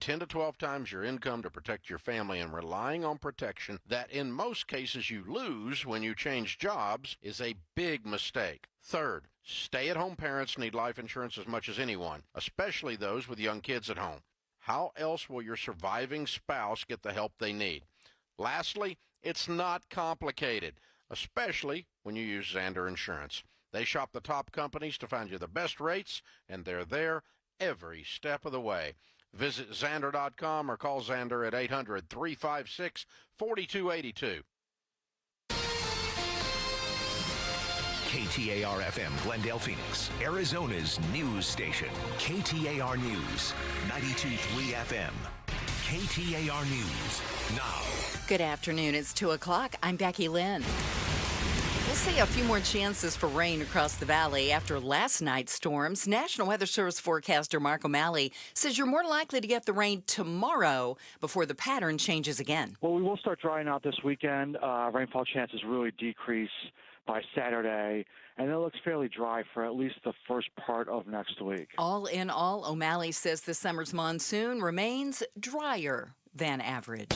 10 to 12 times your income to protect your family, and relying on protection that in most cases you lose when you change jobs is a big mistake. Third, stay-at-home parents need life insurance as much as anyone, especially those with young kids at home. How else will your surviving spouse get the help they need? Lastly, it's not complicated, especially when you use Zander Insurance. They shop the top companies to find you the best rates, and they're there every step of the way. Visit Zander.com or call Zander at 800-356-4282. KTAR-FM, Glendale, Phoenix, Arizona's news station. KTAR News, 92.3 FM. KTAR News, now. Good afternoon. It's 2 o'clock. I'm Becky Lynn. We'll see a few more chances for rain across the valley after last night's storms. National Weather Service forecaster Mark O'Malley says you're more likely to get the rain tomorrow before the pattern changes again. Well, we will start drying out this weekend. Rainfall chances really decrease by Saturday, and it looks fairly dry for at least the first part of next week. All in all, O'Malley says this summer's monsoon remains drier than average.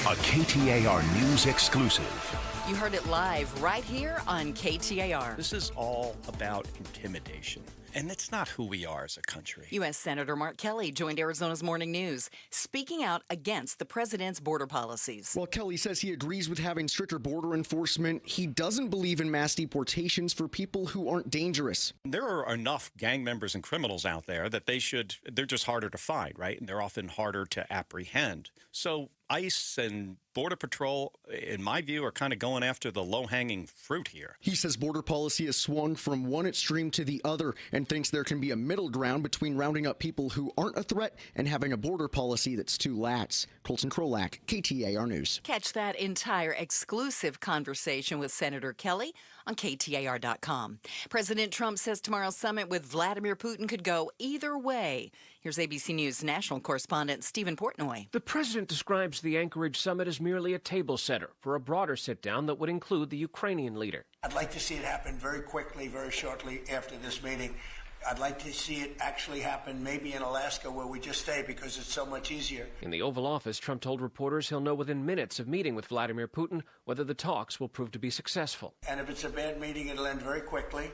A KTAR News exclusive. You heard it live right here on KTAR. This is all about intimidation, and it's not who we are as a country. U.S. Senator Mark Kelly joined Arizona's Morning News, speaking out against the president's border policies. Well, Kelly says he agrees with having stricter border enforcement. He doesn't believe in mass deportations for people who aren't dangerous. There are enough gang members and criminals out there that they're just harder to find, right? And they're often harder to apprehend. So ICE and Border Patrol, in my view, are kind of going after the low-hanging fruit here. He says border policy has swung from one extreme to the other and thinks there can be a middle ground between rounding up people who aren't a threat and having a border policy that's too lax. Colton Krolak, KTAR News. Catch that entire exclusive conversation with Senator Kelly on KTAR.com. President Trump says tomorrow's summit with Vladimir Putin could go either way. Here's ABC News national correspondent Stephen Portnoy. The president describes the Anchorage summit as merely a table setter for a broader sit-down that would include the Ukrainian leader. I'd like to see it happen very quickly, very shortly after this meeting. I'd like to see it actually happen maybe in Alaska where we just stay because it's so much easier. In the Oval Office, Trump told reporters he'll know within minutes of meeting with Vladimir Putin whether the talks will prove to be successful. And if it's a bad meeting, it'll end very quickly.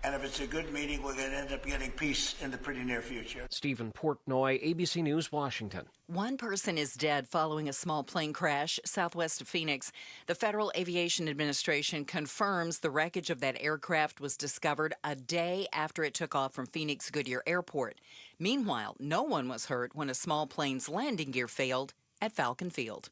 And if it's a good meeting, we're going to end up getting peace in the pretty near future. Stephen Portnoy, ABC News, Washington. One person is dead following a small plane crash southwest of Phoenix. The Federal Aviation Administration confirms the wreckage of that aircraft was discovered a day after it took off from Phoenix Goodyear Airport. Meanwhile, no one was hurt when a small plane's landing gear failed at Falcon Field.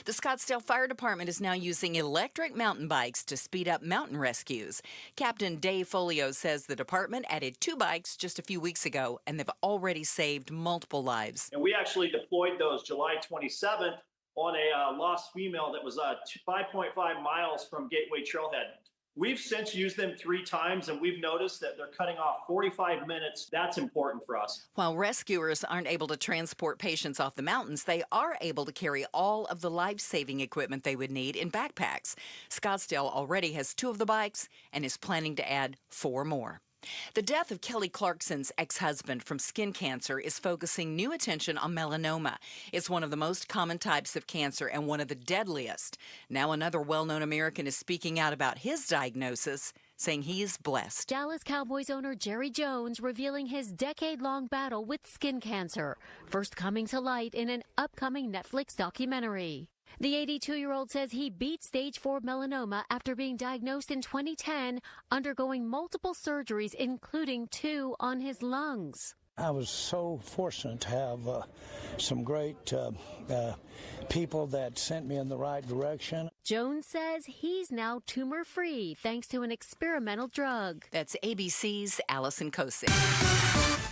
The Scottsdale Fire Department is now using electric mountain bikes to speed up mountain rescues. Captain Dave Folio says the department added 2 bikes just a few weeks ago, and they've already saved multiple lives. And we actually deployed those July 27th on a lost female that was 5.5 miles from Gateway Trailhead. We've since used them 3 times, and we've noticed that they're cutting off 45 minutes. That's important for us. While rescuers aren't able to transport patients off the mountains, they are able to carry all of the life-saving equipment they would need in backpacks. Scottsdale already has 2 of the bikes and is planning to add 4 more. The death of Kelly Clarkson's ex-husband from skin cancer is focusing new attention on melanoma. It's one of the most common types of cancer and one of the deadliest. Now another well-known American is speaking out about his diagnosis, saying he is blessed. Dallas Cowboys owner Jerry Jones revealing his decade-long battle with skin cancer, first coming to light in an upcoming Netflix documentary. The 82-year-old says he beat stage 4 melanoma after being diagnosed in 2010, undergoing multiple surgeries, including 2 on his lungs. I was so fortunate to have some great people that sent me in the right direction. Jones says he's now tumor-free thanks to an experimental drug. That's ABC's Allison Kosick.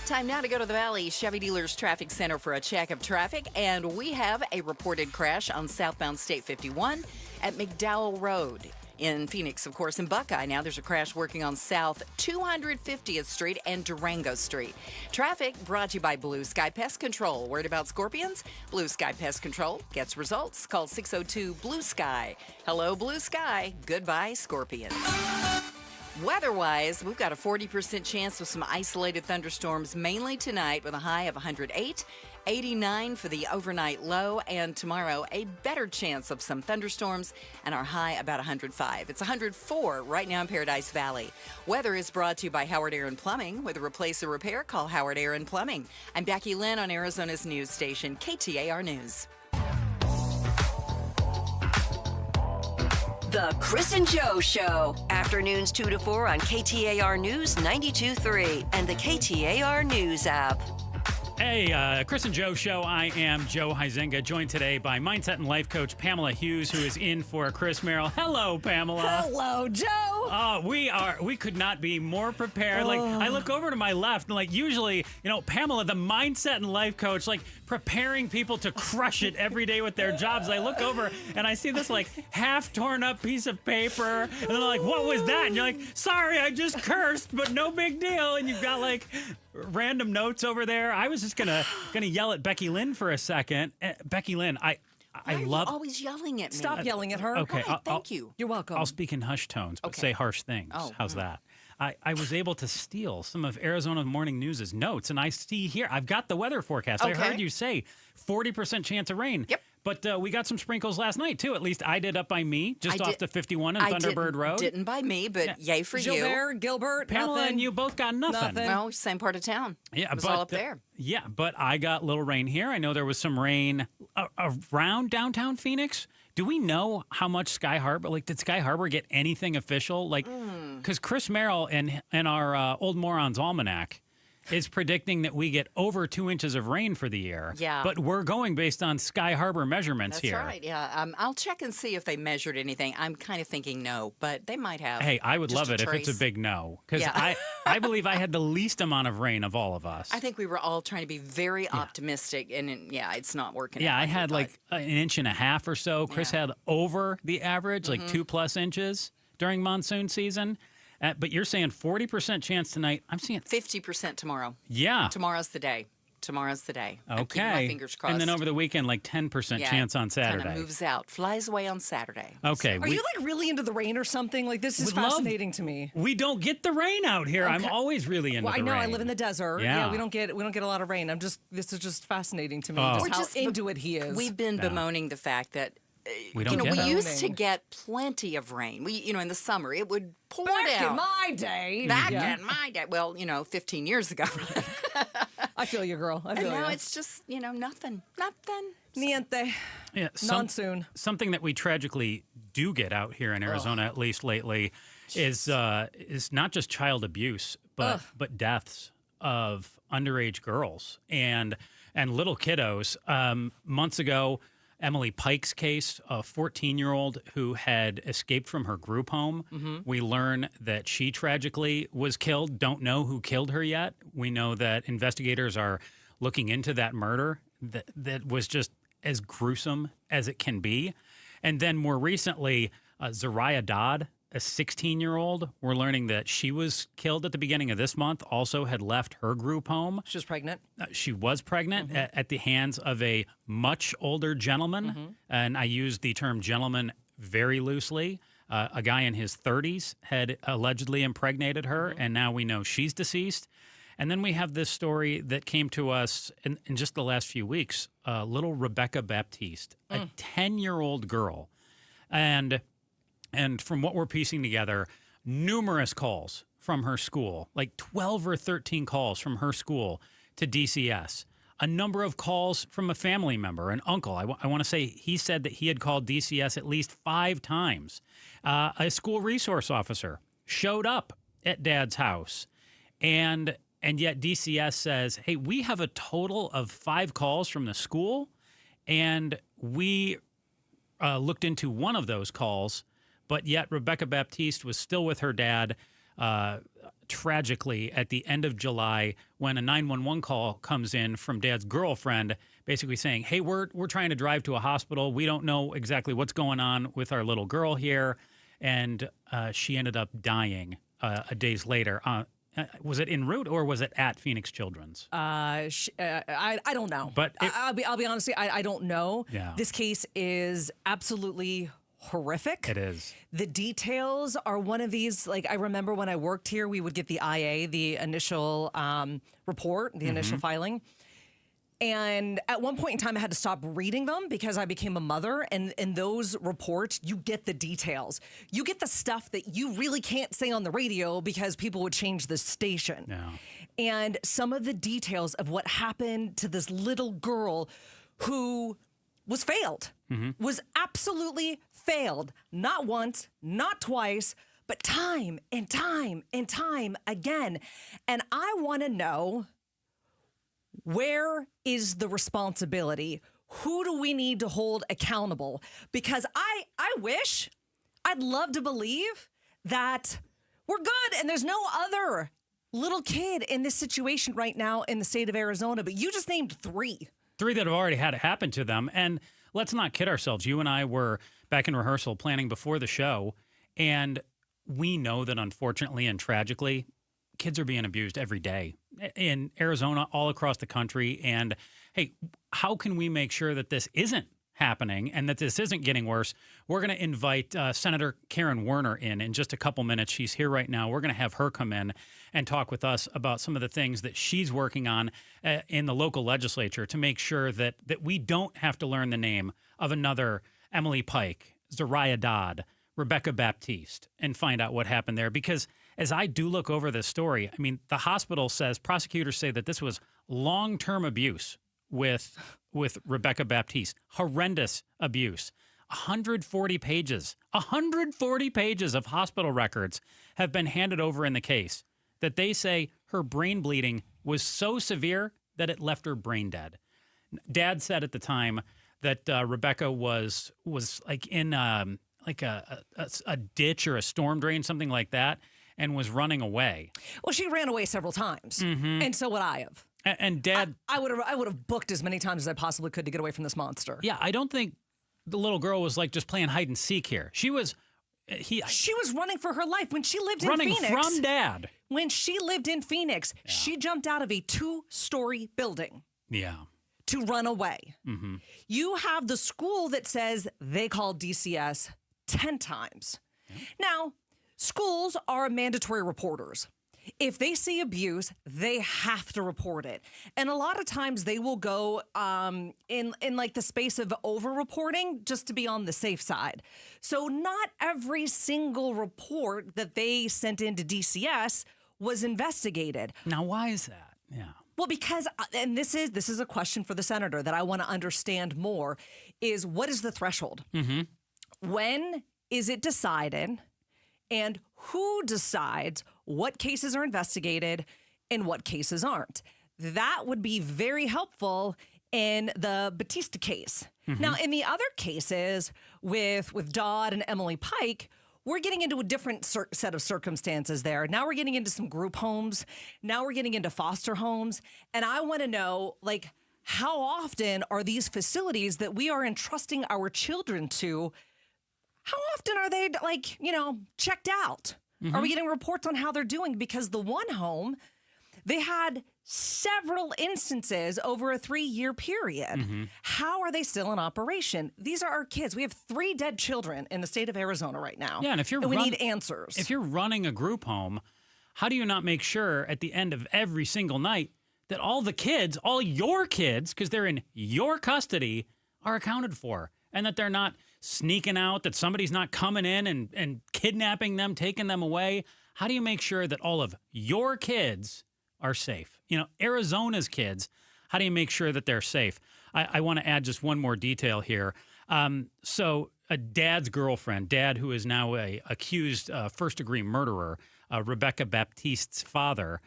Time now to go to the Valley Chevy Dealers Traffic Center for a check of traffic, and we have a reported crash on southbound State 51 at McDowell Road. In Phoenix, of course, in Buckeye now, there's a crash working on South 250th Street and Durango Street. Traffic brought to you by Blue Sky Pest Control. Worried about scorpions? Blue Sky Pest Control gets results. Call 602-BLUE-SKY. Hello, Blue Sky. Goodbye, scorpions. Weather-wise, we've got a 40% chance of some isolated thunderstorms mainly tonight with a high of 108 89 for the overnight low, and tomorrow a better chance of some thunderstorms, and our high about 105. It's 104 right now in Paradise Valley. Weather is brought to you by Howard Aaron Plumbing. With a replace or repair, call Howard Aaron Plumbing. I'm Becky Lynn on Arizona's news station, KTAR News. The Chris and Joe Show. Afternoons 2 to 4 on KTAR News 92.3 and the KTAR News app. Hey, Chris and Joe Show. I am Joe Huizenga, joined today by mindset and life coach Pamela Hughes, who is in for Chris Merrill. Hello, Pamela. Hello, Joe. We could not be more prepared. Like, I look over to my left, and like usually, Pamela, the mindset and life coach, like preparing people to crush it every day with their jobs. I look over and I see this like half torn up piece of paper, and then I'm like, what was that? And you're like, sorry, I just cursed, but no big deal. And you've got like random notes over there. I was just gonna yell at Becky Lynn for a second. Becky Lynn, I love. You're always yelling at me. Stop yelling at her. Okay, thank you. You're welcome. I'll speak in hushed tones, but say harsh things. How's that? I was able to steal some of Arizona Morning News' notes, and I see here, I've got the weather forecast. Okay. I heard you say 40% chance of rain. Yep. But we got some sprinkles last night, too. At least I did up by me, just off the 51 and Thunderbird Road. Didn't by me, but yay for you. Gilbert, Pamela nothing. and you both got nothing. Well, same part of town. Yeah, it was all up there. Yeah, but I got little rain here. I know there was some rain around downtown Phoenix. Do we know how much Sky Harbor, did Sky Harbor get anything official? Because Chris Merrill in our Old Morons Almanac is predicting that we get over 2 inches of rain for the year. Yeah. But we're going based on Sky Harbor measurements here. That's right, yeah. I'll check and see if they measured anything. I'm kind of thinking no, but they might have. Hey, I would love it trace. if it's a big no. Because I believe I had the least amount of rain of all of us. I think we were all trying to be very optimistic, and it's not working. Yeah, I had like an inch and a half or so. Chris had over the average, like 2+ inches during monsoon season. But you're saying 40% chance tonight. I'm seeing 50% tomorrow. Yeah. Tomorrow's the day. Okay. I'm keeping my fingers crossed. And then over the weekend, like 10% chance on Saturday. Kind of moves out, flies away on Saturday. Okay. Are you like really into the rain or something? Like this is fascinating to me. We don't get the rain out here. Okay. I'm always really into the rain. I know. I live in the desert. Yeah. We don't get a lot of rain. This is just fascinating to me. Just how into it he is. We've been bemoaning the fact that we used to get plenty of rain. We, in the summer, it would pour Back down. in my day. In my day. Well, 15 years ago. I feel you, girl. I feel you. Now it's just, nothing. Niente. Yeah, Monsoon. Something that we tragically do get out here in Arizona, at least lately, is not just child abuse, but deaths of underage girls and little kiddos. Months ago, Emily Pike's case, a 14-year-old who had escaped from her group home. Mm-hmm. We learn that she tragically was killed. Don't know who killed her yet. We know that investigators are looking into that murder that was just as gruesome as it can be. And then more recently, Zariah Dodd, a 16-year-old, we're learning that she was killed at the beginning of this month, also had left her group home. She was pregnant? She was pregnant at the hands of a much older gentleman. And I use the term gentleman very loosely. A guy in his 30s had allegedly impregnated her, and now we know she's deceased. And then we have this story that came to us in just the last few weeks. Little Rebecca Baptiste, a 10-year-old girl. And from what we're piecing together, numerous calls from her school, like 12 or 13 calls from her school to DCS. A number of calls from a family member, an uncle. I want to say he said that he had called DCS at least 5 times. A school resource officer showed up at Dad's house. And yet DCS says, hey, we have a total of 5 calls from the school. And we looked into one of those calls. But yet Rebecca Baptiste was still with her dad tragically at the end of July when a 911 call comes in from Dad's girlfriend basically saying, hey, we're trying to drive to a hospital. We don't know exactly what's going on with our little girl here. And she ended up dying days later. Was it en route or was it at Phoenix Children's? I don't know. But I'll be honest, I don't know. Yeah. This case is absolutely horrific. It is. The details are one of these, I remember when I worked here, we would get the IA, the initial report, the initial filing. And at one point in time, I had to stop reading them because I became a mother. And in those reports, you get the details. You get the stuff that you really can't say on the radio because people would change the station. Yeah. And some of the details of what happened to this little girl who was failed, was absolutely failed. Not once, not twice, but time and time and time again. And I want to know, where is the responsibility? Who do we need to hold accountable? Because I'd love to believe that we're good and there's no other little kid in this situation right now in the state of Arizona, but you just named 3. 3 that have already had it happen to them. And let's not kid ourselves. You and I were back in rehearsal planning before the show, and we know that unfortunately and tragically, kids are being abused every day in Arizona, all across the country. And hey, how can we make sure that this isn't happening and that this isn't getting worse? We're going to invite Senator Karen Werner in just a couple minutes. She's here right now. We're going to have her come in and talk with us about some of the things that she's working on in the local legislature to make sure that we don't have to learn the name of another Emily Pike, Zariah Dodd, Rebecca Baptiste, and find out what happened there. Because as I do look over this story, I mean, the hospital says, prosecutors say that this was long-term abuse with Rebecca Baptiste, horrendous abuse. 140 pages of hospital records have been handed over in the case that they say her brain bleeding was so severe that it left her brain dead. Dad said at the time that Rebecca was like in like a ditch or a storm drain, something like that, and was running away. Well, she ran away several times, and so would I have. And Dad, I would have booked as many times as I possibly could to get away from this monster. Yeah, I don't think the little girl was like just playing hide and seek here. She was running for her life when she lived in Phoenix. Running from Dad. When she lived in Phoenix, she jumped out of a 2-story building. Yeah. To run away. You have the school that says they called DCS 10 times. Now, schools are mandatory reporters. If they see abuse, they have to report it. And a lot of times they will go in like the space of over-reporting just to be on the safe side. So not every single report that they sent into DCS was investigated. Now, why is that? Yeah. Well, because, and this is a question for the senator that I want to understand more, is what is the threshold? When is it decided, and who decides what cases are investigated and what cases aren't? That would be very helpful in the Batista case. Now, in the other cases with Dodd and Emily Pike, we're getting into a different set of circumstances there. Now we're getting into some group homes. Now we're getting into foster homes. And I want to know, like, how often are these facilities that we are entrusting our children to, how often are they, like, checked out? Are we getting reports on how they're doing? Because the one home, they had several instances over a 3-year period. How are they still in operation? These are our kids. We have 3 dead children in the state of Arizona right now. Yeah, and we need answers. If you're running a group home, how do you not make sure at the end of every single night that all the kids, all your kids, because they're in your custody, are accounted for, and that they're not sneaking out, that somebody's not coming in and kidnapping them, taking them away? How do you make sure that all of your kids are safe? Arizona's kids, how do you make sure that they're safe? I want to add just one more detail here. So a Dad's girlfriend, Dad, who is now a accused first-degree murderer, Rebecca Baptiste's father,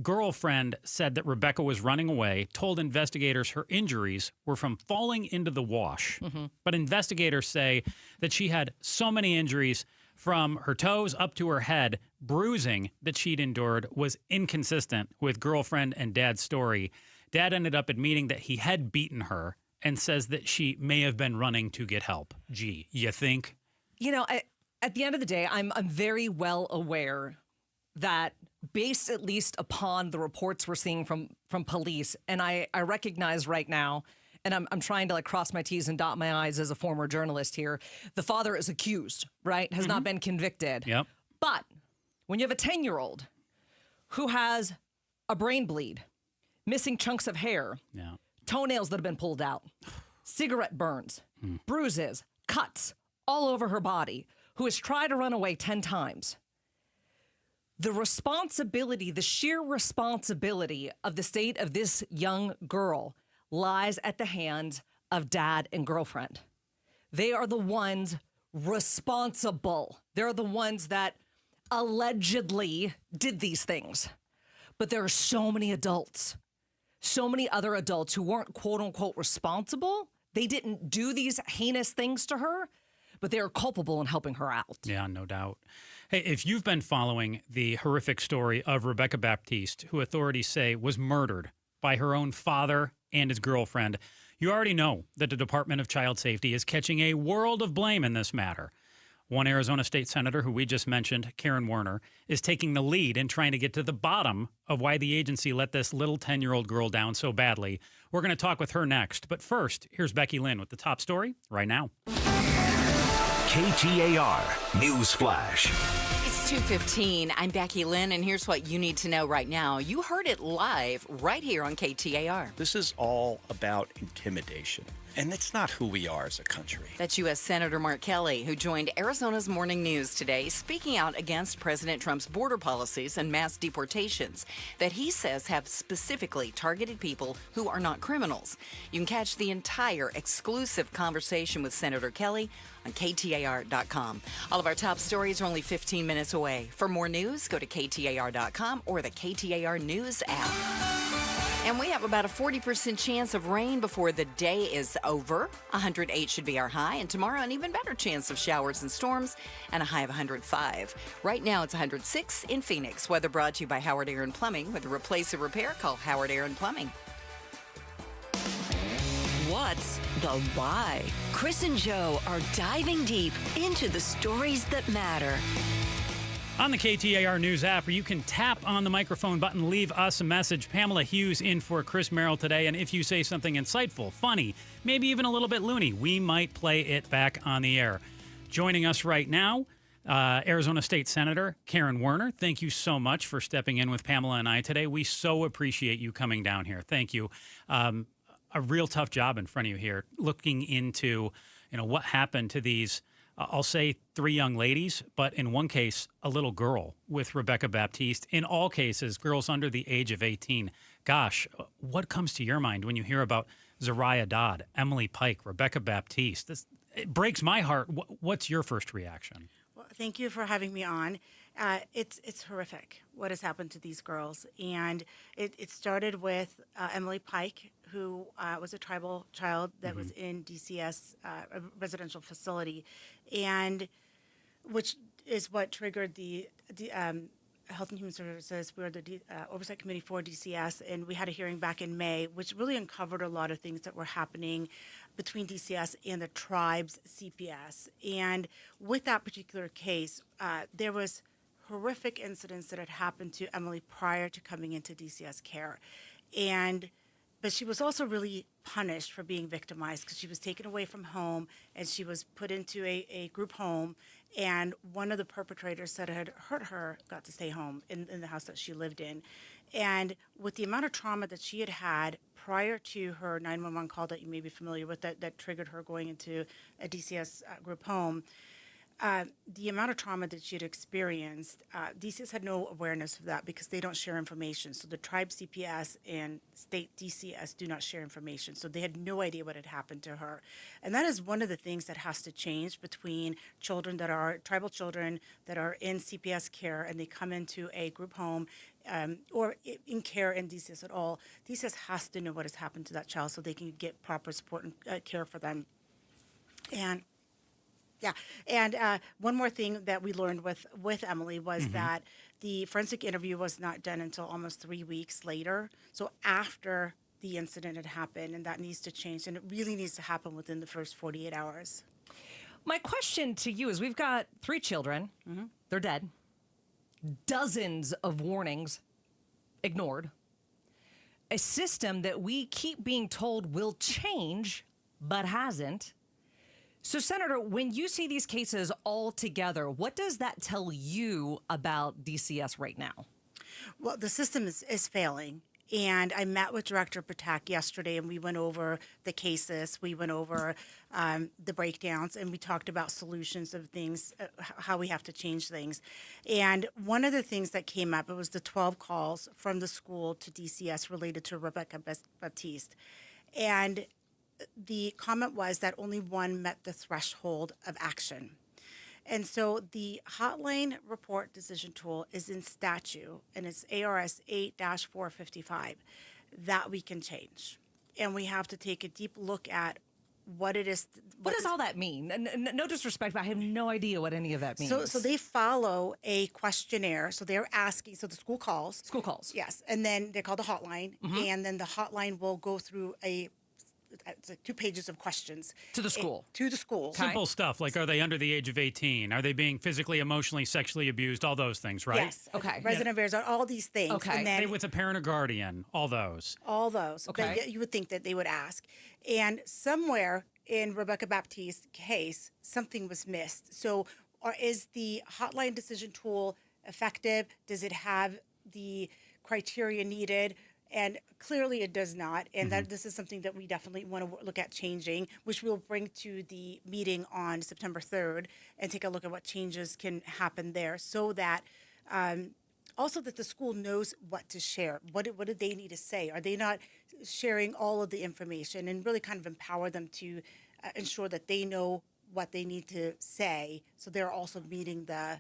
girlfriend said that Rebecca was running away, told investigators her injuries were from falling into the wash. But investigators say that she had so many injuries from her toes up to her head, bruising that she'd endured was inconsistent with girlfriend and Dad's story. Dad ended up admitting that he had beaten her and says that she may have been running to get help. Gee, you think? At the end of the day, I'm very well aware that, based at least upon the reports we're seeing from police, and I recognize right now, and I'm trying to cross my T's and dot my I's as a former journalist here, the father is accused, right? Has not been convicted. Yep. But when you have a 10-year-old who has a brain bleed, missing chunks of hair, toenails that have been pulled out, cigarette burns, bruises, cuts all over her body, who has tried to run away 10 times. The responsibility, the sheer responsibility of the state of this young girl lies at the hands of dad and girlfriend. They are the ones responsible. They're the ones that allegedly did these things. But there are so many adults, so many other adults who weren't quote unquote responsible. They didn't do these heinous things to her, but they are culpable in helping her out. Yeah, no doubt. Hey, if you've been following the horrific story of Rebecca Baptiste, who authorities say was murdered by her own father and his girlfriend, you already know that the Department of Child Safety is catching a world of blame in this matter. One Arizona state senator, who we just mentioned, Karen Werner, is taking the lead in trying to get to the bottom of why the agency let this little 10-year-old girl down so badly. We're going to talk with her next. But first, here's Becky Lynn with the top story right now. KTAR News Flash. It's 2:15. I'm Becky Lynn, and here's what you need to know right now. You heard it live right here on KTAR. This is all about intimidation. And it's not who we are as a country. That's U.S. Senator Mark Kelly, who joined Arizona's Morning News today, speaking out against President Trump's border policies and mass deportations that he says have specifically targeted people who are not criminals. You can catch the entire exclusive conversation with Senator Kelly on KTAR.com. All of our top stories are only 15 minutes away. For more news, go to KTAR.com or the KTAR News app. And we have about a 40% chance of rain before the day is over. 108 should be our high, and tomorrow an even better chance of showers and storms and a high of 105. Right now it's 106 in Phoenix. Weather brought to you by Howard Aaron Plumbing. With a replace or repair, call Howard Aaron Plumbing. What's the why? Chris and Joe are diving deep into the stories that matter. On the KTAR News app, where you can tap on the microphone button, leave us a message. Pamela Hughes in for Chris Merrill today, and if you say something insightful, funny, maybe even a little bit loony, we might play it back on the air. Joining us right now, Arizona State Senator Karen Werner. Thank you so much for stepping in with Pamela and I today. We so appreciate you coming down here. Thank you. A real tough job in front of you here, looking into what happened to these I'll say 3 young ladies, but in one case, a little girl with Rebecca Baptiste. In all cases, girls under the age of 18. Gosh, what comes to your mind when you hear about Zariah Dodd, Emily Pike, Rebecca Baptiste? It breaks my heart. What's your first reaction? Well, thank you for having me on. It's horrific what has happened to these girls. And it started with Emily Pike, who was a tribal child that was in DCS, a residential facility, and which is what triggered the Health and Human Services. We were the Oversight Committee for DCS, and we had a hearing back in May, which really uncovered a lot of things that were happening between DCS and the tribe's CPS. And with that particular case, there was horrific incidents that had happened to Emily prior to coming into DCS care. But she was also really punished for being victimized because she was taken away from home and she was put into a group home. And one of the perpetrators that had hurt her got to stay home in the house that she lived in. And with the amount of trauma that she had had prior to her 911 call that you may be familiar with that triggered her going into a DCS group home, the amount of trauma that she had experienced, DCS had no awareness of that because they don't share information. So the tribe CPS and state DCS do not share information. So they had no idea what had happened to her. And that is one of the things that has to change between children that are tribal children that are in CPS care and they come into a group home or in care in DCS at all. DCS has to know what has happened to that child so they can get proper support and care for them. And one more thing that we learned with Emily was that the forensic interview was not done until almost 3 weeks later. So after the incident had happened, and that needs to change, and it really needs to happen within the first 48 hours. My question to you is, we've got 3 children. They're dead. Dozens of warnings ignored. A system that we keep being told will change, but hasn't. So, Senator, when you see these cases all together, what does that tell you about DCS right now? Well, the system is failing, And I met with Director Patak yesterday, and we went over the cases. We went over the breakdowns, and we talked about solutions of things, how we have to change things. And one of the things that came up, it was the 12 calls from the school to DCS related to Rebecca Baptiste. And the comment was that only one met the threshold of action. And so the hotline report decision tool is in statute, and it's ARS 8-455, that we can change. And we have to take a deep look at what it is. What does all that mean? No disrespect, but I have no idea what any of that means. So they follow a questionnaire. So they're asking, so the school calls. School calls. Yes. And then they're called a hotline. And then the hotline will go through it's like 2 pages of questions. To the school. To the school. Simple stuff like, are they under the age of 18? Are they being physically, emotionally, sexually abused? All those things, right? Yes. Okay. Resident affairs, all these things. Okay. And Are they then with a parent or guardian? All those. all those. Okay. That you would think that they would ask. And somewhere in Rebecca Baptiste's case, something was missed. So is the hotline decision tool effective? Does it have the criteria needed? And clearly it does not. And that this is something that we definitely want to look at changing, which we'll bring to the meeting on September 3rd and take a look at what changes can happen there so that also that the school knows what to share. What do they need to say? Are they not sharing all of the information, and really kind of empower them to ensure that they know what they need to say, so they're also meeting the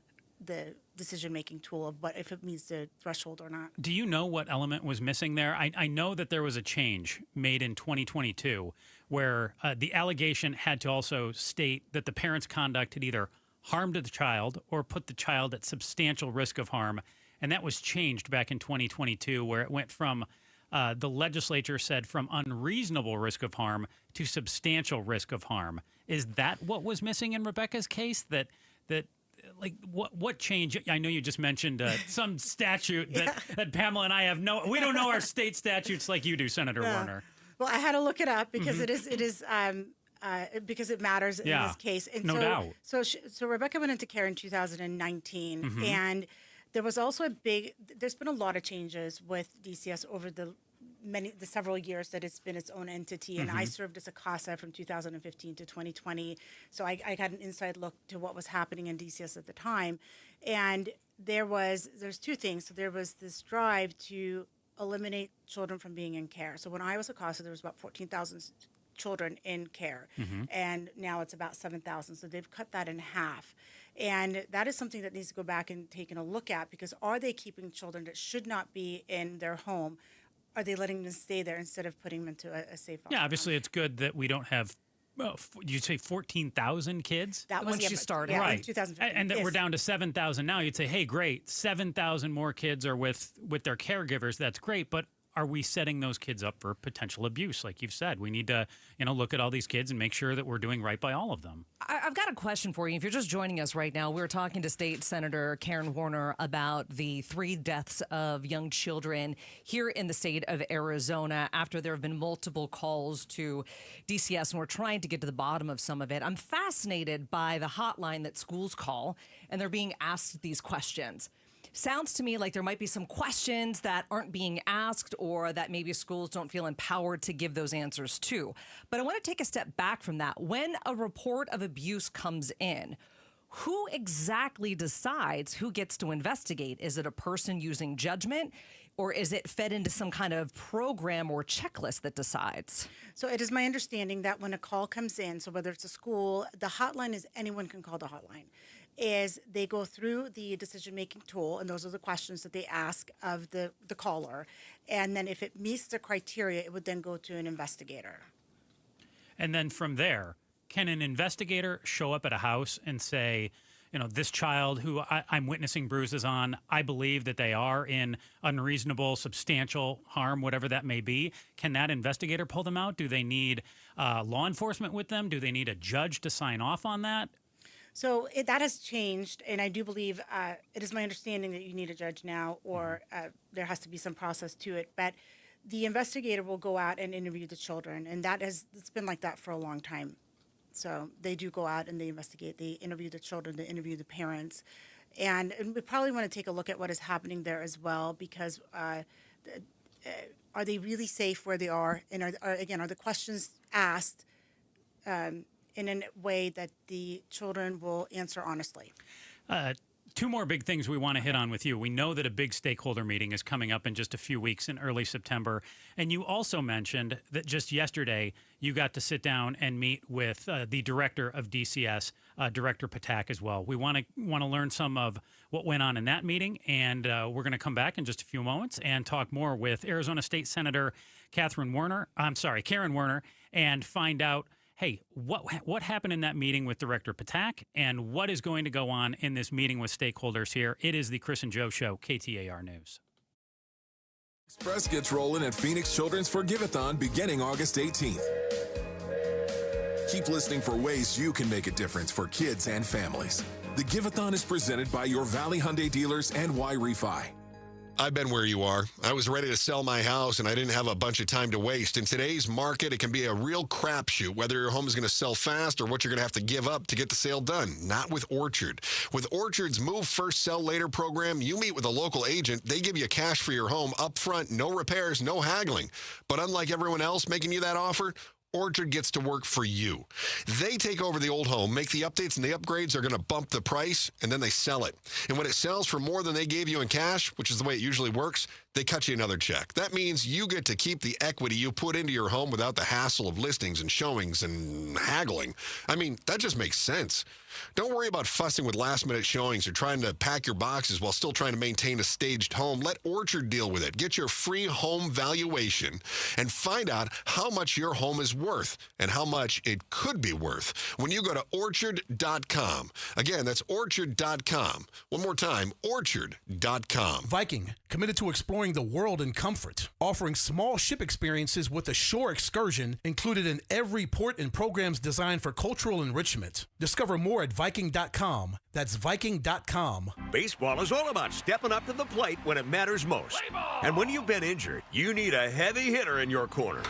decision-making tool of what if it meets the threshold or not. Do you know what element was missing there? I know that there was a change made in 2022 where the allegation had to also state that the parent's conduct had either harmed the child or put the child at substantial risk of harm. And that was changed back in 2022 where it went from, the legislature said, from unreasonable risk of harm to substantial risk of harm. Is that what was missing in Rebecca's case? That like what change? I know you just mentioned some statute that Pamela and I we don't know our state statutes like you do, Senator Warner. Well, I had to look it up because it is because it matters in this case. And no doubt. So Rebecca went into care in 2019, and there was also there's been a lot of changes with DCS over the several years that it's been its own entity, and I served as a CASA from 2015 to 2020, so I got an inside look to what was happening in DCS at the time. And there's 2 things. So there was this drive to eliminate children from being in care. So when I was a CASA, there was about 14,000 children in care, and now it's about 7,000. So they've cut that in half. And that is something that needs to go back and taken a look at, because are they keeping children that should not be in their home? Are they letting them stay there instead of putting them into a safe house? Yeah, obviously it's good that we don't have, you'd say 14,000 kids? That was once you started. Yeah, right. in 2015. And that we're down to 7,000 now. You'd say, hey, great, 7,000 more kids are with their caregivers. That's great, but are we setting those kids up for potential abuse? Like you've said, we need to, look at all these kids and make sure that we're doing right by all of them. I've got a question for you. If you're just joining us right now, we're talking to State Senator Karen Warner about the 3 deaths of young children here in the state of Arizona after there have been multiple calls to DCS, and we're trying to get to the bottom of some of it. I'm fascinated by the hotline that schools call, and they're being asked these questions. Sounds to me like there might be some questions that aren't being asked, or that maybe schools don't feel empowered to give those answers to. But I want to take a step back from that. When a report of abuse comes in, who exactly decides who gets to investigate? Is it a person using judgment, or is it fed into some kind of program or checklist that decides? So it is my understanding that when a call comes in, so whether it's a school, the hotline is anyone can call the hotline. Is they go through the decision-making tool, and those are the questions that they ask of the caller. And then if it meets the criteria, it would then go to an investigator. And then from there, can an investigator show up at a house and say, this child who I'm witnessing bruises on, I believe that they are in unreasonable, substantial harm, whatever that may be. Can that investigator pull them out? Do they need law enforcement with them? Do they need a judge to sign off on that? So that has changed, and I do believe it is my understanding that you need a judge now, or there has to be some process to it. But the investigator will go out and interview the children, and it's been like that for a long time. So they do go out and they investigate, they interview the children, they interview the parents, and we probably want to take a look at what is happening there as well, because are they really safe where they are? And are the questions asked in a way that the children will answer honestly? Two more big things we want to hit on with you. We know that a big stakeholder meeting is coming up in just a few weeks in early September. And you also mentioned that just yesterday you got to sit down and meet with the director of DCS, Director Patak, as well. We want to learn some of what went on in that meeting, and we're going to come back in just a few moments and talk more with Arizona State Senator Karen Werner, and find out, hey, what happened in that meeting with Director Patak, and what is going to go on in this meeting with stakeholders here? It is the Chris and Joe Show, KTAR News. Express gets rolling at Phoenix Children's Forgive-A-thon beginning August 18th. Keep listening for ways you can make a difference for kids and families. The Give-A-thon is presented by your Valley Hyundai dealers and Y-Refi. I've been where you are. I was ready to sell my house, and I didn't have a bunch of time to waste. In today's market, it can be a real crapshoot whether your home is going to sell fast or what you're going to have to give up to get the sale done. Not with Orchard. With Orchard's Move First, Sell Later program, you meet with a local agent. They give you cash for your home up front, no repairs, no haggling. But unlike everyone else making you that offer, Orchard gets to work for you. They take over the old home, make the updates, and the upgrades are going to bump the price, and then they sell it. And when it sells for more than they gave you in cash, which is the way it usually works, they cut you another check. That means you get to keep the equity you put into your home without the hassle of listings and showings and haggling. I mean, that just makes sense. Don't worry about fussing with last-minute showings or trying to pack your boxes while still trying to maintain a staged home. Let Orchard deal with it. Get your free home valuation and find out how much your home is worth and how much it could be worth when you go to Orchard.com. Again, that's Orchard.com. One more time, Orchard.com. Viking, committed to exploring the world in comfort, offering small ship experiences with a shore excursion included in every port and programs designed for cultural enrichment. Discover more at Viking.com. That's Viking.com. Baseball is all about stepping up to the plate when it matters most. And when you've been injured, you need a heavy hitter in your corner.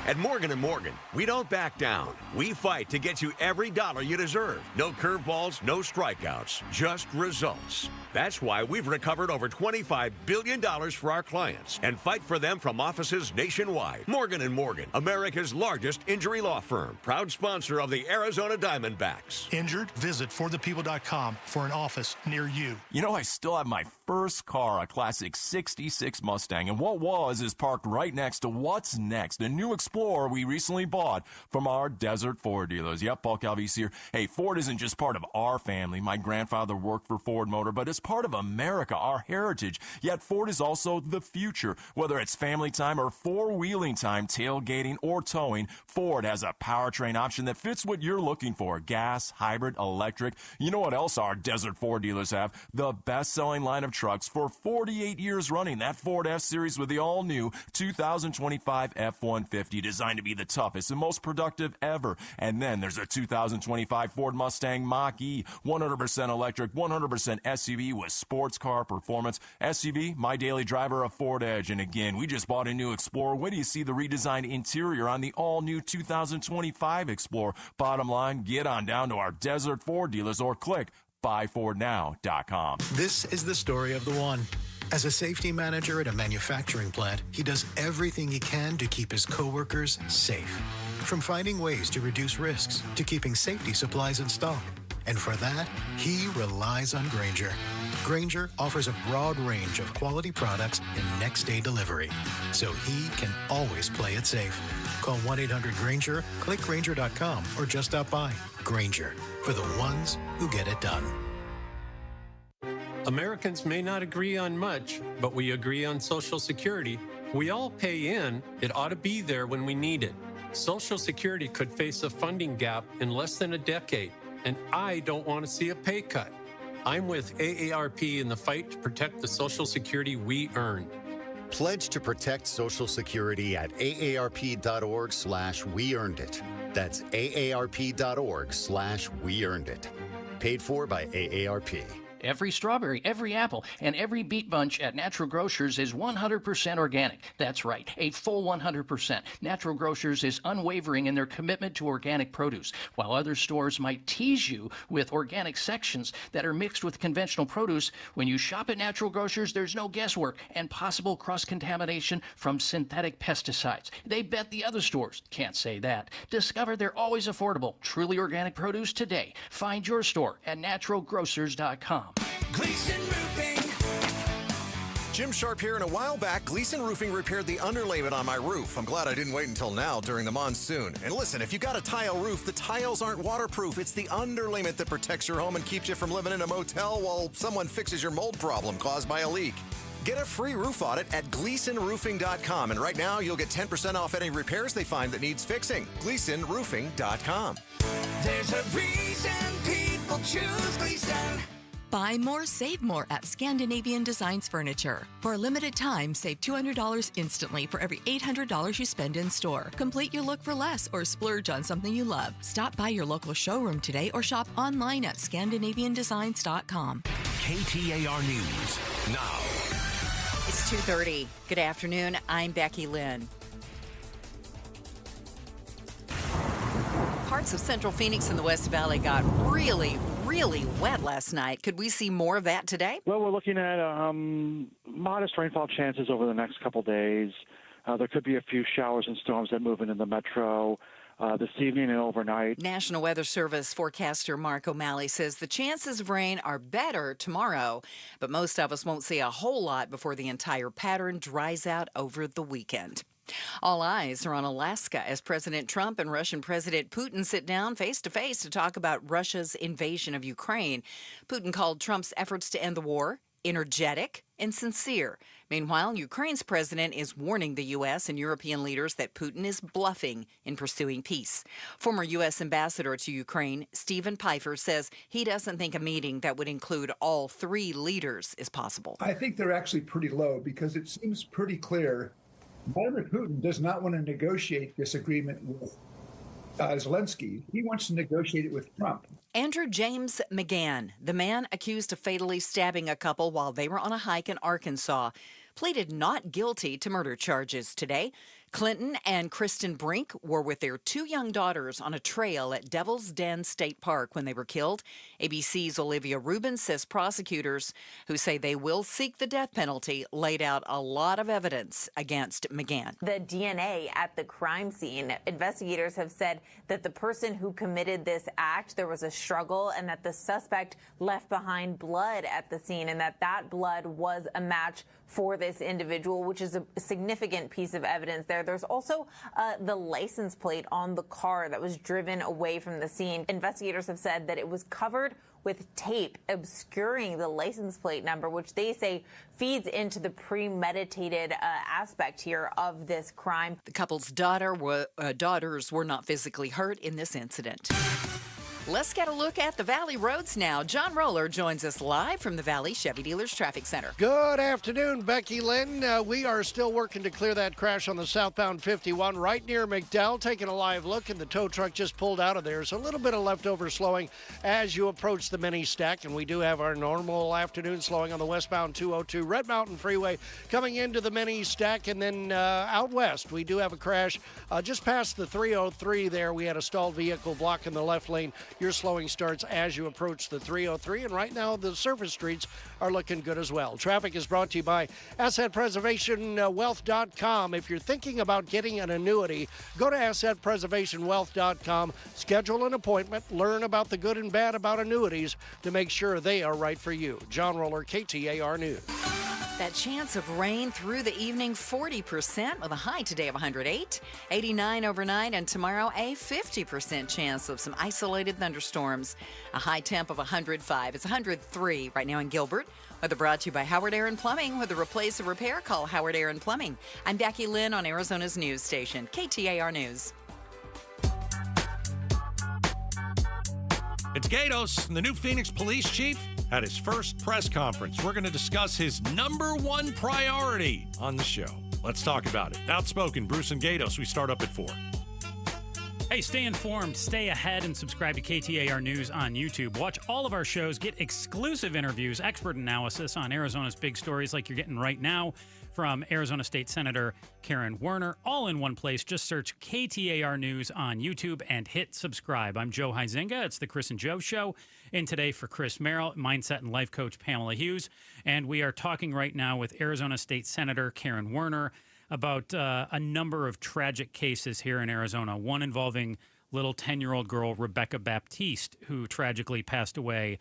At Morgan & Morgan, we don't back down. We fight to get you every dollar you deserve. No curveballs, no strikeouts, just results. That's why we've recovered over $25 billion for our clients and fight for them from offices nationwide. Morgan & Morgan, America's largest injury law firm, proud sponsor of the Arizona Diamondbacks. Injured? Visit forthepeople.com for an office near you. You know, I still have my first car, a classic 66 Mustang, and what is parked right next to what's next, a new Explorer we recently bought from our Desert Ford dealers. Yep, Paul Calvise here. Hey, Ford isn't just part of our family. My grandfather worked for Ford Motor, but it's part of America, our heritage. Yet Ford is also the future. Whether it's family time or four-wheeling time, tailgating or towing, Ford has a powertrain option that fits what you're looking for. Gas, hybrid, electric. You know what else our Desert Ford dealers have? The best-selling line of trucks for 48 years running. That Ford F-Series with the all-new 2025 F-150, designed to be the toughest and most productive ever. And then there's a 2025 Ford Mustang Mach-E, 100% electric, 100% SUV with sports car performance. SUV, my daily driver, a Ford Edge. And again, we just bought a new Explorer. Wait till you see the redesigned interior on the all-new 2025 Explorer. Bottom line, get on down to our Desert Ford dealers or click buyfordnow.com. This is the story of the one. As a safety manager at a manufacturing plant, he does everything he can to keep his coworkers safe. From finding ways to reduce risks to keeping safety supplies in stock. And for that, he relies on Grainger. Grainger offers a broad range of quality products and next-day delivery, so he can always play it safe. Call 1-800-GRAINGER, click Grainger.com, or just stop by. Grainger, for the ones who get it done. Americans may not agree on much, but we agree on Social Security. We all pay in. It ought to be there when we need it. Social Security could face a funding gap in less than a decade, and I don't want to see a pay cut. I'm with AARP in the fight to protect the Social Security we earned. Pledge to protect Social Security at aarp.org/weearnedit. That's aarp.org/weearnedit. Paid for by AARP. Every strawberry, every apple, and every beet bunch at Natural Grocers is 100% organic. That's right, a full 100%. Natural Grocers is unwavering in their commitment to organic produce. While other stores might tease you with organic sections that are mixed with conventional produce, when you shop at Natural Grocers, there's no guesswork and possible cross-contamination from synthetic pesticides. They bet the other stores can't say that. Discover they're always affordable, truly organic produce today. Find your store at naturalgrocers.com. Gleason Roofing. Jim Sharp here, and a while back, Gleason Roofing repaired the underlayment on my roof. I'm glad I didn't wait until now during the monsoon. And listen, if you got a tile roof, the tiles aren't waterproof. It's the underlayment that protects your home and keeps you from living in a motel while someone fixes your mold problem caused by a leak. Get a free roof audit at GleasonRoofing.com, and right now you'll get 10% off any repairs they find that needs fixing. GleasonRoofing.com. There's a reason people choose Gleason. Buy more, save more at Scandinavian Designs Furniture. For a limited time, save $200 instantly for every $800 you spend in store. Complete your look for less or splurge on something you love. Stop by your local showroom today or shop online at ScandinavianDesigns.com. KTAR News now. It's 2:30. Good afternoon. I'm Becky Lynn. Parts of central Phoenix and the West Valley got really wet last night. Could we see more of that today? Well, we're looking at modest rainfall chances over the next couple days. There could be a few showers and storms that move into the metro this evening and overnight. National Weather Service forecaster Mark O'Malley says the chances of rain are better tomorrow, but most of us won't see a whole lot before the entire pattern dries out over the weekend. All eyes are on Alaska as President Trump and Russian President Putin sit down face-to-face to talk about Russia's invasion of Ukraine. Putin called Trump's efforts to end the war energetic and sincere. Meanwhile, Ukraine's president is warning the U.S. and European leaders that Putin is bluffing in pursuing peace. Former U.S. ambassador to Ukraine, Stephen Pfeiffer, says he doesn't think a meeting that would include all three leaders is possible. I think they're actually pretty low because it seems pretty clear Vladimir Putin does not want to negotiate this agreement with Zelensky. He wants to negotiate it with Trump. Andrew James McGann, the man accused of fatally stabbing a couple while they were on a hike in Arkansas, pleaded not guilty to murder charges today. Clinton and Kristen Brink were with their two young daughters on a trail at Devil's Den State Park when they were killed. ABC's Olivia Rubin says prosecutors who say they will seek the death penalty laid out a lot of evidence against McGann. The DNA at the crime scene, investigators have said that the person who committed this act, there was a struggle, and that the suspect left behind blood at the scene, and that blood was a match for this individual, which is a significant piece of evidence there. There's also the license plate on the car that was driven away from the scene. Investigators have said that it was covered with tape obscuring the license plate number, which they say feeds into the premeditated aspect here of this crime. The couple's daughters were not physically hurt in this incident. Let's get a look at the Valley roads now. John Roller joins us live from the Valley Chevy Dealers Traffic Center. Good afternoon, Becky Lynn. We are still working to clear that crash on the southbound 51 right near McDowell. Taking a live look, and the tow truck just pulled out of there. So a little bit of leftover slowing as you approach the mini stack. And we do have our normal afternoon slowing on the westbound 202 Red Mountain Freeway coming into the mini stack. And then out west, we do have a crash just past the 303 there. We had a stalled vehicle blocking the left lane. Your slowing starts as you approach the 303, and right now the surface streets are looking good as well. Traffic is brought to you by AssetPreservationWealth.com. If you're thinking about getting an annuity, go to AssetPreservationWealth.com, schedule an appointment, learn about the good and bad about annuities to make sure they are right for you. John Roller, KTAR News. That chance of rain through the evening, 40% with a high today of 108, 89 overnight, and tomorrow a 50% chance of some isolated thunderstorms. A high temp of 105. It's 103 right now in Gilbert. Weather brought to you by Howard Aaron Plumbing. With a replace or repair, call Howard Aaron Plumbing. I'm Becky Lynn on Arizona's news station, KTAR News. It's Gatos, the new Phoenix police chief, had his first press conference. We're going to discuss his number one priority on the show. Let's talk about it. Outspoken Bruce and Gatos, we start up at 4. Hey, stay informed, stay ahead, and subscribe to KTAR News on YouTube. Watch all of our shows, get exclusive interviews, expert analysis on Arizona's big stories like you're getting right now from Arizona State Senator Karen Werner, all in one place. Just search KTAR News on YouTube and hit subscribe. I'm Joe Huizinga. It's the Chris and Joe Show. In today for Chris Merrill, mindset and life coach Pamela Hughes. And we are talking right now with Arizona State Senator Karen Werner about a number of tragic cases here in Arizona, one involving little 10-year-old girl Rebecca Baptiste, who tragically passed away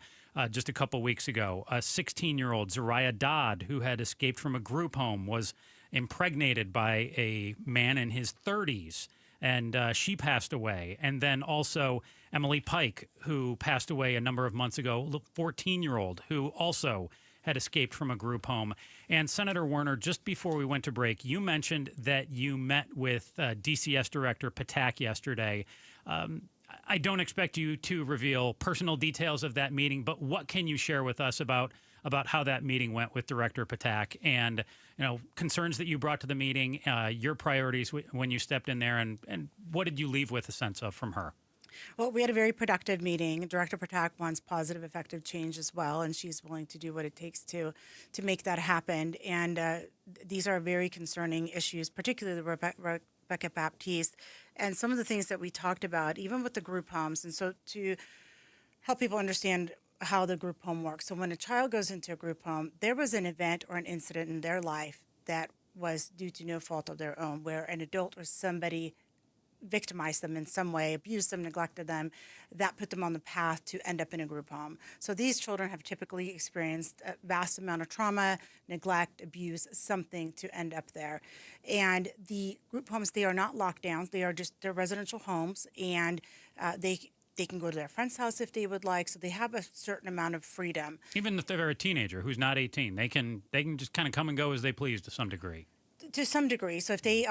just a couple weeks ago. A 16-year-old Zariah Dodd, who had escaped from a group home, was impregnated by a man in his 30s, and she passed away. And then also Emily Pike, who passed away a number of months ago, a 14-year-old, who also had escaped from a group home. And Senator Werner, just before we went to break, you mentioned that you met with DCS Director Patak yesterday. I don't expect you to reveal personal details of that meeting, but what can you share with us about how that meeting went with Director Patak and concerns that you brought to the meeting, your priorities when you stepped in there, and what did you leave with a sense of from her? Well, we had a very productive meeting. Director Patak wants positive, effective change as well, and she's willing to do what it takes to make that happen. And these are very concerning issues, particularly Rebecca Baptiste, and some of the things that we talked about, even with the group homes. And so to help people understand how the group home works. So when a child goes into a group home, there was an event or an incident in their life that was due to no fault of their own, where an adult or somebody victimized them in some way, abused them, neglected them, that put them on the path to end up in a group home. So these children have typically experienced a vast amount of trauma, neglect, abuse, something to end up there. And the group homes, they are not lockdowns. They're residential homes, and they can go to their friend's house if they would like. So they have a certain amount of freedom. Even if they're a teenager who's not 18, they can just kind of come and go as they please to some degree. To some degree. So if they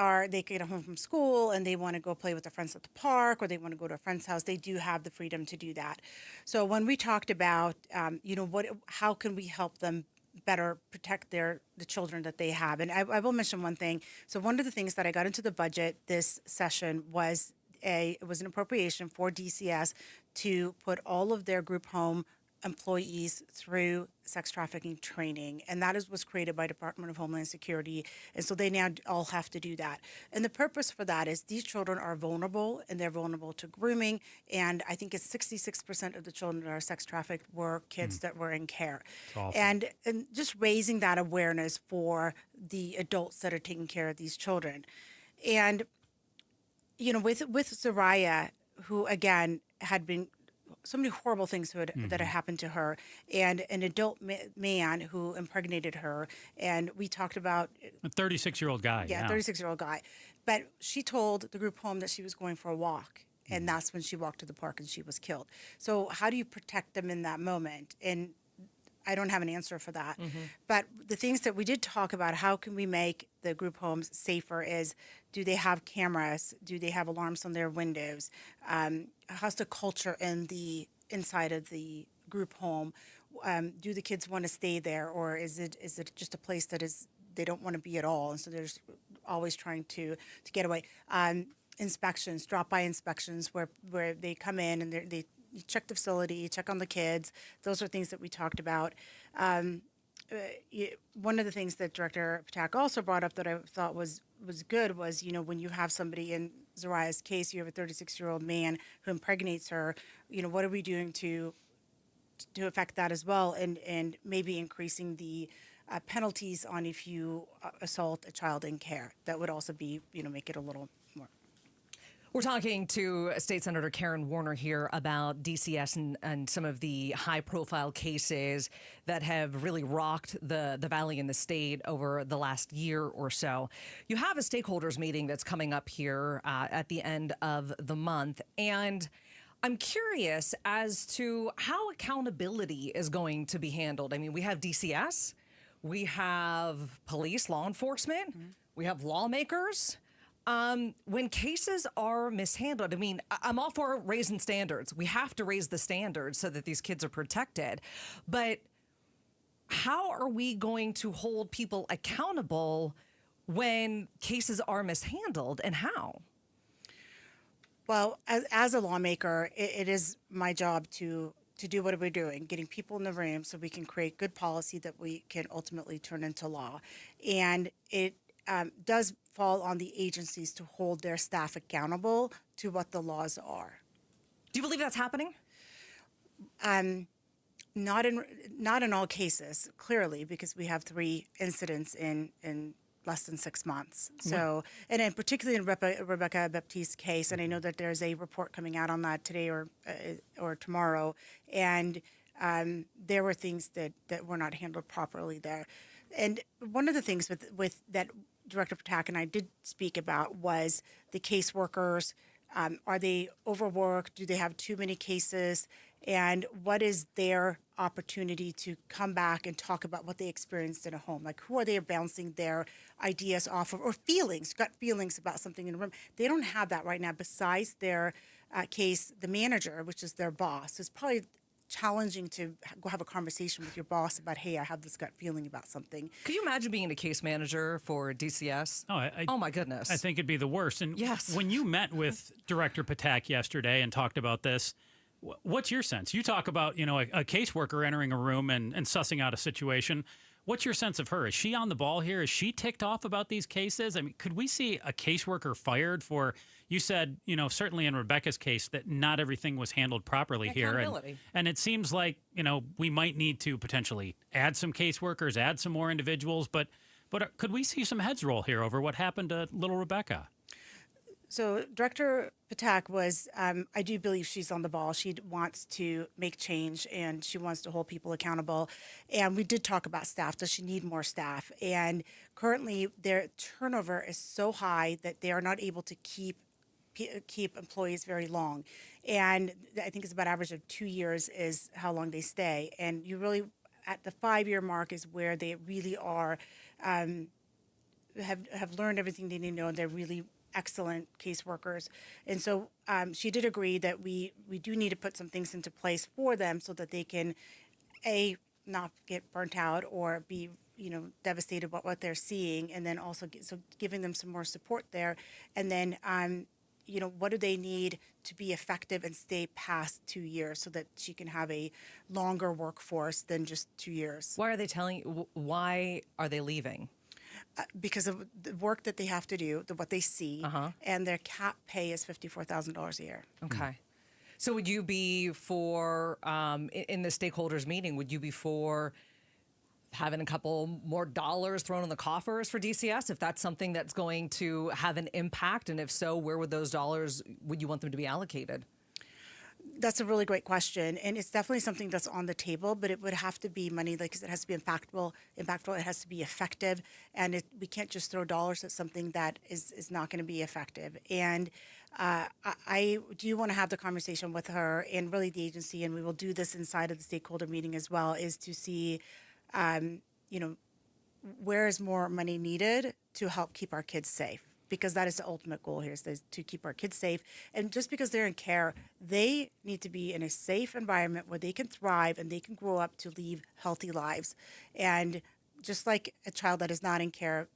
get home from school and they want to go play with their friends at the park, or they want to go to a friend's house, they do have the freedom to do that. So when we talked about, how can we help them better protect the children that they have? And I will mention one thing. So one of the things that I got into the budget this session was an appropriation for DCS to put all of their group home employees through sex trafficking training, and that was created by Department of Homeland Security, and so they now all have to do that. And the purpose for that is these children are vulnerable, and they're vulnerable to grooming, and I think it's 66% of the children that are sex trafficked were kids that were in care. And just raising that awareness for the adults that are taking care of these children. And with Zariah, who again had been so many horrible things that had happened to her, and an adult man who impregnated her. And we talked about a 36-year-old guy. Yeah, 36-year-old guy. But she told the group home that she was going for a walk, and that's when she walked to the park and she was killed. So how do you protect them in that moment? And I don't have an answer for that. But the things that we did talk about, how can we make the group homes safer, is do they have cameras? Do they have alarms on their windows? How's the culture inside of the group home? Do the kids want to stay there, or is it just a place that they don't want to be at all, and so they're just always trying to get away? Inspections, drop-by inspections, where they come in and they check the facility, check on the kids. Those are things that we talked about. One of the things that Director Patak also brought up that I thought was good was, when you have somebody in Zariah's case, you have a 36-year-old man who impregnates her, what are we doing to affect that as well, and maybe increasing the penalties on if you assault a child in care. That would also be, make it a little more. We're talking to State Senator Karen Werner here about DCS and some of the high-profile cases that have really rocked the Valley and the state over the last year or so. You have a stakeholders meeting that's coming up here at the end of the month, and I'm curious as to how accountability is going to be handled. I mean, we have DCS, we have police, law enforcement, we have lawmakers. When cases are mishandled, I mean, I'm all for raising standards. We have to raise the standards so that these kids are protected. But how are we going to hold people accountable when cases are mishandled, and how? Well, as a lawmaker, it is my job to do what we're doing, getting people in the room so we can create good policy that we can ultimately turn into law. And it does fall on the agencies to hold their staff accountable to what the laws are. Do you believe that's happening? Not in all cases, clearly, because we have 3 incidents in less than 6 months. So, and then particularly in Rebecca Baptiste's case, and I know that there's a report coming out on that today or tomorrow, and there were things that were not handled properly there. And one of the things with that Director Patak and I did speak about was the caseworkers. Are they overworked? Do they have too many cases? And what is their opportunity to come back and talk about what they experienced in a home? Like, who are they bouncing their ideas off of, or feelings, gut feelings about something in a room? They don't have that right now. Besides their case, the manager, which is their boss, is probably challenging to go have a conversation with your boss about, hey, I have this gut feeling about something. Could you imagine being a case manager for DCS? Oh, my goodness. I think it'd be the worst. And yes. When you met with Director Patak yesterday and talked about this, what's your sense? You talk about, a caseworker entering a room and sussing out a situation. What's your sense of her? Is she on the ball here? Is she ticked off about these cases? I mean, could we see a caseworker fired for, you said, certainly in Rebecca's case, that not everything was handled properly here. And it seems like, we might need to potentially add some caseworkers, add some more individuals. But could we see some heads roll here over what happened to little Rebecca? So Director Patak was, I do believe she's on the ball. She wants to make change and she wants to hold people accountable. And we did talk about staff. Does she need more staff? And currently their turnover is so high that they are not able to keep employees very long. And I think it's about average of 2 years is how long they stay. And you really, at the 5-year mark is where they really are, have learned everything they need to know. And they're really excellent caseworkers. And so she did agree that we do need to put some things into place for them so that they can, not get burnt out or be, devastated about what they're seeing. And then also giving them some more support there. And then, what do they need to be effective and stay past 2 years so that she can have a longer workforce than just 2 years. Why are they leaving? Because of the work that they have to do, what they see, and their cap pay is $54,000 a year. Okay. So would you be for, in the stakeholders meeting, would you be for having a couple more dollars thrown in the coffers for DCS, if that's something that's going to have an impact? And if so, where would those dollars, would you want them to be allocated? That's a really great question, and it's definitely something that's on the table, but it would have to be money, like it has to be impactful, it has to be effective, and we can't just throw dollars at something that is not going to be effective. And I do want to have the conversation with her and really the agency, and we will do this inside of the stakeholder meeting as well, is to see, where is more money needed to help keep our kids safe. Because that is the ultimate goal here, is to keep our kids safe. And just because they're in care, they need to be in a safe environment where they can thrive and they can grow up to live healthy lives. And just like a child that is not in care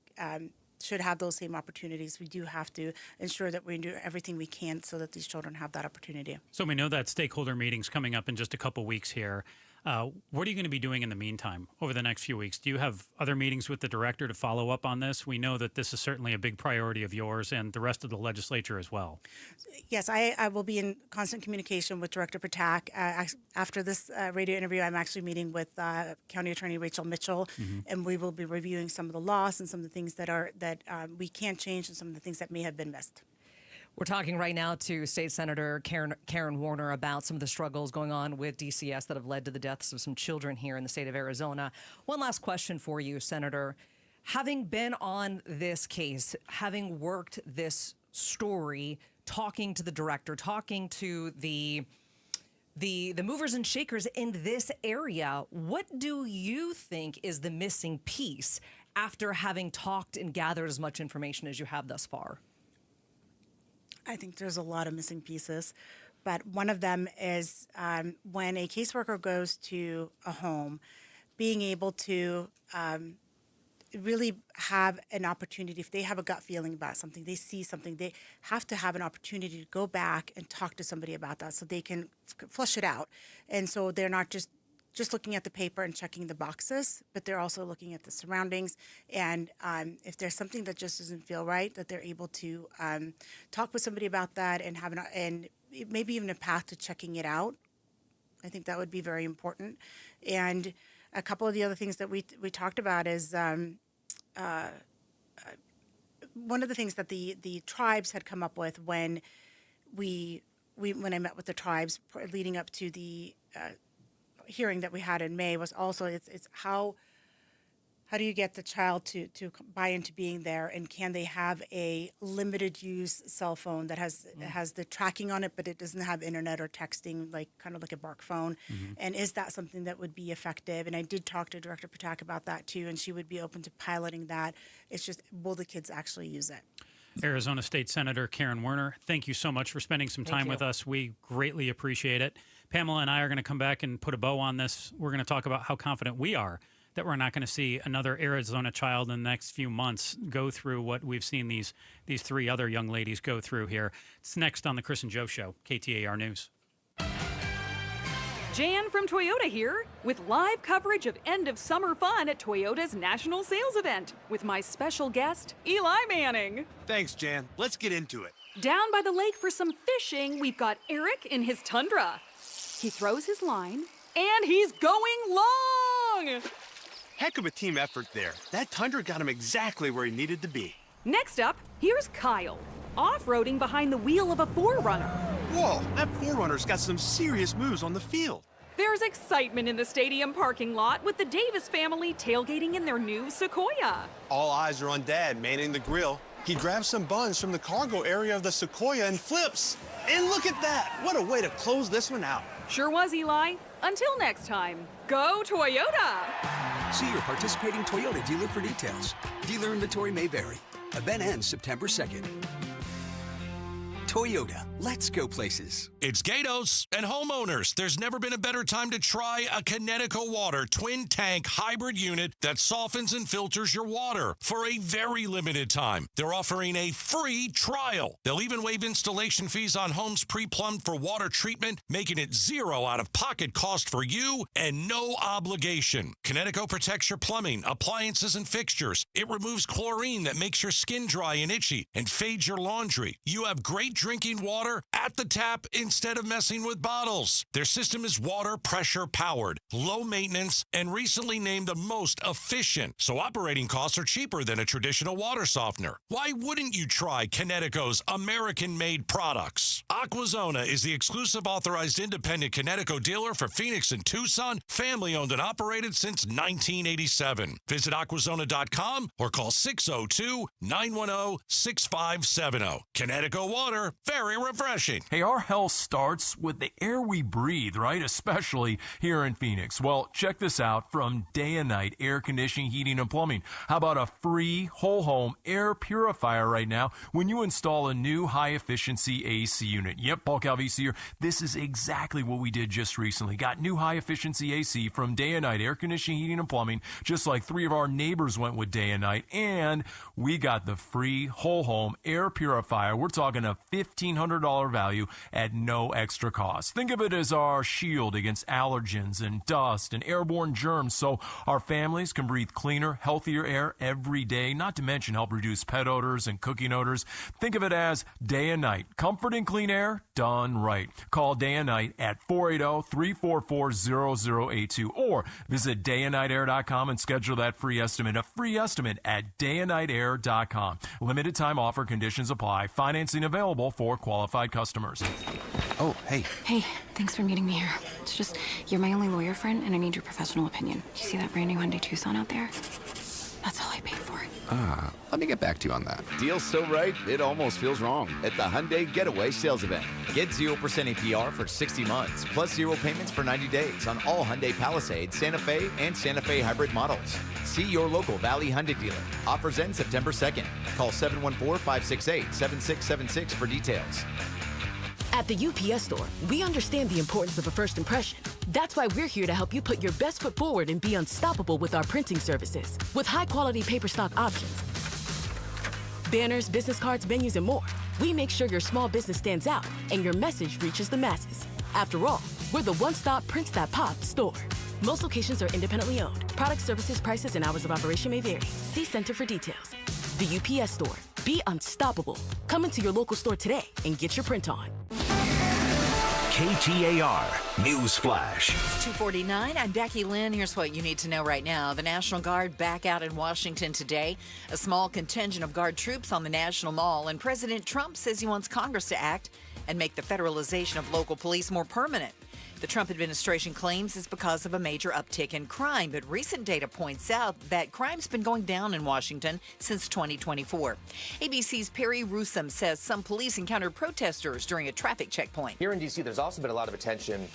should have those same opportunities, we do have to ensure that we do everything we can so that these children have that opportunity. So we know that stakeholder meeting's coming up in just a couple weeks here. What are you going to be doing in the meantime over the next few weeks? Do you have other meetings with the director to follow up on this? We know that this is certainly a big priority of yours and the rest of the legislature as well. Yes, I will be in constant communication with Director Patak. After this radio interview, I'm actually meeting with County Attorney Rachel Mitchell, and we will be reviewing some of the laws and some of the things that we can change and some of the things that may have been missed. We're talking right now to State Senator Karen Warner about some of the struggles going on with DCS that have led to the deaths of some children here in the state of Arizona. One last question for you, Senator. Having been on this case, having worked this story, talking to the director, talking to the movers and shakers in this area, what do you think is the missing piece after having talked and gathered as much information as you have thus far? I think there's a lot of missing pieces, but one of them is when a caseworker goes to a home, being able to really have an opportunity. If they have a gut feeling about something, they see something, they have to have an opportunity to go back and talk to somebody about that so they can flush it out. And so they're not just looking at the paper and checking the boxes, but they're also looking at the surroundings. And if there's something that just doesn't feel right, that they're able to talk with somebody about that and have and maybe even a path to checking it out. I think that would be very important. And a couple of the other things that we talked about is one of the things that the tribes had come up with when when I met with the tribes leading up to the hearing that we had in May was also it's how do you get the child to buy into being there, and can they have a limited use cell phone that has the tracking on it, but it doesn't have internet or texting, kind of like a bark phone, and is that something that would be effective? And I did talk to Director Patak about that too, and she would be open to piloting that. It's just, will the kids actually use it? Arizona State Senator Karen Werner, thank you so much for spending some time with us. We greatly appreciate it. Pamela and I are going to come back and put a bow on this. We're going to talk about how confident we are that we're not going to see another Arizona child in the next few months go through what we've seen these three other young ladies go through here. It's next on the Chris and Joe Show, KTAR News. Jan from Toyota here with live coverage of end of summer fun at Toyota's national sales event with my special guest, Eli Manning. Thanks, Jan. Let's get into it. Down by the lake for some fishing, we've got Eric in his Tundra. He throws his line, and he's going long! Heck of a team effort there. That Tundra got him exactly where he needed to be. Next up, here's Kyle, off-roading behind the wheel of a 4Runner. Whoa, that 4Runner's got some serious moves on the field. There's excitement in the stadium parking lot with the Davis family tailgating in their new Sequoia. All eyes are on Dad manning the grill. He grabs some buns from the cargo area of the Sequoia and flips. And look at that! What a way to close this one out. Sure was, Eli. Until next time, go Toyota! See your participating Toyota dealer for details. Dealer inventory may vary. Event ends September 2nd. Toyota, let's go places. It's Gatos and homeowners. There's never been a better time to try a Connecticut Water twin tank hybrid unit that softens and filters your water. For a very limited time, they're offering a free trial. They'll even waive installation fees on homes pre-plumbed for water treatment, making it zero out-of-pocket cost for you and no obligation. Connecticut protects your plumbing, appliances, and fixtures. It removes chlorine that makes your skin dry and itchy and fades your laundry. You have great drinking water at the tap instead of messing with bottles. Their system is water pressure powered, low maintenance, and recently named the most efficient. So operating costs are cheaper than a traditional water softener. Why wouldn't you try Connecticut's American-made products? Aquazona is the exclusive authorized independent Connecticut dealer for Phoenix and Tucson, family-owned and operated since 1987. Visit aquazona.com or call 602-910-6570. Connecticut Water, very refreshing. Hey, our health starts with the air we breathe, right? Especially here in Phoenix. Well, check this out from Day and Night Air Conditioning, Heating, and Plumbing. How about a free whole home air purifier right now when you install a new high-efficiency AC unit? Yep, Paul Calvisi here. This is exactly what we did just recently. Got new high-efficiency AC from Day and Night Air Conditioning, Heating, and Plumbing, just like 3 of our neighbors went with Day and Night. And we got the free whole home air purifier. We're talking a $1,500 value at no extra cost. Think of it as our shield against allergens and dust and airborne germs, so our families can breathe cleaner, healthier air every day, not to mention help reduce pet odors and cooking odors. Think of it as Day and Night. Comfort and clean air done right. Call Day and Night at 480-344-0082 or visit dayandnightair.com and schedule that free estimate. A free estimate at dayandnightair.com. Limited time offer, conditions apply. Financing available for qualified customers. Oh, hey. Hey, thanks for meeting me here. It's just, you're my only lawyer friend, and I need your professional opinion. Do you see that brand new Hyundai Tucson out there? That's all I paid for it. Let me get back to you on that. Deal's so right, it almost feels wrong at the Hyundai Getaway Sales Event. Get 0% APR for 60 months, plus 0 payments for 90 days on all Hyundai Palisade, Santa Fe, and Santa Fe hybrid models. See your local Valley Hyundai dealer. Offers end September 2nd. Call 714-568-7676 for details. At the UPS Store, we understand the importance of a first impression. That's why we're here to help you put your best foot forward and be unstoppable with our printing services. With high-quality paper stock options, banners, business cards, menus, and more, we make sure your small business stands out and your message reaches the masses. After all, we're the one-stop prints that pop store. Most locations are independently owned. Product, services, prices, and hours of operation may vary. See Center for details. The UPS Store. Be unstoppable. Come into your local store today and get your print on. KTAR News Flash. It's 2:49. I'm Becky Lynn. Here's what you need to know right now. The National Guard back out in Washington today. A small contingent of Guard troops on the National Mall. And President Trump says he wants Congress to act and make the federalization of local police more permanent. The Trump administration claims it's because of a major uptick in crime, but recent data points out that crime's been going down in Washington since 2024. ABC's Perry Rusum says some police encountered protesters during a traffic checkpoint. Here in D.C., there's also been a lot of attention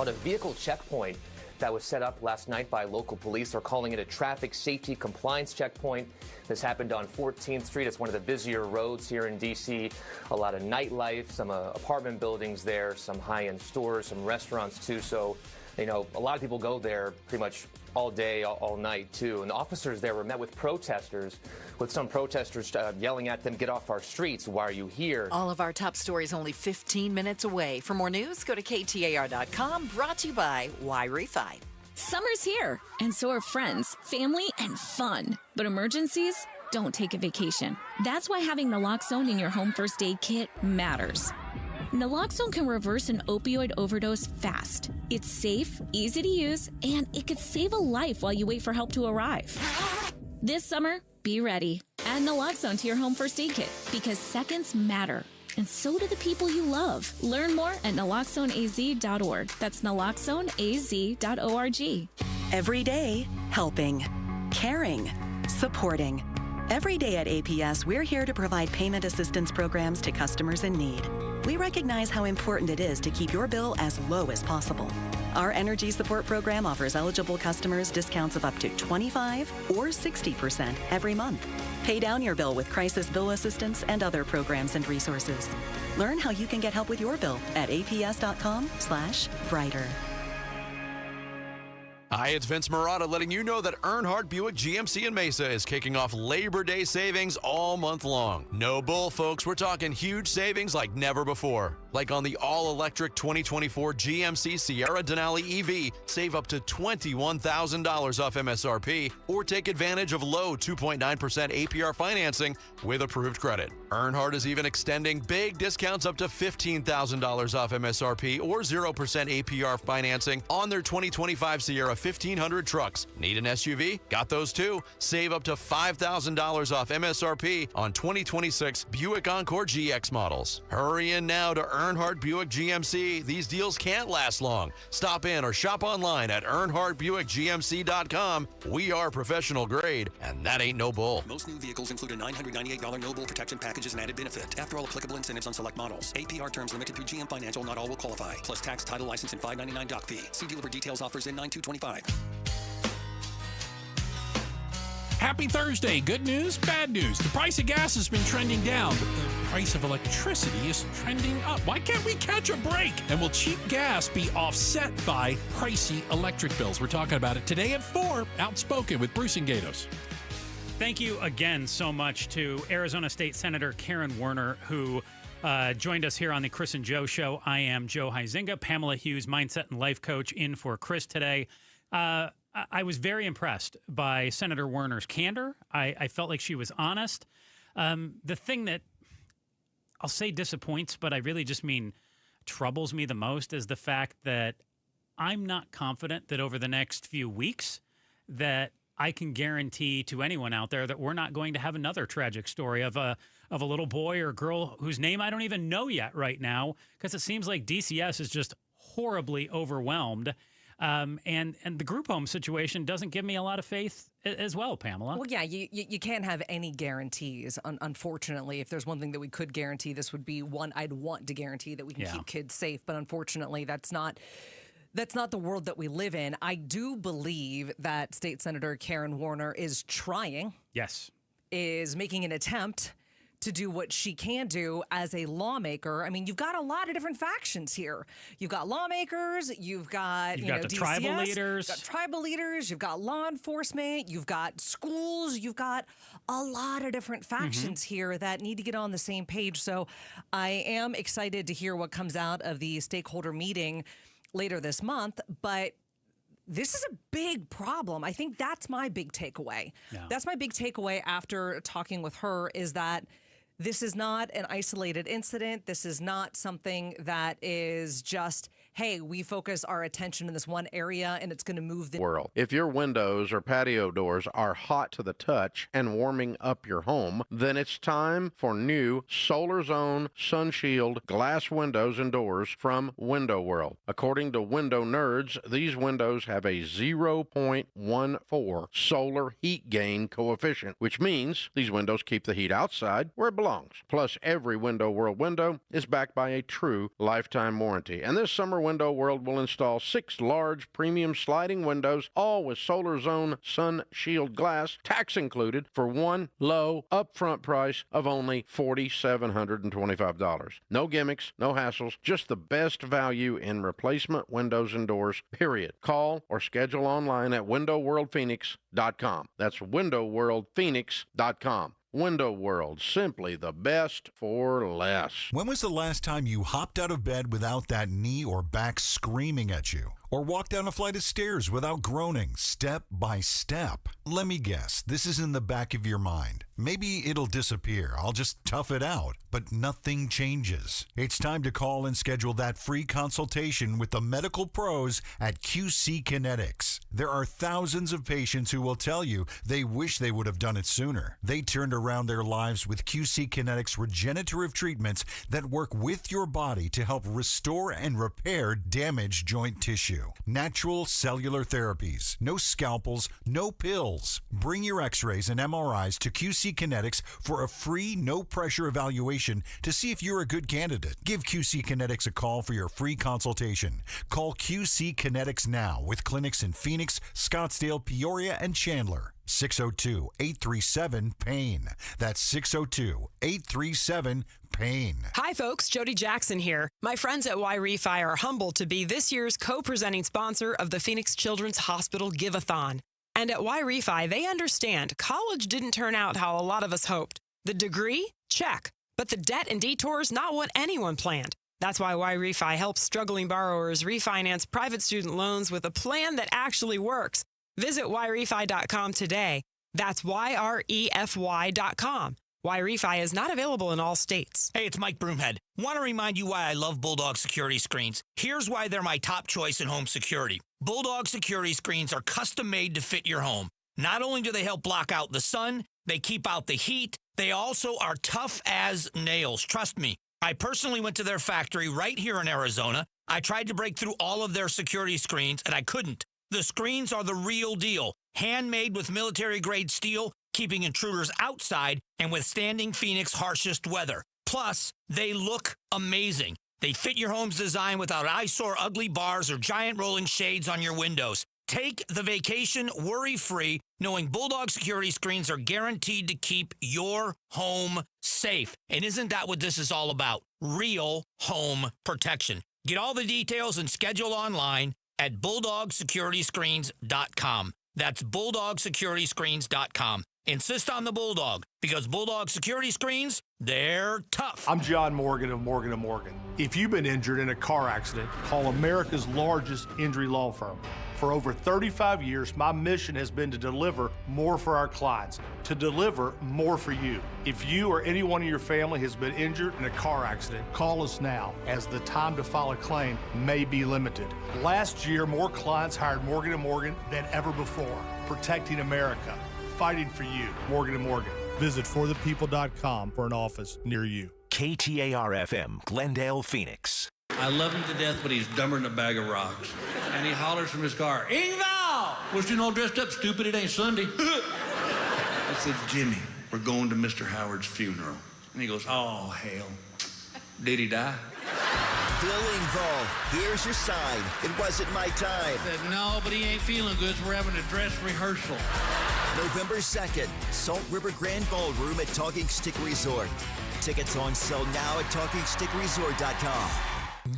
on a vehicle checkpoint that was set up last night by local police. They're calling it a traffic safety compliance checkpoint. This happened on 14th Street. It's one of the busier roads here in D.C. A lot of nightlife, some apartment buildings there, some high-end stores, some restaurants, too. So, you know, a lot of people go there pretty much all day, all night, too. And the officers there were met with protesters, with some protesters yelling at them, "Get off our streets. Why are you here?" All of our top stories only 15 minutes away. For more news, go to KTAR.com. Brought to you by Y-Refi. Summer's here, and so are friends, family, and fun. But emergencies don't take a vacation. That's why having naloxone in your home first aid kit matters. Naloxone can reverse an opioid overdose fast. It's safe, easy to use, and it could save a life while you wait for help to arrive. This summer, be ready. Add naloxone to your home first aid kit because seconds matter. And so do the people you love. Learn more at naloxoneaz.org. That's naloxoneaz.org. Every day, helping, caring, supporting. Every day at APS, we're here to provide payment assistance programs to customers in need. We recognize how important it is to keep your bill as low as possible. Our Energy Support Program offers eligible customers discounts of up to 25 or 60% every month. Pay down your bill with crisis bill assistance and other programs and resources. Learn how you can get help with your bill at aps.com/brighter. Hi, it's Vince Marotta letting you know that Earnhardt Buick GMC in Mesa is kicking off Labor Day savings all month long. No bull, folks. We're talking huge savings like never before. Like on the all-electric 2024 GMC Sierra Denali EV, save up to $21,000 off MSRP, or take advantage of low 2.9% APR financing with approved credit. Earnhardt is even extending big discounts up to $15,000 off MSRP or 0% APR financing on their 2025 Sierra 1500 trucks. Need an SUV? Got those too. Save up to $5,000 off MSRP on 2026 Buick Encore GX models. Hurry in now to Earnhardt Buick GMC. These deals can't last long. Stop in or shop online at EarnhardtBuickGMC.com. We are professional grade, and that ain't no bull. Most new vehicles include a $998 no bull protection package as an added benefit. After all applicable incentives on select models. APR terms limited through GM Financial. Not all will qualify. Plus tax, title, license, and $599 doc fee. See dealer for details. Offers in 9225. Happy Thursday. Good news, bad news. The price of gas has been trending down, but the price of electricity is trending up. Why can't we catch a break? And will cheap gas be offset by pricey electric bills? We're talking about it today at 4. Outspoken with Bruce and Gatos. Thank you again so much to Arizona State Senator Karen Werner, who joined us here on the Chris and Joe Show. I am Joe Huizinga, Pamela Hughes, mindset and life coach, in for Chris today. I was very impressed by Senator Werner's candor. I felt like she was honest. The thing that I'll say disappoints, but I really just mean troubles me the most, is the fact that I'm not confident that over the next few weeks that I can guarantee to anyone out there that we're not going to have another tragic story of a little boy or girl whose name I don't even know yet right now, because it seems like DCS is just horribly overwhelmed. And the group home situation doesn't give me a lot of faith as well, Pamela. Well, yeah, you can't have any guarantees. Unfortunately, if there's one thing that we could guarantee, this would be one I'd want to guarantee, that we can keep kids safe. But unfortunately, that's not the world that we live in. I do believe that State Senator Karen Werner is trying. Yes. Is making an attempt to do what she can do as a lawmaker. I mean, you've got a lot of different factions here. You've got lawmakers, you've got the DCS, tribal leaders. You've got tribal leaders, you've got law enforcement, you've got schools, you've got a lot of different factions here that need to get on the same page. So I am excited to hear what comes out of the stakeholder meeting later this month, but this is a big problem. I think that's my big takeaway. Yeah. That's my big takeaway after talking with her, is that this is not an isolated incident. This is not something that is just, hey, we focus our attention in this one area and it's going to move the world. If your windows or patio doors are hot to the touch and warming up your home, then it's time for new Solar Zone SunShield glass windows and doors from Window World. According to Window Nerds, these windows have a 0.14 solar heat gain coefficient, which means these windows keep the heat outside where it belongs. Plus, every Window World window is backed by a true lifetime warranty. And this summer, Window World will install 6 large premium sliding windows, all with Solar Zone SunShield glass, tax included, for one low upfront price of only $4,725. No gimmicks, no hassles, just the best value in replacement windows and doors, period. Call or schedule online at windowworldphoenix.com. That's windowworldphoenix.com. Window World, simply the best for less. When was the last time you hopped out of bed without that knee or back screaming at you? Or walked down a flight of stairs without groaning, step by step? Let me guess, this is in the back of your mind. Maybe it'll disappear. I'll just tough it out. But nothing changes. It's time to call and schedule that free consultation with the medical pros at QC Kinetics. There are thousands of patients who will tell you they wish they would have done it sooner. They turned around their lives with QC Kinetics regenerative treatments that work with your body to help restore and repair damaged joint tissue. Natural cellular therapies. No scalpels, no pills. Bring your x-rays and MRIs to QC Kinetics for a free, no-pressure evaluation to see if you're a good candidate. Give QC Kinetics a call for your free consultation. Call QC Kinetics now with clinics in Phoenix, Scottsdale, Peoria, and Chandler. 602-837-PAIN. That's 602-837-PAIN. Hi, folks. Jody Jackson here. My friends at Y-Refi are humbled to be this year's co-presenting sponsor of the Phoenix Children's Hospital Give-a-thon. And at Y-Refi, they understand college didn't turn out how a lot of us hoped. The degree? Check. But the debt and detours, not what anyone planned. That's why Y-Refi helps struggling borrowers refinance private student loans with a plan that actually works. Visit YRefi.com today. That's YREFY.com. Y-Refi is not available in all states. Hey, it's Mike Broomhead. Want to remind you why I love Bulldog security screens. Here's why they're my top choice in home security. Bulldog security screens are custom made to fit your home. Not only do they help block out the sun, they keep out the heat, they also are tough as nails. Trust me. I personally went to their factory right here in Arizona. I tried to break through all of their security screens, and I couldn't. The screens are the real deal. Handmade with military-grade steel, keeping intruders outside and withstanding Phoenix's harshest weather. Plus, they look amazing. They fit your home's design without eyesore ugly bars or giant rolling shades on your windows. Take the vacation worry-free, knowing Bulldog security screens are guaranteed to keep your home safe. And isn't that what this is all about? Real home protection. Get all the details and schedule online at BulldogSecurityScreens.com. That's BulldogSecurityScreens.com. Insist on the Bulldog, because Bulldog Security Screens, they're tough. I'm John Morgan of Morgan & Morgan. If you've been injured in a car accident, call America's largest injury law firm. For over 35 years, my mission has been to deliver more for our clients, to deliver more for you. If you or anyone in your family has been injured in a car accident, call us now, as the time to file a claim may be limited. Last year, more clients hired Morgan & Morgan than ever before, protecting America, fighting for you. Morgan & Morgan. Visit forthepeople.com for an office near you. KTAR-FM, Glendale, Phoenix. I love him to death, but he's dumber than a bag of rocks. And he hollers from his car, Ingval! Was you all dressed up, stupid? It ain't Sunday. I said, Jimmy, we're going to Mr. Howard's funeral. And he goes, oh, hell. Did he die? Bill Ingval, here's your sign. It wasn't my time. I said, no, but he ain't feeling good, so we're having a dress rehearsal. November 2nd, Salt River Grand Ballroom at Talking Stick Resort. Tickets on sale now at TalkingStickResort.com.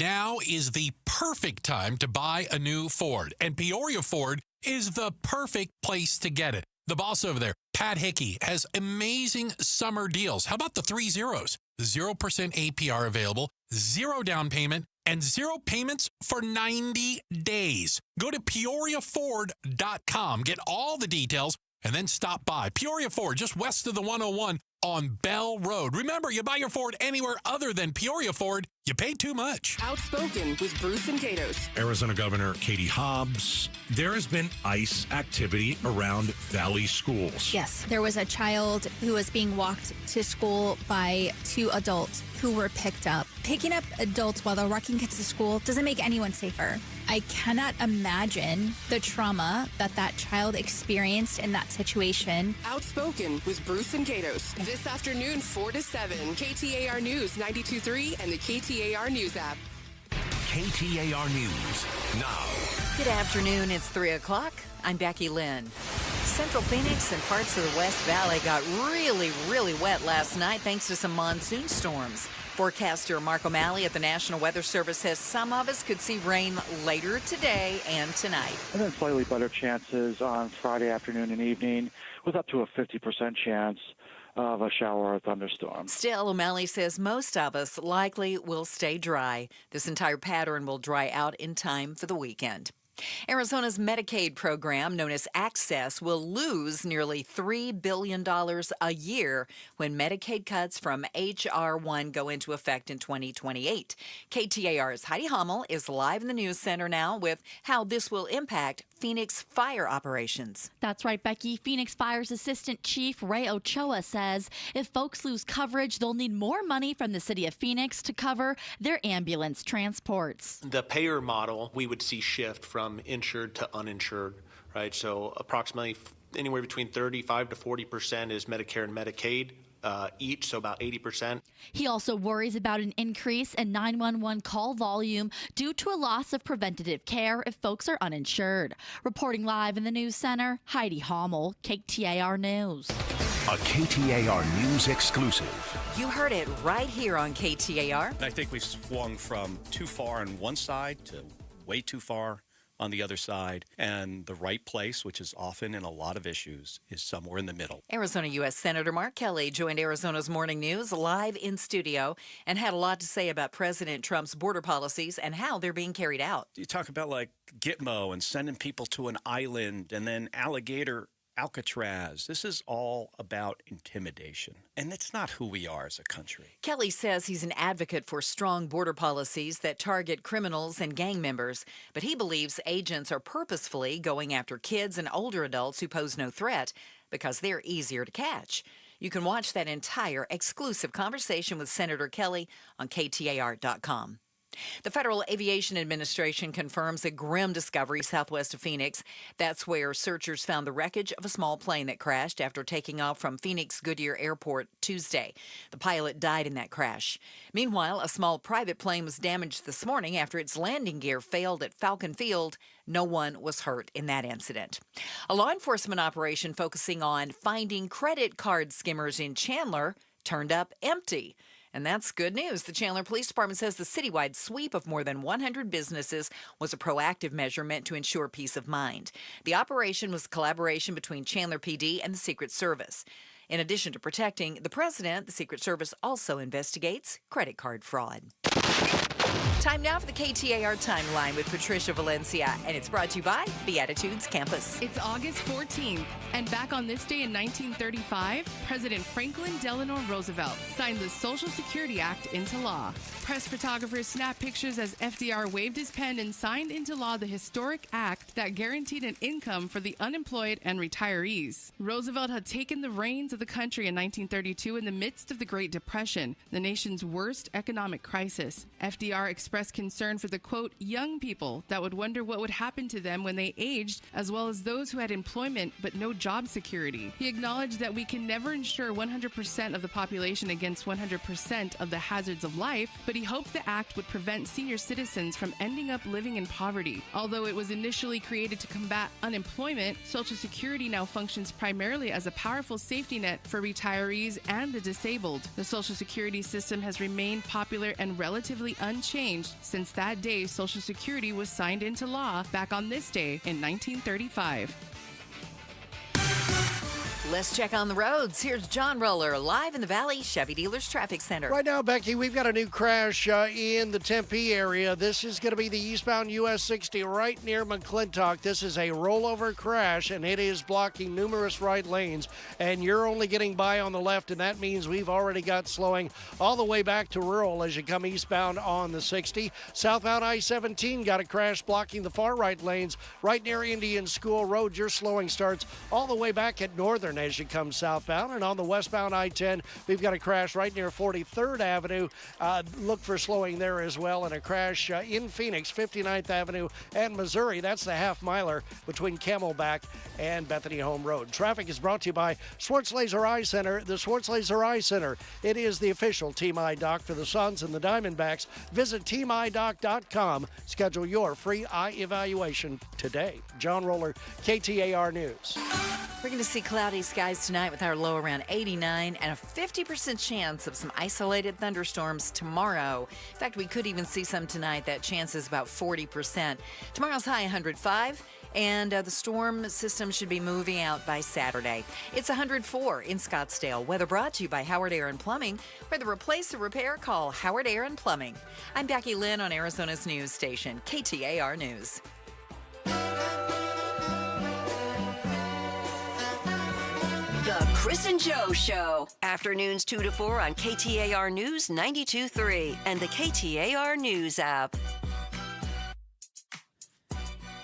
Now is the perfect time to buy a new Ford, and Peoria Ford is the perfect place to get it. The boss over there, Pat Hickey, has amazing summer deals. How about the 3 zeros? 0% APR available, 0 down payment, and 0 payments for 90 days. Go to PeoriaFord.com, get all the details, and then stop by. Peoria Ford, just west of the 101 on Bell Road. Remember, you buy your Ford anywhere other than Peoria Ford, you pay too much. Outspoken with Bruce and Gatos. Arizona Governor Katie Hobbs. There has been ICE activity around Valley schools. Yes, there was a child who was being walked to school by 2 adults who were picked up. Picking up adults while they're walking kids to school doesn't make anyone safer. I cannot imagine the trauma that child experienced in that situation. Outspoken with Bruce and Gatos. This afternoon, 4 to 7. KTAR News 92.3 and the KTAR News app. KTAR News now. Good afternoon. It's 3 o'clock. I'm Becky Lynn. Central Phoenix and parts of the West Valley got really, really wet last night thanks to some monsoon storms. Forecaster Mark O'Malley at the National Weather Service says some of us could see rain later today and tonight. And then slightly better chances on Friday afternoon and evening with up to a 50% chance of a shower or thunderstorm. Still, O'Malley says most of us likely will stay dry. This entire pattern will dry out in time for the weekend. Arizona's Medicaid program, known as Access, will lose nearly $3 billion a year when Medicaid cuts from H.R. 1 go into effect in 2028. KTAR's Heidi Hummel is live in the news center now with how this will impact Phoenix fire operations. That's right, Becky. Phoenix Fire's Assistant Chief Ray Ochoa says if folks lose coverage, they'll need more money from the city of Phoenix to cover their ambulance transports. The payer model, we would see shift from insured to uninsured, right? So approximately anywhere between 35 to 40% is Medicare and Medicaid each, so about 80%. He also worries about an increase in 911 call volume due to a loss of preventative care if folks are uninsured. Reporting live in the news center, Heidi Hummel, KTAR News. A KTAR News exclusive. You heard it right here on KTAR. I think we've swung from too far on one side to way too far on the other side, and the right place, which is often in a lot of issues, is somewhere in the middle. Arizona U.S. Senator Mark Kelly joined Arizona's Morning News live in studio and had a lot to say about President Trump's border policies and how they're being carried out. You talk about like Gitmo and sending people to an island and then Alcatraz. This is all about intimidation, and it's not who we are as a country. Kelly says he's an advocate for strong border policies that target criminals and gang members, but he believes agents are purposefully going after kids and older adults who pose no threat because they're easier to catch. You can watch that entire exclusive conversation with Senator Kelly on KTAR.com. The Federal Aviation Administration confirms a grim discovery southwest of Phoenix. That's where searchers found the wreckage of a small plane that crashed after taking off from Phoenix Goodyear Airport Tuesday. The pilot died in that crash. Meanwhile, a small private plane was damaged this morning after its landing gear failed at Falcon Field. No one was hurt in that incident. A law enforcement operation focusing on finding credit card skimmers in Chandler turned up empty. And that's good news. The Chandler Police Department says the citywide sweep of more than 100 businesses was a proactive measure meant to ensure peace of mind. The operation was a collaboration between Chandler PD and the Secret Service. In addition to protecting the president, the Secret Service also investigates credit card fraud. Time now for the KTAR Timeline with Patricia Valencia, and it's brought to you by Beatitudes Campus. It's August 14th, and back on this day in 1935, President Franklin Delano Roosevelt signed the Social Security Act into law. Press photographers snapped pictures as FDR waved his pen and signed into law the historic act that guaranteed an income for the unemployed and retirees. Roosevelt had taken the reins of the country in 1932 in the midst of the Great Depression, the nation's worst economic crisis. FDR KTAR expressed concern for the, quote, young people that would wonder what would happen to them when they aged, as well as those who had employment but no job security. He acknowledged that we can never insure 100% of the population against 100% of the hazards of life, but he hoped the act would prevent senior citizens from ending up living in poverty. Although it was initially created to combat unemployment, Social Security now functions primarily as a powerful safety net for retirees and the disabled. The Social Security system has remained popular and relatively unchanged since that day Social Security was signed into law back on this day in 1935. Let's check on the roads. Here's John Roller live in the Valley Chevy Dealers Traffic Center. Right now, Becky, we've got a new crash in the Tempe area. This is going to be the eastbound US 60 right near McClintock. This is a rollover crash, and it is blocking numerous right lanes. And you're only getting by on the left, and that means we've already got slowing all the way back to rural as you come eastbound on the 60. Southbound I-17 got a crash blocking the far right lanes right near Indian School Road. Your slowing starts all the way back at Northern as you come southbound. And on the westbound I-10, we've got a crash right near 43rd Avenue. Look for slowing there as well. And a crash in Phoenix, 59th Avenue and Missouri. That's the half-miler between Camelback and Bethany Home Road. Traffic is brought to you by Schwartz Laser Eye Center. The Schwartz Laser Eye Center. It is the official Team Eye Doc for the Suns and the Diamondbacks. Visit teamidoc.com. Schedule your free eye evaluation today. John Roller, KTAR News. We're going to see cloudy skies tonight with our low around 89 and a 50% chance of some isolated thunderstorms tomorrow. In fact, we could even see some tonight. That chance is about 40%. Tomorrow's high 105, and the storm system should be moving out by Saturday. It's 104 in Scottsdale. Weather brought to you by Howard Air and Plumbing. For the replace or repair, call Howard Air and Plumbing. I'm Becky Lynn on Arizona's news station, KTAR News. The Chris and Joe Show. Afternoons 2 to 4 on KTAR News 92.3 and the KTAR News app.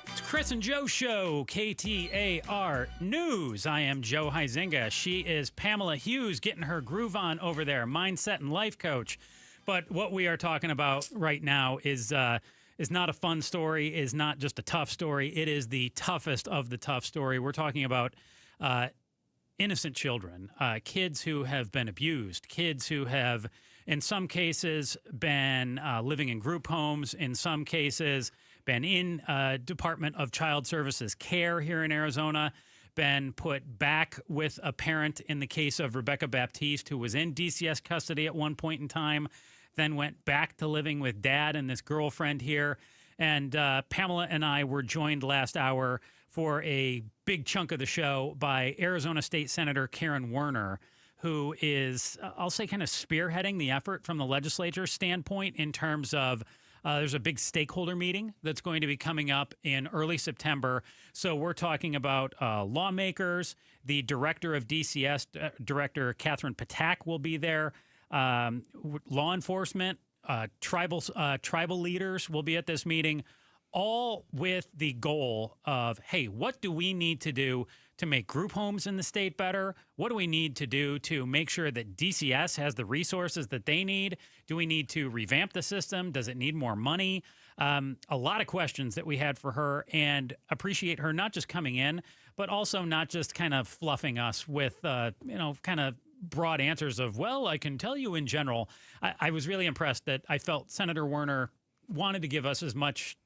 It's Chris and Joe Show, KTAR News. I am Joe Huizenga. She is Pamela Hughes getting her groove on over there, mindset and life coach. But what we are talking about right now is not a fun story, is not just a tough story. It is the toughest of the tough story. We're talking about innocent children, kids who have been abused, kids who have, in some cases, been living in group homes, in some cases, been in Department of Child Services care here in Arizona, been put back with a parent in the case of Rebecca Baptiste, who was in DCS custody at one point in time, then went back to living with dad and this girlfriend here. And Pamela and I were joined last hour for a big chunk of the show by Arizona State Senator Karen Werner, who is, I'll say, kind of spearheading the effort from the legislature standpoint in terms of there's a big stakeholder meeting that's going to be coming up in early September. So we're talking about lawmakers, the director of DCS, Director Catherine Patak will be there, law enforcement, tribal leaders will be at this meeting, all with the goal of, hey, what do we need to do to make group homes in the state better? What do we need to do to make sure that DCS has the resources that they need? Do we need to revamp the system? Does it need more money? A lot of questions that we had for her, and appreciate her not just coming in, but also not just kind of fluffing us with, kind of broad answers of, well, I can tell you in general. I was really impressed that I felt Senator Werner wanted to give us as much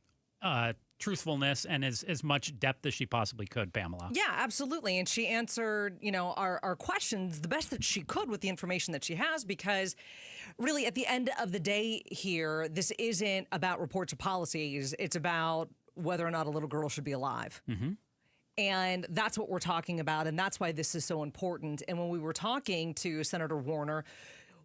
truthfulness and as much depth as she possibly could, Pamela. Yeah, absolutely. And she answered, our questions the best that she could with the information that she has, because really at the end of the day here, this isn't about reports or policies. It's about whether or not a little girl should be alive. Mm-hmm. And that's what we're talking about. And that's why this is so important. And when we were talking to Senator Werner,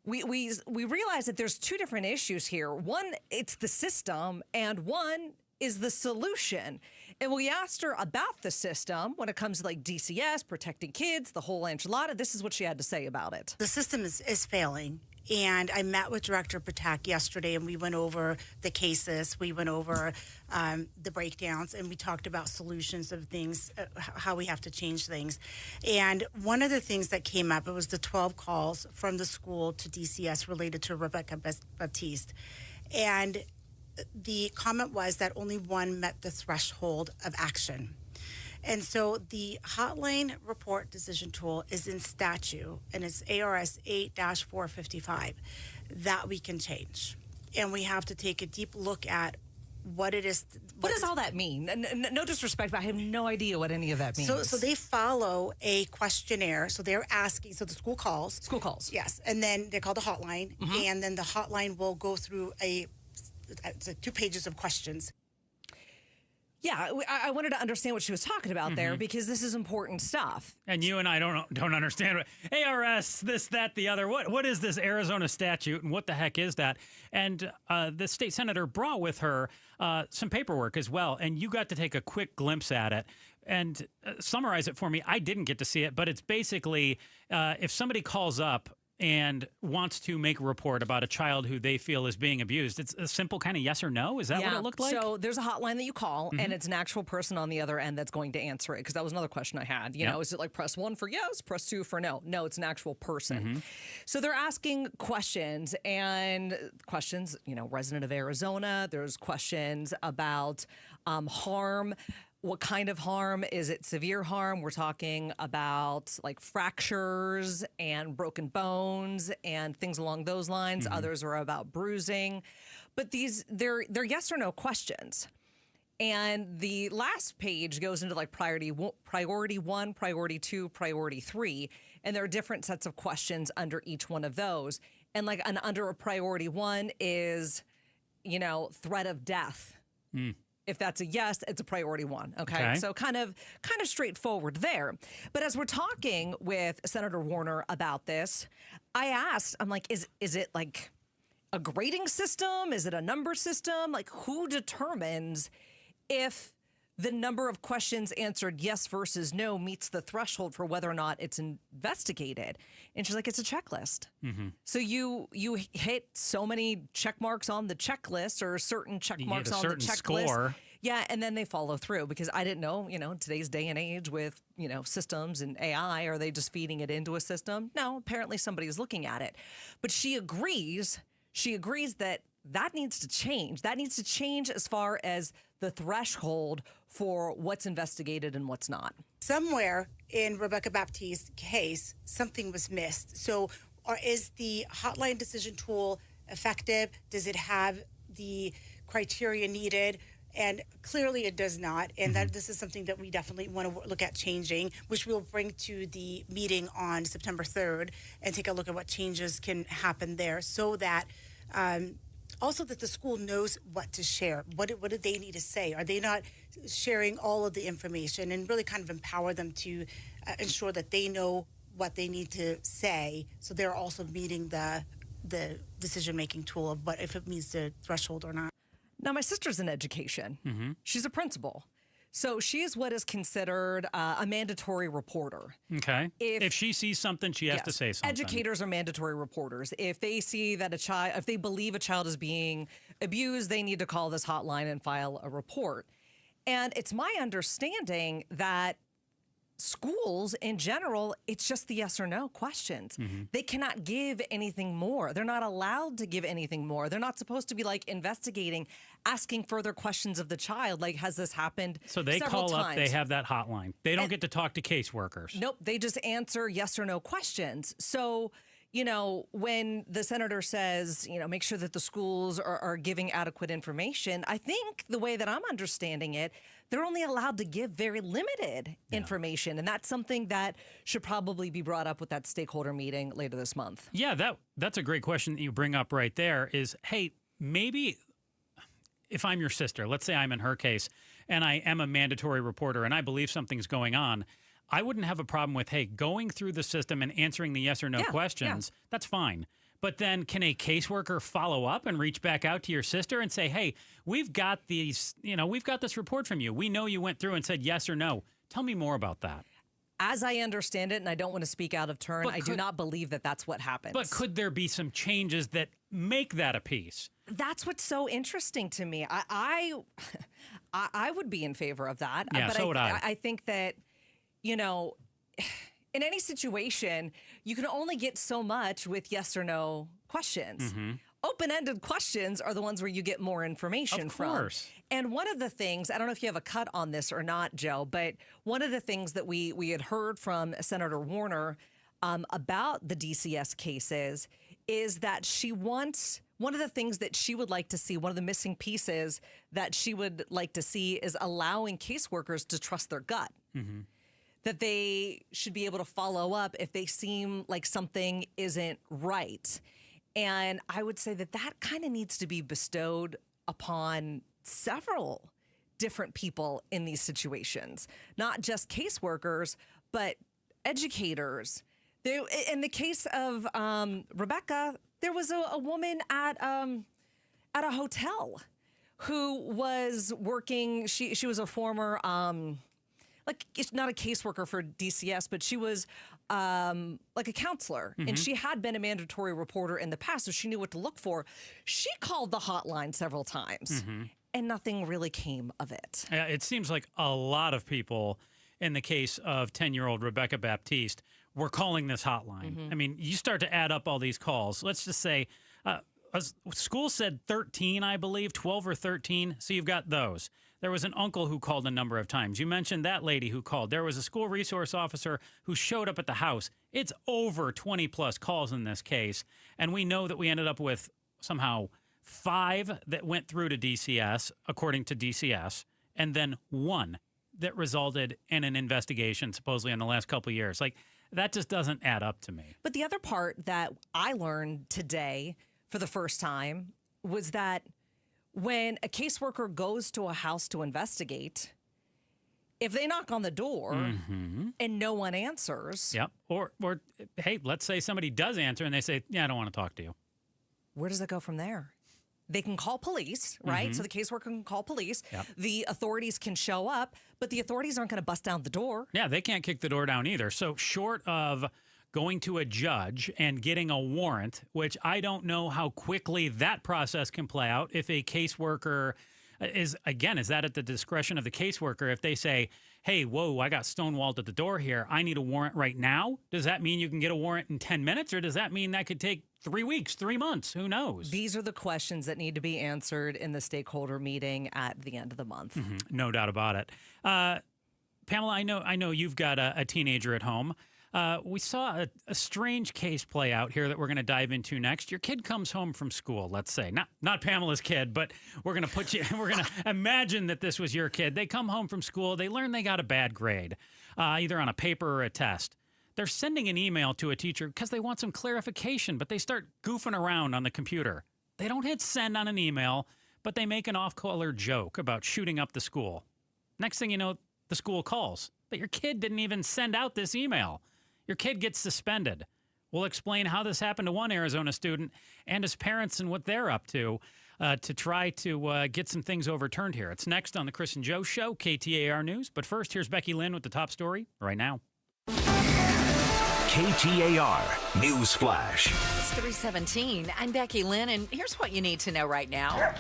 we realized that there's two different issues here. One, it's the system, and one is the solution. And we asked her about the system when it comes to like DCS, protecting kids, the whole enchilada. This is what she had to say about it. The system is failing. And I met with Director Patak yesterday, and we went over the cases. We went over the breakdowns, and we talked about solutions of things, how we have to change things. And one of the things that came up, it was the 12 calls from the school to DCS related to Rebecca Baptiste. And the comment was that only one met the threshold of action. And so the hotline report decision tool is in statute, and it's ARS 8-455 that we can change. And we have to take a deep look at what it is. What does all that mean? No disrespect, but I have no idea what any of that means. So they follow a questionnaire. So they're asking, so the school calls. School calls. Yes. And then they're called a hotline. And then the hotline will go through it's like 2 pages of questions. Yeah, I wanted to understand what she was talking about there, because this is important stuff. And you and I don't understand. ARS, this, that, the other. What is this Arizona statute, and what the heck is that? And the state senator brought with her some paperwork as well, and you got to take a quick glimpse at it and summarize it for me. I didn't get to see it, but it's basically if somebody calls up and wants to make a report about a child who they feel is being abused, it's a simple kind of yes or no? Is that what it looked like? So there's a hotline that you call, and it's an actual person on the other end that's going to answer it, because that was another question I had. You know, is it like press 1 for yes, press 2 for no? No, it's an actual person. So they're asking questions, resident of Arizona. There's questions about harm. What kind of harm? Is it severe harm? We're talking about like fractures and broken bones and things along those lines. Others are about bruising. But they're yes or no questions. And the last page goes into like priority 1, priority 2, priority 3. And there are different sets of questions under each one of those. And like under a priority 1 is, threat of death. If that's a yes, it's a priority 1. Okay. So kind of straightforward there. But as we're talking with Senator Warner about this, I asked, I'm like, is it like a grading system? Is it a number system? Like, who determines if the number of questions answered yes versus no meets the threshold for whether or not it's investigated? And she's like, it's a checklist. So you hit so many check marks on the checklist, or certain check marks on the checklist. Score. Yeah, and then they follow through, because I didn't know, today's day and age with, systems and AI, are they just feeding it into a system? No, apparently somebody's looking at it. But she agrees that needs to change. That needs to change as far as the threshold for what's investigated and what's not. Somewhere in Rebecca Baptiste's case, something was missed. So is the hotline decision tool effective? Does it have the criteria needed? And clearly it does not. And that this is something that we definitely want to look at changing, which we'll bring to the meeting on September 3rd and take a look at what changes can happen there, so that also that the school knows what to share. What do they need to say? Are they not sharing all of the information? And really kind of empower them to ensure that they know what they need to say, so they're also meeting the decision-making tool of what, if it meets the threshold or not. Now, my sister's in education. She's a principal. So she is what is considered a mandatory reporter. Okay. If she sees something, she has to say something. Educators are mandatory reporters. If they see that if they believe a child is being abused, they need to call this hotline and file a report. And it's my understanding that schools in general, it's just the yes or no questions. They cannot give anything more. They're not allowed to give anything more. They're not supposed to be like investigating, asking further questions of the child. Like, has this happened? So they call up, they have that hotline. They don't get to talk to caseworkers. Nope. They just answer yes or no questions. So, when the senator says, make sure that the schools are giving adequate information, I think the way that I'm understanding it, they're only allowed to give very limited information. And that's something that should probably be brought up with that stakeholder meeting later this month. Yeah, that's a great question that you bring up right there is, hey, maybe if I'm your sister, let's say I'm in her case, and I am a mandatory reporter and I believe something's going on, I wouldn't have a problem with, hey, going through the system and answering the yes or no questions. That's fine. But then can a caseworker follow up and reach back out to your sister and say, hey, we've got this report from you. We know you went through and said yes or no. Tell me more about that. As I understand it, and I don't want to speak out of turn, I do not believe that that's what happens. But could there be some changes that make that a piece? That's what's so interesting to me. I would be in favor of that. Yeah, but so would I. I think that, in any situation, you can only get so much with yes or no questions. open-ended questions are the ones where you get more information from. Of course. And one of the things, I don't know if you have a cut on this or not, Joe, but one of the things that we had heard from Senator Warner about the DCS cases is that she wants, one of the things that she would like to see, one of the missing pieces that she would like to see is allowing caseworkers to trust their gut. Mm-hmm. That they should be able to follow up if they seem like something isn't right. And I would say that that kind of needs to be bestowed upon several different people in these situations, not just caseworkers, but educators. In the case of Rebecca, there was a woman at a hotel who was working. She was a former, it's not a caseworker for DCS, but she was like a counselor, and she had been a mandatory reporter in the past, so she knew what to look for. She called the hotline several times, and nothing really came of it. It seems like a lot of people, in the case of 10-year-old Rebecca Baptiste, were calling this hotline. I mean, you start to add up all these calls. Let's just say school said 13, I believe, 12 or 13, so you've got those. There was an uncle who called a number of times. You mentioned that lady who called. There was a school resource officer who showed up at the house. It's over 20-plus calls in this case, and we know that we ended up with somehow 5 that went through to DCS, according to DCS, and then 1 that resulted in an investigation, supposedly in the last couple of years. Like, that just doesn't add up to me. But the other part that I learned today for the first time was that when a caseworker goes to a house to investigate, if they knock on the door and no one answers. Yep. Or hey, let's say somebody does answer and they say, yeah, I don't want to talk to you. Where does it go from there? They can call police, right? So the caseworker can call police. Yep. The authorities can show up, but the authorities aren't going to bust down the door. Yeah, they can't kick the door down either. So short of going to a judge and getting a warrant, which I don't know how quickly that process can play out. If a caseworker is that at the discretion of the caseworker? If they say, hey, whoa, I got stonewalled at the door here, I need a warrant right now. Does that mean you can get a warrant in 10 minutes? Or does that mean that could take 3 weeks, 3 months? Who knows? These are the questions that need to be answered in the stakeholder meeting at the end of the month. No doubt about it. Pamela, I know you've got a teenager at home. We saw a strange case play out here that we're going to dive into next. Your kid comes home from school, let's say. Not Pamela's kid, but we're going to imagine that this was your kid. They come home from school. They learn they got a bad grade, either on a paper or a test. They're sending an email to a teacher because they want some clarification, but they start goofing around on the computer. They don't hit send on an email, but they make an off-color joke about shooting up the school. Next thing you know, the school calls. But your kid didn't even send out this email. Your kid gets suspended. We'll explain how this happened to one Arizona student and his parents and what they're up to try to get some things overturned here. It's next on the Chris and Joe Show, KTAR News. But first, here's Becky Lynn with the top story right now. KTAR News Flash. It's 3:17. I'm Becky Lynn, and here's what you need to know right now.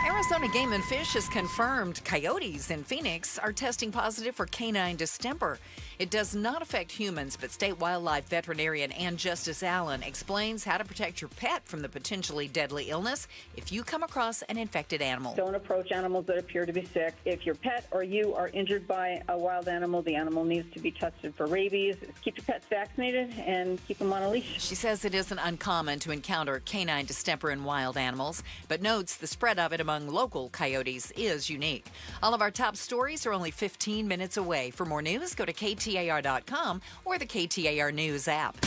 Arizona Game and Fish has confirmed coyotes in Phoenix are testing positive for canine distemper. It does not affect humans, but state wildlife veterinarian Ann Justice Allen explains how to protect your pet from the potentially deadly illness if you come across an infected animal. Don't approach animals that appear to be sick. If your pet or you are injured by a wild animal, the animal needs to be tested for rabies. Keep your pets vaccinated and keep them on a leash. She says it isn't uncommon to encounter canine distemper in wild animals, but notes the spread of it among local coyotes is unique. All of our top stories are only 15 minutes away. For more news, go to KTAR.com or the KTAR News app.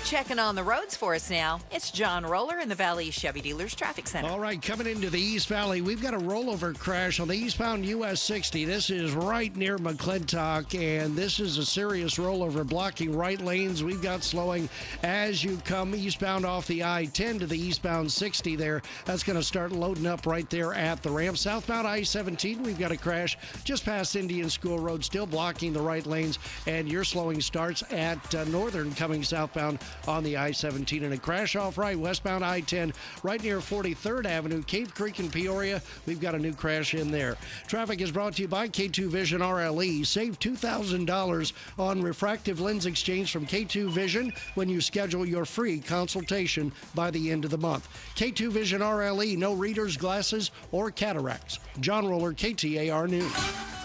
Checking on the roads for us now, it's John Roller in the Valley Chevy Dealers Traffic Center. All right, coming into the East Valley, we've got a rollover crash on the eastbound US 60. This is right near McClintock, and this is a serious rollover blocking right lanes. We've got slowing as you come eastbound off the I-10 to the eastbound 60 there. That's going to start loading up right there at the ramp. Southbound I-17, we've got a crash just past Indian School Road, still blocking the right lanes, and your slowing starts at Northern coming southbound on the I-17 and a crash off right westbound I-10 right near 43rd Avenue, Cave Creek in Peoria. We've got a new crash in there. Traffic is brought to you by K2 Vision RLE. Save $2,000 on refractive lens exchange from K2 Vision when you schedule your free consultation by the end of the month. K2 Vision RLE, no readers, glasses, or cataracts. John Roller, KTAR News.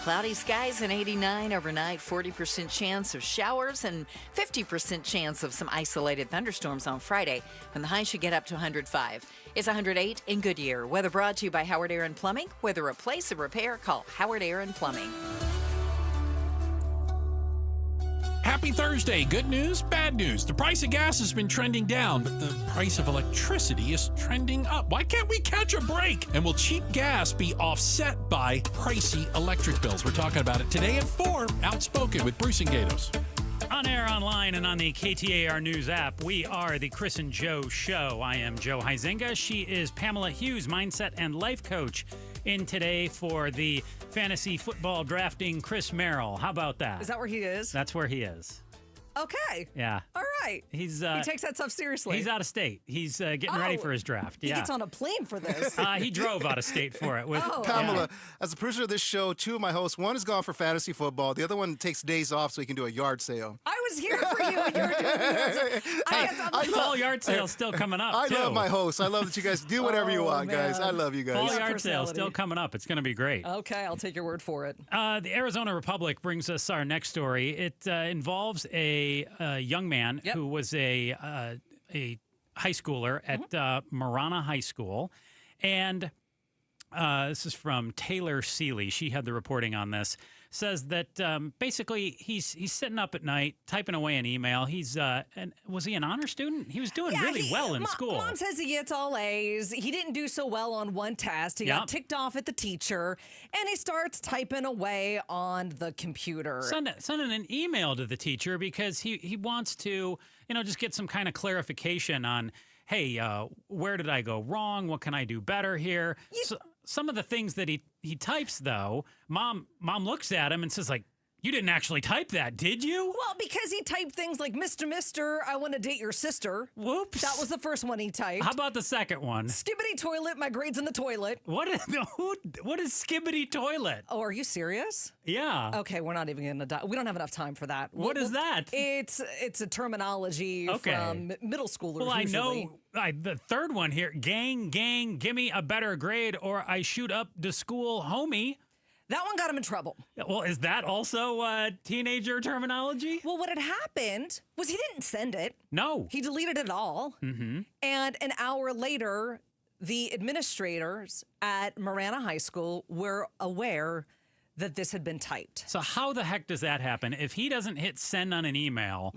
Cloudy skies and 89 overnight, 40% chance of showers and 50% chance of some isolated thunderstorms on Friday, when the high should get up to 105. It's 108 in Goodyear. Weather brought to you by Howard Air and Plumbing. Whether replace or repair, call Howard Air and Plumbing. Happy Thursday. Good news, bad news. The price of gas has been trending down, but the price of electricity is trending up. Why can't we catch a break? And will cheap gas be offset by pricey electric bills? We're talking about it today at 4, Outspoken with Bruce and Gatos. On air, online, and on the KTAR News app, we are the Chris and Joe Show. I am Joe Huizenga. She is Pamela Hughes, mindset and life coach. In today for the fantasy football drafting Chris Merrill. How about that? Is that where he is? That's where he is. Okay. Yeah. All right. He takes that stuff seriously. He's out of state. He's getting ready for his draft. He gets on a plane for this. He drove out of state for it. With Pamela, as a producer of this show, 2 of my hosts, one is gone for fantasy football. The other one takes days off so he can do a yard sale. I was here for you when you were doing the fall yard sale's still coming up, I love my hosts. I love that you guys do whatever you want, guys. I love you guys. Fall yard sale still coming up. It's going to be great. Okay, I'll take your word for it. The Arizona Republic brings us our next story. It involves a young man who was a high schooler at Marana High School. And this is from Taylor Seeley. She had the reporting on this. Says that basically he's sitting up at night typing away an email. Was he an honor student? He was doing really well in school. Mom says he gets all A's. He didn't do so well on one test. He got ticked off at the teacher, and he starts typing away on the computer. Sending an email to the teacher because he wants to, just get some kind of clarification on, hey, where did I go wrong? What can I do better here? Some of the things that he types, though, mom looks at him and says, like, you didn't actually type that, did you? Well, because he typed things like, Mr., I want to date your sister. Whoops. That was the first one he typed. How about the second one? Skibbity toilet, my grade's in the toilet. What is skibbity toilet? Oh, are you serious? Yeah. Okay, we're not even going to we don't have enough time for that. What is that? It's a terminology from middle schoolers. Well, usually. I know the third one here, gang, give me a better grade or I shoot up the school homie. That one got him in trouble. Well, is that also teenager terminology? Well, what had happened was he didn't send it. No. He deleted it all. Mm-hmm. And an hour later, the administrators at Marana High School were aware that this had been typed. So how the heck does that happen? If he doesn't hit send on an email,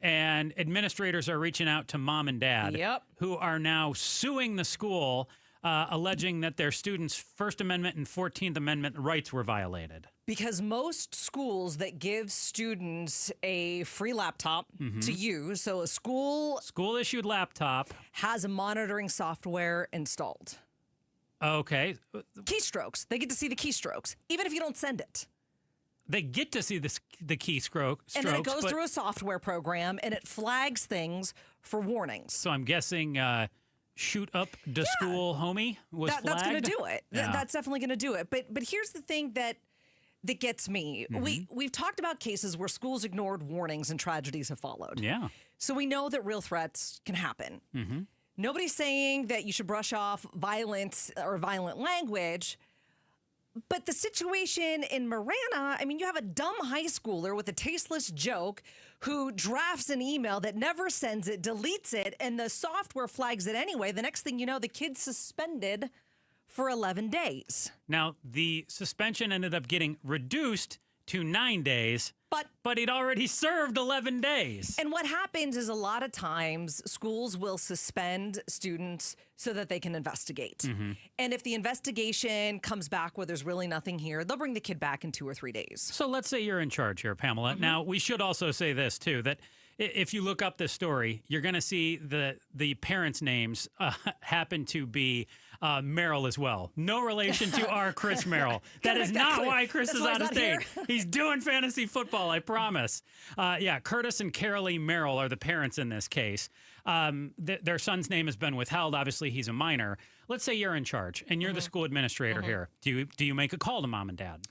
and administrators are reaching out to mom and dad, who are now suing the school, alleging that their students' First Amendment and 14th Amendment rights were violated. Because most schools that give students a free laptop to use, so a school-issued laptop, has a monitoring software installed. Okay. Keystrokes. They get to see the keystrokes, even if you don't send it. They get to see the keystrokes. And then it goes through a software program, and it flags things for warnings. So I'm guessing... shoot up the school homie was flagged? That's going to do it. Yeah. That's definitely going to do it. But here's the thing that gets me. We've talked about cases where schools ignored warnings and tragedies have followed. Yeah. So we know that real threats can happen. Nobody's saying that you should brush off violence or violent language. But the situation in Marana, I mean, you have a dumb high schooler with a tasteless joke who drafts an email that never sends it, deletes it, and the software flags it anyway. The next thing you know, the kid's suspended for 11 days. Now, the suspension ended up getting reduced to 9 days, but he'd already served 11 days. And what happens is a lot of times schools will suspend students so that they can investigate. And if the investigation comes back where there's really nothing here, they'll bring the kid back in 2 or 3 days. So let's say you're in charge here, Pamela. Now, we should also say this, too, that if you look up this story, you're going to see the parents' names happen to be Merrill as well. No relation to our Chris Merrill. That is not why Chris is out of state. He's doing fantasy football, I promise. Curtis and Carolee Merrill are the parents in this case. Their son's name has been withheld. Obviously, he's a minor. Let's say you're in charge and you're the school administrator here. Do you make a call to mom and dad?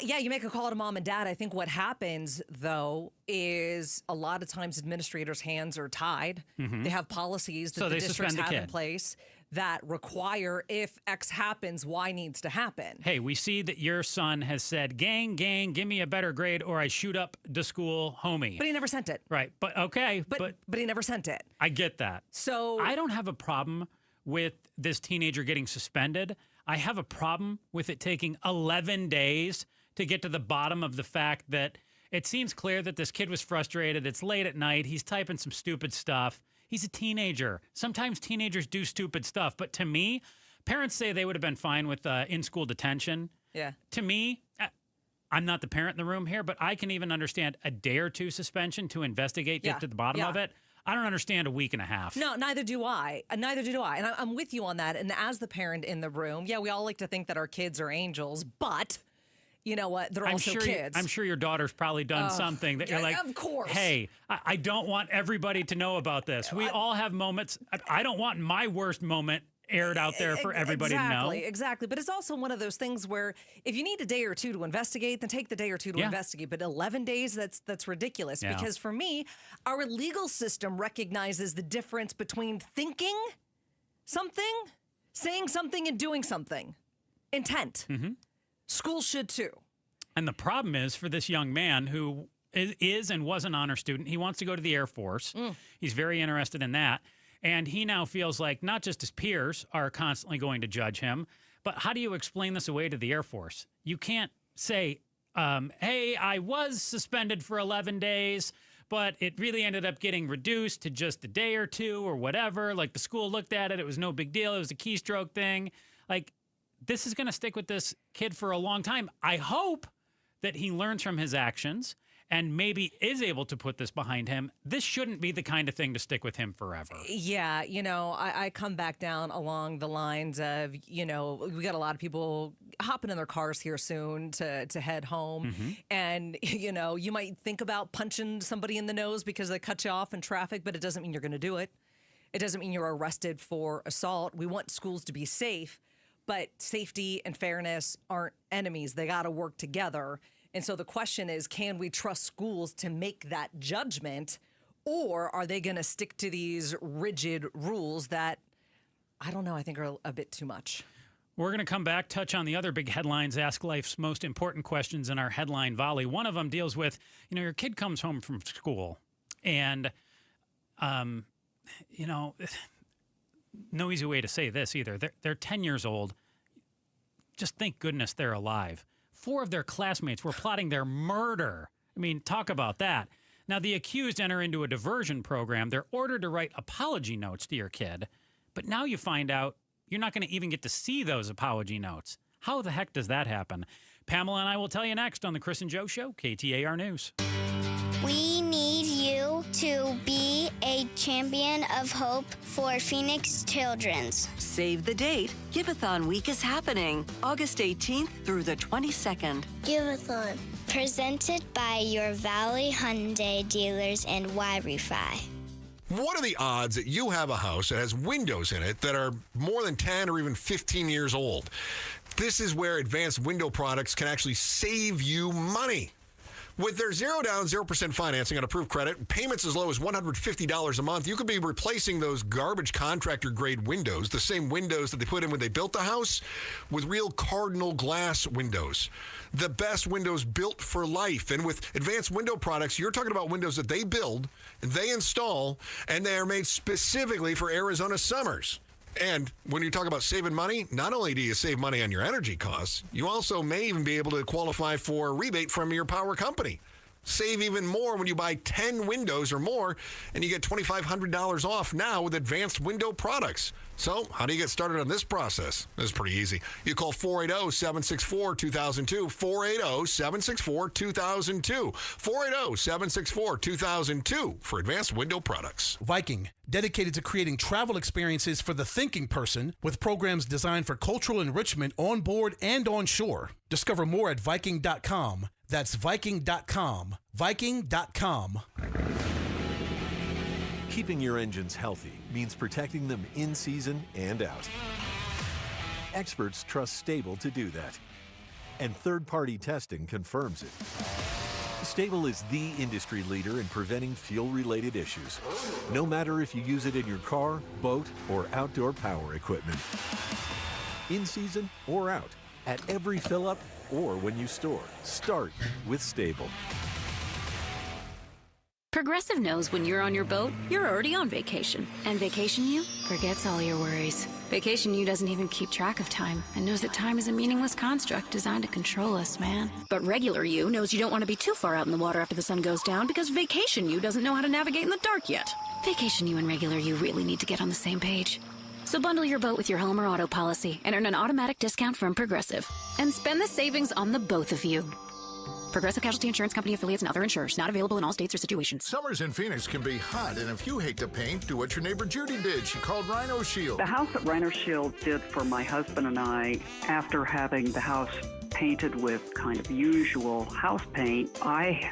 You make a call to mom and dad. I think what happens, though, is a lot of times administrators' hands are tied. They have policies that the districts have in place that require if X happens, Y needs to happen. Hey, we see that your son has said, gang, give me a better grade or I shoot up the school homie. But he never sent it. Right. But okay. But he never sent it. I get that. So I don't have a problem with this teenager getting suspended. I have a problem with it taking 11 days to get to the bottom of the fact that it seems clear that this kid was frustrated. It's late at night. He's typing some stupid stuff. He's a teenager. Sometimes teenagers do stupid stuff. But to me, parents say they would have been fine with in-school detention. Yeah. To me, I'm not the parent in the room here, but I can even understand a day or two suspension to investigate, get to the bottom of it. I don't understand a week and a half. No, neither do I. Neither do I. And I'm with you on that. And as the parent in the room, we all like to think that our kids are angels, but you know what? They're also kids. I'm sure your daughter's probably done something that you're like, of course. Hey, I don't want everybody to know about this. We all have moments. I don't want my worst moment aired out there for everybody to know. Exactly. But it's also one of those things where if you need a day or two to investigate, then take the day or two to investigate. But 11 days, that's ridiculous. Yeah. Because for me, our legal system recognizes the difference between thinking something, saying something, and doing something. Intent. Schools should too. And the problem is for this young man who is and was an honor student, he wants to go to the Air Force. He's very interested in that. And he now feels like not just his peers are constantly going to judge him, but how do you explain this away to the Air Force? You can't say, hey, I was suspended for 11 days, but it really ended up getting reduced to just a day or two or whatever. Like the school looked at it. It was no big deal. It was a keystroke thing. Like this is going to stick with this kid for a long time. I hope that he learns from his actions and maybe is able to put this behind him. This shouldn't be the kind of thing to stick with him forever. Yeah, I come back down along the lines of, we got a lot of people hopping in their cars here soon to head home. And, you might think about punching somebody in the nose because they cut you off in traffic, but it doesn't mean you're going to do it. It doesn't mean you're arrested for assault. We want schools to be safe, but safety and fairness aren't enemies. They got to work together. And so the question is, can we trust schools to make that judgment, or are they going to stick to these rigid rules that, I don't know, I think are a bit too much? We're going to come back, touch on the other big headlines, ask life's most important questions in our headline volley. One of them deals with, your kid comes home from school and, no easy way to say this either. They're 10 years old. Just thank goodness they're alive. 4 of their classmates were plotting their murder. I mean, talk about that. Now, the accused enter into a diversion program. They're ordered to write apology notes to your kid. But now you find out you're not going to even get to see those apology notes. How the heck does that happen? Pamela and I will tell you next on The Chris and Joe Show, KTAR News. We need you to be a champion of hope for Phoenix Children's. Save the date. Give-a-thon week is happening August 18th through the 22nd. Give-a-thon. Presented by your Valley Hyundai dealers and Y-Refi. What are the odds that you have a house that has windows in it that are more than 10 or even 15 years old? This is where advanced window products can actually save you money. With their 0 down, 0% financing on approved credit, payments as low as $150 a month, you could be replacing those garbage contractor-grade windows, the same windows that they put in when they built the house, with real Cardinal glass windows. The best windows built for life. And with advanced window products, you're talking about windows that they build, they install, and they are made specifically for Arizona summers. And when you talk about saving money, not only do you save money on your energy costs, you also may even be able to qualify for a rebate from your power company. Save even more when you buy 10 windows or more, and you get $2,500 off now with advanced window products. So, how do you get started on this process? This is pretty easy. You call 480-764-2002, 480-764-2002, 480-764-2002 for advanced window products. Viking, dedicated to creating travel experiences for the thinking person with programs designed for cultural enrichment on board and on shore. Discover more at Viking.com. That's Viking.com. Viking.com. Keeping your engines healthy means protecting them in season and out. Experts trust Stable to do that. And third-party testing confirms it. Stable is the industry leader in preventing fuel-related issues, no matter if you use it in your car, boat, or outdoor power equipment. In season or out, at every fill-up or when you store, start with Stable. Progressive knows when you're on your boat, you're already on vacation. And Vacation You forgets all your worries. Vacation You doesn't even keep track of time and knows that time is a meaningless construct designed to control us, man. But Regular You knows you don't want to be too far out in the water after the sun goes down because Vacation You doesn't know how to navigate in the dark yet. Vacation You and Regular You really need to get on the same page. So bundle your boat with your home or auto policy and earn an automatic discount from Progressive. And spend the savings on the both of you. Progressive Casualty Insurance Company affiliates and other insurers. Not available in all states or situations. Summers in Phoenix can be hot, and if you hate to paint, do what your neighbor Judy did. She called Rhino Shield. The house that Rhino Shield did for my husband and I, after having the house painted with kind of usual house paint, I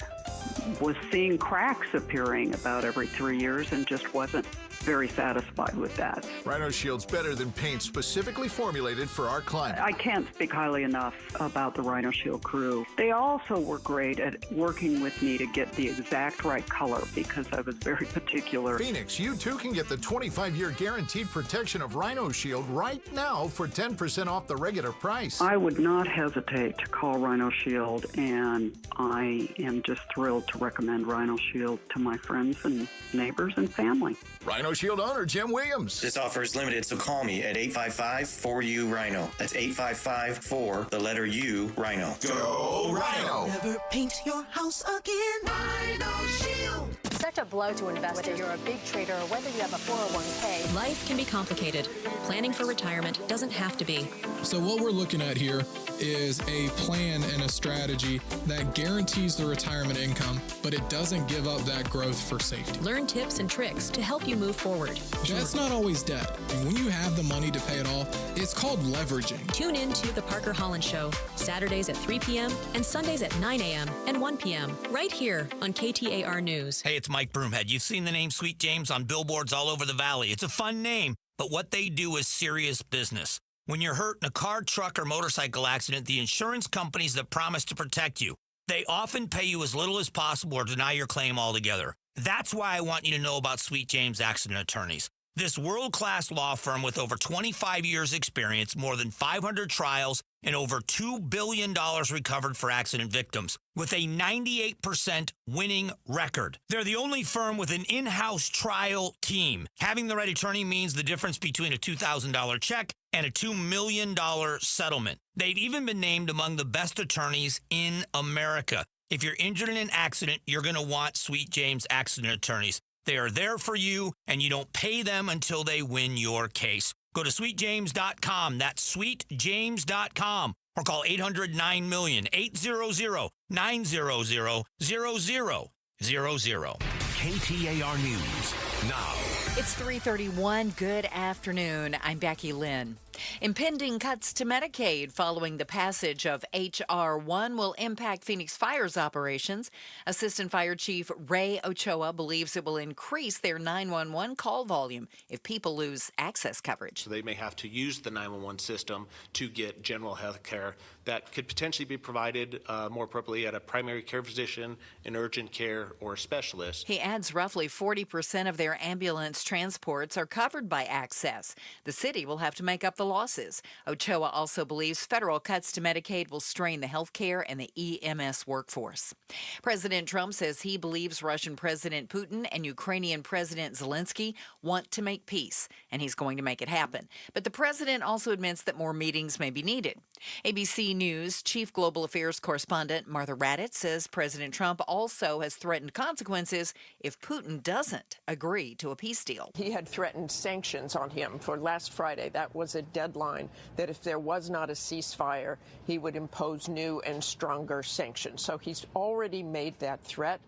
was seeing cracks appearing about every 3 years and just wasn't very satisfied with that. Rhino Shield's better than paint specifically formulated for our climate. I can't speak highly enough about the Rhino Shield crew. They also were great at working with me to get the exact right color because I was very particular. Phoenix, you too can get the 25-year guaranteed protection of Rhino Shield right now for 10% off the regular price. I would not hesitate to call Rhino Shield, and I am just thrilled to recommend Rhino Shield to my friends and neighbors and family. Rhino Shield owner Jim Williams. This offer is limited, so call me at 855-4U-RHINO. That's 855-4, the letter U, RHINO. Go Rhino! Never paint your house again. Rhino Shield. Such a blow to investors. Whether you're a big trader or whether you have a 401k. Life can be complicated. Planning for retirement doesn't have to be. So what we're looking at here is a plan and a strategy that guarantees the retirement income, but it doesn't give up that growth for safety. Learn tips and tricks to help you move forward. That's not always debt. And when you have the money to pay it off, it's called leveraging. Tune in to The Parker Holland Show, Saturdays at 3 p.m. and Sundays at 9 a.m. and 1 p.m. right here on KTAR News. Hey, it's Mike Broomhead. You've seen the name Sweet James on billboards all over the valley. It's a fun name, but what they do is serious business. When you're hurt in a car, truck, or motorcycle accident, the insurance companies that promise to protect you, they often pay you as little as possible or deny your claim altogether. That's why I want you to know about Sweet James Accident Attorneys. This world-class law firm with over 25 years experience, more than 500 trials, and over $2 billion recovered for accident victims, with a 98% winning record. They're the only firm with an in-house trial team. Having the right attorney means the difference between a $2,000 check and a $2 million settlement. They've even been named among the best attorneys in America. If you're injured in an accident, you're going to want Sweet James Accident Attorneys. They are there for you, and you don't pay them until they win your case. Go to sweetjames.com. That's sweetjames.com. Or call 800-9-MILLION, 800-900-0000. KTAR News now. It's 3:31. Good afternoon. I'm Becky Lynn. Impending cuts to Medicaid following the passage of H.R. 1 will impact Phoenix Fire's operations. Assistant Fire Chief Ray Ochoa believes it will increase their 911 call volume if people lose access coverage. So they may have to use the 911 system to get general health care that could potentially be provided more appropriately at a primary care physician, an urgent care, or a specialist. He adds roughly 40% of their ambulance transports are covered by access. The city will have to make up the losses. Ochoa also believes federal cuts to Medicaid will strain the health care and the EMS workforce. President Trump says he believes Russian President Putin and Ukrainian President Zelensky want to make peace, and he's going to make it happen. But the president also admits that more meetings may be needed. ABC News chief global affairs correspondent Martha Raddatz says President Trump also has threatened consequences if Putin doesn't agree to a peace deal. He had threatened sanctions on him for last Friday. That was a deadline that if there was not a ceasefire, he would impose new and stronger sanctions. So he's already made that threat.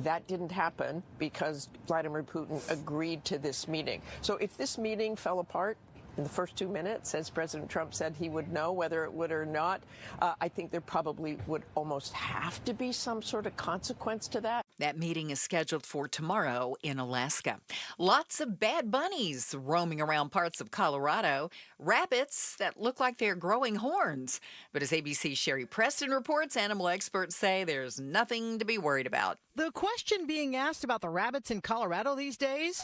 That didn't happen because Vladimir Putin agreed to this meeting. So if this meeting fell apart in the first 2 minutes, as President Trump said he would know whether it would or not, I think there probably would almost have to be some sort of consequence to that. That meeting is scheduled for tomorrow in Alaska. Lots of bad bunnies roaming around parts of Colorado. Rabbits that look like they're growing horns. But as ABC's Sherry Preston reports, animal experts say there's nothing to be worried about. The question being asked about the rabbits in Colorado these days?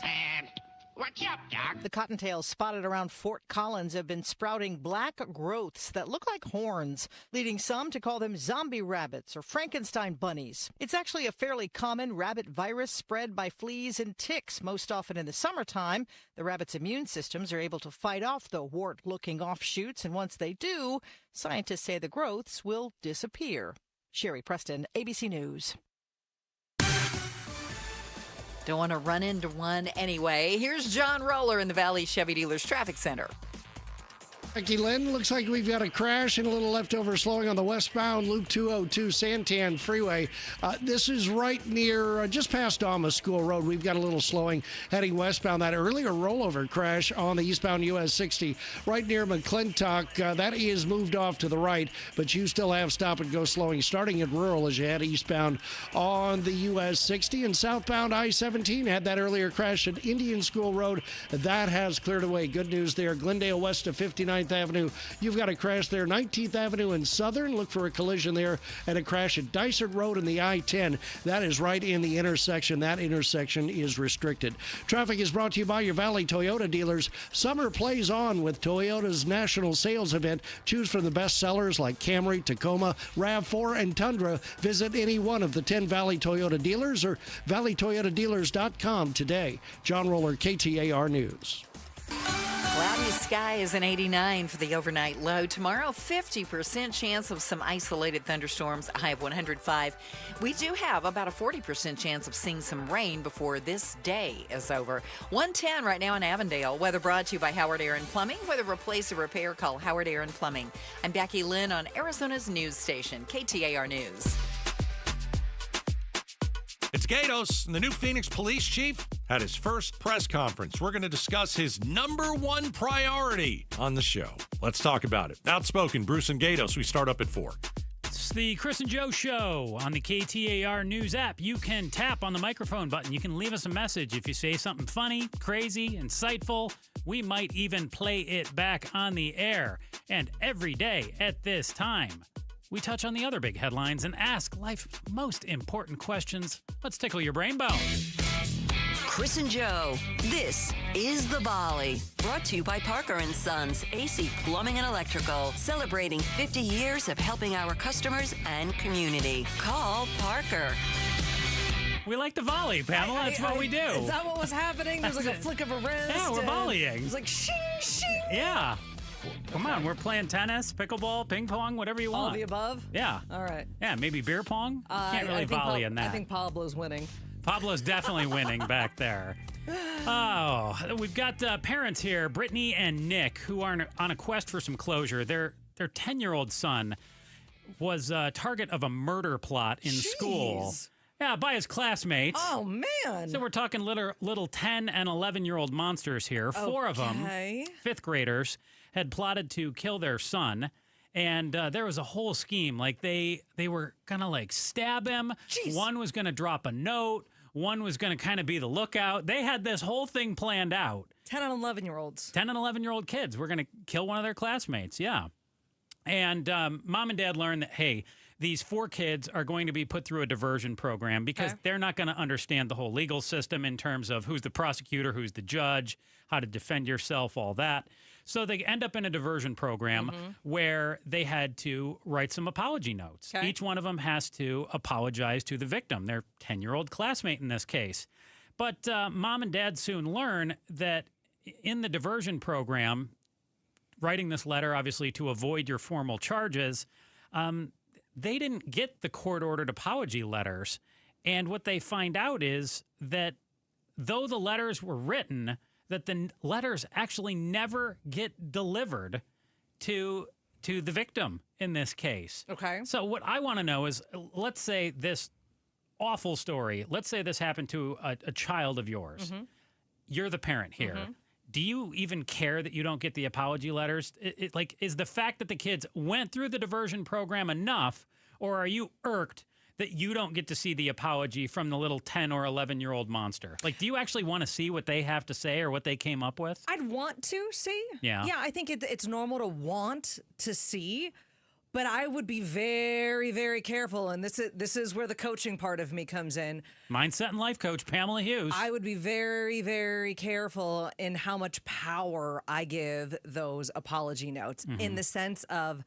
What's up, Doc? The cottontails spotted around Fort Collins have been sprouting black growths that look like horns, leading some to call them zombie rabbits or Frankenstein bunnies. It's actually a fairly common rabbit virus spread by fleas and ticks, most often in the summertime. The rabbits' immune systems are able to fight off the wart-looking offshoots, and once they do, scientists say the growths will disappear. Sherry Preston, ABC News. Don't want to run into one anyway. Here's John Roller in the Valley Chevy Dealers Traffic Center. Thank you, Lynn. Looks like we've got a crash and a little leftover slowing on the westbound Loop 202 Santan Freeway. This is right near, just past Alma School Road. We've got a little slowing heading westbound. That earlier rollover crash on the eastbound US 60 right near McClintock, that is moved off to the right, but you still have stop and go slowing starting at Rural as you head eastbound on the US 60. And southbound I-17 had that earlier crash at Indian School Road. That has cleared away. Good news there. Glendale west of 59th Avenue. You've got a crash there. 19th Avenue and Southern. Look for a collision there and a crash at Dysart Road in the I-10. That is right in the intersection. That intersection is restricted. Traffic is brought to you by your Valley Toyota dealers. Summer plays on with Toyota's national sales event. Choose from the best sellers like Camry, Tacoma, RAV4, and Tundra. Visit any one of the 10 Valley Toyota dealers or valleytoyotadealers.com today. John Roller, KTAR News. Cloudy skies and 89 for the overnight low. Tomorrow, 50% chance of some isolated thunderstorms, a high of 105. We do have about a 40% chance of seeing some rain before this day is over. 110 right now in Avondale. Weather brought to you by Howard Aaron Plumbing. Whether replace or repair, call Howard Aaron Plumbing. I'm Becky Lynn on Arizona's news station, KTAR News. It's Gatos, and the new Phoenix police chief had his first press conference. We're going to discuss his number one priority on the show. Let's talk about it. Outspoken, Bruce and Gatos. We start up at 4. It's the Chris and Joe Show on the KTAR News app. You can tap on the microphone button. You can leave us a message. If you say something funny, crazy, insightful, we might even play it back on the air. And every day at this time, we touch on the other big headlines and ask life's most important questions. Let's tickle your brain bone. Chris and Joe, this is The Volley. Brought to you by Parker & Sons, AC Plumbing and Electrical. Celebrating 50 years of helping our customers and community. Call Parker. We like to volley, Pamela. That's what we do. Is that what was happening? There was like a flick of a wrist. Yeah, we're volleying. It was like shing, shing. Yeah. Come on, we're playing tennis, pickleball, ping pong, whatever you want. All of the above? Yeah. All right. Yeah, maybe beer pong? Can't really volley in that. I think Pablo's winning. Pablo's definitely winning back there. Oh, we've got parents here, Brittany and Nick, who are on a quest for some closure. Their 10-year-old son was a target of a murder plot in school. Yeah, by his classmates. Oh, man. So we're talking little 10 and 11-year-old monsters here. 4 of them, 5th graders, had plotted to kill their son. And there was a whole scheme. Like, they were going to, like, stab him. Jeez. One was going to drop a note. One was going to kind of be the lookout. They had this whole thing planned out. 10 and 11-year-olds. 10 and 11-year-old kids were going to kill one of their classmates, yeah. And mom and dad learned that, hey, these 4 kids are going to be put through a diversion program because they're not going to understand the whole legal system in terms of who's the prosecutor, who's the judge, how to defend yourself, all that. So they end up in a diversion program where they had to write some apology notes. Each one of them has to apologize to the victim, their 10-year-old classmate in this case. But mom and dad soon learn that in the diversion program, writing this letter, obviously, to avoid your formal charges, they didn't get the court-ordered apology letters. And what they find out is that though the letters were written, that the letters actually never get delivered to the victim in this case. Okay. So what I want to know is, let's say this awful story, let's say this happened to a child of yours. Mm-hmm. You're the parent here. Mm-hmm. Do you even care that you don't get the apology letters? Like, is the fact that the kids went through the diversion program enough, or are you irked that you don't get to see the apology from the little 10 or 11-year-old monster? Like, do you actually want to see what they have to say or what they came up with? I'd want to see. Yeah. Yeah, I think it's normal to want to see, but I would be very, very careful. And this is where the coaching part of me comes in. Mindset and life coach, Pamela Hughes. I would be very, very careful in how much power I give those apology notes in the sense of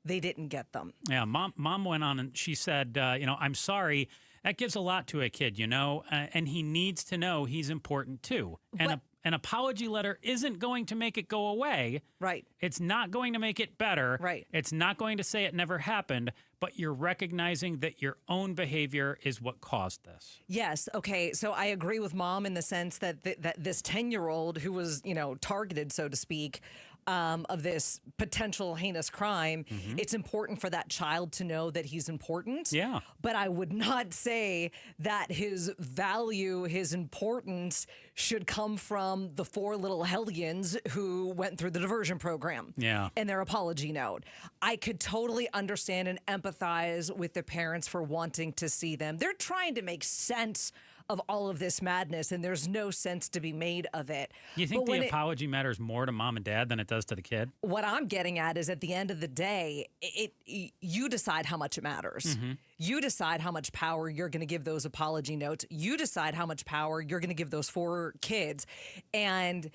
they didn't get them. Yeah, mom went on and she said, I'm sorry. That gives a lot to a kid, and he needs to know he's important too. And an apology letter isn't going to make it go away. Right. It's not going to make it better. Right. It's not going to say it never happened, but you're recognizing that your own behavior is what caused this. Yes. Okay. So I agree with mom in the sense that that this 10-year-old who was, targeted, so to speak, of this potential heinous crime, it's important for that child to know that he's important. Yeah. But I would not say that his value, his importance should come from the 4 little hellions who went through the diversion program. Yeah. And their apology note. I could totally understand and empathize with the parents for wanting to see them. They're trying to make sense of all of this madness, and there's no sense to be made of it. You think the apology matters more to mom and dad than it does to the kid? What I'm getting at is at the end of the day, you decide how much it matters. You decide how much power you're going to give those apology notes. You decide how much power you're going to give those 4 kids. And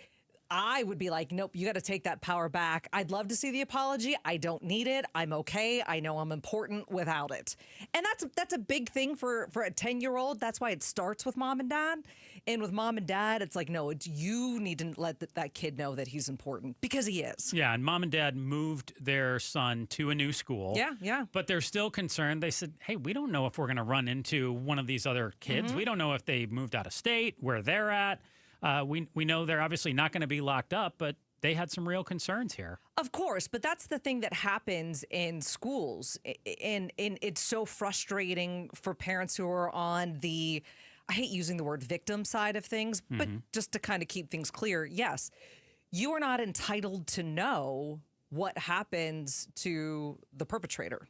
I would be like, nope, you got to take that power back. I'd love to see the apology. I don't need it. I'm okay. I know I'm important without it. And that's a big thing for a 10-year-old. That's why it starts with mom and dad. And with mom and dad, it's like, no, you need to let that kid know that he's important because he is. Yeah, and mom and dad moved their son to a new school. Yeah. But they're still concerned. They said, hey, we don't know if we're going to run into one of these other kids. We don't know if they moved out of state, where they're at. We know they're obviously not going to be locked up, but they had some real concerns here. Of course, but that's the thing that happens in schools. And it's so frustrating for parents who are on the, I hate using the word victim side of things, but just to kind of keep things clear, yes, you are not entitled to know what happens to the perpetrator.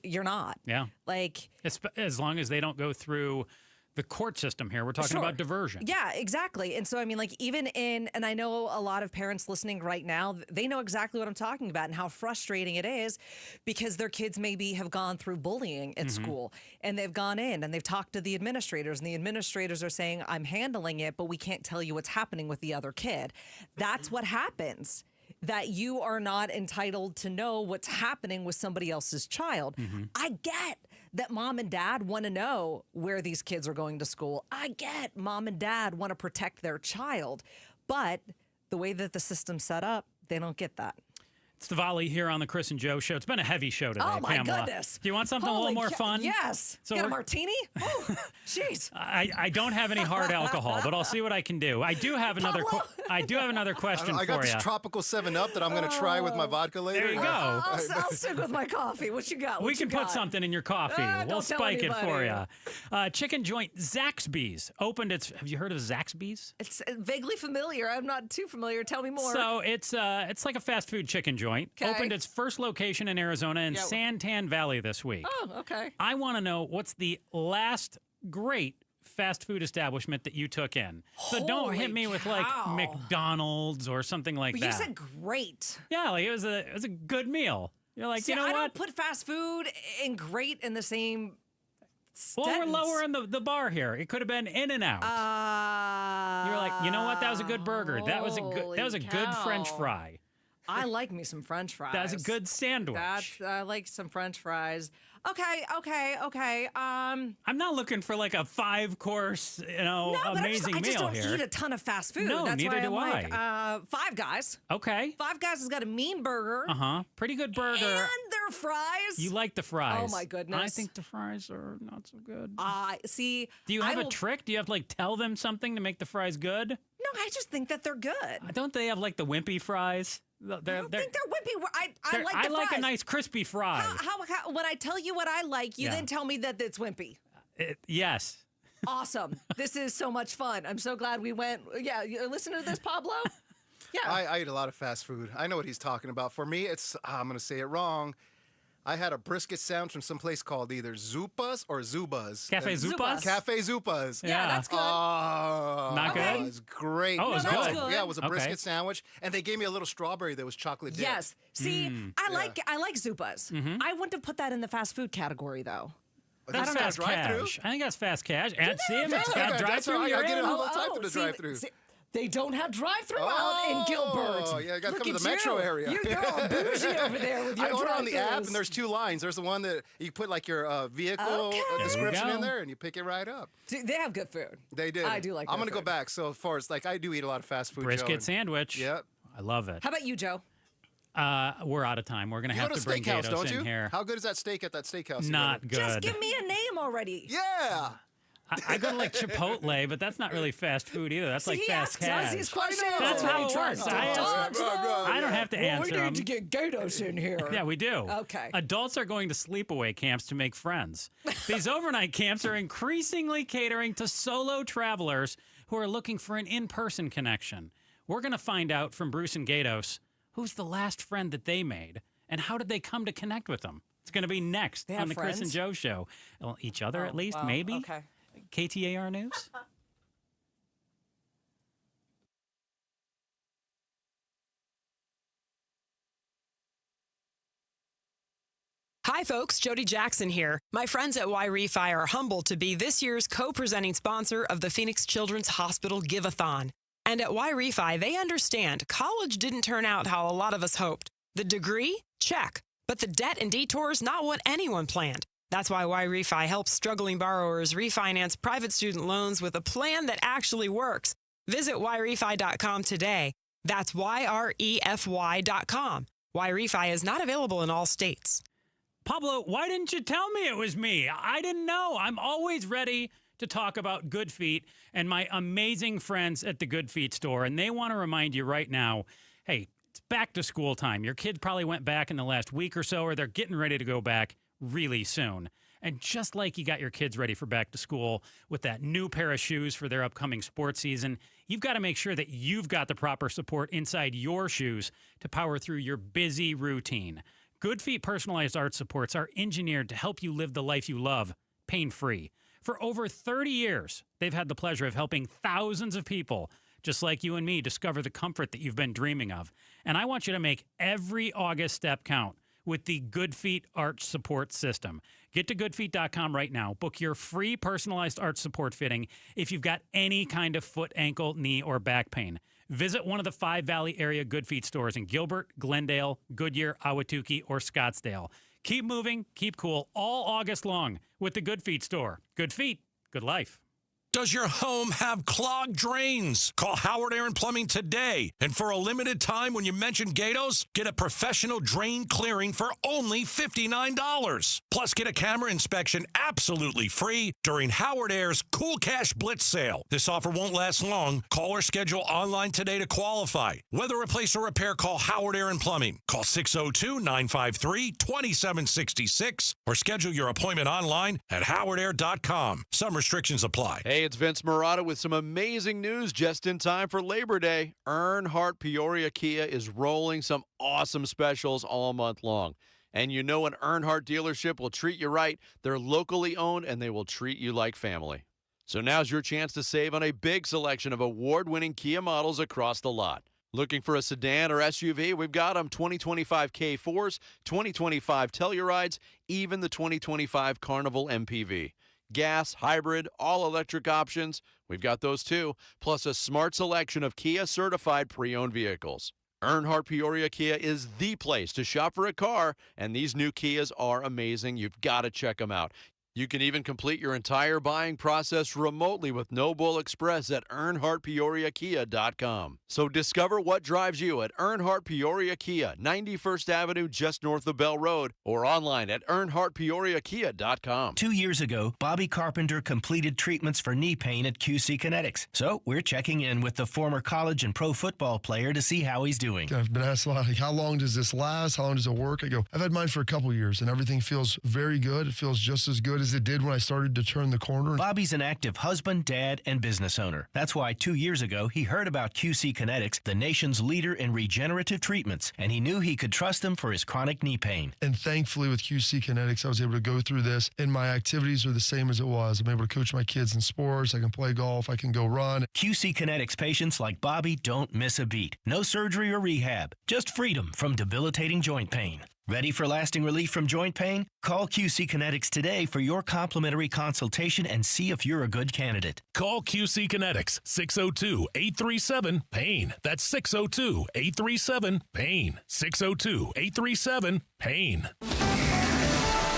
You're not. Yeah. Like, as long as they don't go through the court system here. We're talking about diversion. Yeah, exactly. And so, I mean, like, even and I know a lot of parents listening right now, they know exactly what I'm talking about and how frustrating it is because their kids maybe have gone through bullying at school and they've gone in and they've talked to the administrators and the administrators are saying, I'm handling it, but we can't tell you what's happening with the other kid. That's what happens. That you are not entitled to know what's happening with somebody else's child. I get that mom and dad want to know where these kids are going to school. I get mom and dad want to protect their child. But the way that the system's set up, they don't get that. It's the Volley here on the Chris and Joe Show. It's been a heavy show today, Oh, my Pamela. goodness. Do you want something a little more fun? Yes. So Got a martini? Oh, jeez. I don't have any hard alcohol, but I'll see what I can do. I do have another question I got for this you. tropical 7-Up that I'm going to try with my vodka later. There you go. I'll stick with my coffee. What you got? We can put something in your coffee. We'll don't tell spike it for anybody. you. Chicken joint Zaxby's opened its. Have you heard of Zaxby's? It's vaguely familiar. I'm not too familiar. Tell me more. So it's like a fast food chicken joint. Okay. Opened its first location in Arizona in Santan Valley this week. Oh, okay. I want to know what's the last great fast food establishment that you took in. So don't hit me with like McDonald's or something like But that. You said great. Yeah, like it was a good meal. You're like, See, you know I what? don't put fast food and great in the same Well, we're sentence. lowering the bar here. It could have been In-N-Out. You're like, you know what? That was a good burger. That was a good French fry. I like me some French fries. That was a good sandwich. I like some French fries. Okay. I'm not looking for like a 5-course, amazing I just meal don't here. eat a ton of fast food. No, That's neither why do I'm like, Five Guys. Okay. Five Guys has got a mean burger. Pretty good burger. And their their fries? You like the fries. Oh, my goodness. I think the fries are not so good. See. Do you have a trick? Do you have to, tell them something to make the fries good? No, I just think that they're good. Don't they have, the wimpy fries? I don't think they're wimpy. I like the I like fries. a nice crispy fry. How when I tell you what I like, you then tell me that it's wimpy. Yes. Awesome. This is so much fun. I'm so glad we went. Yeah, you listen to this, Pablo? Yeah. I eat a lot of fast food. I know what he's talking about. For me, it's, I'm going to say it wrong. I had a brisket sandwich from some place called either Zupas or Zubas. Cafe Zupas? Cafe Zupas. Yeah, that's good. Not good? It was great. Oh, it was good. Yeah, it was a brisket sandwich. And they gave me a little strawberry that was chocolate dipped. Yes. See, I like Zupas. I wouldn't have put that in the fast food category, though. That's fast cash. I think that's fast cash. And see if it's got drive-through. I get it all the time to the drive-through. They don't have drive-through out in Gilbert. Oh, yeah, you got to come to the metro area. You're all bougie over there with your I order on the app, drive-thrus. and there's two lines. There's the one that you put your vehicle description in there, and you pick it right up. They have good food. They did. I do like. I'm gonna go back. So as far as I do eat a lot of fast food. Brisket sandwich. Yep. I love it. How about you, Joe? We're out of time. We're gonna have to bring steakhouse, Gatos don't in you? here. How good is that steak at that steakhouse? Not good. Just give me a name already. Yeah. I go to Chipotle, but that's not really fast food either. That's fast cash. These questions. That's how it works. I don't have to answer them. We need to get Gatos in here. Yeah, we do. Okay. Adults are going to sleepaway camps to make friends. These overnight camps are increasingly catering to solo travelers who are looking for an in-person connection. We're going to find out from Bruce and Gatos who's the last friend that they made and how did they come to connect with them. It's going to be next on the Chris and Joe Show. Well, each other at least, maybe. Okay. KTAR News. Hi, folks. Jody Jackson here. My friends at Y-Refi are humbled to be this year's co-presenting sponsor of the Phoenix Children's Hospital Give-a-thon. And at Y-Refi, they understand college didn't turn out how a lot of us hoped. The degree? Check. But the debt and detours, not what anyone planned. That's why Y-Refi helps struggling borrowers refinance private student loans with a plan that actually works. Visit YRefi.com today. That's YREFY.com. Y-Refi is not available in all states. Pablo, why didn't you tell me it was me? I didn't know. I'm always ready to talk about Good Feet and my amazing friends at the Good Feet store. And they want to remind you right now, hey, it's back to school time. Your kid probably went back in the last week or so, or they're getting ready to go back really soon. And just like you got your kids ready for back to school with that new pair of shoes for their upcoming sports season, you've got to make sure that you've got the proper support inside your shoes to power through your busy routine. Good Feet personalized art supports are engineered to help you live the life you love, pain-free. For over 30 years, they've had the pleasure of helping thousands of people just like you and me discover the comfort that you've been dreaming of. And I want you to make every August step count with the Good Feet Art Support System. Get to goodfeet.com right now. Book your free personalized art support fitting if you've got any kind of foot, ankle, knee, or back pain. Visit one of the 5 Valley area Good Feet stores in Gilbert, Glendale, Goodyear, Ahwatukee, or Scottsdale. Keep moving, keep cool all August long with the Good Feet store. Good feet, good life. Does your home have clogged drains? Call Howard Aaron Plumbing today. And for a limited time, when you mention Gatos, get a professional drain clearing for only $59. Plus, get a camera inspection absolutely free during Howard Air's Cool Cash Blitz sale. This offer won't last long. Call or schedule online today to qualify. Whether replace or repair, call Howard Aaron Plumbing. Call 602-953-2766 or schedule your appointment online at howardair.com. Some restrictions apply. Hey, it's Vince Murata with some amazing news just in time for Labor Day. Earnhardt Peoria Kia is rolling some awesome specials all month long. And you know an Earnhardt dealership will treat you right. They're locally owned, and they will treat you like family. So now's your chance to save on a big selection of award-winning Kia models across the lot. Looking for a sedan or SUV? We've got them. 2025 K4s, 2025 Tellurides, even the 2025 Carnival MPV. Gas, hybrid, all-electric options, we've got those too, plus a smart selection of Kia-certified pre-owned vehicles. Earnhardt Peoria Kia is the place to shop for a car, and these new Kias are amazing. You've got to check them out. You can even complete your entire buying process remotely with No Bull Express at EarnhardtPeoriaKia.com. So discover what drives you at Earnhardt Peoria Kia, 91st Avenue, just north of Bell Road, or online at EarnhardtPeoriaKia.com. 2 years ago, Bobby Carpenter completed treatments for knee pain at QC Kinetics. So we're checking in with the former college and pro football player to see how he's doing. I've been asked a lot, like, how long does this last? How long does it work? I go, I've had mine for a couple years, and everything feels very good. It feels just as good as it did when I started to turn the corner. Bobby's an active husband, dad, and business owner. That's why 2 years ago, he heard about QC Kinetics, the nation's leader in regenerative treatments, and he knew he could trust them for his chronic knee pain. And thankfully, with QC Kinetics, I was able to go through this, and my activities are the same as it was. I'm able to coach my kids in sports. I can play golf. I can go run. QC Kinetics patients like Bobby don't miss a beat. No surgery or rehab, just freedom from debilitating joint pain. Ready for lasting relief from joint pain? Call QC Kinetics today for your complimentary consultation and see if you're a good candidate. Call QC Kinetics, 602-837-PAIN. That's 602-837-PAIN. 602-837-PAIN.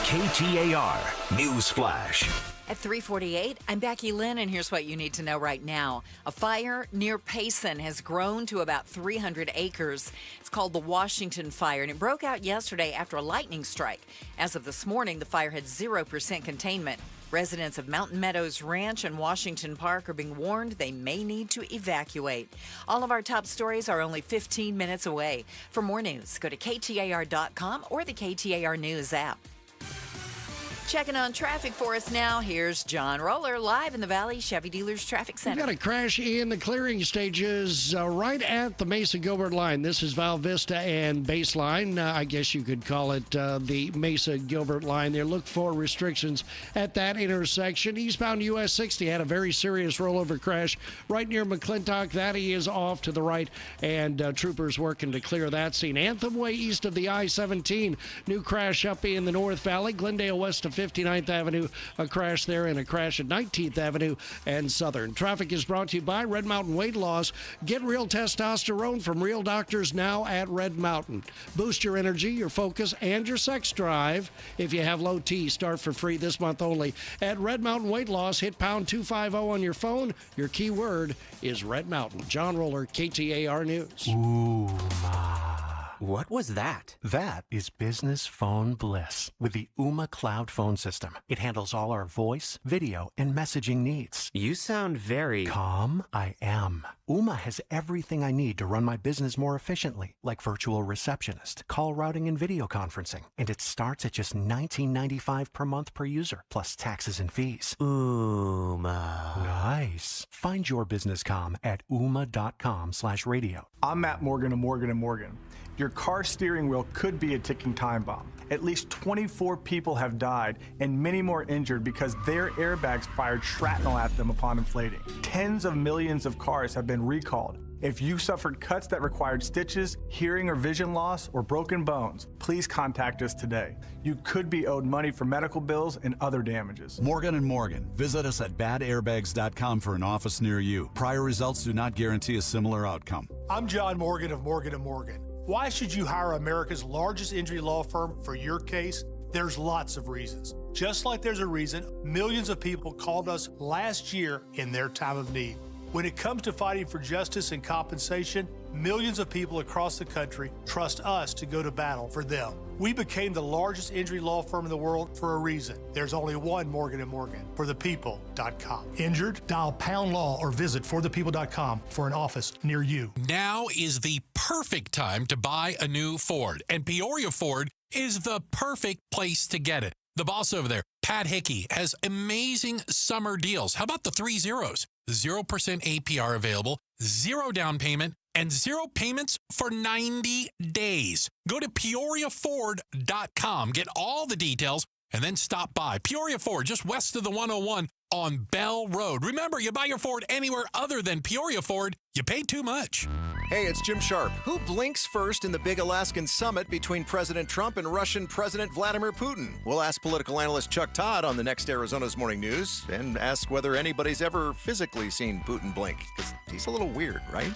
KTAR News Flash. At 3:48, I'm Becky Lynn, and here's what you need to know right now. A fire near Payson has grown to about 300 acres. It's called the Washington Fire, and it broke out yesterday after a lightning strike. As of this morning, the fire had 0% containment. Residents of Mountain Meadows Ranch and Washington Park are being warned they may need to evacuate. All of our top stories are only 15 minutes away. For more news, go to KTAR.com or the KTAR News app. Checking on traffic for us now, here's John Roller live in the Valley Chevy Dealers Traffic Center. We've got a crash in the clearing stages right at the Mesa-Gilbert line. This is Val Vista and Baseline. I guess you could call it the Mesa-Gilbert line there. Look for restrictions at that intersection. Eastbound US 60 had a very serious rollover crash right near McClintock. That is off to the right, and troopers working to clear that scene. Anthem Way east of the I-17. New crash up in the North Valley. Glendale west of 59th Avenue, a crash there, and a crash at 19th Avenue and Southern. Traffic is brought to you by Red Mountain Weight Loss. Get real testosterone from real doctors now at Red Mountain. Boost your energy, your focus, and your sex drive. If you have low T, start for free this month only at Red Mountain Weight Loss. Hit pound 250 on your phone. Your key word is Red Mountain. John Roller, KTAR News. Ooh, ma. What was that? That is business phone bliss with the Ooma Cloud phone system. It handles all our voice, video, and messaging needs. You sound very... Calm? I am. Ooma has everything I need to run my business more efficiently, like virtual receptionist, call routing, and video conferencing. And it starts at just $19.95 per month per user, plus taxes and fees. Ooma. Nice. Find your business comm at ooma.com/radio. I'm Matt Morgan of Morgan & Morgan. Your car steering wheel could be a ticking time bomb. At least 24 people have died and many more injured because their airbags fired shrapnel at them upon inflating. Tens of millions of cars have been recalled. If you suffered cuts that required stitches, hearing or vision loss, or broken bones, please contact us today. You could be owed money for medical bills and other damages. Morgan & Morgan. Visit us at badairbags.com for an office near you. Prior results do not guarantee a similar outcome. I'm John Morgan of Morgan & Morgan. Why should you hire America's largest injury law firm for your case? There's lots of reasons. Just like there's a reason millions of people called us last year in their time of need. When it comes to fighting for justice and compensation, millions of people across the country trust us to go to battle for them. We became the largest injury law firm in the world for a reason. There's only one Morgan & Morgan, forthepeople.com. Injured? Dial #law or visit forthepeople.com for an office near you. Now is the perfect time to buy a new Ford, and Peoria Ford is the perfect place to get it. The boss over there, Pat Hickey, has amazing summer deals. How about the 3 zeros? 0% APR available, 0 down payment, and 0 payments for 90 days. Go to PeoriaFord.com, get all the details, and then stop by. Peoria Ford, just west of the 101 on Bell Road. Remember, you buy your Ford anywhere other than Peoria Ford, you pay too much. Hey, it's Jim Sharp. Who blinks first in the big Alaskan summit between President Trump and Russian President Vladimir Putin? We'll ask political analyst Chuck Todd on the next Arizona's Morning News and ask whether anybody's ever physically seen Putin blink, because he's a little weird, right?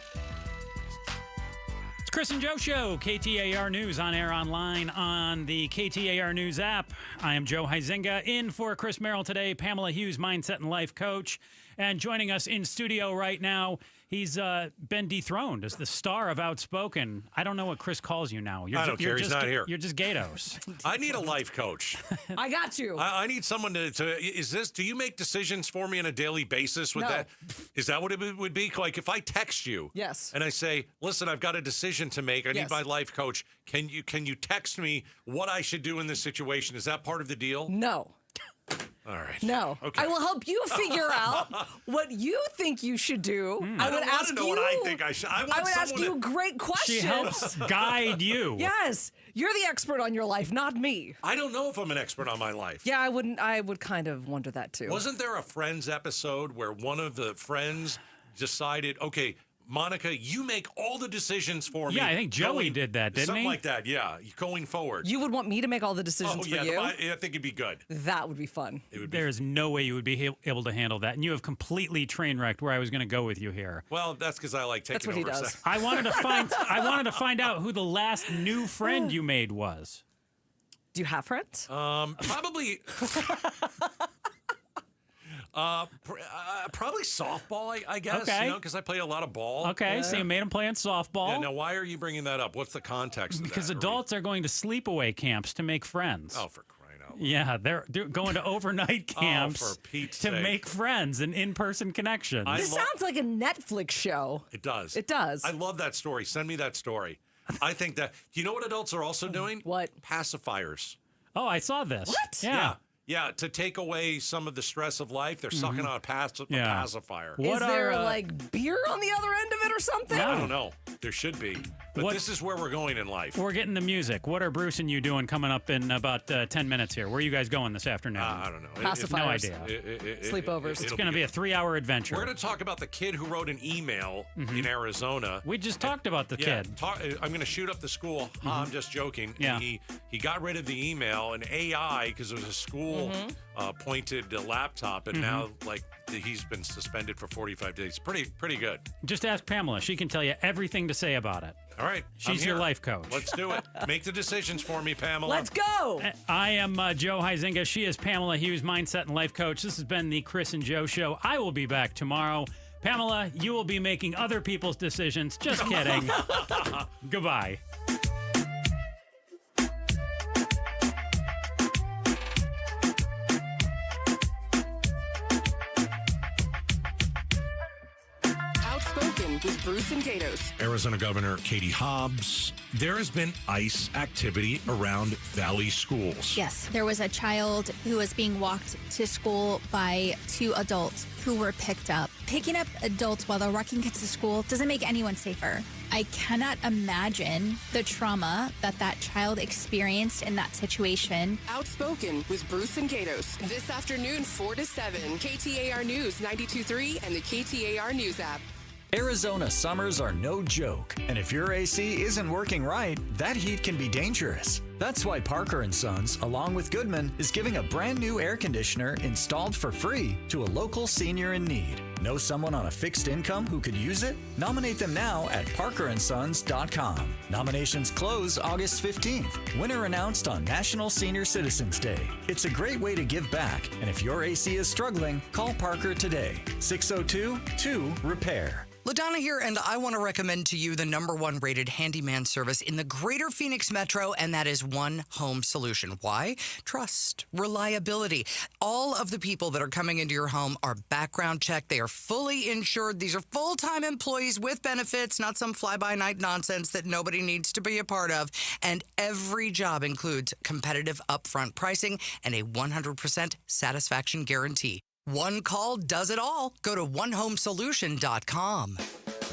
It's Chris and Joe Show, KTAR News, on air, online, on the KTAR News app. I am Joe Huizenga, in for Chris Merrill today, Pamela Hughes, Mindset and Life Coach. And joining us in studio right now, he's been dethroned as the star of Outspoken. I don't know what Chris calls you now. I don't care. He's not here. You're just Gatos. I need a life coach. I got you. I need someone to. Do you make decisions for me on a daily basis with No. that? Is that what it would be? Like if I text you, Yes. and I say, listen, I've got a decision to make. I need Yes. my life coach. Can you text me what I should do in this situation? Is that part of the deal? No. All right. No. Okay. I will help you figure out what you think you should do. I don't want to know what I think I should. I would ask you great questions. She helps guide you. Yes. You're the expert on your life, not me. I don't know if I'm an expert on my life. Yeah, I would kind of wonder that too. Wasn't there a Friends episode where one of the friends decided, okay, Monica, you make all the decisions for me. Yeah, I think Joey did that, didn't something he? like that, yeah, going forward. You would want me to make all the decisions for you? I think it'd be good. That would be fun. There is no way you would be able to handle that. And you have completely train wrecked where I was going to go with you here. Well, that's because I like taking That's what he over. does. I wanted to find out who the last new friend you made was. Do you have friends? Probably. Probably softball, I guess. Okay. Because I play a lot of ball. Okay, so you made him playing softball. Yeah, now, why are you bringing that up? What's the context of that? Because adults are going to sleepaway camps to make friends. Oh, for crying out loud. Yeah, they're going to overnight camps for Pete's to sake. make friends and in-person connections. This sounds like a Netflix show. It does. It does. I love that story. Send me that story. I think that. Do you know what adults are also doing? What? Pacifiers. Oh, I saw this. What? Yeah. Yeah, to take away some of the stress of life, they're sucking on a pacifier. Is there like beer on the other end of it or something? I don't know. There should be. But this is where we're going in life. We're getting the music. What are Bruce and you doing coming up in about 10 minutes here? Where are you guys going this afternoon? I don't know. No idea. Sleepovers. It's going to be a 3-hour adventure. We're going to talk about the kid who wrote an email in Arizona. We just talked about the kid. I'm going to shoot up the school. I'm just joking. Yeah. And he got rid of the email, and AI, because it was a school pointed laptop, and now he's been suspended for 45 days. Pretty good. Just ask Pamela. She can tell you everything to say about it. All right. She's your life coach. Let's do it. Make the decisions for me, Pamela. Let's go. I am Joe Huizenga. She is Pamela Hughes, Mindset and Life Coach. This has been the Chris and Joe Show. I will be back tomorrow. Pamela, you will be making other people's decisions. Just kidding. Goodbye. Outspoken with Bruce and Gatos. Arizona Governor Katie Hobbs. There has been ICE activity around Valley schools. Yes, there was a child who was being walked to school by 2 adults who were picked up. Picking up adults while they're walking kids to school doesn't make anyone safer. I cannot imagine the trauma that child experienced in that situation. Outspoken with Bruce and Gatos. This afternoon, 4 to 7. KTAR News 92.3 and the KTAR News app. Arizona summers are no joke, and if your AC isn't working right, that heat can be dangerous. That's why Parker & Sons, along with Goodman, is giving a brand new air conditioner installed for free to a local senior in need. Know someone on a fixed income who could use it? Nominate them now at parkerandsons.com. Nominations close August 15th. Winner announced on National Senior Citizens Day. It's a great way to give back, and if your AC is struggling, call Parker today. 602-2-REPAIR. LaDonna here, and I want to recommend to you the #1 rated handyman service in the greater Phoenix Metro, and that is One Home Solution. Why? Trust, reliability. All of the people that are coming into your home are background checked. They are fully insured. These are full-time employees with benefits, not some fly-by-night nonsense that nobody needs to be a part of. And every job includes competitive upfront pricing and a 100% satisfaction guarantee. One call does it all. Go to onehomesolution.com.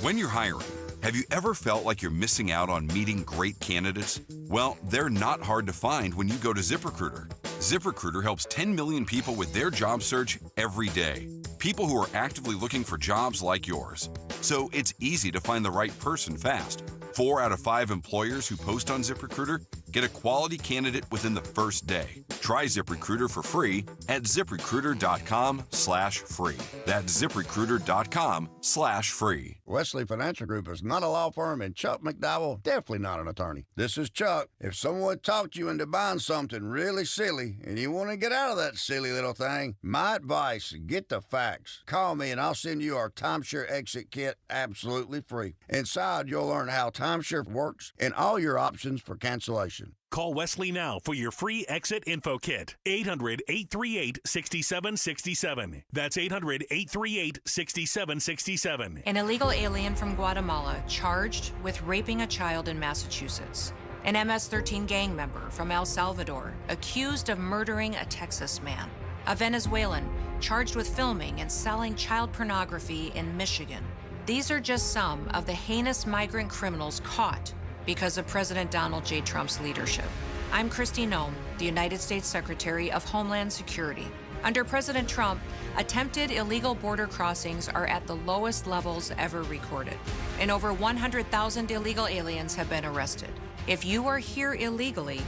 When you're hiring, have you ever felt like you're missing out on meeting great candidates? Well, they're not hard to find when you go to ZipRecruiter. ZipRecruiter helps 10 million people with their job search every day. People who are actively looking for jobs like yours. So it's easy to find the right person fast. 4 out of 5 employers who post on ZipRecruiter get a quality candidate within the first day. Try ZipRecruiter for free at ZipRecruiter.com/free. That's ZipRecruiter.com/free. Wesley Financial Group is not a law firm, and Chuck McDowell definitely not an attorney. This is Chuck. If someone talked you into buying something really silly and you want to get out of that silly little thing, my advice, get the facts. Call me and I'll send you our timeshare exit kit absolutely free. Inside, you'll learn how timeshare works and all your options for cancellation. Call Wesley now for your free exit info kit. 800-838-6767. That's 800-838-6767. An illegal alien from Guatemala charged with raping a child in Massachusetts. An MS-13 gang member from El Salvador accused of murdering a Texas man. A Venezuelan charged with filming and selling child pornography in Michigan. These are just some of the heinous migrant criminals caught because of President Donald J. Trump's leadership. I'm Kristi Noem, the United States Secretary of Homeland Security. Under President Trump, attempted illegal border crossings are at the lowest levels ever recorded, and over 100,000 illegal aliens have been arrested. If you are here illegally,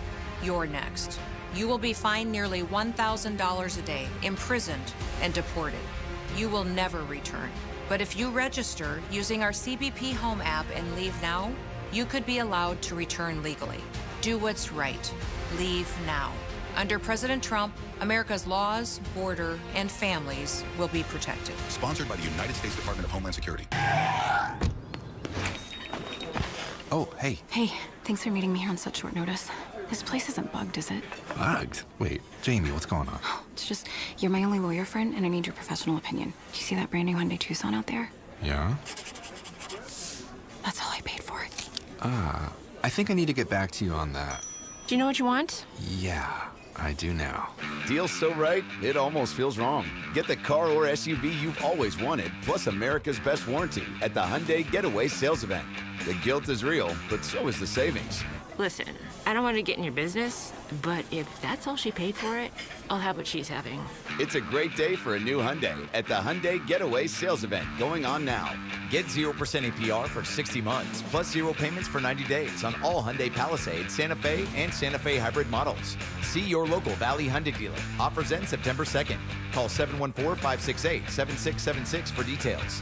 you're next. You will be fined nearly $1,000 a day, imprisoned, and deported. You will never return. But if you register using our CBP Home app and leave now, you could be allowed to return legally. Do what's right. Leave now. Under President Trump, America's laws, border, and families will be protected. Sponsored by the United States Department of Homeland Security. Oh, hey. Hey, thanks for meeting me here on such short notice. This place isn't bugged, is it? Bugged? Wait, Jamie, what's going on? It's just, you're my only lawyer friend, and I need your professional opinion. Do you see that brand new Hyundai Tucson out there? Yeah? That's all I paid for it. I think I need to get back to you on that. Do you know what you want? Yeah, I do now. Deal's so right, it almost feels wrong. Get the car or SUV you've always wanted, plus America's best warranty at the Hyundai Getaway Sales Event. The guilt is real, but so is the savings. Listen, I don't want to get in your business, but if that's all she paid for it, I'll have what she's having. It's a great day for a new Hyundai at the Hyundai Getaway Sales Event going on now. Get 0% APR for 60 months, plus 0 payments for 90 days on all Hyundai Palisade, Santa Fe, and Santa Fe hybrid models. See your local Valley Hyundai dealer. Offers end September 2nd. Call 714-568-7676 for details.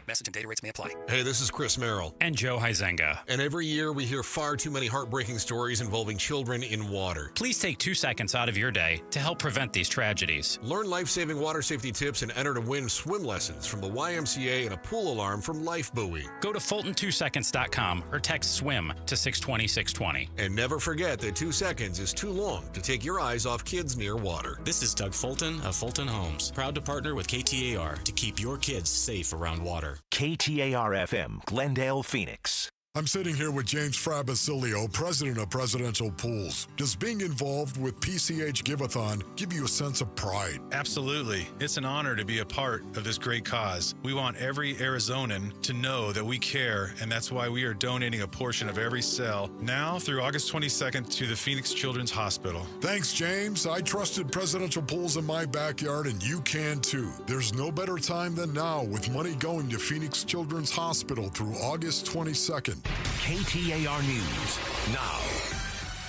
Message and data rates may apply. Hey, this is Chris Merrill. And Joe Huizenga. And every year we hear far too many heartbreaking stories involving children in water. Please take 2 seconds out of your day to help prevent these tragedies. Learn life-saving water safety tips and enter to win swim lessons from the YMCA and a pool alarm from Life Buoy. Go to Fulton2seconds.com or text SWIM to 620-620. And never forget that 2 seconds is too long to take your eyes off kids near water. This is Doug Fulton of Fulton Homes, proud to partner with KTAR to keep your kids safe around water. KTAR-FM, Glendale, Phoenix. I'm sitting here with James Frabasilio, president of Presidential Pools. Does being involved with PCH Give-a-thon give you a sense of pride? Absolutely. It's an honor to be a part of this great cause. We want every Arizonan to know that we care, and that's why we are donating a portion of every sale now through August 22nd to the Phoenix Children's Hospital. Thanks, James. I trusted Presidential Pools in my backyard, and you can too. There's no better time than now with money going to Phoenix Children's Hospital through August 22nd. KTAR News now.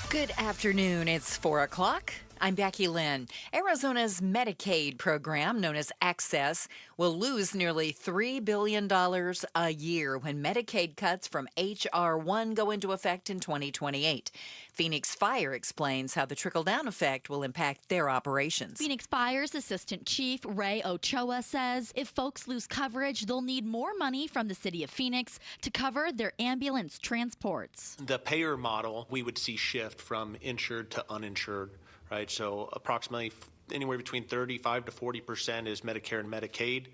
Good afternoon. It's 4 o'clock. I'm Becky Lynn. Arizona's Medicaid program, known as Access, will lose nearly $3 billion a year when Medicaid cuts from H.R. 1 go into effect in 2028. Phoenix Fire explains how the trickle-down effect will impact their operations. Phoenix Fire's Assistant Chief Ray Ochoa says if folks lose coverage, they'll need more money from the city of Phoenix to cover their ambulance transports. The payer model, we would see shift from insured to uninsured. Right, so approximately anywhere between 35 to 40% is Medicare and Medicaid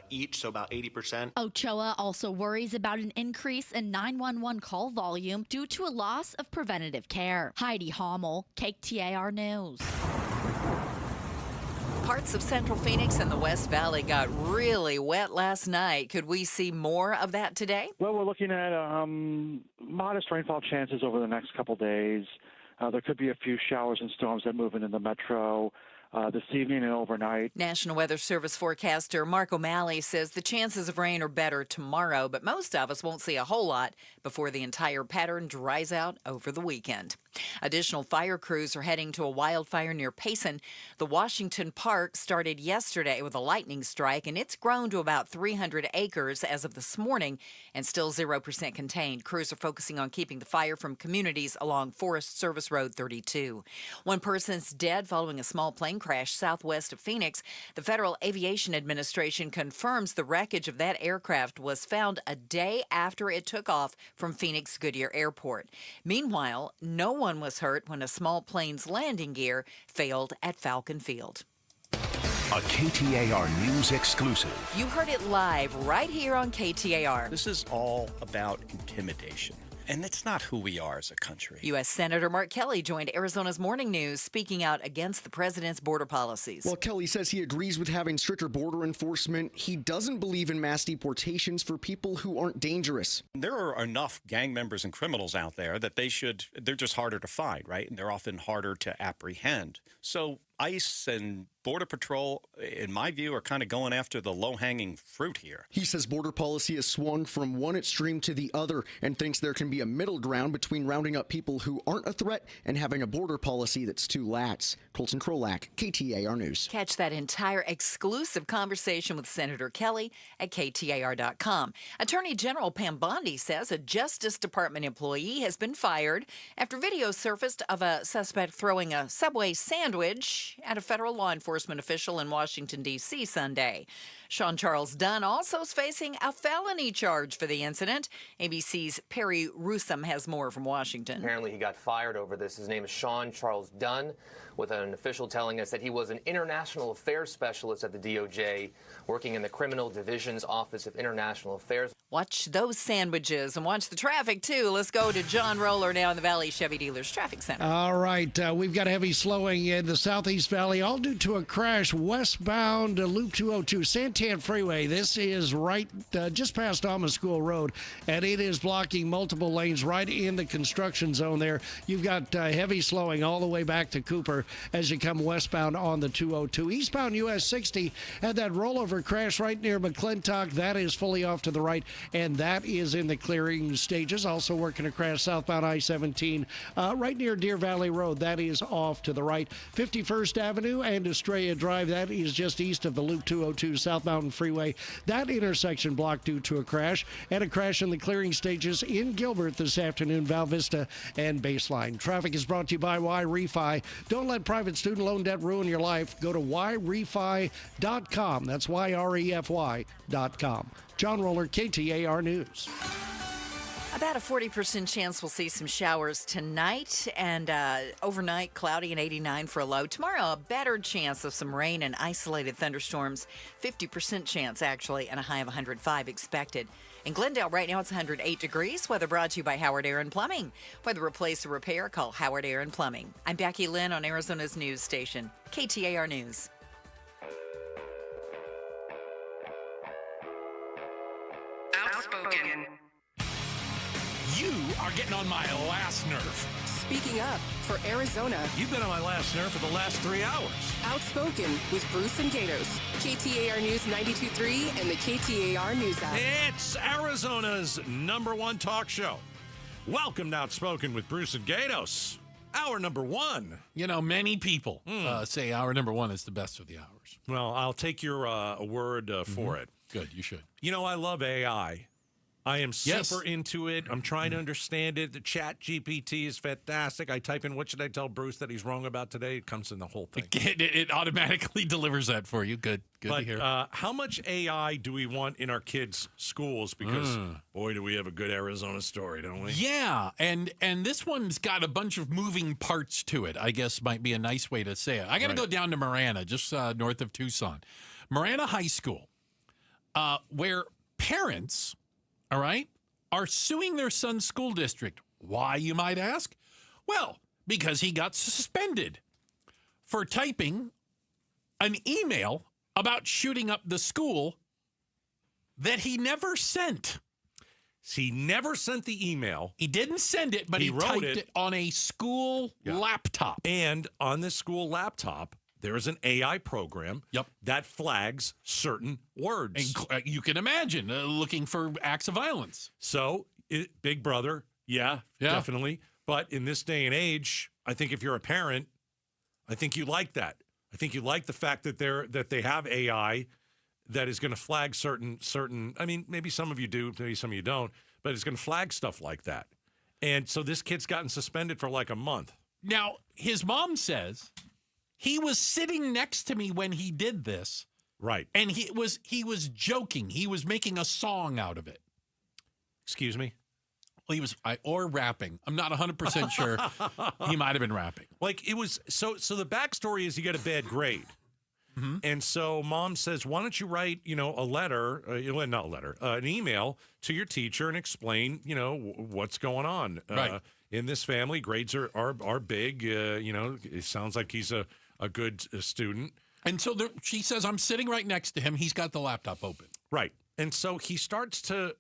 each, so about 80%. Ochoa also worries about an increase in 911 call volume due to a loss of preventative care. Heidi Hommel, KTAR News. Parts of Central Phoenix and the West Valley got really wet last night. Could we see more of that today? Well, we're looking at modest rainfall chances over the next couple days. There could be a few showers and storms that move into the metro. this evening and overnight. National Weather Service forecaster Mark O'Malley says the chances of rain are better tomorrow, but most of us won't see a whole lot before the entire pattern dries out over the weekend. Additional fire crews are heading to a wildfire near Payson. The Washington Park started yesterday with a lightning strike, and it's grown to about 300 acres as of this morning and still 0% contained. Crews are focusing on keeping the fire from communities along Forest Service Road 32. One person's dead following a small plane crash southwest of Phoenix. The Federal Aviation Administration confirms the wreckage of that aircraft was found a day after it took off from Phoenix Goodyear Airport. Meanwhile, no one was hurt when a small plane's landing gear failed at Falcon Field. A KTAR News exclusive. You heard it live right here on KTAR. This is all about intimidation. And that's not who we are as a country. U.S. Senator Mark Kelly joined Arizona's Morning News speaking out against the president's border policies. Well, Kelly says he agrees with having stricter border enforcement. He doesn't believe in mass deportations for people who aren't dangerous. There are enough gang members and criminals out there that they're just harder to find, right? And they're often harder to apprehend. So ICE and Border Patrol, in my view, are kind of going after the low-hanging fruit here. He says border policy has swung from one extreme to the other and thinks there can be a middle ground between rounding up people who aren't a threat and having a border policy that's too lax. Colton Krolak, KTAR News. Catch that entire exclusive conversation with Senator Kelly at KTAR.com. Attorney General Pam Bondi says a Justice Department employee has been fired after video surfaced of a suspect throwing a Subway sandwich at a federal law enforcement official in Washington, D.C. Sunday. Sean Charles Dunn also is facing a felony charge for the incident. ABC's Perry Russom has more from Washington. Apparently he got fired over this. His name is Sean Charles Dunn, with an official telling us that he was an international affairs specialist at the DOJ, working in the Criminal Division's Office of International Affairs. Watch those sandwiches and watch the traffic, too. Let's go to John Roller now in the Valley Chevy Dealers Traffic Center. All right. We've got heavy slowing in the Southeast Valley, all due to a crash westbound Loop 202 Santan Freeway. This is right just past Alma School Road, and it is blocking multiple lanes right in the construction zone there. You've got heavy slowing all the way back to Cooper as you come westbound on the 202. Eastbound US 60 had that rollover crash right near McClintock. That is fully off to the right, and that is in the clearing stages. Also working a crash southbound I-17 right near Deer Valley Road. That is off to the right. 51st Avenue and Estrella Drive, that is just east of the Loop 202 South Mountain Freeway. That intersection blocked due to a crash, and a crash in the clearing stages in Gilbert this afternoon, Val Vista and Baseline. Traffic is brought to you by Y-Refi. Don't let private student loan debt ruin your life. Go to YRefi.com. That's YREFY.com. John Roller, KTAR News. About a 40% chance we'll see some showers tonight, and overnight cloudy and 89 for a low. Tomorrow, a better chance of some rain and isolated thunderstorms. 50% chance, actually, and a high of 105 expected. In Glendale, right now, it's 108 degrees. Weather brought to you by Howard Air and Plumbing. Whether replace or repair, call Howard Air and Plumbing. I'm Becky Lynn on Arizona's news station, KTAR News. Outspoken. You are getting on my last nerve. Speaking up for Arizona. You've been on my last nerve for the last 3 hours. Outspoken with Bruce and Gatos. KTAR News 92.3 and the KTAR News app. It's Arizona's #1 talk show. Welcome to Outspoken with Bruce and Gatos. Hour number one. You know, many people say hour number one is the best of the hours. Well, I'll take your word for it. Good, you should. You know, I love AI. I am super into it. I'm trying to understand it. The chat GPT is fantastic. I type in, what should I tell Bruce that he's wrong about today? It comes in the whole thing. It automatically delivers that for you. Good to hear. How much AI do we want in our kids' schools? Because, boy, do we have a good Arizona story, don't we? Yeah, and this one's got a bunch of moving parts to it, I guess might be a nice way to say it. I got to go down to Marana, just north of Tucson. Marana High School, where parents... all right, are suing their son's school district. Why, you might ask? Well, because he got suspended for typing an email about shooting up the school that he never sent. He never sent the email. He didn't send it, but he wrote typed it on a school laptop. And on this school laptop, there is an AI program that flags certain words. And you can imagine looking for acts of violence. So, Big Brother, yeah, definitely. But in this day and age, I think if you're a parent, I think you like that. I think you like the fact that they have AI that is going to flag certain. I mean, maybe some of you do, maybe some of you don't, but it's going to flag stuff like that. And so this kid's gotten suspended for like a month. Now, his mom says he was sitting next to me when he did this. Right. And he was joking. He was making a song out of it. Excuse me? Well, he was or rapping. I'm not 100% sure. He might have been rapping. Like it was so the backstory is he got a bad grade. Mm-hmm. And so mom says, why don't you write, a letter, not a letter, an email to your teacher and explain, what's going on right. In this family. Grades are big. It sounds like he's a good student. And so she says, I'm sitting right next to him. He's got the laptop open. Right. And so he starts to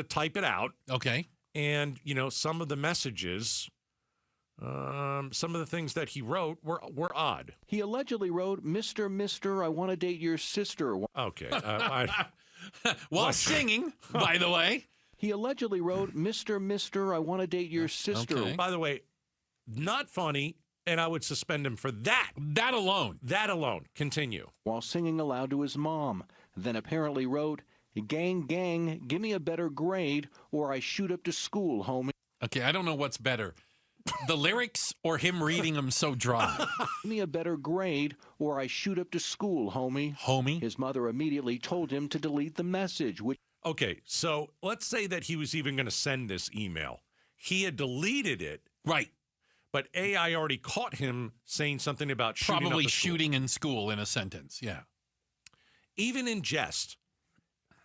type it out. Okay. And, some of the messages, some of the things that he wrote were odd. He allegedly wrote, Mr., I want to date your sister. Okay. While singing, by the way. He allegedly wrote, Mr., I want to date your sister. Okay. By the way, not funny, and I would suspend him for that. That alone. That alone. Continue. While singing aloud to his mom. Then apparently wrote, gang, give me a better grade or I shoot up to school, homie. Okay, I don't know what's better. The lyrics or him reading them so dry? Give me a better grade or I shoot up to school, homie. Homie? His mother immediately told him to delete the message, which... Okay, so let's say that he was even going to send this email. He had deleted it. Right. But AI already caught him saying something about shooting Probably up a school. shooting in school in a sentence, yeah. Even in jest,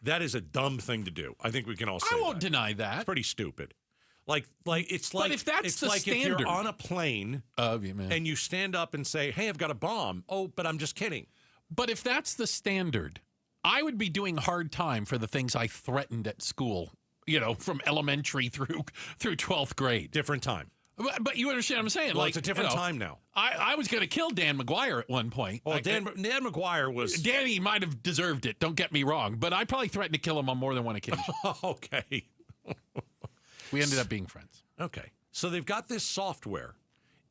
that is a dumb thing to do. I think we can all say I won't deny that. It's pretty stupid. Like it's but like if that's it's the like standard. if you're on a plane and you stand up and say, "Hey, I've got a bomb." Oh, but I'm just kidding. But if that's the standard, I would be doing hard time for the things I threatened at school. From elementary through 12th grade. Different time. But you understand what I'm saying? Well, it's a different time now. I was going to kill Dan McGuire at one point. Well, Dan McGuire was... Danny might have deserved it, don't get me wrong. But I probably threatened to kill him on more than one occasion. Okay. We ended up being friends. Okay. So they've got this software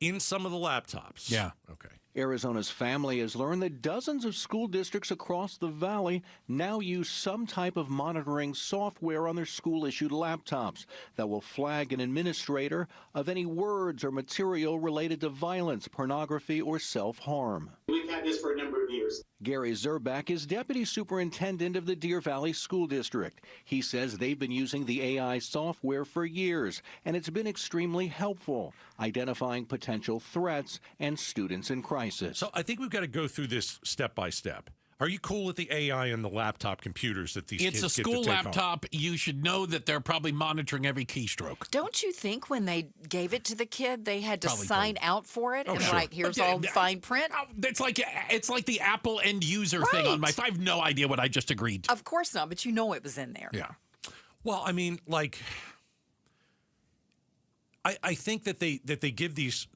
in some of the laptops. Yeah. Okay. Arizona's family has learned that dozens of school districts across the valley now use some type of monitoring software on their school-issued laptops that will flag an administrator of any words or material related to violence, pornography, or self-harm. We've had this for a number of years. Gary Zerback is deputy superintendent of the Deer Valley School District. He says they've been using the AI software for years, and it's been extremely helpful, identifying potential threats and students in crisis. So I think we've got to go through this step by step. Are you cool with the AI and the laptop computers that these kids get to take home? It's a school laptop. You should know that they're probably monitoring every keystroke. Don't you think when they gave it to the kid, they had to Probably sign out for it? Oh, and sure. here's all the fine print? It's like the Apple end user thing on my phone. I have no idea what I just agreed to. Of course not, but you know it was in there. Yeah. Well, I mean, I think that they give these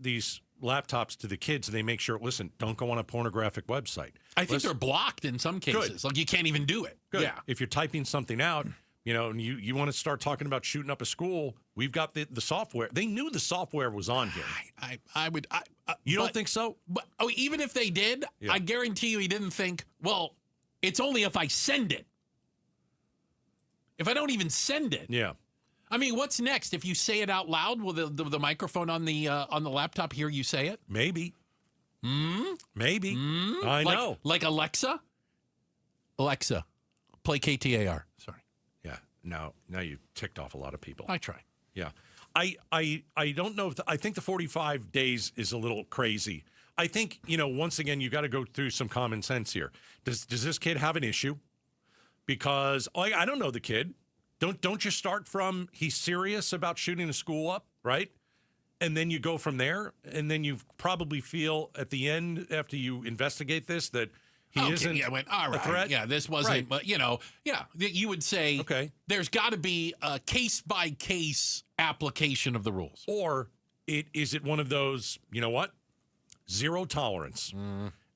laptops to the kids and they make sure, listen, don't go on a pornographic website. I think they're blocked in some cases. Good. Like you can't even do it. Good. Yeah. If you're typing something out, and you want to start talking about shooting up a school, we've got the software. They knew the software was on here. You don't think so? But even if they did, Yeah. I guarantee you he didn't think, well, it's only if I send it. If I don't even send it. Yeah. I mean, what's next? If you say it out loud, will the microphone on the laptop hear you say it? Maybe. Maybe. I know. Like Alexa? Alexa, play KTAR. Sorry. Yeah. Now you ticked off a lot of people. I try. Yeah. I don't know if I think the 45 days is a little crazy. I think, once again, you got to go through some common sense here. Does this kid have an issue? Because I don't know the kid. Don't you start from he's serious about shooting a school up, right? And then you go from there, and then you probably feel at the end after you investigate this that he isn't a threat. Yeah, this wasn't, right. But you would say, okay, there's got to be a case by case application of the rules. Or is it one of those, zero tolerance?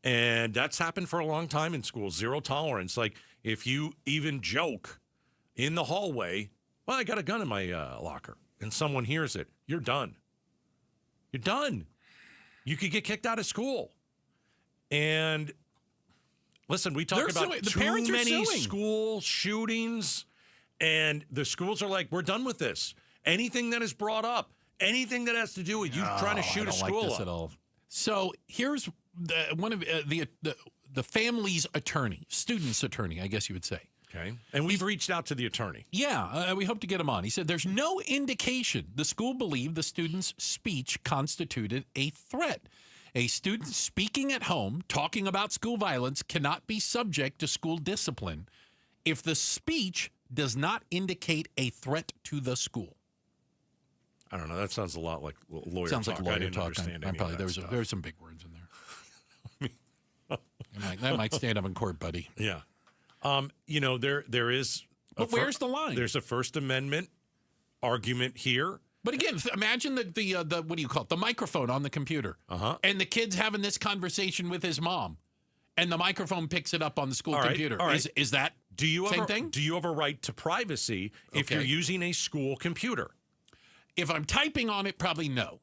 And that's happened for a long time in schools. Zero tolerance. Like, if you even joke in the hallway, well, I got a gun in my locker, and someone hears it, you're done. You're done. You could get kicked out of school. And listen, we talk about too many school shootings, and the schools are like, we're done with this. Anything that is brought up, anything that has to do with you trying to shoot a school like this at all. So here's the family's attorney, student's attorney, I guess you would say. Okay. And we've reached out to the attorney. Yeah, we hope to get him on. He said there's no indication the school believed the student's speech constituted a threat. A student speaking at home, talking about school violence, cannot be subject to school discipline if the speech does not indicate a threat to the school. I don't know. That sounds a lot like lawyer Sounds talk. like lawyer I didn't talk. understand I'm any probably of that there's some big words in there. That might stand up in court, buddy. Yeah. There is. But where's the line? There's a First Amendment argument here. But again, imagine the what do you call it? The microphone on the computer. And the kid's having this conversation with his mom, and the microphone picks it up on the school computer. All right. Is that same thing? Do you have a right to privacy if you're using a school computer? If I'm typing on it, probably no.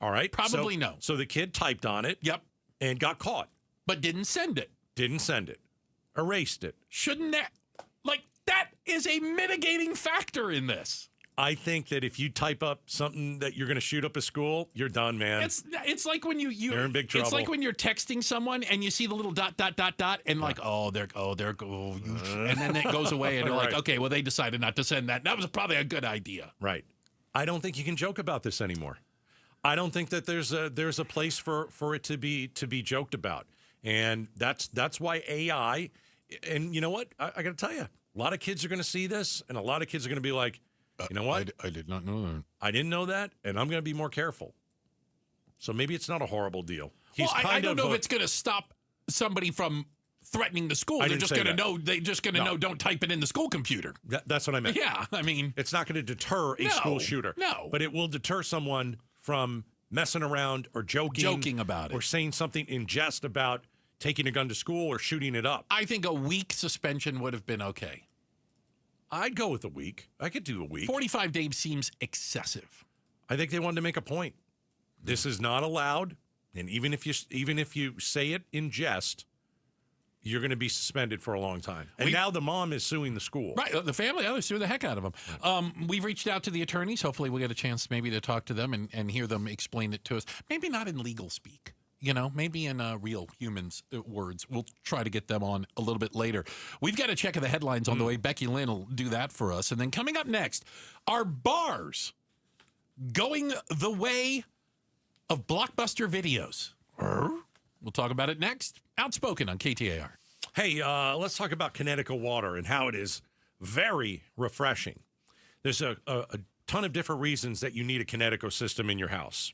All right. Probably no. So the kid typed on it. Yep. And got caught. But didn't send it. Erased it. Shouldn't that is a mitigating factor in this. I think that if you type up something that you're going to shoot up a school, you're done, man. It's like when you're in big trouble. It's like when you're texting someone and you see the little ... and like, and then it goes away and you're like, okay, well, they decided not to send that. That was probably a good idea. Right. I don't think you can joke about this anymore. I don't think that there's a place for it to be joked about. And that's why AI, and you know what? I got to tell you, a lot of kids are going to see this, and a lot of kids are going to be like, you know what? I did not know that. I didn't know that, and I'm going to be more careful. So maybe it's not a horrible deal. I don't know if it's going to stop somebody from threatening the school. They're just going to know. They're just going to know. Don't type it in the school computer. That's what I meant. Yeah, I mean, it's not going to deter a school shooter. No, but it will deter someone from messing around or joking about it, or saying something in jest about taking a gun to school or shooting it up. I think a week suspension would have been okay. You go with a week. I could do a week. 45 days seems excessive. I think they wanted to make a point. This is not allowed, and even if you say it in jest, you're going to be suspended for a long time. And now the mom is suing the school. Right, the family, they're suing the heck out of them. We've reached out to the attorneys. Hopefully we'll get a chance maybe to talk to them and hear them explain it to us. Maybe not in legal speak. Maybe in real humans' words. We'll try to get them on a little bit later. We've got a check of the headlines on the way. Becky Lynn will do that for us. And then coming up next, are bars going the way of Blockbuster videos? We'll talk about it next. Outspoken on KTAR. Hey, let's talk about Connecticut water and how it is very refreshing. There's a ton of different reasons that you need a Connecticut system in your house.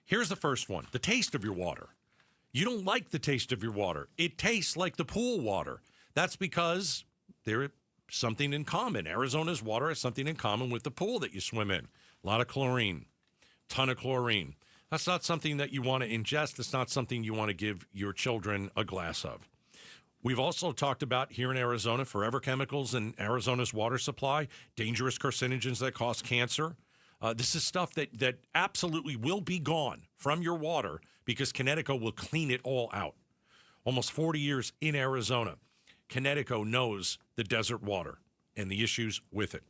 Here's the first one, the taste of your water. You don't like the taste of your water. It tastes like the pool water. That's because there's something in common. Arizona's water has something in common with the pool that you swim in. A lot of chlorine, ton of chlorine. That's not something that you want to ingest. It's not something you want to give your children a glass of. We've also talked about here in Arizona, forever chemicals in Arizona's water supply, dangerous carcinogens that cause cancer. This is stuff that absolutely will be gone from your water because Connecticut will clean it all out. Almost 40 years in Arizona, Connecticut knows the desert water and the issues with it.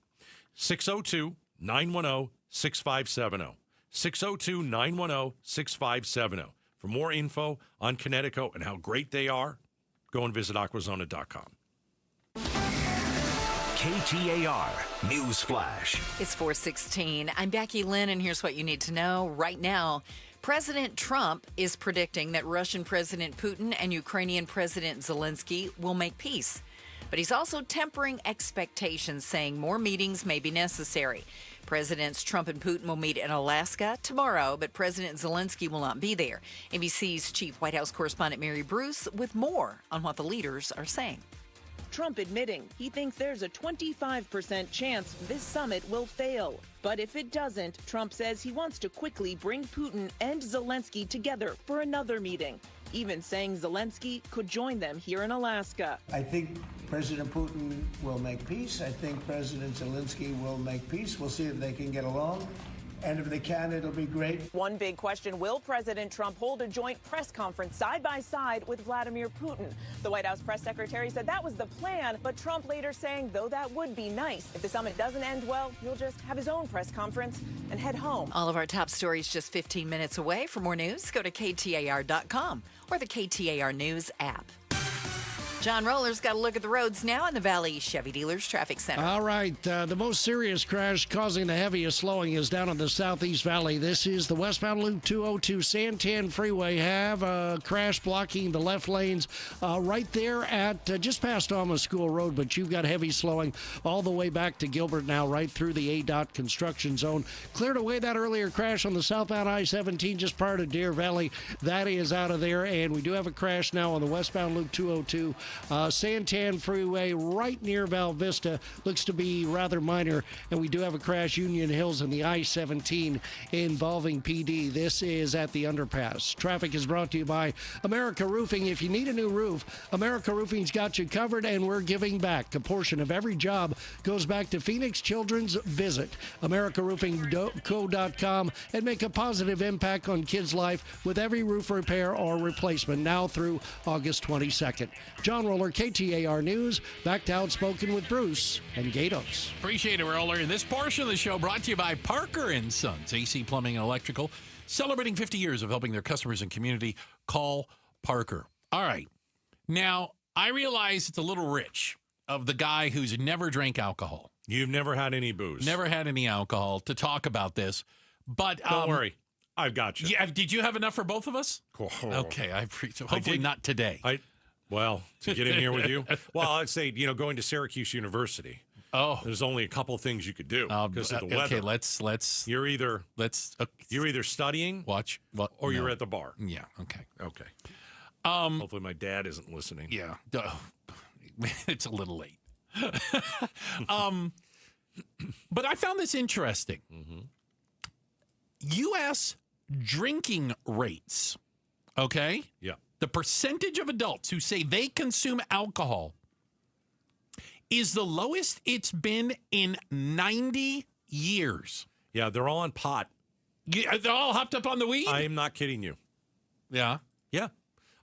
602-910-6570. 602-910-6570. For more info on Connecticut and how great they are, go and visit aquazona.com. KTAR News Flash. It's 4:16. I'm Becky Lynn, and here's what you need to know right now. President Trump is predicting that Russian President Putin and Ukrainian President Zelensky will make peace. But he's also tempering expectations, saying more meetings may be necessary. Presidents Trump and Putin will meet in Alaska tomorrow, but President Zelensky will not be there. ABC's chief White House correspondent Mary Bruce with more on what the leaders are saying. Trump admitting he thinks there's a 25% chance this summit will fail. But if it doesn't, Trump says he wants to quickly bring Putin and Zelensky together for another meeting. even saying Zelensky could join them here in Alaska. I think President Putin will make peace. I think President Zelensky will make peace. We'll see if they can get along. And if they can, it'll be great. One big question, will President Trump hold a joint press conference side by side with Vladimir Putin? The White House press secretary said that was the plan, but Trump later saying, though that would be nice, if the summit doesn't end well, he'll just have his own press conference and head home. All of our top stories just 15 minutes away. For more news, go to KTAR.com or the KTAR News app. John Roller's got a look at the roads now in the Valley Chevy Dealers Traffic Center. All right. The most serious crash causing the heaviest slowing is down in the Southeast Valley. This is the westbound Loop 202 Santan Freeway. Have a crash blocking the left lanes right there at just past Alma School Road, but you've got heavy slowing all the way back to Gilbert now, right through the ADOT construction zone. Cleared away that earlier crash on the southbound I-17 just prior to Deer Valley. That is out of there, and we do have a crash now on the westbound Loop 202 Santan Freeway right near Val Vista. Looks to be rather minor, and we do have a crash Union Hills in the I-17 involving PD. This is at the underpass. Traffic is brought to you by America Roofing. If you need a new roof, America Roofing's got you covered, and we're giving back. A portion of every job goes back to Phoenix Children's Visit. AmericaRoofingCo.com and make a positive impact on kids' life with every roof repair or replacement now through August 22nd. John Roller, KTAR News. Back to Outspoken with Bruce and Gatos. Appreciate it, Roller. This portion of the show brought to you by Parker & Sons, AC Plumbing and Electrical. Celebrating 50 years of helping their customers and community. Call Parker. All right. Now, I realize it's a little rich of the guy who's never drank alcohol. You've never had any booze. Never had any alcohol to talk about this. But don't worry. I've got you. Yeah, did you have enough for both of us? Cool. Okay. Hopefully not today. Well, to get in here with you? Well, I'd say, going to Syracuse University. Oh. There's only a couple things you could do because of the weather. Okay, let's you're either studying or you're at the bar. Yeah, okay. Okay. Hopefully my dad isn't listening. Yeah. It's a little late. But I found this interesting. Mm-hmm. U.S. drinking rates, okay? Yeah. The percentage of adults who say they consume alcohol is the lowest it's been in 90 years. Yeah, they're all on pot. They're all hopped up on the weed? I am not kidding you. Yeah? Yeah.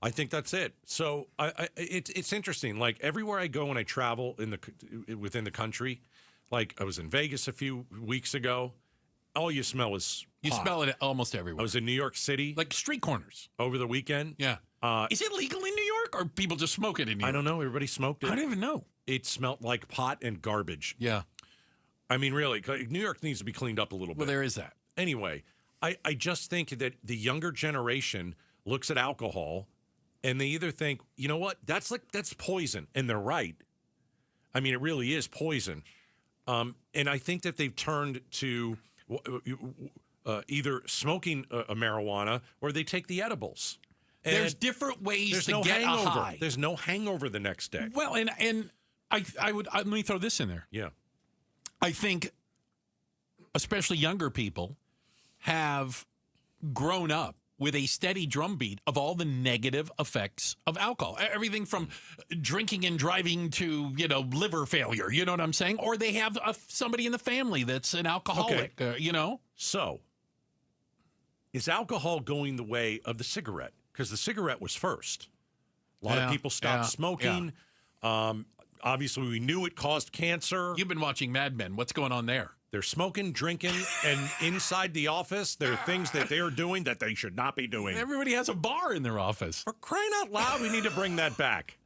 I think that's it. So it's interesting. Like everywhere I go when I travel within the country, like I was in Vegas a few weeks ago, all you smell is pot. You smell it almost everywhere. I was in New York City. Like street corners. Over the weekend. Yeah. Is it legal in New York or people just smoke it in New York? I don't know. Everybody smoked it. I don't even know. It smelled like pot and garbage. Yeah. I mean, really, New York needs to be cleaned up a little bit. Well, there is that. Anyway, I just think that the younger generation looks at alcohol and they either think, you know what, that's poison. And they're right. I mean, it really is poison. And I think that they've turned to either smoking a marijuana or they take the edibles. And there's different ways to get hangover. a high. There's no hangover the next day. Well, and I would let me throw this in there. Yeah. I think especially younger people have grown up with a steady drumbeat of all the negative effects of alcohol. Everything from drinking and driving to, liver failure, you know what I'm saying? Or they have somebody in the family that's an alcoholic, So, is alcohol going the way of the cigarette? Because the cigarette was first. A lot of people stopped smoking. Yeah. Obviously, we knew it caused cancer. You've been watching Mad Men. What's going on there? They're smoking, drinking, and inside the office, there are things that they are doing that they should not be doing. Everybody has a bar in their office. For crying out loud, we need to bring that back.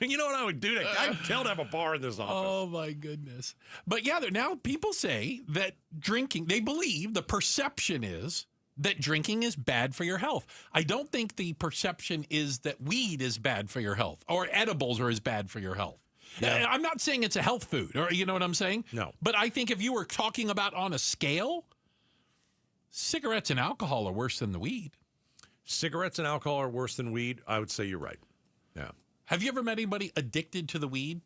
You know what I would do? I'd kill to have a bar in this office. Oh, my goodness. But yeah, now people say that drinking, they believe the perception is that drinking is bad for your health. I don't think the perception is that weed is bad for your health or edibles are as bad for your health. Yeah. I'm not saying it's a health food, or you know what I'm saying? No. But I think if you were talking about on a scale, cigarettes and alcohol are worse than the weed. Cigarettes and alcohol are worse than weed. I would say you're right. Yeah. Have you ever met anybody addicted to the weed?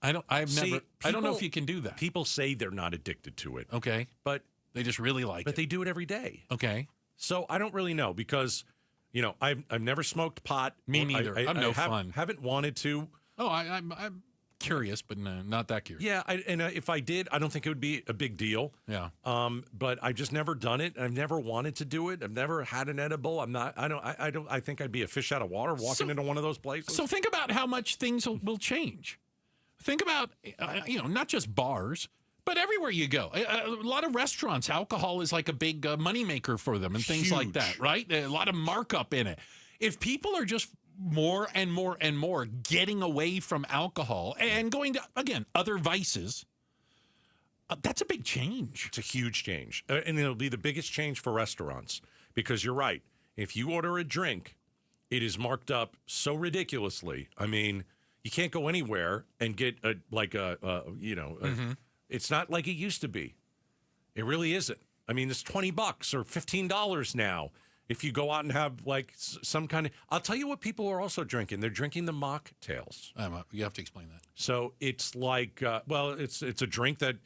I don't know if you can do that. People say they're not addicted to it. Okay. But they just really like it. But they do it every day. Okay. So I don't really know because You know, I've never smoked pot. Me neither. I'm no fun. Haven't wanted to. Oh, I'm curious, but no, not that curious. Yeah, if I did, I don't think it would be a big deal. Yeah. But I've just never done it. I've never wanted to do it. I've never had an edible. I think I'd be a fish out of water walking into one of those places. So think about how much things will change. Think about, not just bars, but everywhere you go. A lot of restaurants, alcohol is like a big moneymaker for them and things like that, right? A lot of markup in it. If people are just more and more and more getting away from alcohol and going to, again, other vices, that's a big change. It's a huge change. And it'll be the biggest change for restaurants because you're right. If you order a drink, it is marked up so ridiculously. I mean, you can't go anywhere and get it's not like it used to be. It really isn't. I mean, it's $20 or $15 now. If you go out and have like some kind of, I'll tell you what people are also drinking. They're drinking the mocktails. You have to explain that. So it's like, it's a drink that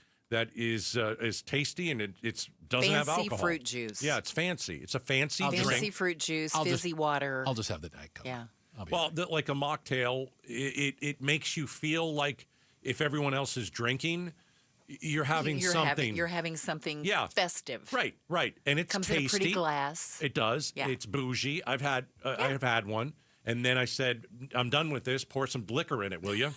is tasty and it doesn't have alcohol. Fancy fruit juice. Yeah, it's fancy. It's a fancy drink. Fancy fruit juice, fizzy water. I'll just have the Diet Coke. Yeah. Like a mocktail, it makes you feel like if everyone else is drinking, you're having something. You're having something festive. Right. And it's comes tasty. in a pretty glass. It does. Yeah. It's bougie. I have had one. And then I said, I'm done with this. Pour some liquor in it, will you?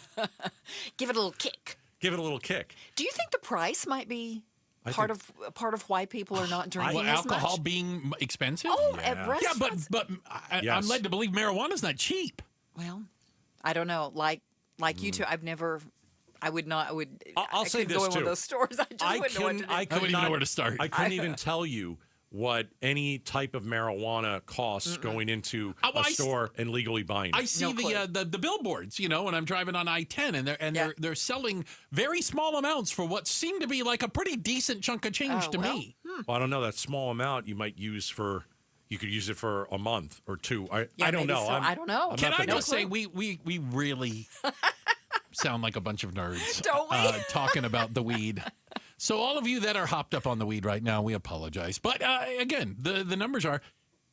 Give it a little kick. Give it a little kick. Do you think the price might be part of why people are not drinking as alcohol much? being expensive? Oh, at restaurants. but I'm led to believe marijuana's not cheap. Well, I don't know. Like you two, I've never. I would not. I'll say this go in too. one of those stores. I just wouldn't know what to do. I wouldn't even know where to start. I couldn't even tell you what any type of marijuana costs going into a store and legally buying it. I see the billboards, when I'm driving on I-10, and they're selling very small amounts for what seemed to be like a pretty decent chunk of change to me. Well, I don't know. That small amount you might use you could use it for a month or two. I don't know. So. I don't know. Can I just say we really sound like a bunch of nerds. Don't we? Talking about the weed. So all of you that are hopped up on the weed right now, we apologize. But again, the numbers are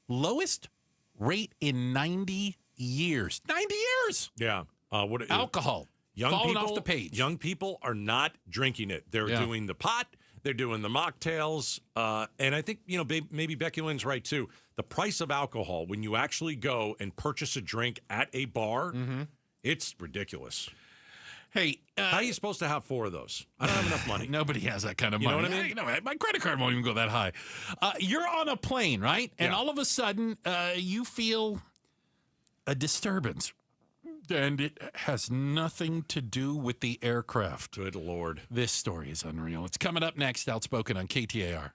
lowest rate in 90 years. 90 years! Yeah. Alcohol. Falling off the page. Young people are not drinking it. They're doing the pot. They're doing the mocktails. And I think, maybe Becky Lynn's right, too. The price of alcohol, when you actually go and purchase a drink at a bar, it's ridiculous. Hey, how are you supposed to have 4 of those? I don't have enough money. Nobody has that kind of money. You know what I mean? My credit card won't even go that high. You're on a plane, right? And all of a sudden, you feel a disturbance. And it has nothing to do with the aircraft. Good Lord. This story is unreal. It's coming up next, Outspoken on KTAR.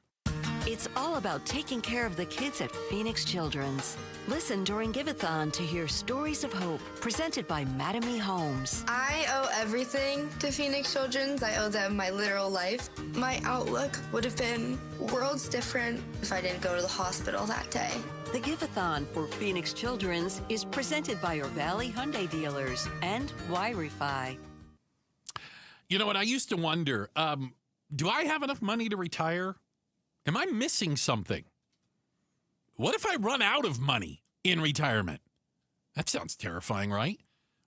It's all about taking care of the kids at Phoenix Children's. Listen during Give-a-thon to hear stories of hope, presented by Madame E. Homes. I owe everything to Phoenix Children's. I owe them my literal life. My outlook would have been worlds different if I didn't go to the hospital that day. The Give-a-thon for Phoenix Children's is presented by your Valley Hyundai dealers and Wi-Fi. You know what? I used to wonder, do I have enough money to retire? Am I missing something? What if I run out of money in retirement? That sounds terrifying, right?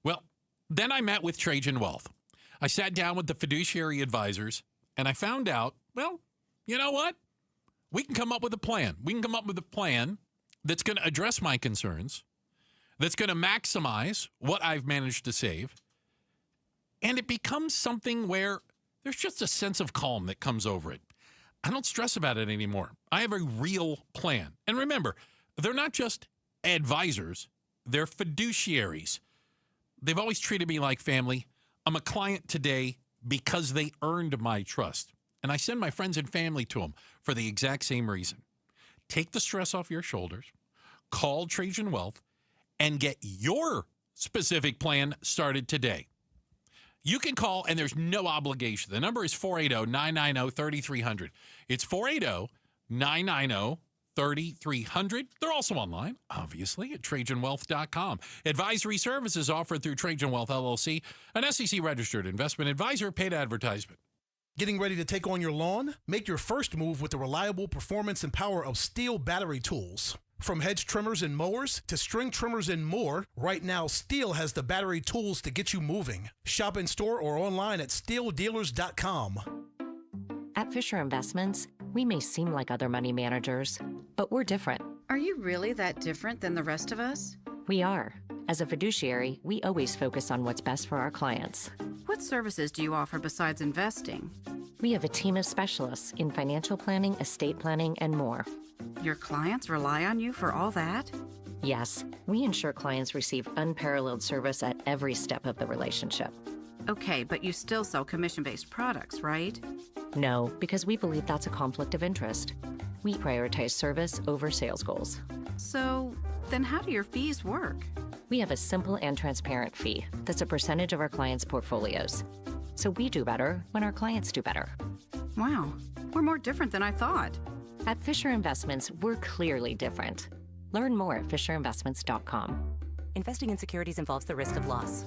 Well, then I met with Trajan Wealth. I sat down with the fiduciary advisors, and I found out, well, you know what? We can come up with a plan. We can come up with a plan that's going to address my concerns, that's going to maximize what I've managed to save, and it becomes something where there's just a sense of calm that comes over it. I don't stress about it anymore. I have a real plan. And remember, they're not just advisors, they're fiduciaries. They've always treated me like family. I'm a client today because they earned my trust. And I send my friends and family to them for the exact same reason. Take the stress off your shoulders, call Trajan Wealth, and get your specific plan started today. You can call, and there's no obligation. The number is 480-990-3300. It's 480-990-3300. They're also online, obviously, at TrajanWealth.com. Advisory services offered through Trajan Wealth, LLC, an SEC-registered investment advisor, paid advertisement. Getting ready to take on your lawn? Make your first move with the reliable performance and power of Steel battery tools. From hedge trimmers and mowers to string trimmers and more, right now Steel has the battery tools to get you moving. Shop in store or online at steeldealers.com. At Fisher Investments, we may seem like other money managers, but we're different. Are you really that different than the rest of us? We are. As a fiduciary, we always focus on what's best for our clients. What services do you offer besides investing? We have a team of specialists in financial planning, estate planning, and more. Your clients rely on you for all that? Yes, we ensure clients receive unparalleled service at every step of the relationship. Okay, but you still sell commission-based products, right? No, because we believe that's a conflict of interest. We prioritize service over sales goals. So, then how do your fees work? We have a simple and transparent fee that's a percentage of our clients' portfolios. So we do better when our clients do better. Wow, we're more different than I thought. At Fisher Investments, we're clearly different. Learn more at fisherinvestments.com. Investing in securities involves the risk of loss.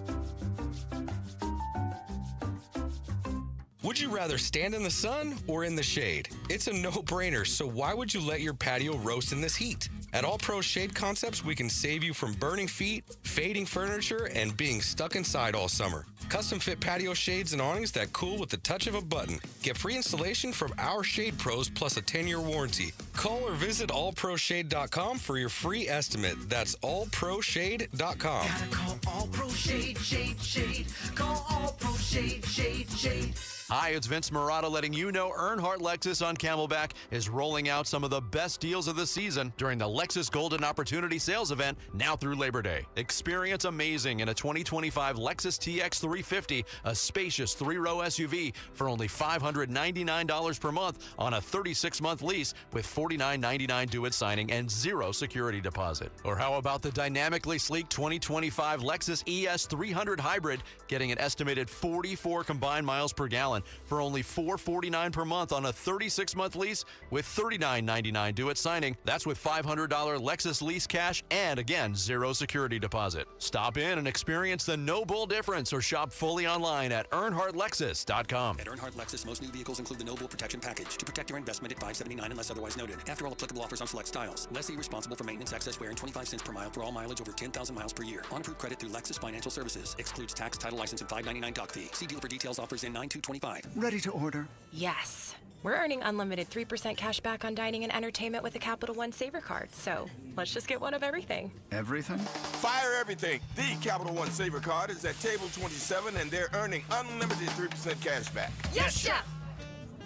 Would you rather stand in the sun or in the shade? It's a no-brainer, so why would you let your patio roast in this heat? At All Pro Shade Concepts, we can save you from burning feet, fading furniture, and being stuck inside all summer. Custom fit patio shades and awnings that cool with the touch of a button. Get free installation from our shade pros plus a 10-year warranty. Call or visit allproshade.com for your free estimate. That's allproshade.com. Gotta call All Pro Shade, shade, shade. Call All Pro Shade, shade, shade. Hi, it's Vince Murata letting you know Earnhardt Lexus on Camelback is rolling out some of the best deals of the season during the Lexus Golden Opportunity Sales event now through Labor Day. Experience amazing in a 2025 Lexus TX 350, a spacious 3-row SUV for only $599 per month on a 36-month lease with $49.99 due at signing and zero security deposit. Or how about the dynamically sleek 2025 Lexus ES 300 Hybrid getting an estimated 44 combined miles per gallon for only $449 per month on a 36-month lease with $39.99 due at signing. That's with $500 Lexus lease cash and, again, zero security deposit. Stop in and experience the no bull difference or shop fully online at EarnhardtLexus.com. At Earnhardt Lexus, most new vehicles include the No Bull Protection Package to protect your investment at $579 unless otherwise noted. After all applicable offers on select styles. Lessee responsible for maintenance, excess wear, and 25 cents per mile for all mileage over 10,000 miles per year. On approved credit through Lexus Financial Services. Excludes tax, title, license, and $599 doc fee. See dealer for details. Offers in 9/2/25. Ready to order? Yes. We're earning unlimited 3% cash back on dining and entertainment with a Capital One Saver card. So let's just get one of everything. Everything? Fire everything. The Capital One Saver card is at table 27 and they're earning unlimited 3% cash back. Yes, Chef!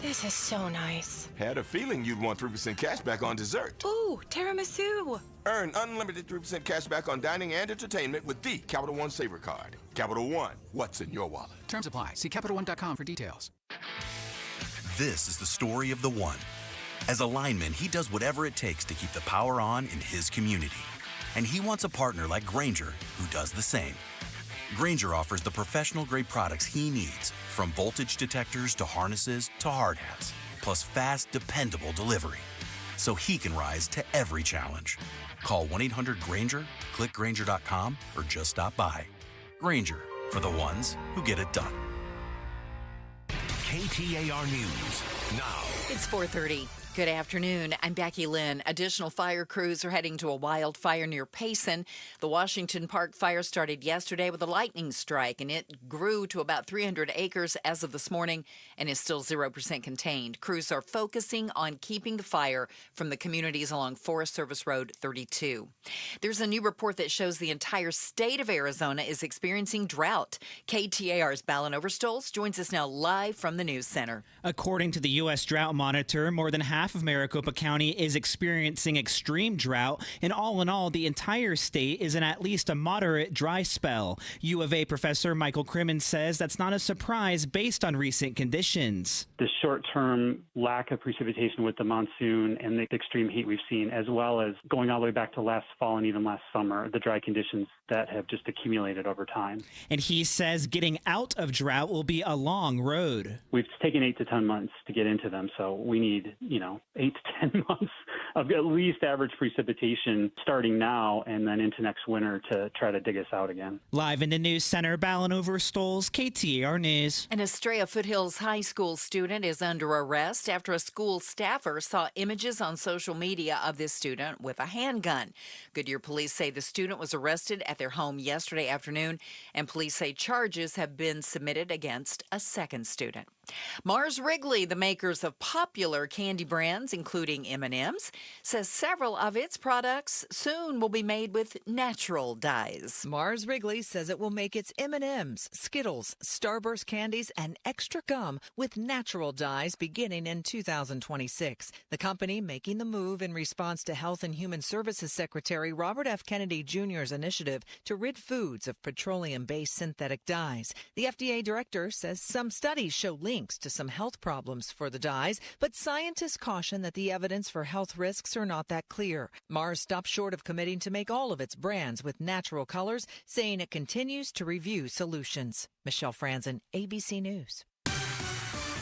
This is so nice. Had a feeling you'd want 3% cash back on dessert. Ooh, tiramisu. Earn unlimited 3% cash back on dining and entertainment with the Capital One Saver card. Capital One, what's in your wallet? Terms apply. See CapitalOne.com for details. This is the story of the one. As a lineman, he does whatever it takes to keep the power on in his community. And he wants a partner like Grainger who does the same. Grainger offers the professional-grade products he needs, from voltage detectors to harnesses to hard hats, plus fast, dependable delivery, so he can rise to every challenge. Call 1-800-GRAINGER, click Grainger.com, or just stop by. Grainger, for the ones who get it done. KTAR News now. It's 4:30. Good afternoon. I'm Becky Lynn. Additional fire crews are heading to a wildfire near Payson. The Washington Park fire started yesterday with a lightning strike, and it grew to about 300 acres as of this morning and is still 0% contained. Crews are focusing on keeping the fire from the communities along Forest Service Road 32. There's a new report that shows the entire state of Arizona is experiencing drought. KTAR's Balin Overstolz joins us now live from the News Center. According to the U.S. Drought Monitor, more than half of Maricopa County is experiencing extreme drought, and all in all, the entire state is in at least a moderate dry spell. U of A professor Michael Crimmins says that's not a surprise based on recent conditions. The short-term lack of precipitation with the monsoon and the extreme heat we've seen, as well as going all the way back to last fall and even last summer, the dry conditions that have just accumulated over time. And he says getting out of drought will be a long road. We've taken 8 to 10 months to get into them, so we need, 8 to 10 months of at least average precipitation starting now and then into next winter to try to dig us out again. Live in the news center, Ballin over Stoles, KTAR News. An Estrella Foothills High School student is under arrest after a school staffer saw images on social media of this student with a handgun. Goodyear police say the student was arrested at their home yesterday afternoon, and police say charges have been submitted against a second student. Mars Wrigley, the makers of popular candy brands, including M&M's, says several of its products soon will be made with natural dyes. Mars Wrigley says it will make its M&M's, Skittles, Starburst candies, and extra gum with natural dyes beginning in 2026. The company making the move in response to Health and Human Services Secretary Robert F. Kennedy Jr.'s initiative to rid foods of petroleum-based synthetic dyes. The FDA director says some studies show links to some health problems for the dyes, but scientists caution that the evidence for health risks are not that clear. Mars stopped short of committing to make all of its brands with natural colors, saying it continues to review solutions. Michelle Franzen, ABC News.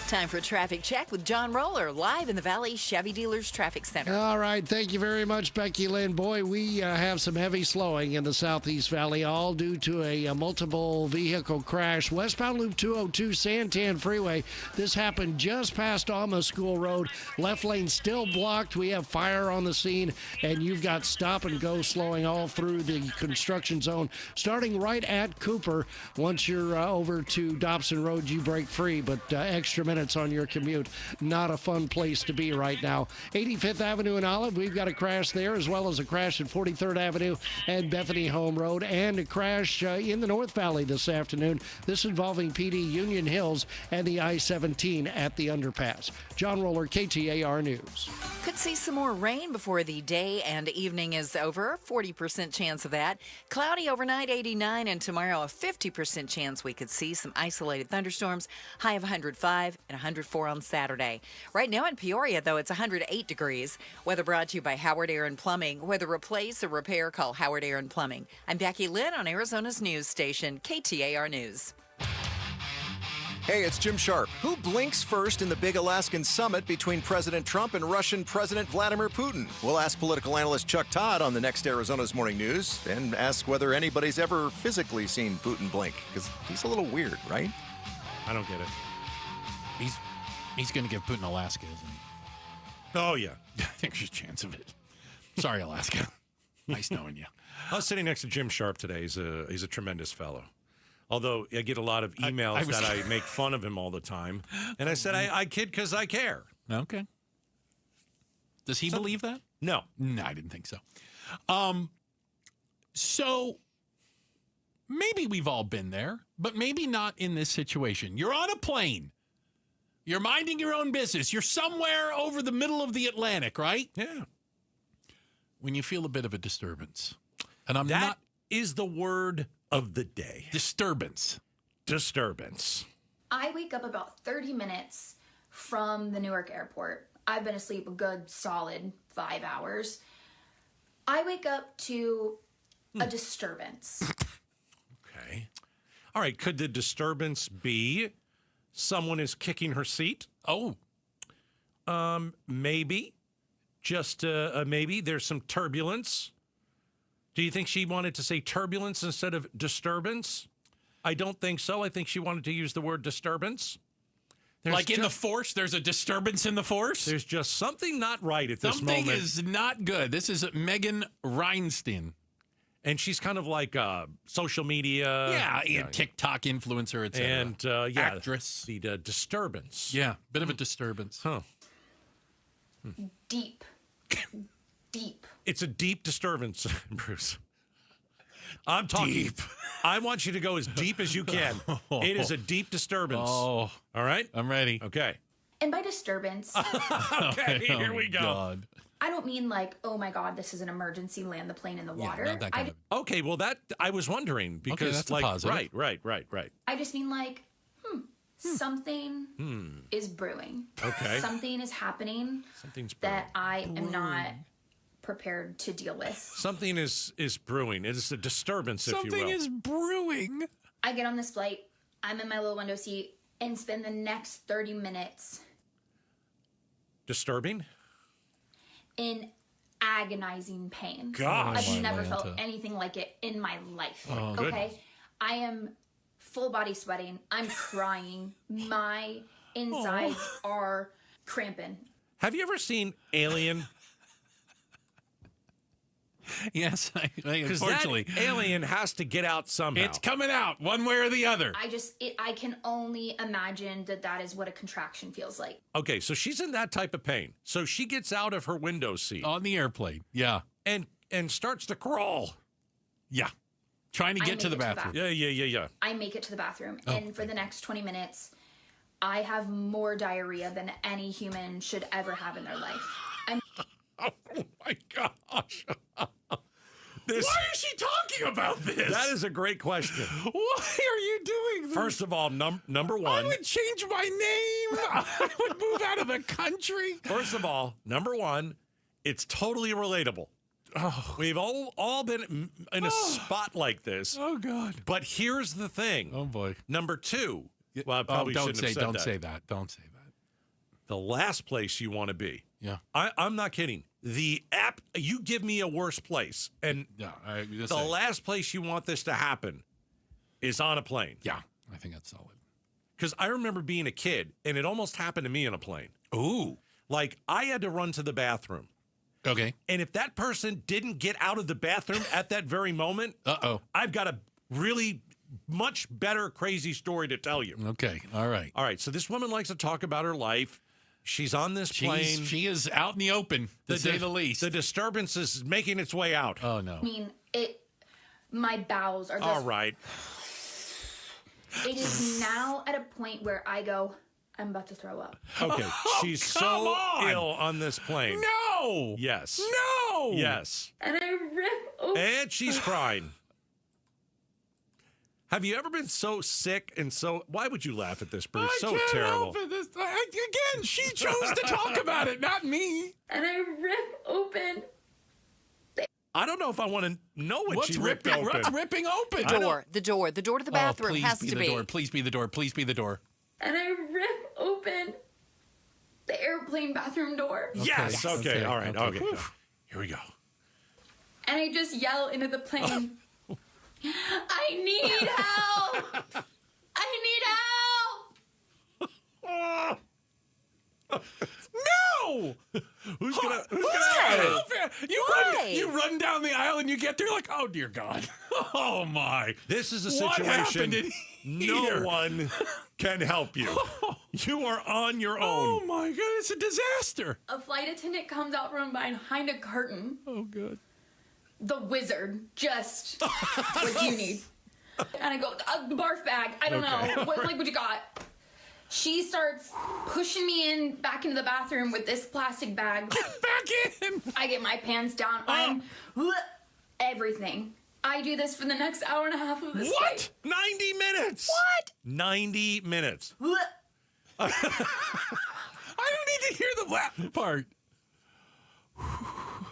Time for a traffic check with John Roller, live in the Valley Chevy Dealers Traffic Center. All right. Thank you very much, Becky Lynn. Boy, we have some heavy slowing in the Southeast Valley, all due to a multiple vehicle crash. Westbound Loop 202 Santan Freeway. This happened just past Alma School Road. Left lane still blocked. We have fire on the scene, and you've got stop and go slowing all through the construction zone, starting right at Cooper. Once you're over to Dobson Road, you break free, but extra minutes on your commute. Not a fun place to be right now. 85th Avenue and Olive, we've got a crash there, as well as a crash at 43rd Avenue and Bethany Home Road, and a crash in the North Valley this afternoon. This involving PD Union Hills and the I-17 at the underpass. John Roller, KTAR News. Could see some more rain before the day and evening is over. 40% chance of that. Cloudy overnight, 89, and tomorrow a 50% chance we could see some isolated thunderstorms. High of 105 and 104 on Saturday. Right now in Peoria, though, it's 108 degrees. Weather brought to you by Howard Air and Plumbing. Whether replace or repair, call Howard Air and Plumbing. I'm Becky Lynn on Arizona's news station, KTAR News. Hey, it's Jim Sharp. Who blinks first in the big Alaskan summit between President Trump and Russian President Vladimir Putin? We'll ask political analyst Chuck Todd on the next Arizona's Morning News and ask whether anybody's ever physically seen Putin blink, because he's a little weird, right? I don't get it. He's going to give Putin Alaska, isn't he? Oh, yeah. I think there's a chance of it. Sorry, Alaska. Nice knowing you. I was sitting next to Jim Sharp today. He's a tremendous fellow. Although I get a lot of emails that I make fun of him all the time. And I said, I kid because I care. Okay. Does he believe that? No. No, I didn't think so. So maybe we've all been there, but maybe not in this situation. You're on a plane. You're minding your own business. You're somewhere over the middle of the Atlantic, right? Yeah. When you feel a bit of a disturbance. And That is the word of the day. Disturbance. I wake up about 30 minutes from the Newark airport. I've been asleep a good solid 5 hours. I wake up to a disturbance. Okay. All right. Could the disturbance be someone is kicking her seat? Oh. Maybe. Just maybe. There's some turbulence. Do you think she wanted to say turbulence instead of disturbance? I don't think so. I think she wanted to use the word disturbance. Like in the force, there's a disturbance in the force? There's just something not right at this moment. Something is not good. This is Megan Reinstein. And she's kind of like social media. Yeah, TikTok influencer, etc. And, actress. The disturbance. Yeah, bit of a disturbance. Huh. Deep. It's a deep disturbance, Bruce. I'm talking. Deep. I want you to go as deep as you can. It is a deep disturbance. Oh. All right? I'm ready. Okay. And by disturbance, okay, here we go. God. I don't mean like, oh my God, this is an emergency, land the plane in the water. Not that kind of... Okay, well, that I was wondering because, that's like, a positive. Right. I just mean like, something is brewing. Okay. Something is happening Something's brewing. that I am not prepared to deal with. Something is brewing. It is a disturbance, if you will. Something is brewing. I get on this flight, I'm in my little window seat, and spend the next 30 minutes disturbing? in agonizing pain. Gosh. I've never felt anything like it in my life. Oh, okay? goodness. I am full body sweating. I'm crying. My insides are cramping. Have you ever seen Alien? Yes, Because unfortunately. that alien has to get out somehow. It's coming out one way or the other. I can only imagine that is what a contraction feels like. Okay, so she's in that type of pain. So she gets out of her window seat. On the airplane, yeah. And starts to crawl. Yeah. Trying to I get to make the it to the bathroom. Yeah. I make it to the bathroom, Oh, and for the next 20 minutes, I have more diarrhea than any human should ever have in their life. Oh my gosh. Why is she talking about this? That is a great question. Why are you doing this? First of all, number one. I would change my name. I would move out of the country. First of all, number one, it's totally relatable. Oh. We've all been in a spot like this. Oh, God. But here's the thing. Oh, boy. Number two. Well, I probably don't shouldn't have said say that. Don't say that. The last place you want to be. Yeah. I'm not kidding. You give me a worse place. And the last place you want this to happen is on a plane. Yeah, I think that's solid. Because I remember being a kid, and it almost happened to me on a plane. Ooh. Like, I had to run to the bathroom. Okay. And if that person didn't get out of the bathroom at that very moment, I've got a really much better crazy story to tell you. Okay. All right. All right. So this woman likes to talk about her life. She's on this plane. She is out in the open, to say the least. The disturbance is making its way out. Oh, no. I mean, my bowels are just... All right. It is now at a point where I go, I'm about to throw up. Okay. She's so ill on this plane. No! Yes. No! Yes. And I rip open... And she's crying. Have you ever been so sick and so... Why would you laugh at this, Bruce? I So can't terrible. help it. Again, she chose to talk about it, not me. And I rip open... I don't know if I want to know what she ripped open. What's ripping open? The door to the bathroom has to be. Please be the door. Please be the door. And I rip open the airplane bathroom door. Yes. Okay. All right. Okay. Here we go. And I just yell into the plane, I need help! I need help! No! Who's gonna You run down the aisle and you get there like, oh dear God. Oh my. This is a What situation happened in no here? one can help you. You are on your own. Oh my God, it's a disaster. A flight attendant comes out from behind a curtain. Oh God. The wizard, just what you need. And I go, barf bag, I don't know. What you got? She starts pushing me back into the bathroom with this plastic bag. Back in! I get my pants down. I'm everything. I do this for the next hour and a half of this What? 90 minutes. What? 90 minutes. I don't need to hear the last part.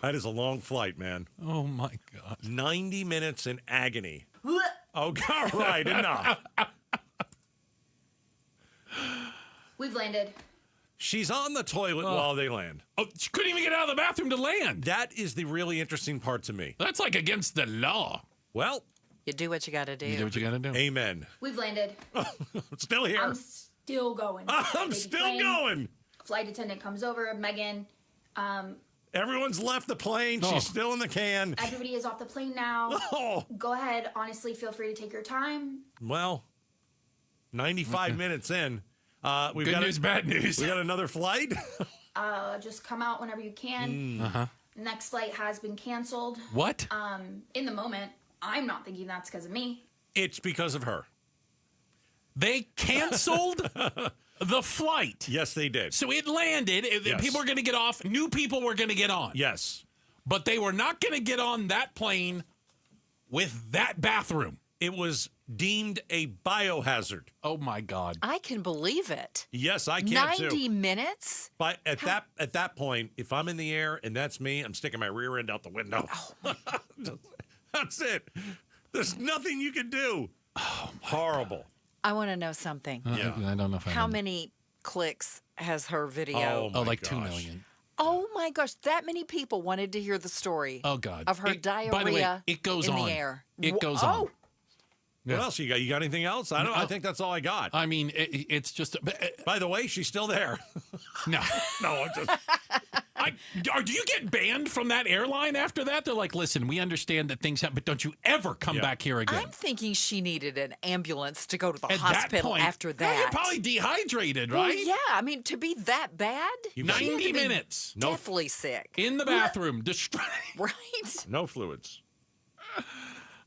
That is a long flight, man. Oh my God. 90 minutes in agony. Oh, all right, enough. We've landed. She's on the toilet while they land. Oh, she couldn't even get out of the bathroom to land. That is the really interesting part to me. That's like against the law. Well, You do what you got to do. You do what you got to do. Amen. We've landed. Still here. I'm still going. I'm Baby still plane. going. Flight attendant comes over. Megan. Everyone's left the plane. She's still in the can. Everybody is off the plane now. Oh. Go ahead. Honestly, feel free to take your time. Well, 95 minutes in. We've Good got news, bad news. We got another flight. Just come out whenever you can. Uh-huh. Next flight has been canceled. What? In the moment, I'm not thinking that's because of me. It's because of her. They canceled the flight. Yes, they did. So it landed. Yes. People were going to get off. New people were going to get on. Yes. But they were not going to get on that plane with that bathroom. It was deemed a biohazard. Oh, my God. I can believe it. Yes, I can 90 too. minutes? But at that point, if I'm in the air and that's me, I'm sticking my rear end out the window. Oh, that's it. There's nothing you can do. Oh, horrible. I want to know something. Yeah. I don't know if How many clicks has her video? Oh, my like gosh. 2 million. Oh my gosh, that many people wanted to hear the story. Oh God. Of her diarrhea. By the way, it goes in on. the air. It goes on. What else you got? You got anything else? I think that's all I got. I mean, it's just. By the way, she's still there. No. I'm just. Do you get banned from that airline after that? They're like, listen, we understand that things happen, but don't you ever come back here again. I'm thinking she needed an ambulance to go to the At hospital that point, after that. You're probably dehydrated, Well, right? yeah, I mean, to be that bad, 90 minutes. Deathly sick. In the bathroom, right? No fluids.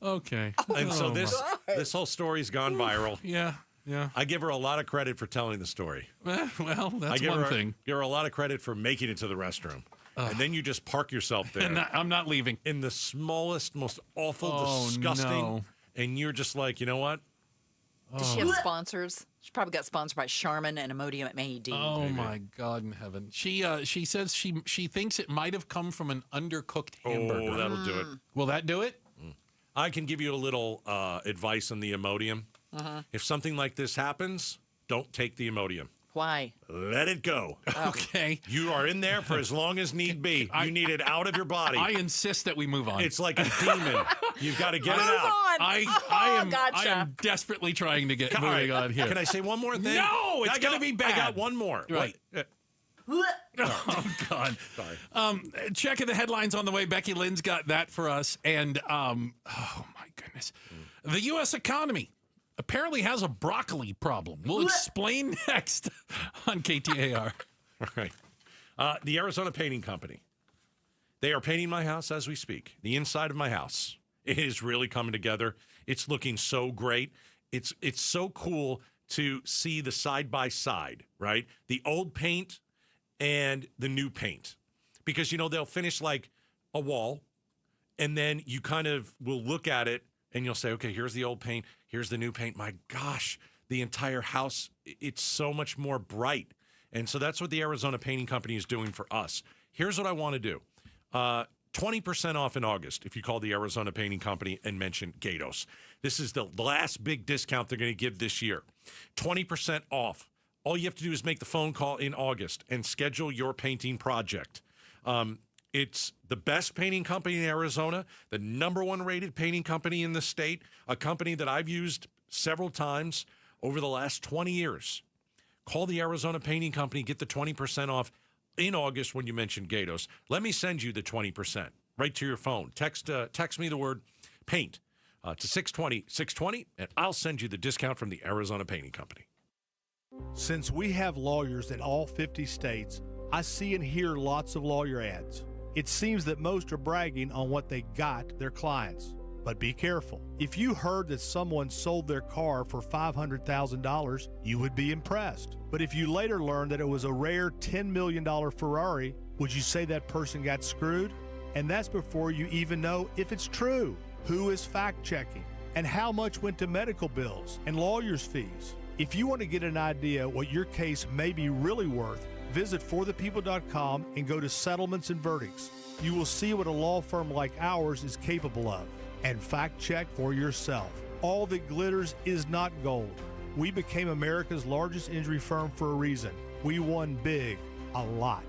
Okay. And so this whole story's gone viral. Yeah. I give her a lot of credit for telling the story. Well, that's one thing. Give her a lot of credit for making it to the restroom. And then you just park yourself there. And I'm not leaving. In the smallest, most awful, disgusting. No. And you're just like, you know what? Does she have sponsors? She probably got sponsored by Charmin and Imodium AD. Oh, my God in heaven. She says she thinks it might have come from an undercooked hamburger. Oh, that'll do it. Will that do it? I can give you a little advice on the Imodium. If something like this happens, don't take the Imodium. Why? Let it go. Okay. You are in there for as long as need be. You need it out of your body. I insist that we move on. It's like a demon. You've got to get it out. I am desperately trying to get moving on here. Can I say one more thing? No, it's going to be bad. I got one more. Right. Oh, God. Sorry. Checking the headlines on the way. Becky Lynn's got that for us. And, oh, my goodness. The U.S. economy apparently has a broccoli problem. We'll explain next on KTAR. All right. The Arizona Painting Company. They are painting my house as we speak. The inside of my house. It is really coming together. It's looking so great. It's so cool to see the side by side, right? The old paint and the new paint. Because, they'll finish like a wall, and then you kind of will look at it, and you'll say, okay, here's the old paint, here's the new paint. My gosh, the entire house, it's so much more bright. And so that's what the Arizona Painting Company is doing for us. Here's what I want to do. 20% off in August if you call the Arizona Painting Company and mention Gatos. This is the last big discount they're going to give this year. 20% off. All you have to do is make the phone call in August and schedule your painting project. It's the best painting company in Arizona, the #1 rated painting company in the state, a company that I've used several times over the last 20 years. Call the Arizona Painting Company, get the 20% off in August when you mention Gatos. Let me send you the 20% right to your phone. Text me the word paint to 620, and I'll send you the discount from the Arizona Painting Company. Since we have lawyers in all 50 states, I see and hear lots of lawyer ads. It seems that most are bragging on what they got their clients. But be careful. If you heard that someone sold their car for $500,000, you would be impressed. But if you later learned that it was a rare $10 million Ferrari, would you say that person got screwed? And that's before you even know if it's true. Who is fact-checking? And how much went to medical bills and lawyers' fees? If you want to get an idea what your case may be really worth, visit forthepeople.com and go to Settlements and Verdicts. You will see what a law firm like ours is capable of. And fact-check for yourself. All that glitters is not gold. We became America's largest injury firm for a reason. We won big, a lot.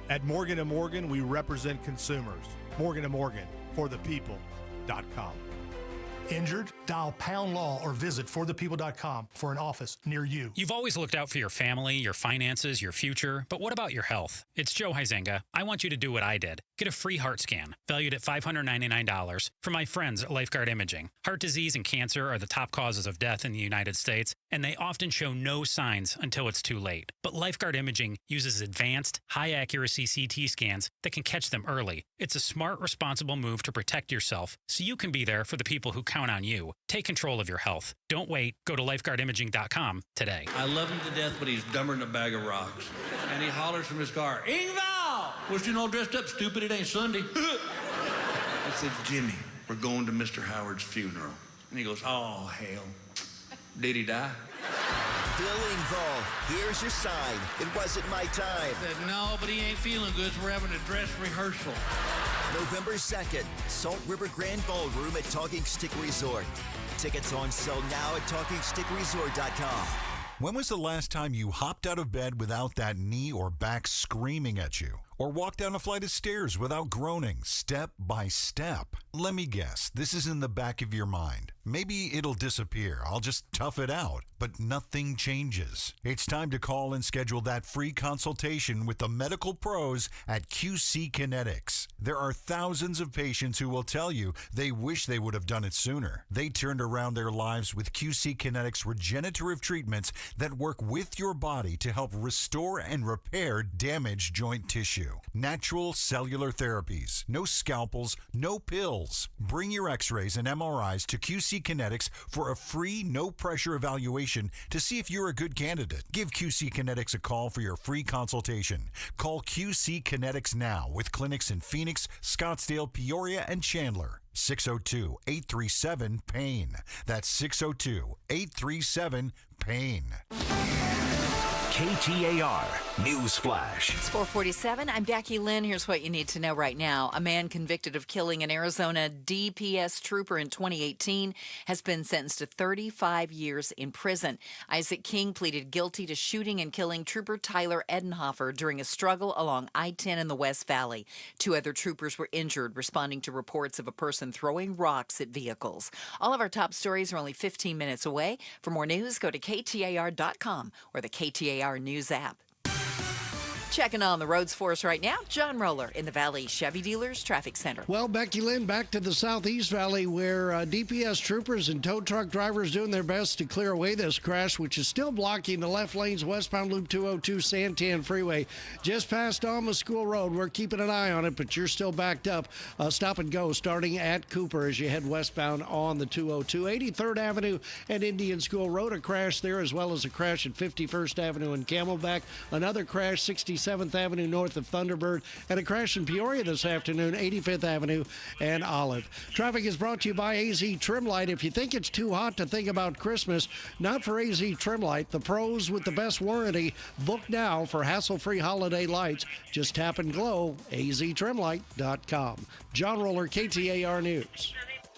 At Morgan & Morgan, we represent consumers. Morgan & Morgan, forthepeople.com. Injured? Dial Pound Law or visit forthepeople.com for an office near you. You've always looked out for your family, your finances, your future, but what about your health? It's Joe Huizenga. I want you to do what I did. Get a free heart scan, valued at $599, from my friends at Lifeguard Imaging. Heart disease and cancer are the top causes of death in the United States, and they often show no signs until it's too late. But Lifeguard Imaging uses advanced, high-accuracy CT scans that can catch them early. It's a smart, responsible move to protect yourself so you can be there for the people who count on you. Take control of your health. Don't wait. Go to lifeguardimaging.com today. I love him to death, but he's dumber than a bag of rocks. And he hollers from his car, Ingval! What's you all dressed up, stupid? It ain't Sunday. I said, Jimmy, we're going to Mr. Howard's funeral. And he goes, oh, hell. Did he die? Bill Engvall, here's your sign. It wasn't my time. I said, no, but he ain't feeling good, so we're having a dress rehearsal. November 2nd, Salt River Grand Ballroom at Talking Stick Resort. Tickets on sale now at TalkingStickResort.com. When was the last time you hopped out of bed without that knee or back screaming at you? Or walk down a flight of stairs without groaning, step by step? Let me guess, this is in the back of your mind. Maybe it'll disappear. I'll just tough it out. But nothing changes. It's time to call and schedule that free consultation with the medical pros at QC Kinetics. There are thousands of patients who will tell you they wish they would have done it sooner. They turned around their lives with QC Kinetics regenerative treatments that work with your body to help restore and repair damaged joint tissue. Natural cellular therapies. No scalpels, no pills. Bring your x-rays and MRIs to QC Kinetics for a free, no-pressure evaluation to see if you're a good candidate. Give QC Kinetics a call for your free consultation. Call QC Kinetics now with clinics in Phoenix, Scottsdale, Peoria, and Chandler. 602-837-PAIN. That's 602-837-PAIN. KTAR News Flash. It's 4:47. I'm Becky Lynn. Here's what you need to know right now. A man convicted of killing an Arizona DPS trooper in 2018 has been sentenced to 35 years in prison. Isaac King pleaded guilty to shooting and killing Trooper Tyler Edenhofer during a struggle along I-10 in the West Valley. 2 other troopers were injured, responding to reports of a person throwing rocks at vehicles. All of our top stories are only 15 minutes away. For more news, go to KTAR.com or the KTAR News app. Checking on the roads for us right now, John Roller in the Valley Chevy Dealers Traffic Center. Well, Becky Lynn, back to the Southeast Valley where DPS troopers and tow truck drivers doing their best to clear away this crash, which is still blocking the left lanes westbound Loop 202 Santan Freeway. Just past Alma School Road. We're keeping an eye on it, but you're still backed up. Stop and go starting at Cooper as you head westbound on the 202. 83rd Avenue and Indian School Road, a crash there, as well as a crash at 51st Avenue and Camelback. Another crash, 67th Avenue north of Thunderbird, and a crash in Peoria this afternoon, 85th Avenue and Olive. Traffic is brought to you by AZ Trimlight. If you think it's too hot to think about Christmas, not for AZ Trimlight. The pros with the best warranty. Book now for hassle-free holiday lights. Just tap and glow, aztrimlight.com. John Roller, KTAR News.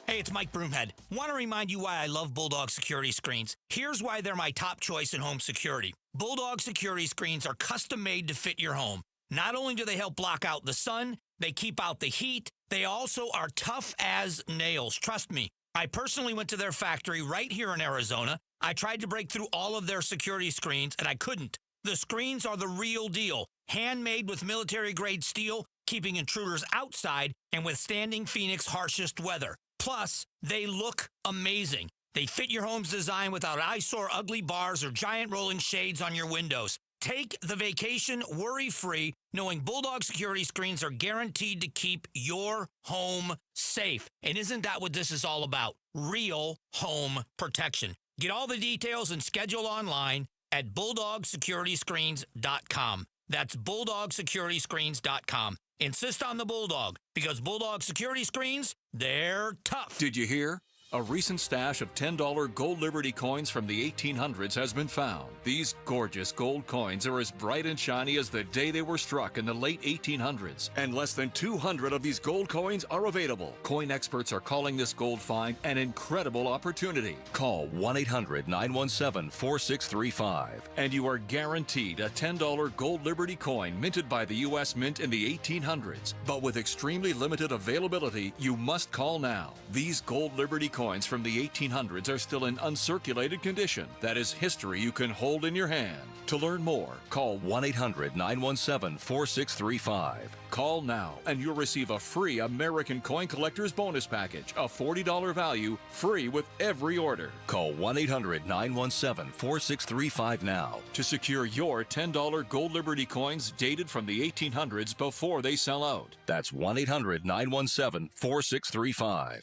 Hey, it's Mike Broomhead. Want to remind you why I love Bulldog security screens. Here's why they're my top choice in home security. Bulldog security screens are custom made to fit your home. Not only do they help block out the sun, they keep out the heat, they also are tough as nails. Trust me, I personally went to their factory right here in Arizona. I tried to break through all of their security screens, and I couldn't. The screens are the real deal. Handmade with military-grade steel, keeping intruders outside and withstanding Phoenix's harshest weather. Plus, they look amazing. They fit your home's design without eyesore ugly bars or giant rolling shades on your windows. Take the vacation worry-free, knowing Bulldog security screens are guaranteed to keep your home safe. And isn't that what this is all about? Real home protection. Get all the details and schedule online at BulldogSecurityScreens.com. That's BulldogSecurityScreens.com. Insist on the Bulldog, because Bulldog security screens, they're tough. Did you hear? A recent stash of $10 gold Liberty coins from the 1800s has been found. These gorgeous gold coins are as bright and shiny as the day they were struck in the late 1800s. And less than 200 of these gold coins are available. Coin experts are calling this gold find an incredible opportunity. Call 1-800-917-4635 and you are guaranteed a $10 gold Liberty coin minted by the U.S. Mint in the 1800s. But with extremely limited availability, you must call now. These gold Liberty coins from the 1800s are still in uncirculated condition. That is history you can hold in your hand. To learn more, call 1-800-917-4635. Call now and you'll receive a free American Coin Collector's Bonus Package, a $40 value, free with every order. Call 1-800-917-4635 now to secure your $10 gold Liberty coins dated from the 1800s before they sell out. That's 1-800-917-4635.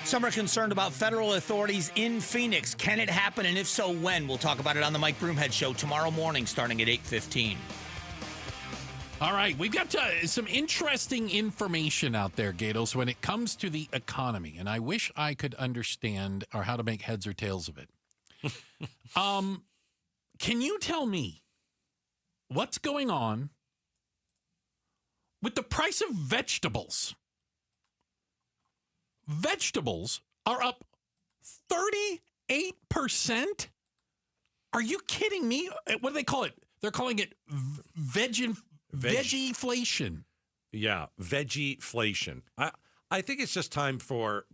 Some are concerned about federal authorities in Phoenix. Can it happen, and if so, when? We'll talk about it on the Mike Broomhead Show tomorrow morning starting at 8:15. All right, we've got some interesting information out there, Gatos, when it comes to the economy, and I wish I could understand or how to make heads or tails of it. Can you tell me what's going on with the price of vegetables? Vegetables are up 38%? Are you kidding me? What do they call it? They're calling it Veggieflation. Yeah, veggieflation. I think it's just time for,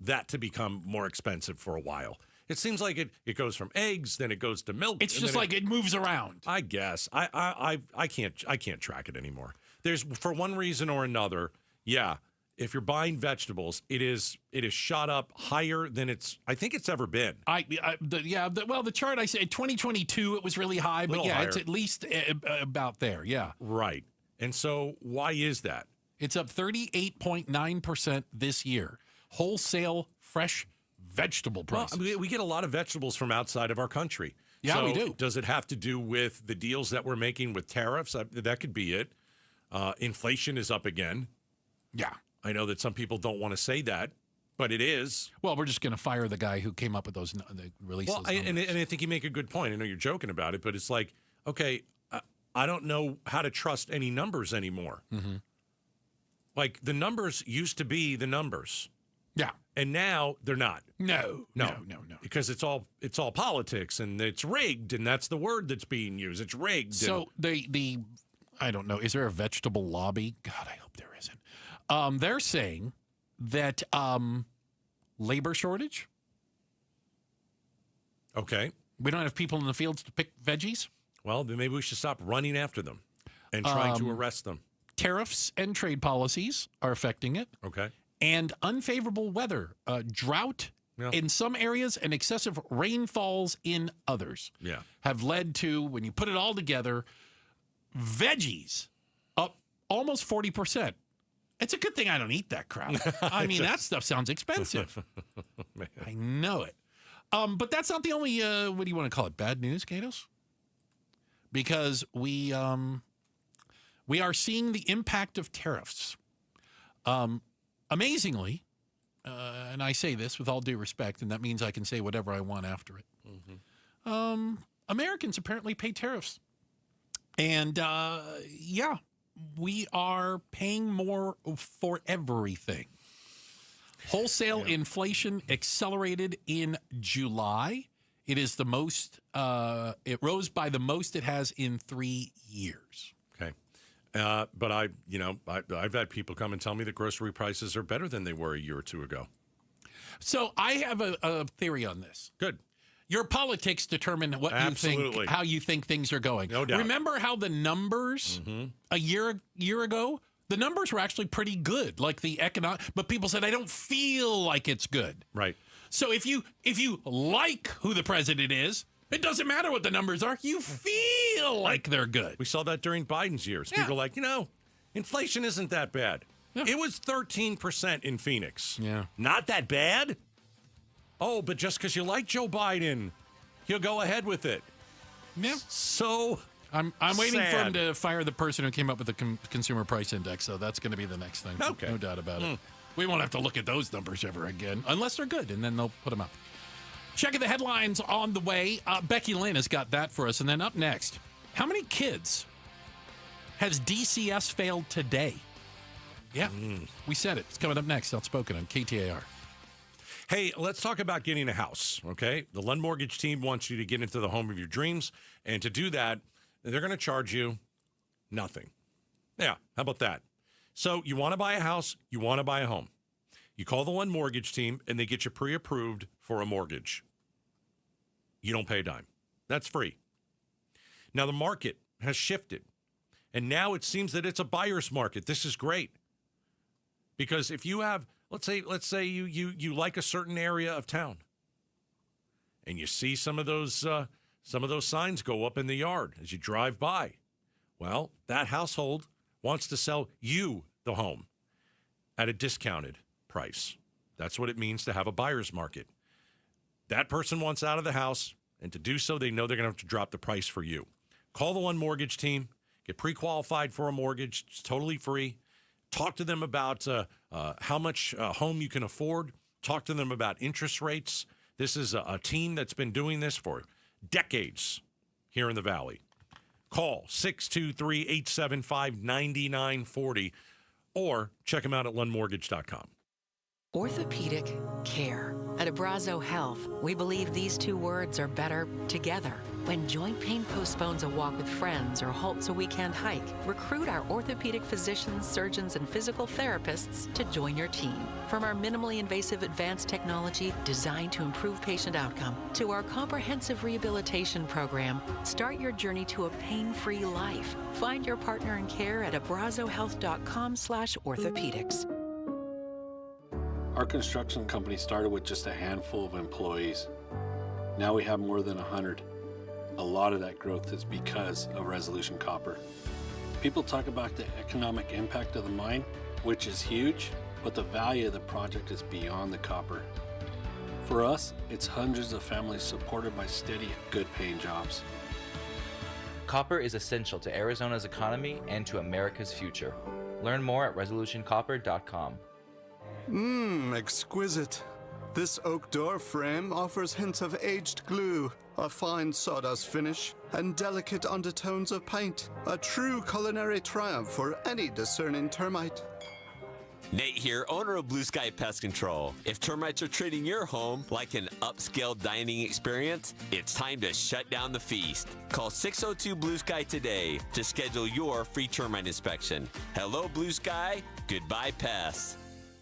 that to become more expensive for a while. It seems like it goes from eggs, then it goes to milk. It's just like it moves around. I guess. I can't track it anymore. There's, for one reason or another, if you're buying vegetables, it is shot up higher than I think it's ever been. The chart I said 2022 it was really high, but higher. It's at least about there. Yeah. Right. And so why is that? It's up 38.9% this year. Wholesale fresh vegetable prices. Well, we get a lot of vegetables from outside of our country. Yeah, so we do. Does it have to do with the deals that we're making with tariffs? That could be it. Inflation is up again. Yeah. I know that some people don't want to say that, but it is. Well, we're just going to fire the guy who came up with those releases. Well, and I think you make a good point. I know you're joking about it, but it's like, okay, I don't know how to trust any numbers anymore. Mm-hmm. Like the numbers used to be the numbers. Yeah. And now they're not. No. Because it's all politics and it's rigged, and that's the word that's being used. It's rigged. So the I don't know, is there a vegetable lobby? God, I hope there isn't. They're saying that labor shortage. Okay. We don't have people in the fields to pick veggies. Well, then maybe we should stop running after them and trying to arrest them. Tariffs and trade policies are affecting it. Okay. And unfavorable weather, drought in some areas and excessive rainfalls in others have led to, when you put it all together, veggies up almost 40%. It's a good thing I don't eat that crap. I mean, that stuff sounds expensive. I know it. But that's not the only, what do you want to call it, bad news, Gatos? Because we are seeing the impact of tariffs. Amazingly, and I say this with all due respect, and that means I can say whatever I want after it. Mm-hmm. Americans apparently pay tariffs. And, we are paying more for everything. Wholesale inflation accelerated in July. It is the most, it rose by the most it has in 3 years. Okay. But I've had people come and tell me that grocery prices are better than they were a year or two ago. So I have a theory on this. Good. Your politics determine what you think, how you think things are going. No doubt. Remember how the numbers a year ago, the numbers were actually pretty good, like the economic, but people said, I don't feel like it's good. Right. So if you like who the president is, it doesn't matter what the numbers are. You feel like they're good. We saw that during Biden's years. Yeah. People are like, inflation isn't that bad. Yeah. It was 13% in Phoenix. Yeah. Not that bad. Oh, but just because you like Joe Biden, he'll go ahead with it. Yeah. So I'm waiting for him to fire the person who came up with the consumer price index, so that's going to be the next thing. Okay. No doubt about it. We won't have to look at those numbers ever again, unless they're good, and then they'll put them up. Checking the headlines on the way. Becky Lynn has got that for us. And then up next, how many kids has DCS failed today? Yeah, we said it. It's coming up next. Outspoken on KTAR. Hey, let's talk about getting a house, okay? The Lund Mortgage team wants you to get into the home of your dreams. And to do that, they're going to charge you nothing. Yeah, how about that? So you want to buy a house, you want to buy a home. You call the Lund Mortgage team, and they get you pre-approved for a mortgage. You don't pay a dime. That's free. Now, the market has shifted, and now it seems that it's a buyer's market. This is great. Because if you have, let's say you like a certain area of town, and you see some of those signs go up in the yard as you drive by. Well, that household wants to sell you the home at a discounted price. That's what it means to have a buyer's market. That person wants out of the house, and to do so, they know they're going to have to drop the price for you. Call the Lund Mortgage team. Get pre-qualified for a mortgage. It's totally free. Talk to them about how much home you can afford. Talk to them about interest rates. This is a team that's been doing this for decades here in the Valley. Call 623-875-9940 or check them out at lundmortgage.com. Orthopedic care. At Abrazo Health, we believe these two words are better together. When joint pain postpones a walk with friends or halts a weekend hike, recruit our orthopedic physicians, surgeons, and physical therapists to join your team. From our minimally invasive advanced technology designed to improve patient outcome to our comprehensive rehabilitation program, start your journey to a pain-free life. Find your partner in care at abrazohealth.com/orthopedics. Our construction company started with just a handful of employees. Now we have more than 100. A lot of that growth is because of Resolution Copper. People talk about the economic impact of the mine, which is huge, but the value of the project is beyond the copper. For us, it's hundreds of families supported by steady, good-paying jobs. Copper is essential to Arizona's economy and to America's future. Learn more at resolutioncopper.com. Exquisite. This oak door frame offers hints of aged glue, a fine sawdust finish, and delicate undertones of paint. A true culinary triumph for any discerning termite. Nate here, owner of Blue Sky Pest Control. If termites are treating your home like an upscale dining experience, it's time to shut down the feast. Call 602 Blue Sky today to schedule your free termite inspection. Hello, Blue Sky. Goodbye, pests.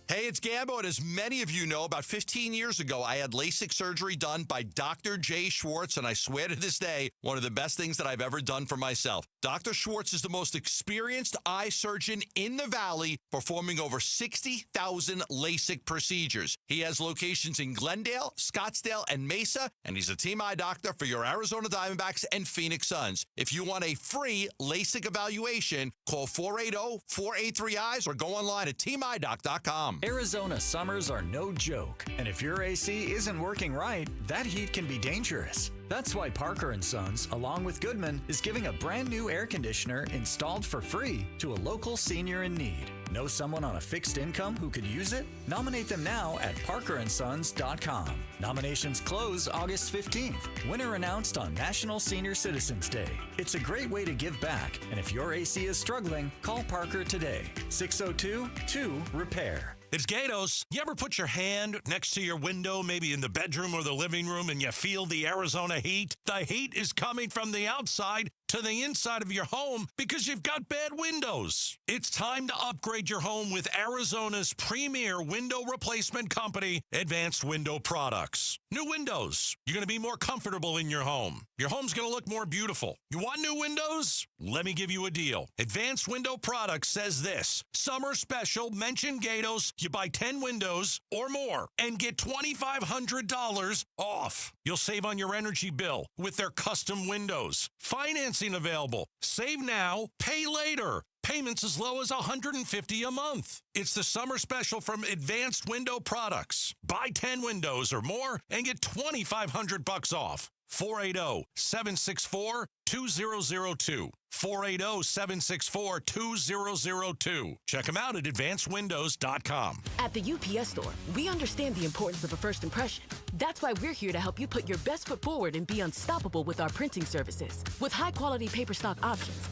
Hey, it's Gambo, and as many of you know, about 15 years ago, I had LASIK surgery done by Dr. Jay Schwartz, and I swear to this day, one of the best things that I've ever done for myself. Dr. Schwartz is the most experienced eye surgeon in the Valley, performing over 60,000 LASIK procedures. He has locations in Glendale, Scottsdale, and Mesa, and he's a team eye doctor for your Arizona Diamondbacks and Phoenix Suns. If you want a free LASIK evaluation, call 480-483-EYES or go online at teamidoc.com. Arizona summers are no joke, and if your AC isn't working right, that heat can be dangerous. That's why Parker & Sons, along with Goodman, is giving a brand new air conditioner installed for free to a local senior in need. Know someone on a fixed income who could use it? Nominate them now at parkerandsons.com. Nominations close August 15th. Winner announced on National Senior Citizens Day. It's a great way to give back, and if your AC is struggling, call Parker today. 602-2-REPAIR. It's Gatos. You ever put your hand next to your window, maybe in the bedroom or the living room, and you feel the Arizona heat? The heat is coming from the outside to the inside of your home because you've got bad windows. It's time to upgrade your home with Arizona's premier window replacement company, Advanced Window Products. New windows. You're going to be more comfortable in your home. Your home's going to look more beautiful. You want new windows? Let me give you a deal. Advanced Window Products says this: summer special, mention Gatos. You buy 10 windows or more and get $2,500 off. You'll save on your energy bill with their custom windows. Financing available. Save now, pay later. Payments as low as $150 a month. It's the summer special from Advanced Window Products. Buy 10 windows or more and get $2,500 off. 480-764-2002. 480-764-2002. Check them out at advancedwindows.com. At the UPS store, we understand the importance of a first impression. That's why we're here to help you put your best foot forward and be unstoppable with our printing services. With high-quality paper stock options,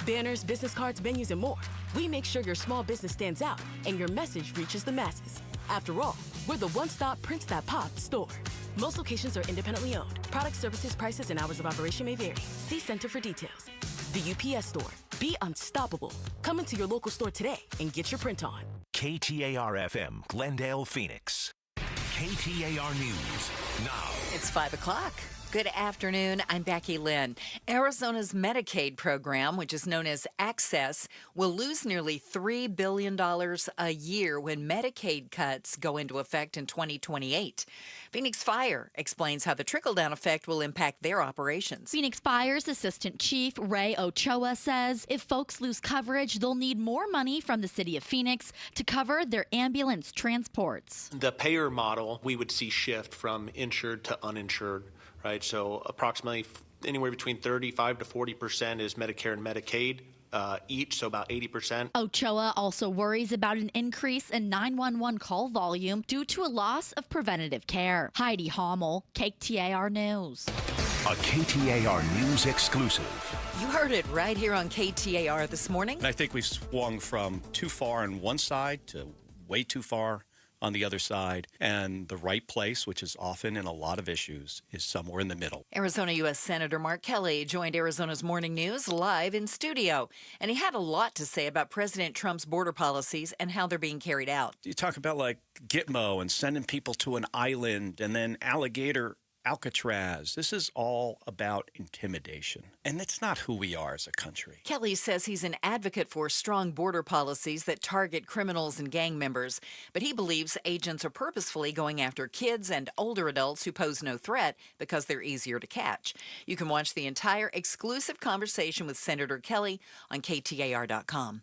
banners, business cards, menus, and more, we make sure your small business stands out and your message reaches the masses. After all, we're the one-stop Prints That Pop store. Most locations are independently owned. Product, services, prices, and hours of operation may vary. See Center for details. The UPS store. Be unstoppable. Come into your local store today and get your print on. KTAR-FM, Glendale, Phoenix. KTAR News now. It's 5 o'clock. Good afternoon. I'm Becky Lynn. Arizona's Medicaid program, which is known as Access, will lose nearly $3 billion a year when Medicaid cuts go into effect in 2028. Phoenix Fire explains how the trickle-down effect will impact their operations. Phoenix Fire's Assistant Chief Ray Ochoa says if folks lose coverage, they'll need more money from the city of Phoenix to cover their ambulance transports. The payer model, we would see shift from insured to uninsured. Right, so approximately anywhere between 35 to 40% is Medicare and Medicaid each, so about 80%. Ochoa also worries about an increase in 911 call volume due to a loss of preventative care. Heidi Hommel, KTAR News. A KTAR News exclusive. You heard it right here on KTAR this morning. And I think we've swung from too far on one side to way too far on the other side. And the right place, which is often in a lot of issues, is somewhere in the middle. Arizona U.S. Senator Mark Kelly joined Arizona's Morning News live in studio, and he had a lot to say about President Trump's border policies and how they're being carried out. You talk about like Gitmo and sending people to an island and then alligator Alcatraz. This is all about intimidation, and it's not who we are as a country. Kelly says he's an advocate for strong border policies that target criminals and gang members, but he believes agents are purposefully going after kids and older adults who pose no threat because they're easier to catch. You can watch the entire exclusive conversation with Senator Kelly on KTAR.com.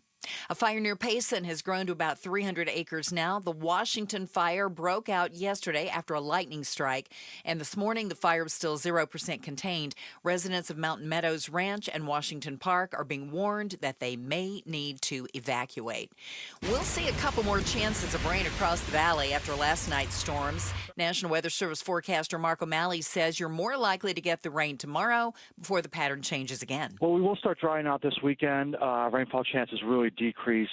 A fire near Payson has grown to about 300 acres now. The Washington fire broke out yesterday after a lightning strike, and this morning the fire was still 0% contained. Residents of Mountain Meadows Ranch and Washington Park are being warned that they may need to evacuate. We'll see a couple more chances of rain across the valley after last night's storms. National Weather Service forecaster Mark O'Malley says you're more likely to get the rain tomorrow before the pattern changes again. Well, we will start drying out this weekend. Rainfall chances really decrease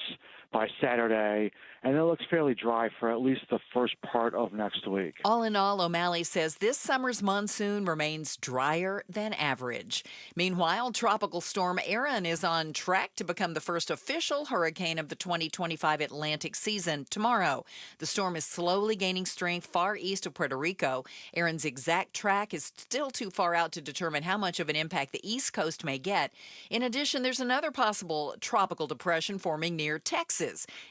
by Saturday, and it looks fairly dry for at least the first part of next week. All in all, O'Malley says this summer's monsoon remains drier than average. Meanwhile, Tropical Storm Erin is on track to become the first official hurricane of the 2025 Atlantic season tomorrow. The storm is slowly gaining strength far east of Puerto Rico. Erin's exact track is still too far out to determine how much of an impact the East Coast may get. In addition, there's another possible tropical depression forming near Texas.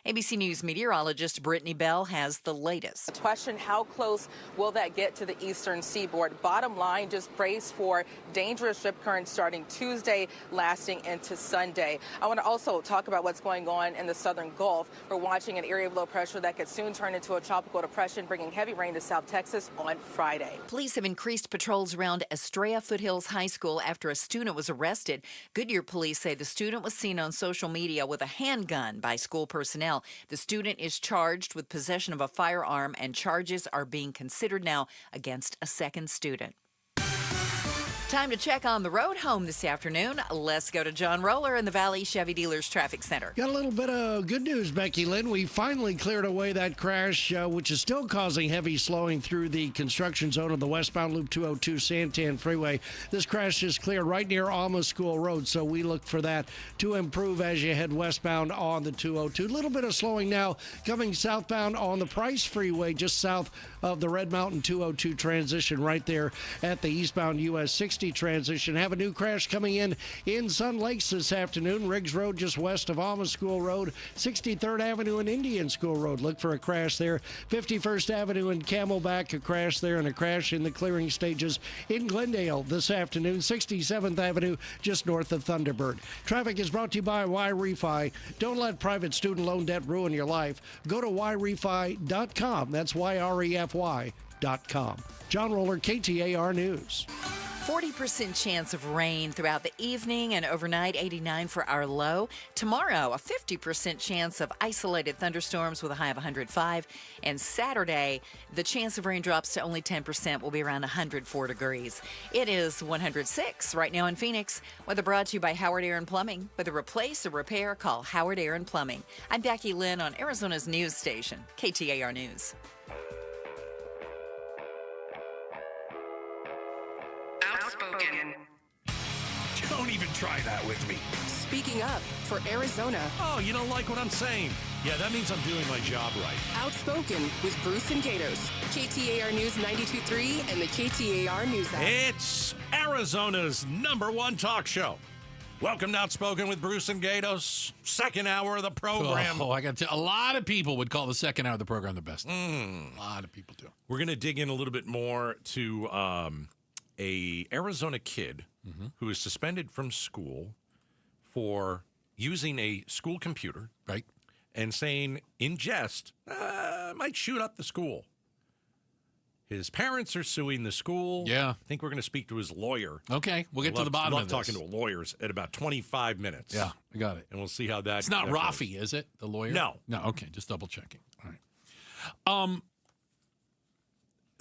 ABC News meteorologist Brittany Bell has the latest. The question, how close will that get to the eastern seaboard? Bottom line, just brace for dangerous rip currents starting Tuesday, lasting into Sunday. I want to also talk about what's going on in the southern Gulf. We're watching an area of low pressure that could soon turn into a tropical depression, bringing heavy rain to South Texas on Friday. Police have increased patrols around Estrella Foothills High School after a student was arrested. Goodyear police say the student was seen on social media with a handgun by school personnel. The student is charged with possession of a firearm, and charges are being considered now against a second student. Time to check on the road home this afternoon. Let's go to John Roller in the Valley Chevy Dealers Traffic Center. Got a little bit of good news, Becky Lynn. We finally cleared away that crash, which is still causing heavy slowing through the construction zone of the westbound Loop 202 Santan Freeway. This crash is cleared right near Alma School Road, so we look for that to improve as you head westbound on the 202. A little bit of slowing now coming southbound on the Price Freeway, just south of the Red Mountain 202 transition right there at the eastbound US 60 transition. Have a new crash coming in Sun Lakes this afternoon. Riggs Road just west of Alma School Road, 63rd Avenue and Indian School Road. Look for a crash there. 51st Avenue and Camelback, a crash there, and a crash in the clearing stages in Glendale this afternoon. 67th Avenue just north of Thunderbird. Traffic is brought to you by YRefi. Don't let private student loan debt ruin your life. Go to YRefi.com. That's YREFY.com. John Roller, KTAR News. 40% chance of rain throughout the evening and overnight, 89 for our low. Tomorrow, a 50% chance of isolated thunderstorms with a high of 105. And Saturday, the chance of rain drops to only 10%, will be around 104 degrees. It is 106 right now in Phoenix. Weather brought to you by Howard Aaron Plumbing. Whether replace or repair, call Howard Aaron Plumbing. I'm Becky Lynn on Arizona's news station, KTAR News. Outspoken. Don't even try that with me. Speaking up for Arizona. Oh, you don't like what I'm saying? Yeah, that means I'm doing my job right. Outspoken with Bruce and Gatos. KTAR News 92.3 and the KTAR News app. It's Arizona's #1 talk show. Welcome to Outspoken with Bruce and Gatos. Second hour of the program. I got to. A lot of people would call the second hour of the program the best. A lot of people do. We're going to dig in a little bit more to a Arizona kid who is suspended from school for using a school computer, right, and saying in jest, might shoot up the school. His parents are suing the school. Yeah. I think we're going to speak to his lawyer. Okay, we'll get to the bottom of this. Talking to lawyers at about 25 minutes. Yeah, I got it. And we'll see how that. It's not that Rafi, goes. is it? The lawyer? No. Okay, just double checking. All right.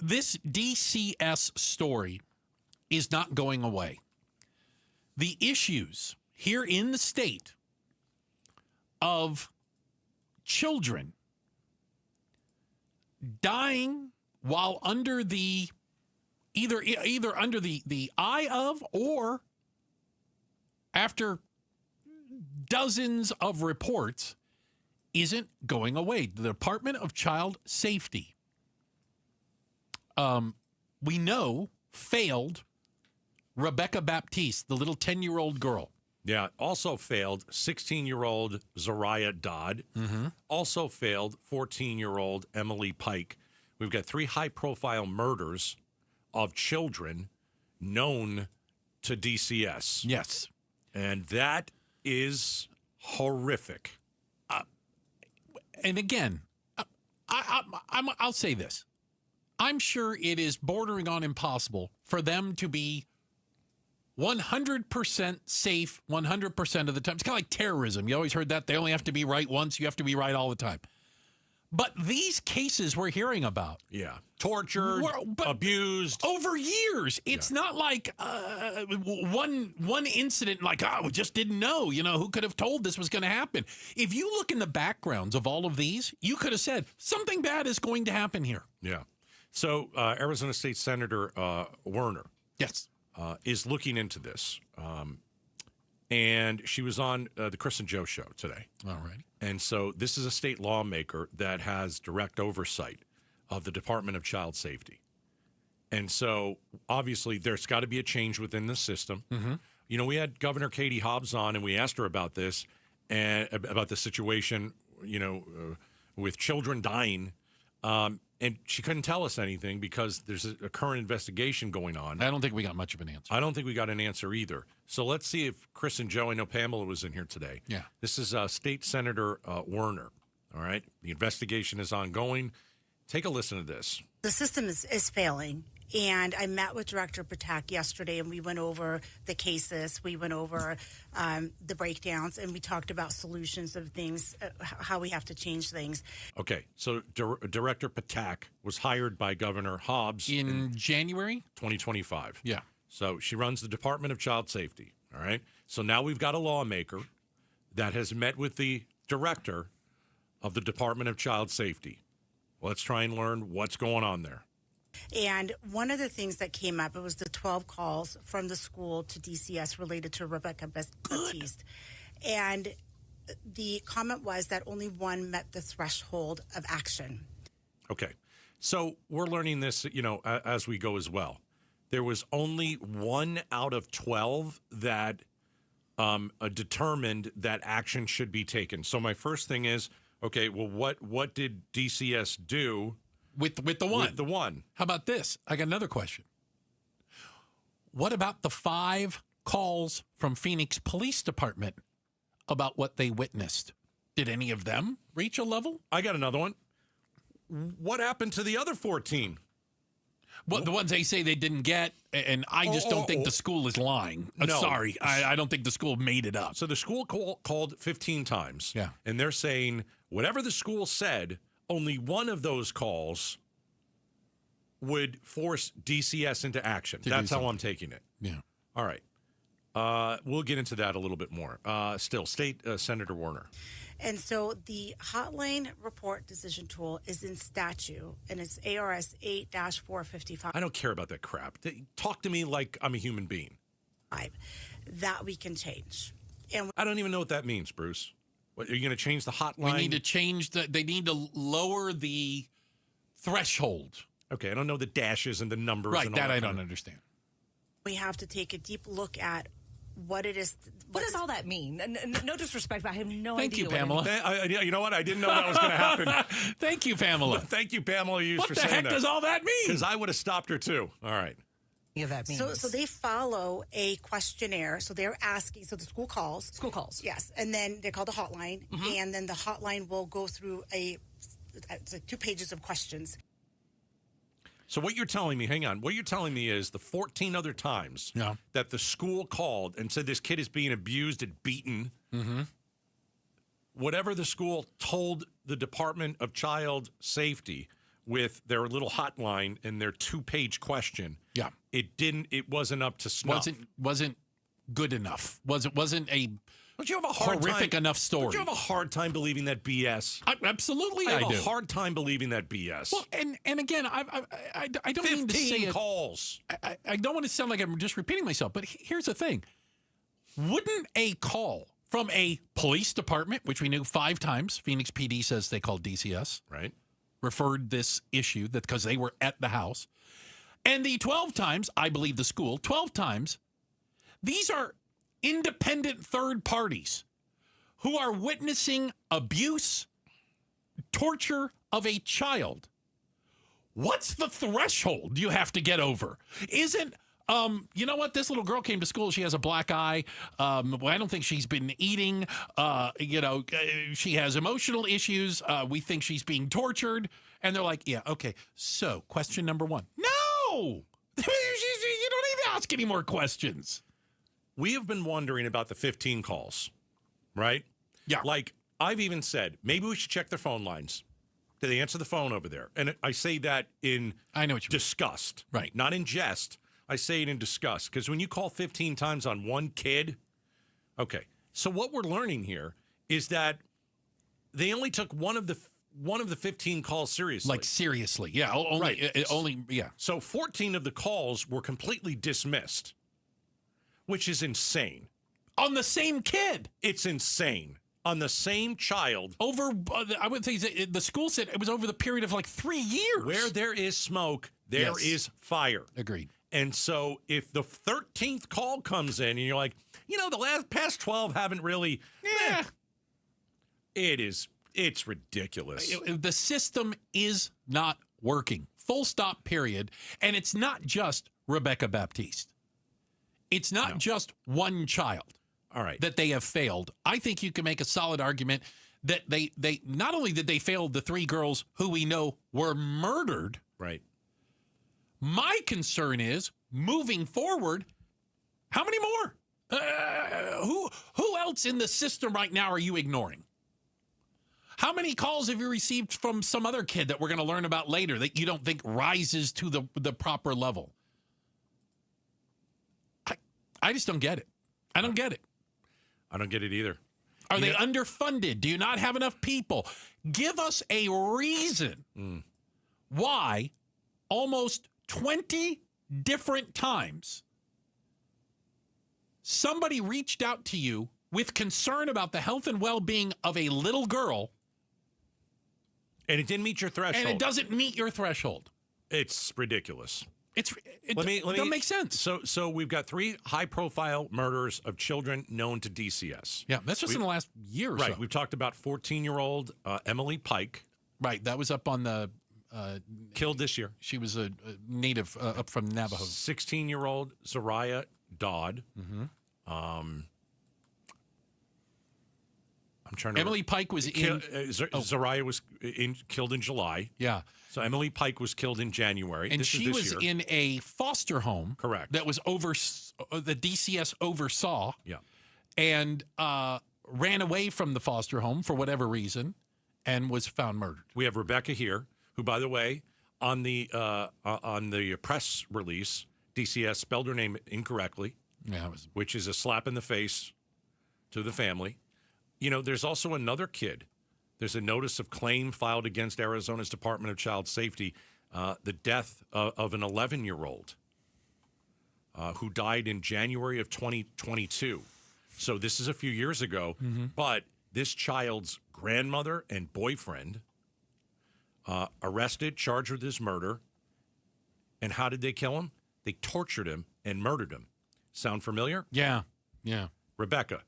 This DCS story is not going away. The issues here in the state of children dying while under the either under the eye of or after dozens of reports isn't going away. The Department of Child Safety, we know, failed Rebecca Baptiste, the little 10-year-old girl. Yeah, also failed 16-year-old Zariah Dodd. Also failed 14-year-old Emily Pike. We've got 3 high-profile murders of children known to DCS. Yes. And that is horrific. And again, I'll say this. I'm sure it is bordering on impossible for them to be 100% safe 100% of the time. It's kind of like terrorism. You always heard that. They only have to be right once. You have to be right all the time. But these cases we're hearing about. Yeah. Tortured, abused. Over years. It's not like one incident like, we just didn't know. You know, who could have told this was going to happen? If you look in the backgrounds of all of these, you could have said, something bad is going to happen here. Yeah. So Arizona State Senator Werner. Yes. Is looking into this. And she was on the Chris and Joe show today. All right. And so this is a state lawmaker that has direct oversight of the Department of Child Safety. And so obviously there's got to be a change within the system. You know, we had Governor Katie Hobbs on and we asked her about this and about the situation, you know, with children dying. And she couldn't tell us anything because there's a current investigation going on. I don't think we got much of an answer. I don't think we got an answer either. So let's see if Chris and Joe, I know Pamela was in here today. Yeah. This is State Senator Werner. All right. The investigation is ongoing. Take a listen to this. The system is failing. And I met with Director Patak yesterday, and we went over the cases. We went over the breakdowns, and we talked about solutions of things, how we have to change things. Okay, so Director Patak was hired by Governor Hobbs in January 2025. Yeah. So she runs the Department of Child Safety. All right. So now we've got a lawmaker that has met with the director of the Department of Child Safety. Let's try and learn what's going on there. And one of the things that came up, it was the 12 calls from the school to DCS related to Rebecca Baptiste. And the comment was that only one met the threshold of action. Okay. So we're learning this, you know, as we go as well. There was only 1 out of 12 that determined that action should be taken. So my first thing is, okay, well, what did DCS do? With the one. With the one. How about this? I got another question. What about the 5 calls from Phoenix Police Department about what they witnessed? Did any of them reach a level? I got another one. What happened to the other 14? Well, the ones they say they didn't get, and I just don't think the school is lying. No. Sorry, I don't think the school made it up. So the school called 15 times. Yeah. And they're saying whatever the school said, only one of those calls would force DCS into action. That's how I'm taking it. Yeah. All right. We'll get into that a little bit more. Still, State Senator Werner. And so the hotline report decision tool is in statute, and it's ARS 8-455. I don't care about that crap. Talk to me like I'm a human being. That we can change. And I don't even know what that means, Bruce. What, are you going to change the hotline? We need to change they need to lower the threshold. Okay, I don't know the dashes and the numbers. Right, and all that I don't of understand. we have to take a deep look at what it is. What does all that mean? No disrespect, but I have no Thank idea. you, Pamela. You know what? I didn't know that was going to happen. Thank you, Pamela. Thank you, Pamela Hughes, What for the saying heck that. does all that mean? Because I would have stopped her, too. All right. That means. So they follow a questionnaire. So they're asking. So the school calls. School calls. Yes, and then they're called a hotline, and then the hotline will go through it's like 2 pages of questions. So what you're telling me, hang on, what you're telling me is the 14 other times that the school called and said this kid is being abused and beaten, whatever the school told the Department of Child Safety with their little hotline and their 2-page question, it wasn't up to snuff. Wasn't good enough. Wasn't a Don't you have a horrific enough story? Don't you have a hard time believing that BS? Absolutely, I have do. a hard time believing that BS. Well, and again, I don't mean to say 15 calls. I don't want to sound like I'm just repeating myself, but here's the thing. Wouldn't a call from a police department, which we knew 5 times, Phoenix PD says they called DCS, right, referred this issue that because they were at the house, and the 12 times, I believe the school, 12 times, these are independent third parties who are witnessing abuse, torture of a child. What's the threshold you have to get over? Isn't, you know what? This little girl came to school. She has a black eye. Well, I don't think she's been eating. She has emotional issues. We think she's being tortured. And they're like, yeah, okay. So question number 1. No! You don't need to ask any more questions. We have been wondering about the 15 calls, right? Yeah. Like, I've even said, maybe we should check their phone lines. Do they answer the phone over there? And I say that in disgust. Right. Not in jest. I say it in disgust. Because when you call 15 times on one kid, okay. So what we're learning here is that they only took one of the 15 calls seriously. Like, seriously. Yeah. Only, yeah. So 14 of the calls were completely dismissed, which is insane. On the same kid. It's insane. On the same child. Over, I would say the school said it was over the period of like 3 years. Where there is smoke, there is fire. Agreed. And so if the 13th call comes in and you're like, the past 12 haven't really, it's ridiculous. The system is not working. Full stop, period. And it's not just Rebecca Baptiste. It's not just one child. All right. That they have failed. I think you can make a solid argument that they not only did they fail the 3 girls who we know were murdered. Right. My concern is moving forward, how many more? Who else in the system right now are you ignoring? How many calls have you received from some other kid that we're going to learn about later that you don't think rises to the proper level? I just don't get it. I don't get it. I don't get it either. Are they underfunded? Do you not have enough people? Give us a reason why almost 20 different times somebody reached out to you with concern about the health and well-being of a little girl. And it didn't meet your threshold. And it doesn't meet your threshold. It's ridiculous. It doesn't make sense. So we've got 3 high-profile murders of children known to DCS. Yeah, that's just in the last year or so. Right. We've talked about 14-year-old Emily Pike. Right. That was up on the... killed this year. She was a native up from Navajo. 16-year-old Zariah Dodd. Mm-hmm. I'm trying to... Emily Pike was in... Zariah was killed in July. Yeah. So Emily Pike was killed in January. And she was in a foster home. Correct. That was the DCS oversaw. Yeah. And ran away from the foster home for whatever reason and was found murdered. We have Rebecca here, who, by the way, on the press release, DCS spelled her name incorrectly, which is a slap in the face to the family. There's also another kid. There's a notice of claim filed against Arizona's Department of Child Safety, the death of an 11-year-old who died in January of 2022. So this is a few years ago, but this child's grandmother and boyfriend arrested, charged with his murder. And how did they kill him? They tortured him and murdered him. Sound familiar? Yeah. Yeah. Rebecca.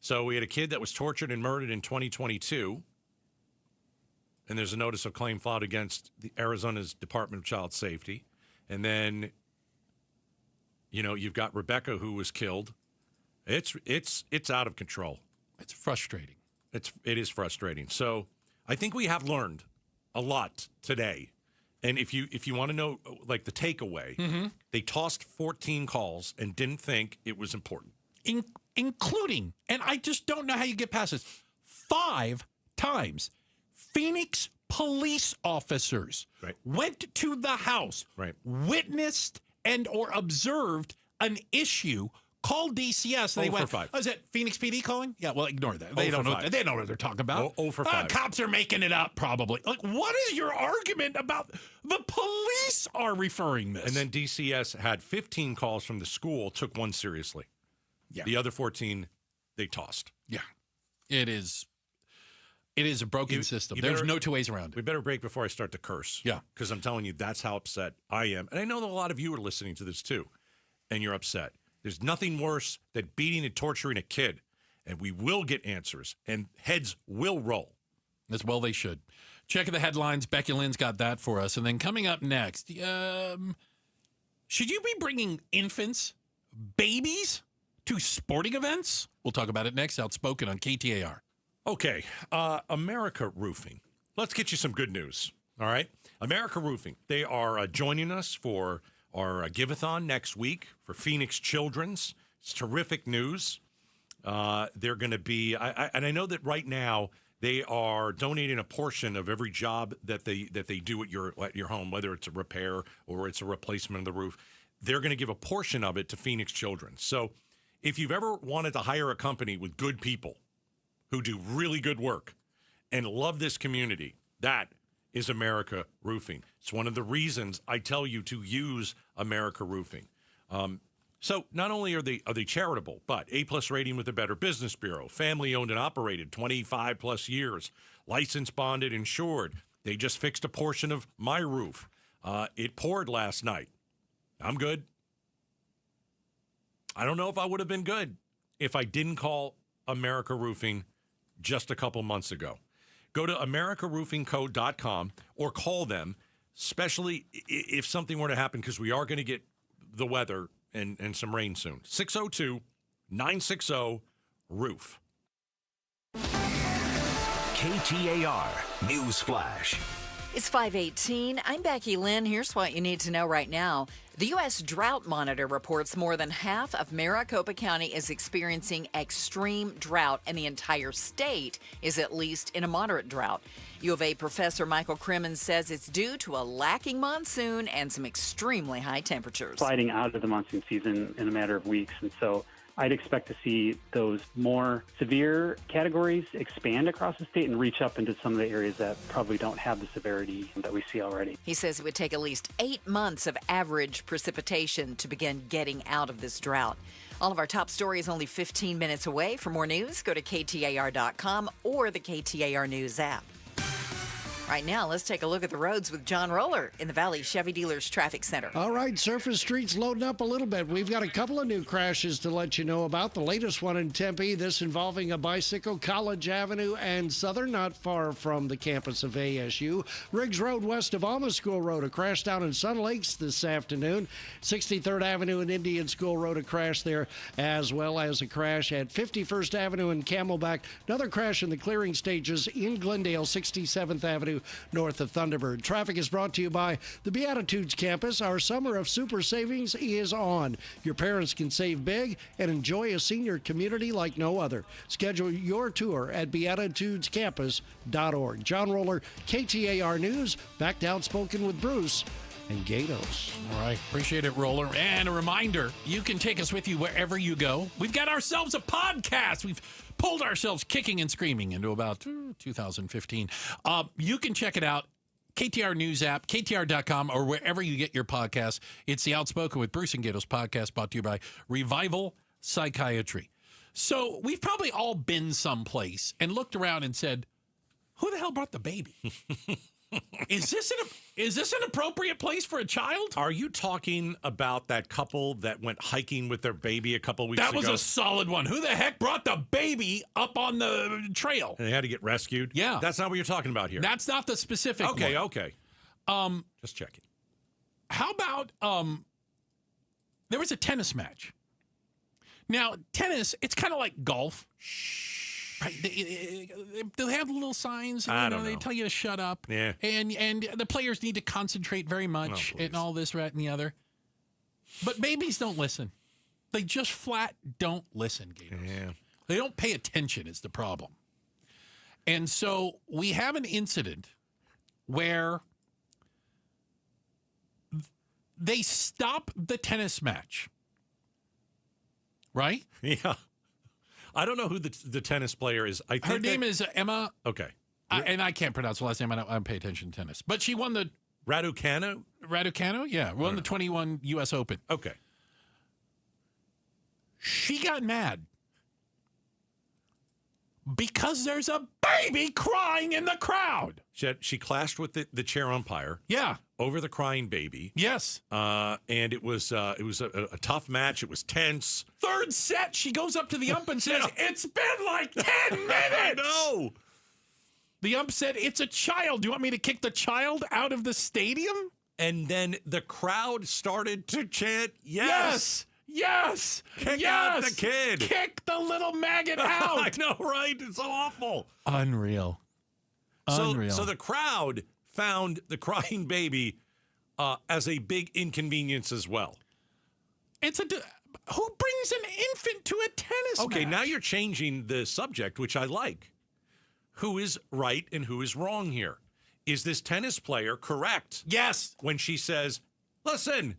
So we had a kid that was tortured and murdered in 2022. And there's a notice of claim filed against the Arizona's Department of Child Safety. And then, you've got Rebecca who was killed. It's out of control. It's frustrating. It is frustrating. So I think we have learned a lot today. And if you want to know, like, the takeaway, they tossed 14 calls and didn't think it was important. Including, and I just don't know how you get past this, 5 times Phoenix police officers went to the house, witnessed and or observed an issue Call DCS. And they 0 for went, 5. oh, is that Phoenix PD calling? Yeah, well, ignore that. They 0 don't for know. 5. They don't know what they're talking about. 0 for 5. Cops are making it up, probably. Like, what is your argument about the police are referring this? And then DCS had 15 calls from the school, took one seriously. Yeah. The other 14, they tossed. Yeah. It is a broken system. There's no two ways around it. We better break before I start to curse. Yeah. Because I'm telling you, that's how upset I am. And I know that a lot of you are listening to this too, and you're upset. There's nothing worse than beating and torturing a kid. And we will get answers, and heads will roll. As well they should. Checking the headlines. Becky Lynn's got that for us. And then coming up next, should you be bringing infants, babies, to sporting events? We'll talk about it next. Outspoken on KTAR. Okay, America Roofing. Let's get you some good news, all right? America Roofing, they are joining us for our Give-a-thon next week for Phoenix Children's. It's terrific news. They're going to be, and I know that right now they are donating a portion of every job that they do at your home, whether it's a repair or it's a replacement of the roof. They're going to give a portion of it to Phoenix Children's. So if you've ever wanted to hire a company with good people who do really good work and love this community, that is America Roofing. It's one of the reasons I tell you to use America Roofing. So not only are they charitable, but A+ rating with the Better Business Bureau, family owned and operated, 25 plus years, licensed, bonded, insured. They just fixed a portion of my roof. It poured last night. I'm good. I don't know if I would have been good if I didn't call America Roofing just a couple months ago. Go to americaroofingco.com or call them, especially if something were to happen, because we are going to get the weather and some rain soon. 602-960-ROOF. KTAR News Flash. It's 5:18. I'm Becky Lynn. Here's what you need to know right now. The U.S. Drought Monitor reports more than half of Maricopa County is experiencing extreme drought, and the entire state is at least in a moderate drought. U of A professor Michael Crimmins says it's due to a lacking monsoon and some extremely high temperatures. Sliding out of the monsoon season in a matter of weeks, and so I'd expect to see those more severe categories expand across the state and reach up into some of the areas that probably don't have the severity that we see already. He says it would take at least 8 months of average precipitation to begin getting out of this drought. All of our top stories only 15 minutes away. For more news, go to KTAR.com or the KTAR News app. Right now, let's take a look at the roads with John Roller in the Valley Chevy Dealers Traffic Center. All right, surface streets loading up a little bit. We've got a couple of new crashes to let you know about. The latest one in Tempe, this involving a bicycle, College Avenue and Southern, not far from the campus of ASU. Riggs Road west of Alma School Road, a crash down in Sun Lakes this afternoon. 63rd Avenue and Indian School Road, a crash there, as well as a crash at 51st Avenue and Camelback. Another crash in the clearing stages in Glendale, 67th Avenue. North of Thunderbird. Traffic is brought to you by the Beatitudes Campus. Our summer of super savings is on. Your parents can save big and enjoy a senior community like no other. Schedule your tour at beatitudescampus.org. John Roller, KTAR News, back to Outspoken with Bruce and Gatos. All right. Appreciate it, Roller. And a reminder, you can take us with you wherever you go. We've got ourselves a podcast. We've pulled ourselves kicking and screaming into about 2015. You can check it out. KTAR News app, KTAR.com, or wherever you get your podcasts. It's the Outspoken with Bruce and Gatos podcast brought to you by Revival Psychiatry. So we've probably all been someplace and looked around and said, who the hell brought the baby? Is this an appropriate place for a child? Are you talking about that couple that went hiking with their baby a couple weeks ago? That was a solid one. Who the heck brought the baby up on the trail? And they had to get rescued? Yeah. That's not what you're talking about here. That's not the specific one. Okay. Just checking. How about there was a tennis match. Now, tennis, it's kind of like golf. Right. They have little signs, and they tell you to shut up. Yeah. And the players need to concentrate very much and all this, that, and the other. But babies don't listen. They just flat don't listen, Gatos. Yeah. They don't pay attention is the problem. And so we have an incident where they stop the tennis match right? Yeah. I don't know who the tennis player is. I think her name is Emma. Okay. And I can't pronounce the last name. I don't pay attention to tennis. But she won the... Raducanu? Yeah. Won the 21 U.S. Open. Okay. She got mad because there's a baby crying in the crowd. She clashed with the chair umpire. Yeah. Over the crying baby. Yes. And it was a tough match. It was tense. Third set, she goes up to the ump and says, "It's been like 10 minutes." No. The ump said, "It's a child. Do you want me to kick the child out of the stadium?" And then the crowd started to chant, "Yes. Yes. Kick out the kid. Kick the little maggot out." I know, right? It's so awful. Unreal. So the crowd found the crying baby as a big inconvenience as well. Who brings an infant to a tennis match? Okay, now you're changing the subject, which I like. Who is right and who is wrong here? Is this tennis player correct? Yes. When she says, "Listen,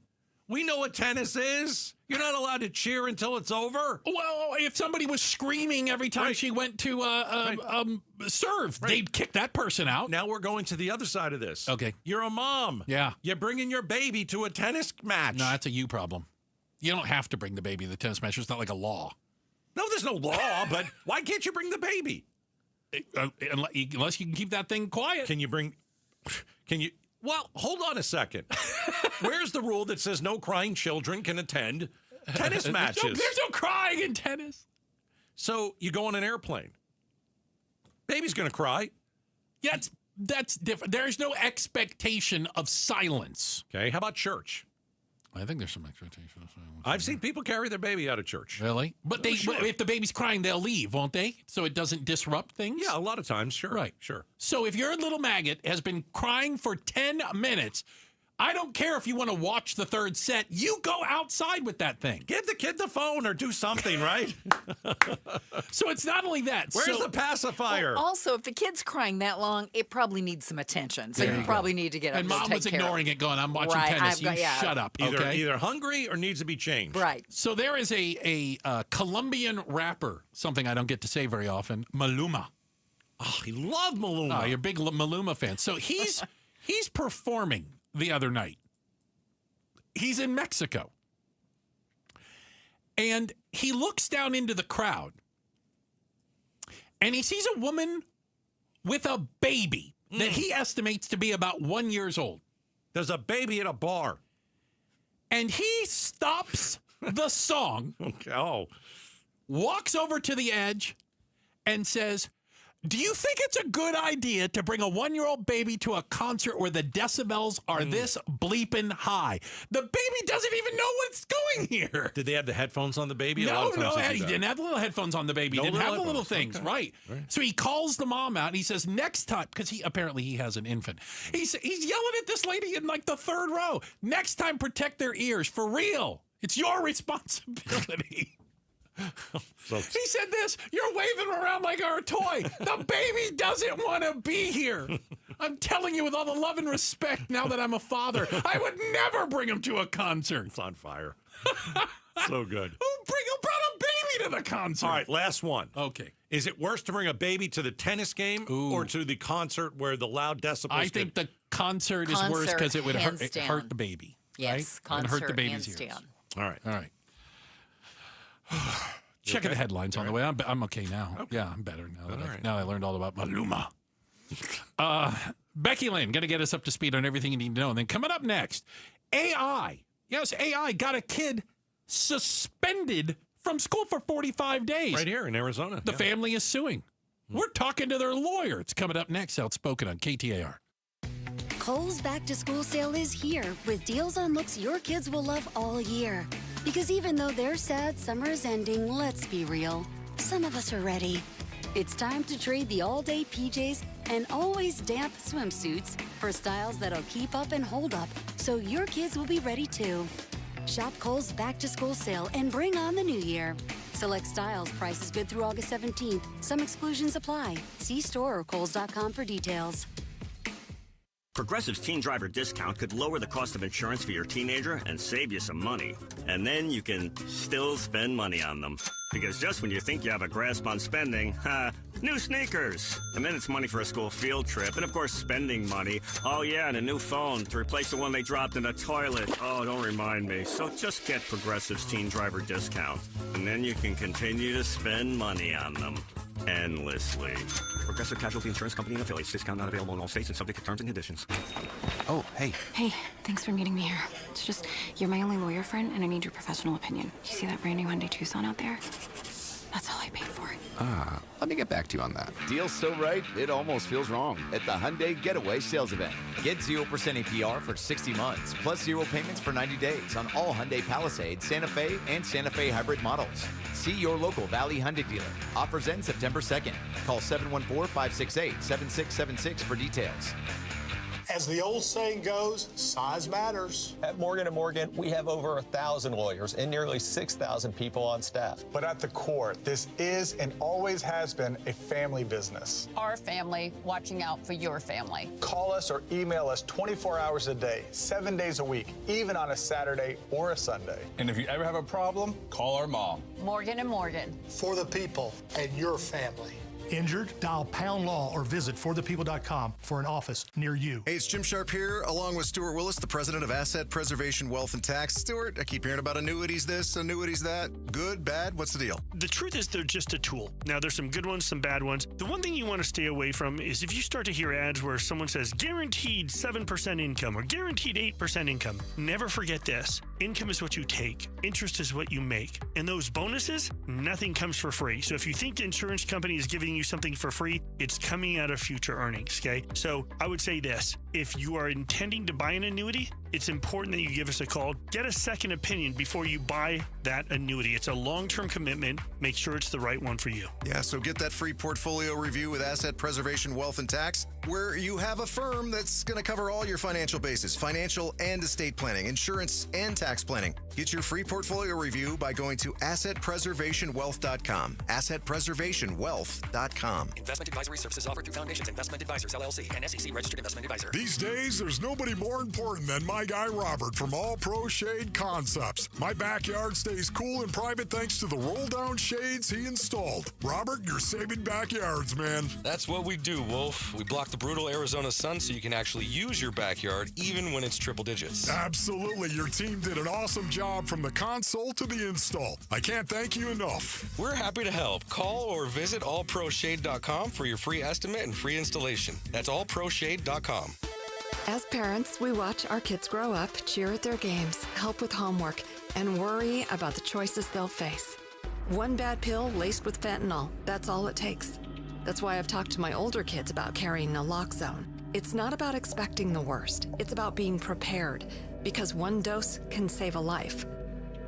we know what tennis is. You're not allowed to cheer until it's over." Well, if somebody was screaming every time she went to serve, they'd kick that person out. Now we're going to the other side of this. Okay. You're a mom. Yeah. You're bringing your baby to a tennis match. No, that's a you problem. You don't have to bring the baby to the tennis match. It's not like a law. No, there's no law, but why can't you bring the baby? Unless you can keep that thing quiet. Well, hold on a second. Where's the rule that says no crying children can attend tennis matches? There's no crying in tennis. So you go on an airplane. Baby's going to cry. Yeah, that's different. There's no expectation of silence. Okay, how about church? I think there's some expectation of silence. I've seen people carry their baby out of church. Really? But if the baby's crying, they'll leave, won't they? So it doesn't disrupt things? Yeah, a lot of times, sure. Right. Sure. So if your little maggot has been crying for 10 minutes, I don't care if you want to watch the third set, you go outside with that thing. Give the kid the phone or do something, right? So it's not only that. Where's the pacifier? Well, also, if the kid's crying that long, it probably needs some attention. So you probably need to get up and and Mom take was care ignoring of it, going, "I'm watching tennis. Shut up." Okay? Either hungry or needs to be changed. Right. So there is a Colombian rapper, something I don't get to say very often, Maluma. Oh, he loved Maluma. Oh, you're a big Maluma fan. So he's performing the other night. He's in Mexico. And he looks down into the crowd. And he sees a woman with a baby that he estimates to be about 1 year old. There's a baby at a bar. And he stops the song, walks over to the edge, and says, "Do you think it's a good idea to bring a 1-year-old baby to a concert where the decibels are this bleeping high?" The baby doesn't even know what's going here. Did they have the headphones on the baby? No, he didn't have the little headphones on the baby. He didn't have the little things, right. So he calls the mom out and he says, next time, because he has an infant. He's yelling at this lady in like the third row. Next time, protect their ears, for real. It's your responsibility. He said this, "You're waving around like our toy. The baby doesn't want to be here. I'm telling you with all the love and respect now that I'm a father, I would never bring him to a concert." It's on fire. So good. Who brought a baby to the concert? All right, last one. Okay. Is it worse to bring a baby to the tennis game or to the concert where the loud decibels? I think the concert is worse because it would hurt the baby. Yes, right? concert, hurt the baby's hands ears. down. All right. Checking the headlines on the way. I'm okay now. Okay. Yeah, I'm better now. Now I learned all about Maluma. Becky Lynn, going to get us up to speed on everything you need to know. And then coming up next, AI. Yes, AI got a kid suspended from school for 45 days. Right here in Arizona. The family is suing. We're talking to their lawyer. It's coming up next. Outspoken on KTAR. Kohl's Back to School sale is here with deals on looks your kids will love all year. Because even though they're sad summer is ending, let's be real, some of us are ready. It's time to trade the all-day PJs and always damp swimsuits for styles that'll keep up and hold up, so your kids will be ready too. Shop Kohl's Back to School sale and bring on the new year. Select styles, prices good through August 17th. Some exclusions apply. See store or Kohls.com for details. Progressive's Teen Driver Discount could lower the cost of insurance for your teenager and save you some money. And then you can still spend money on them. Because just when you think you have a grasp on spending, new sneakers. And then it's money for a school field trip. And of course, spending money. Oh yeah, and a new phone to replace the one they dropped in the toilet. Oh, don't remind me. So just get Progressive's Teen Driver Discount. And then you can continue to spend money on them. Endlessly. Progressive Casualty Insurance Company and affiliates. Discount not available in all states and subject to terms and conditions. Oh, hey. Hey, thanks for meeting me here. It's just, you're my only lawyer friend, and I need your professional opinion. Do you see that brand new Hyundai Tucson out there? That's all I paid for it. Let me get back to you on that. Deal's so right, it almost feels wrong. At the Hyundai Getaway Sales Event. Get 0% APR for 60 months, plus 0 payments for 90 days on all Hyundai Palisade, Santa Fe, and Santa Fe hybrid models. See your local Valley Hyundai dealer. Offers end September 2nd. Call 714-568-7676 for details. As the old saying goes, size matters. At Morgan & Morgan, we have over 1,000 lawyers and nearly 6,000 people on staff. But at the core, this is and always has been a family business. Our family watching out for your family. Call us or email us 24 hours a day, 7 days a week, even on a Saturday or a Sunday. And if you ever have a problem, call our mom. Morgan & Morgan. For the people and your family. Injured? Dial Pound Law or visit forthepeople.com for an office near you. Hey, it's Jim Sharp here, along with Stuart Willis, the president of Asset Preservation Wealth and Tax. Stuart, I keep hearing about annuities this, annuities that. Good, bad? What's the deal? The truth is they're just a tool. Now, there's some good ones, some bad ones. The one thing you want to stay away from is if you start to hear ads where someone says guaranteed 7% income or guaranteed 8% income. Never forget this. Income is what you take. Interest is what you make. And those bonuses, nothing comes for free. So if you think the insurance company is giving you something for free, it's coming out of future earnings, okay? So I would say this. If you are intending to buy an annuity, it's important that you give us a call. Get a second opinion before you buy that annuity. It's a long-term commitment. Make sure it's the right one for you. Yeah, so get that free portfolio review with Asset Preservation Wealth and Tax, where you have a firm that's going to cover all your financial bases, financial and estate planning, insurance and tax planning. Get your free portfolio review by going to AssetPreservationWealth.com. AssetPreservationWealth.com. Investment advisory services offered through Foundations Investment Advisors, LLC, and SEC Registered Investment Advisor. These days, there's nobody more important than my guy Robert from All Pro Shade Concepts. My backyard stays cool and private thanks to the roll-down shades he installed. Robert, you're saving backyards, man. That's what we do, Wolf. We block the brutal Arizona sun so you can actually use your backyard even when it's triple digits. Absolutely. Your team did an awesome job from the console to the install. I can't thank you enough. We're happy to help. Call or visit allproshade.com for your free estimate and free installation. That's allproshade.com. As parents, we watch our kids grow up, cheer at their games, help with homework, and worry about the choices they'll face. One bad pill laced with fentanyl, that's all it takes. That's why I've talked to my older kids about carrying naloxone. It's not about expecting the worst. It's about being prepared, because one dose can save a life.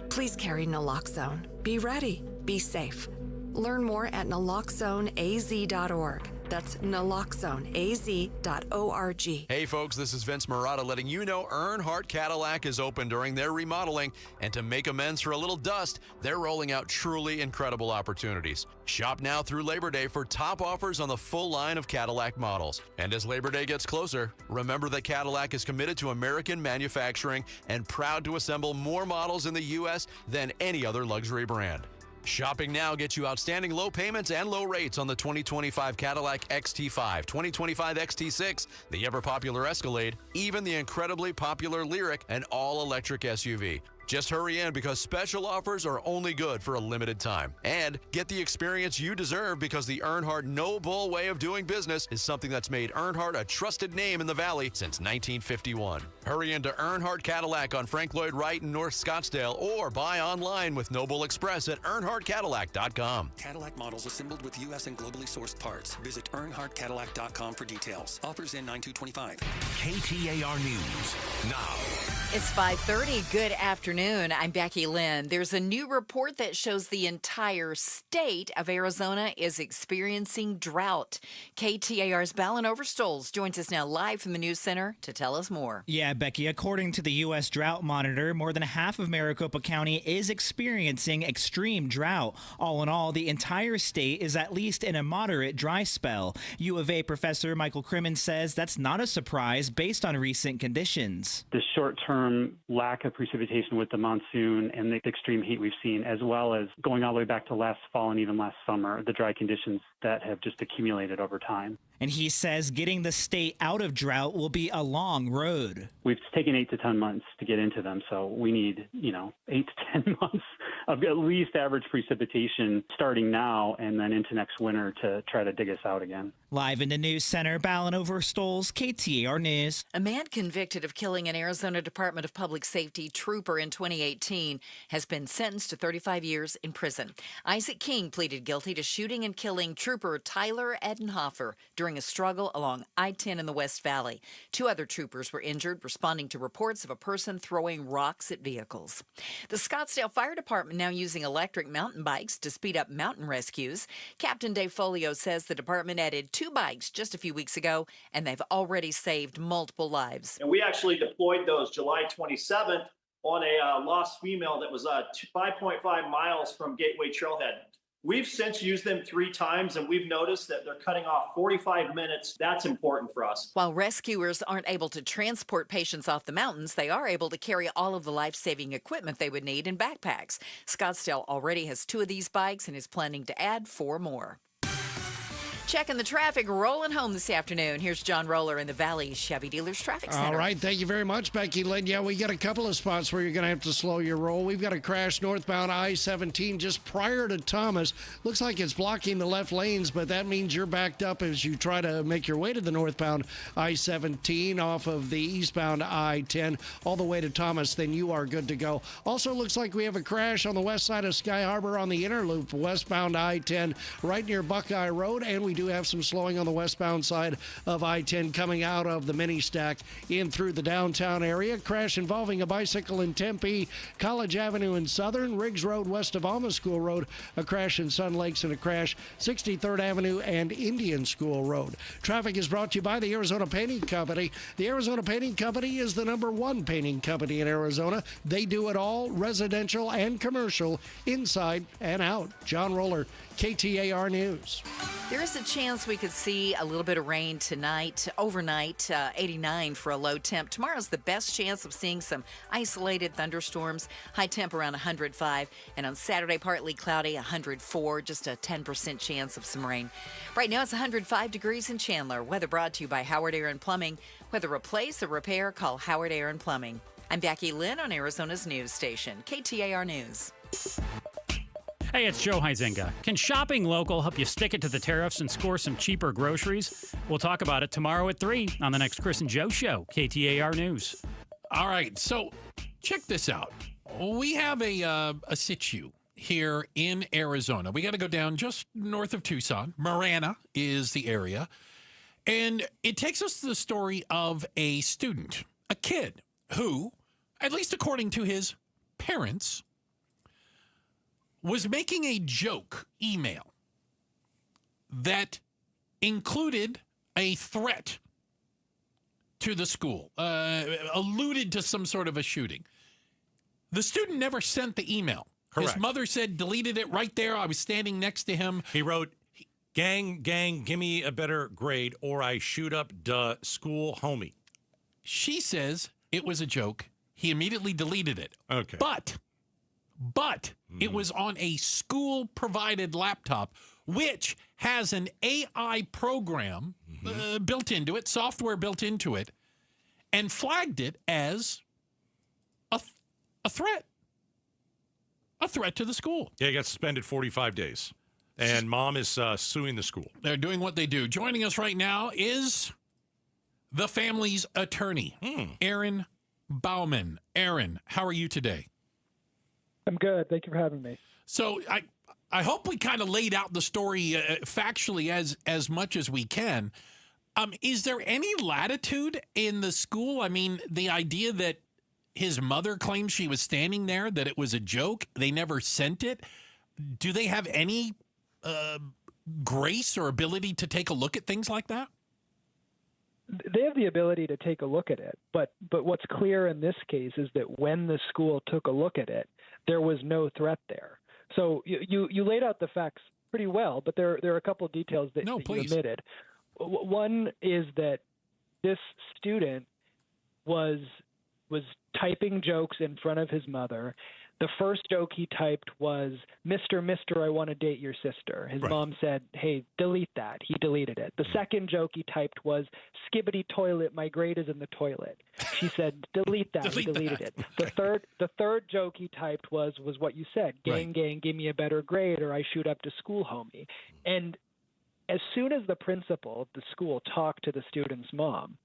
Please carry naloxone. Be ready. Be safe. Learn more at naloxoneaz.org. That's naloxoneaz.org. Hey folks, this is Vince Marotta letting you know Earnhardt Cadillac is open during their remodeling, and to make amends for a little dust, they're rolling out truly incredible opportunities. Shop now through Labor Day for top offers on the full line of Cadillac models. And as Labor Day gets closer, remember that Cadillac is committed to American manufacturing and proud to assemble more models in the U.S. than any other luxury brand. Shopping now gets you outstanding low payments and low rates on the 2025 Cadillac XT5, 2025 XT6, the ever-popular Escalade, even the incredibly popular Lyriq, and all-electric SUV. Just hurry in because special offers are only good for a limited time. And get the experience you deserve because the Earnhardt No Bull way of doing business is something that's made Earnhardt a trusted name in the Valley since 1951. Hurry into Earnhardt Cadillac on Frank Lloyd Wright in North Scottsdale or buy online with No Bull Express at EarnhardtCadillac.com. Cadillac models assembled with U.S. and globally sourced parts. Visit EarnhardtCadillac.com for details. Offers in 9/2/25. KTAR News now. It's 5:30. Good afternoon. afternoon. I'm Becky Lynn. There's a new report that shows the entire state of Arizona is experiencing drought. KTAR's Balin Overstoles joins us now live from the News Center to tell us more. Yeah, Becky, according to the U.S. Drought Monitor, more than half of Maricopa County is experiencing extreme drought. All in all, the entire state is at least in a moderate dry spell. U of A professor Michael Crimmins says that's not a surprise based on recent conditions. The short-term lack of precipitation with the monsoon and the extreme heat we've seen, as well as going all the way back to last fall and even last summer, the dry conditions that have just accumulated over time. And he says getting the state out of drought will be a long road. We've taken 8 to 10 months to get into them, so we need, 8 to 10 months of at least average precipitation starting now and then into next winter to try to dig us out again. Live in the News Center, Balin Overstoles, KTAR News. A man convicted of killing an Arizona Department of Public Safety trooper in 2018 has been sentenced to 35 years in prison. Isaac King pleaded guilty to shooting and killing trooper Tyler Edenhofer during a struggle along I-10 in the West Valley. 2 other troopers were injured, responding to reports of a person throwing rocks at vehicles. The Scottsdale Fire Department now using electric mountain bikes to speed up mountain rescues. Captain Dave Folio says the department added 2 bikes just a few weeks ago, and they've already saved multiple lives. And we actually deployed those July 27th on a lost female that was 5.5 miles from Gateway Trailhead. We've since used them 3 times, and we've noticed that they're cutting off 45 minutes. That's important for us. While rescuers aren't able to transport patients off the mountains, they are able to carry all of the life-saving equipment they would need in backpacks. Scottsdale already has 2 of these bikes and is planning to add 4 more. Checking the traffic, rolling home this afternoon. Here's John Roller in the Valley Chevy Dealers Traffic Center. All right, thank you very much, Becky Lynn. Yeah, we got a couple of spots where you're going to have to slow your roll. We've got a crash northbound I-17 just prior to Thomas. Looks like it's blocking the left lanes, but that means you're backed up as you try to make your way to the northbound I-17 off of the eastbound I-10 all the way to Thomas. Then you are good to go. Also looks like we have a crash on the west side of Sky Harbor on the inner loop, westbound I-10 right near Buckeye Road, and we do have some slowing on the westbound side of I-10 coming out of the mini stack in through the downtown area. Crash involving a bicycle in Tempe, College Avenue in Southern, Riggs Road west of Alma School Road, a crash in Sun Lakes, and a crash 63rd Avenue and Indian School Road. Traffic is brought to you by the Arizona Painting Company. The Arizona Painting Company is the #1 painting company in Arizona. They do it all, residential and commercial, inside and out. John Roller, KTAR News. There is a chance we could see a little bit of rain tonight, overnight, 89 for a low temp. Tomorrow's the best chance of seeing some isolated thunderstorms, high temp around 105. And on Saturday, partly cloudy, 104, just a 10% chance of some rain. Right now, it's 105 degrees in Chandler. Weather brought to you by Howard Air and Plumbing. Whether replace or repair, call Howard Air and Plumbing. I'm Becky Lynn on Arizona's news station, KTAR News. Hey, it's Joe Huizenga. Can shopping local help you stick it to the tariffs and score some cheaper groceries? We'll talk about it tomorrow at 3 on the next Chris and Joe Show, KTAR News. All right, so check this out. We have a situ here in Arizona. We got to go down just north of Tucson. Marana is the area. And it takes us to the story of a student, a kid, who, at least according to his parents, was making a joke email that included a threat to the school, alluded to some sort of a shooting. The student never sent the email. Correct. His mother said, deleted it right there. I was standing next to him. He wrote, gang, give me a better grade or I shoot up the school homie. She says it was a joke. He immediately deleted it. Okay. But it was on a school-provided laptop, which has an AI program built into it, software built into it, and flagged it as a threat. A threat to the school. Yeah, he got suspended 45 days. And mom is suing the school. They're doing what they do. Joining us right now is the family's attorney, Aaron Bauman. Aaron, how are you today? I'm good. Thank you for having me. So I hope we kind of laid out the story factually as much as we can. Is there any latitude in the school? I mean, the idea that his mother claims she was standing there, that it was a joke. They never sent it. Do they have any grace or ability to take a look at things like that? They have the ability to take a look at it, but what's clear in this case is that when the school took a look at it, there was no threat there. So you laid out the facts pretty well, but there are a couple of details that you omitted. One is that this student was typing jokes in front of his mother. The first joke he typed was, Mr. I want to date your sister. His mom said, hey, delete that. He deleted it. The second joke he typed was, skibbity toilet, my grade is in the toilet. She said, delete that. He deleted it. The third joke he typed was what you said, gang, give me a better grade or I shoot up to school, homie. And as soon as the principal of the school talked to the student's mom,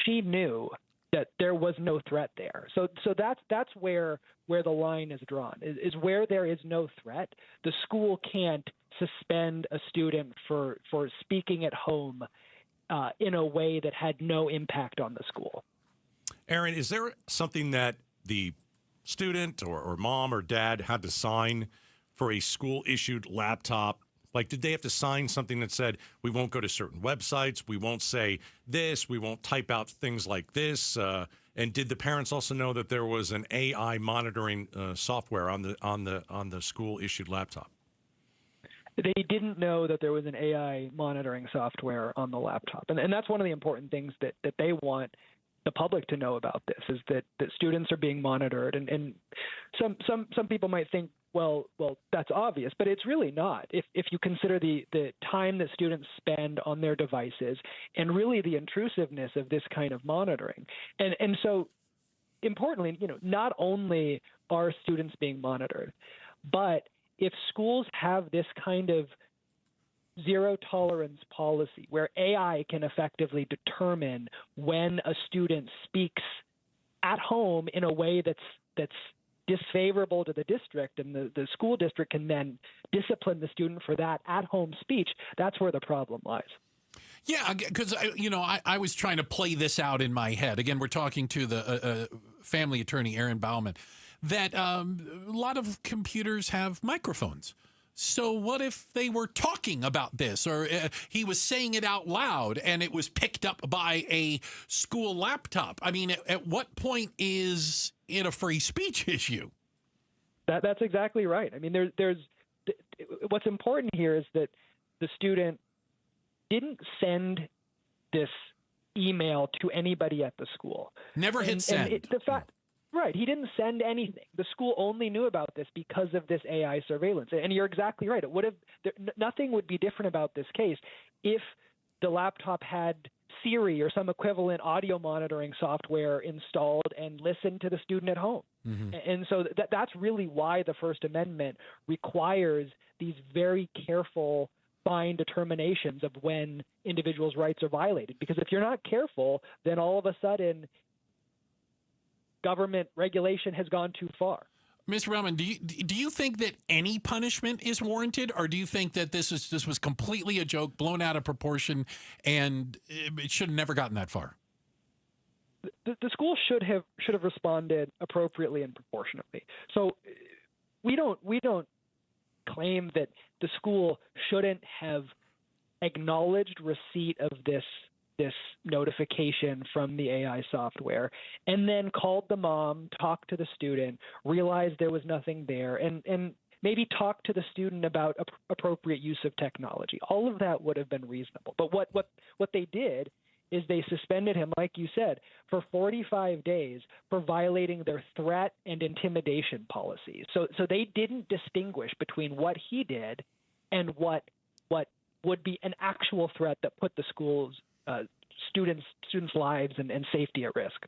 she knew that there was no threat there. So that's where the line is drawn, is where there is no threat. The school can't suspend a student for speaking at home in a way that had no impact on the school. Aaron, is there something that the student or mom or dad had to sign for a school-issued laptop? Like, did they have to sign something that said, we won't go to certain websites, we won't say this, we won't type out things like this? And did the parents also know that there was an AI monitoring software on the school-issued laptop? They didn't know that there was an AI monitoring software on the laptop. And that's one of the important things that they want the public to know about this, is that students are being monitored. And some people might think, well, that's obvious, but it's really not. If you consider the time that students spend on their devices and really the intrusiveness of this kind of monitoring. And so importantly, not only are students being monitored, but if schools have this kind of zero tolerance policy where AI can effectively determine when a student speaks at home in a way that's disfavorable to the district, and the school district can then discipline the student for that at-home speech, that's where the problem lies. Yeah, because, I was trying to play this out in my head. Again, we're talking to the family attorney, Aaron Bauman, that a lot of computers have microphones. So what if they were talking about this, or he was saying it out loud and it was picked up by a school laptop? I mean, at what point is it a free speech issue? That's exactly right. I mean, there's what's important here is that the student didn't send this email to anybody at the school. Never hit send. Right. He didn't send anything. The school only knew about this because of this AI surveillance. And you're exactly right. Nothing would be different about this case if the laptop had Siri or some equivalent audio monitoring software installed and listened to the student at home. Mm-hmm. And so that's really why the First Amendment requires these very careful, fine determinations of when individuals' rights are violated. Because if you're not careful, then all of a sudden government regulation has gone too far. Mr. Bauman, do you think that any punishment is warranted, or do you think that this was completely a joke, blown out of proportion, and it should have never gotten that far? The school should have responded appropriately and proportionately. So we don't claim that the school shouldn't have acknowledged receipt of this notification from the AI software, and then called the mom, talked to the student, realized there was nothing there, and maybe talked to the student about appropriate use of technology. All of that would have been reasonable. But what they did is they suspended him, like you said, for 45 days for violating their threat and intimidation policies. So they didn't distinguish between what he did and what would be an actual threat that put the school's students' lives and safety at risk.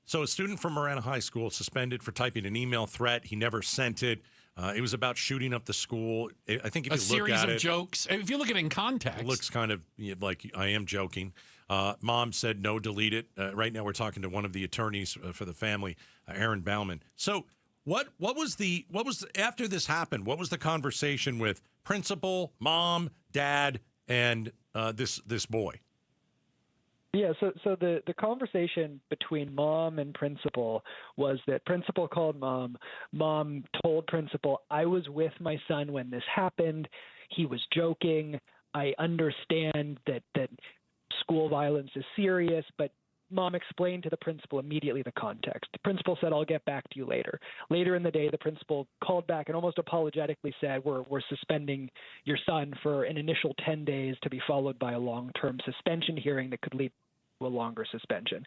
So a student from Marana High School suspended for typing an email threat. He never sent it. It was about shooting up the school. I think if you look at it, a series of jokes. If you look at it in context, it looks kind of like I am joking. Mom said no, delete it. Right now, we're talking to one of the attorneys for the family, Aaron Bauman. So what was after this happened? What was the conversation with principal, mom, dad, and this boy? Yeah, so the conversation between mom and principal was that principal called mom. Mom told principal, I was with my son when this happened. He was joking. I understand that school violence is serious, but mom explained to the principal immediately the context. The principal said, I'll get back to you later. Later in the day, the principal called back and almost apologetically said, we're suspending your son for an initial 10 days to be followed by a long-term suspension hearing that could lead to a longer suspension.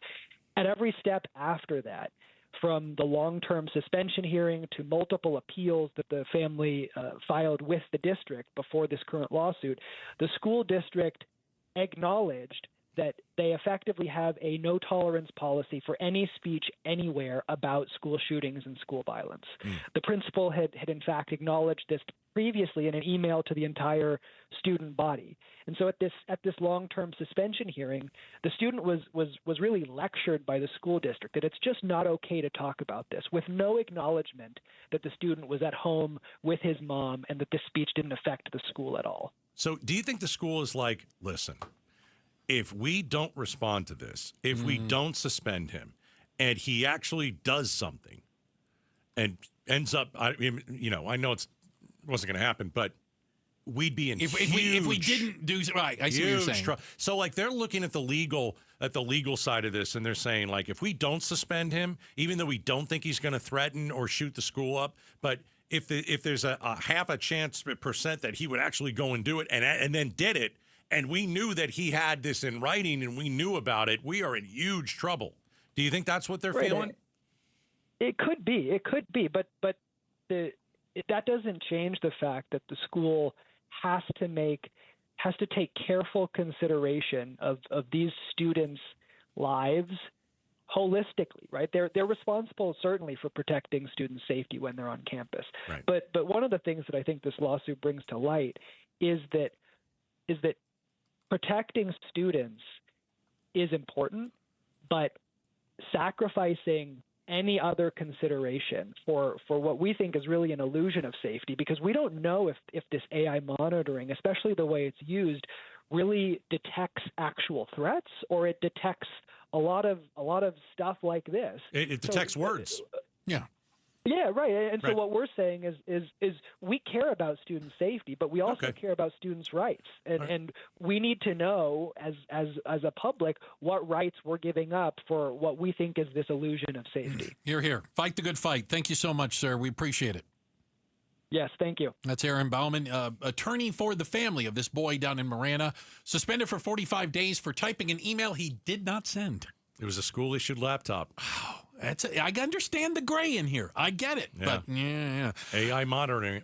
At every step after that, from the long-term suspension hearing to multiple appeals that the family filed with the district before this current lawsuit, the school district acknowledged that they effectively have a no-tolerance policy for any speech anywhere about school shootings and school violence. The principal had in fact acknowledged this previously in an email to the entire student body. And so at this long-term suspension hearing, the student was really lectured by the school district that it's just not okay to talk about this, with no acknowledgement that the student was at home with his mom and that this speech didn't affect the school at all. So do you think the school is like, listen, if we don't respond to this, if we don't suspend him, and he actually does something and ends up, I know it wasn't going to happen, but we'd be in if we didn't do right. I see what you're saying. So like they're looking at the legal side of this, and they're saying like if we don't suspend him, even though we don't think he's going to threaten or shoot the school up, but if there's a half a chance percent that he would actually go and do it and then did it, and we knew that he had this in writing and we knew about it, we are in huge trouble. Do you think that's what they're feeling? It could be, but that doesn't change the fact that the school has to take careful consideration of these students' lives holistically, right? They're responsible certainly for protecting student safety when they're on campus. Right. But one of the things that I think this lawsuit brings to light is that protecting students is important, but sacrificing any other consideration for what we think is really an illusion of safety, because we don't know if this AI monitoring, especially the way it's used, really detects actual threats, or it detects a lot of stuff like this. It detects words. Yeah. Yeah, right. And so what we're saying is we care about student safety, but we also care about students' rights, and we need to know as a public what rights we're giving up for what we think is this illusion of safety. Here. Fight the good fight. Thank you so much, sir. We appreciate it. Yes, thank you. That's Aaron Bauman, attorney for the family of this boy down in Marana, suspended for 45 days for typing an email he did not send. It was a school-issued laptop. I understand the gray in here. I get it. Yeah. But yeah. AI monitoring.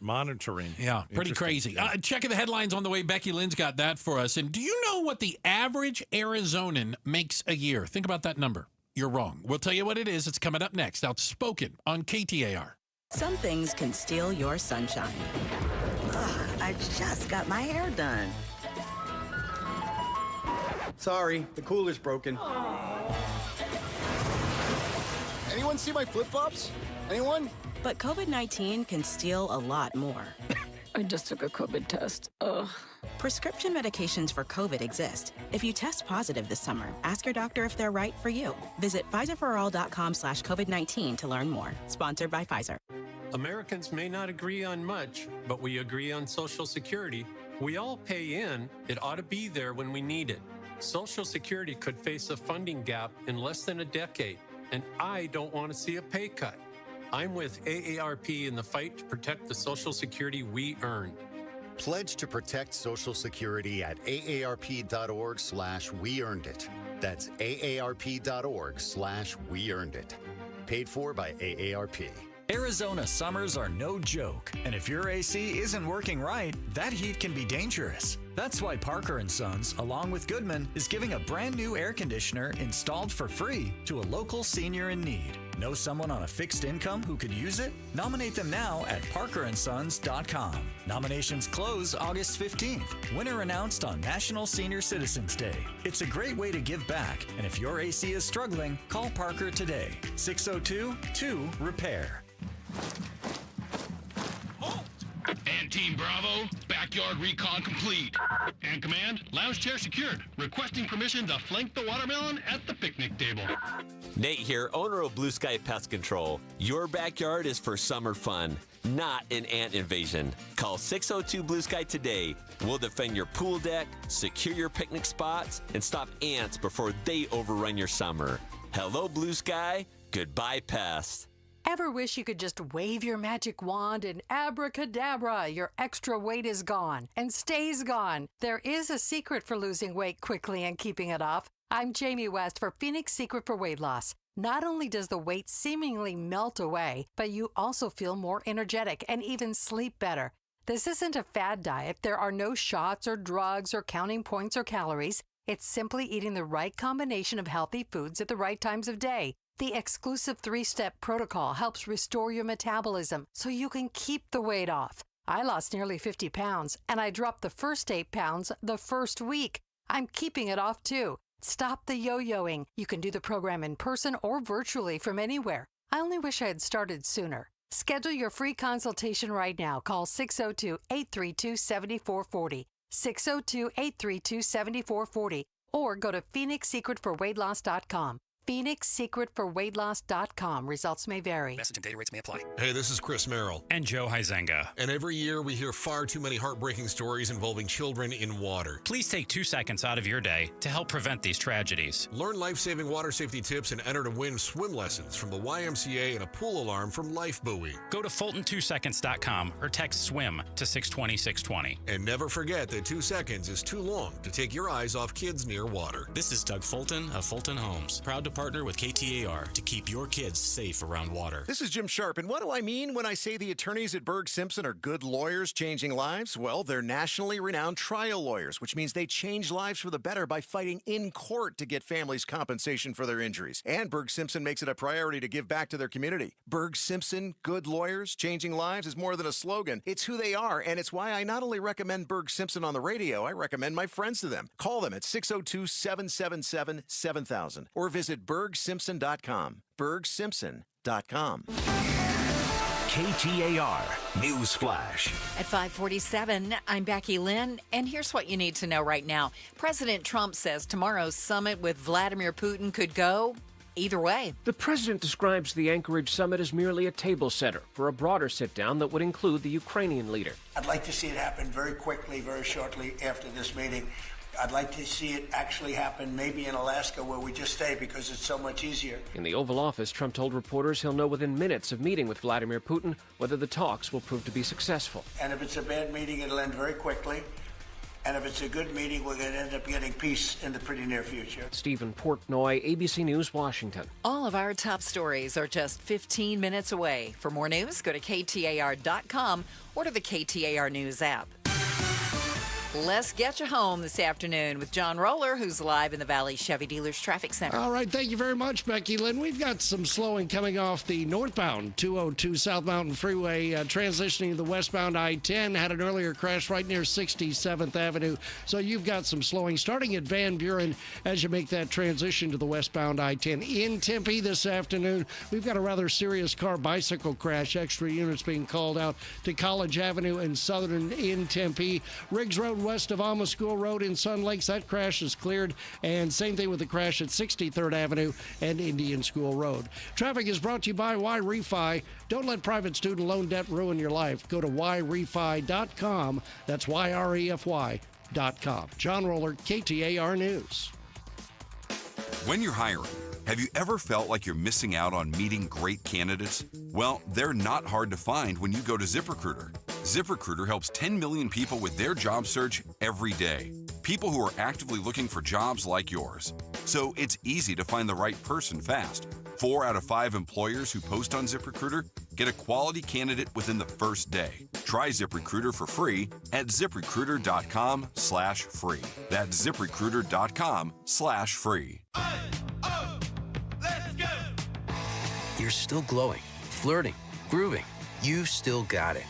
Yeah, pretty crazy. Yeah. Checking the headlines on the way. Becky Lynn's got that for us. And do you know what the average Arizonan makes a year? Think about that number. You're wrong. We'll tell you what it is. It's coming up next. Outspoken on KTAR. Some things can steal your sunshine. Ugh, I just got my hair done. Sorry, the cooler's broken. Anyone see my flip-flops? Anyone? But COVID-19 can steal a lot more. I just took a COVID test. Ugh. Prescription medications for COVID exist. If you test positive this summer, ask your doctor if they're right for you. Visit PfizerForAll.com/COVID-19 to learn more. Sponsored by Pfizer. Americans may not agree on much, but we agree on Social Security. We all pay in. It ought to be there when we need it. Social Security could face a funding gap in less than a decade, and I don't want to see a pay cut. I'm with AARP in the fight to protect the Social Security we earned. Pledge to protect Social Security at aarp.org/weearnedit. That's aarp.org/weearnedit. Paid for by AARP. Arizona summers are no joke, and if your AC isn't working right, that heat can be dangerous. That's why Parker & Sons, along with Goodman, is giving a brand new air conditioner installed for free to a local senior in need. Know someone on a fixed income who could use it? Nominate them now at parkerandsons.com. Nominations close August 15th. Winner announced on National Senior Citizens Day. It's a great way to give back, and if your AC is struggling, call Parker today. 602-2-REPAIR. And Team Bravo, back Backyard recon complete. And command, lounge chair secured. Requesting permission to flank the watermelon at the picnic table. Nate here, owner of Blue Sky Pest Control. Your backyard is for summer fun, not an ant invasion. Call 602 Blue Sky today. We'll defend your pool deck, secure your picnic spots, and stop ants before they overrun your summer. Hello, Blue Sky. Goodbye, pests. Ever wish you could just wave your magic wand and abracadabra, your extra weight is gone and stays gone? There is a secret for losing weight quickly and keeping it off. I'm Jamie West for Phoenix Secret for Weight Loss. Not only does the weight seemingly melt away, but you also feel more energetic and even sleep better. This isn't a fad diet. There are no shots or drugs or counting points or calories. It's simply eating the right combination of healthy foods at the right times of day. The exclusive 3-step protocol helps restore your metabolism so you can keep the weight off. I lost nearly 50 pounds, and I dropped the first 8 pounds the first week. I'm keeping it off, too. Stop the yo-yoing. You can do the program in person or virtually from anywhere. I only wish I had started sooner. Schedule your free consultation right now. Call 602-832-7440, 602-832-7440, or go to PhoenixSecretForWeightLoss.com. PhoenixSecretForWeightLoss.com. Results may vary. Message and data rates may apply. Hey, this is Chris Merrill. And Joe Huizenga. And every year we hear far too many heartbreaking stories involving children in water. Please take 2 seconds out of your day to help prevent these tragedies. Learn life-saving water safety tips and enter to win swim lessons from the YMCA and a pool alarm from Life Buoy. Go to Fulton2seconds.com or text SWIM to 620-620. And never forget that 2 seconds is too long to take your eyes off kids near water. This is Doug Fulton of Fulton Homes, proud to partner with KTAR to keep your kids safe around water. This is Jim Sharp, and what do I mean when I say the attorneys at Berg Simpson are good lawyers changing lives? Well, they're nationally renowned trial lawyers, which means they change lives for the better by fighting in court to get families compensation for their injuries. And Berg Simpson makes it a priority to give back to their community. Berg Simpson, good lawyers changing lives, is more than a slogan. It's who they are, and it's why I not only recommend Berg Simpson on the radio, I recommend my friends to them. Call them at 602-777-7000 or visit bergsimpson.com. bergsimpson.com. KTAR News Flash. At 5:47, I'm Becky Lynn, and here's what you need to know right now. President Trump says tomorrow's summit with Vladimir Putin could go either way. The president describes the Anchorage summit as merely a table setter for a broader sit-down that would include the Ukrainian leader. I'd like to see it happen very quickly, very shortly after this meeting. I'd like to see it actually happen maybe in Alaska where we just stay because it's so much easier. In the Oval Office, Trump told reporters he'll know within minutes of meeting with Vladimir Putin whether the talks will prove to be successful. And if it's a bad meeting, it'll end very quickly. And if it's a good meeting, we're going to end up getting peace in the pretty near future. Stephen Portnoy, ABC News, Washington. All of our top stories are just 15 minutes away. For more news, go to KTAR.com or to the KTAR News app. Let's get you home this afternoon with John Roller, who's live in the Valley Chevy Dealers Traffic Center. All right, thank you very much, Becky Lynn. We've got some slowing coming off the northbound 202 South Mountain Freeway, transitioning to the westbound I-10. Had an earlier crash right near 67th Avenue, so you've got some slowing starting at Van Buren as you make that transition to the westbound I-10. In Tempe this afternoon, we've got a rather serious car-bicycle crash. Extra units being called out to College Avenue and Southern in Tempe. Riggs Road west of Alma School Road in Sun Lakes. That crash is cleared. And same thing with the crash at 63rd Avenue and Indian School Road. Traffic is brought to you by YRefi. Don't let private student loan debt ruin your life. Go to YRefi.com. That's YREFY.com. John Roller, KTAR News. When you're hiring, have you ever felt like you're missing out on meeting great candidates? Well, they're not hard to find when you go to ZipRecruiter. ZipRecruiter helps 10 million people with their job search every day. People who are actively looking for jobs like yours. So it's easy to find the right person fast. 4 out of 5 employers who post on ZipRecruiter get a quality candidate within the first day. Try ZipRecruiter for free at ZipRecruiter.com/free. That's ZipRecruiter.com/free. You're still glowing, flirting, grooving. You've still got it.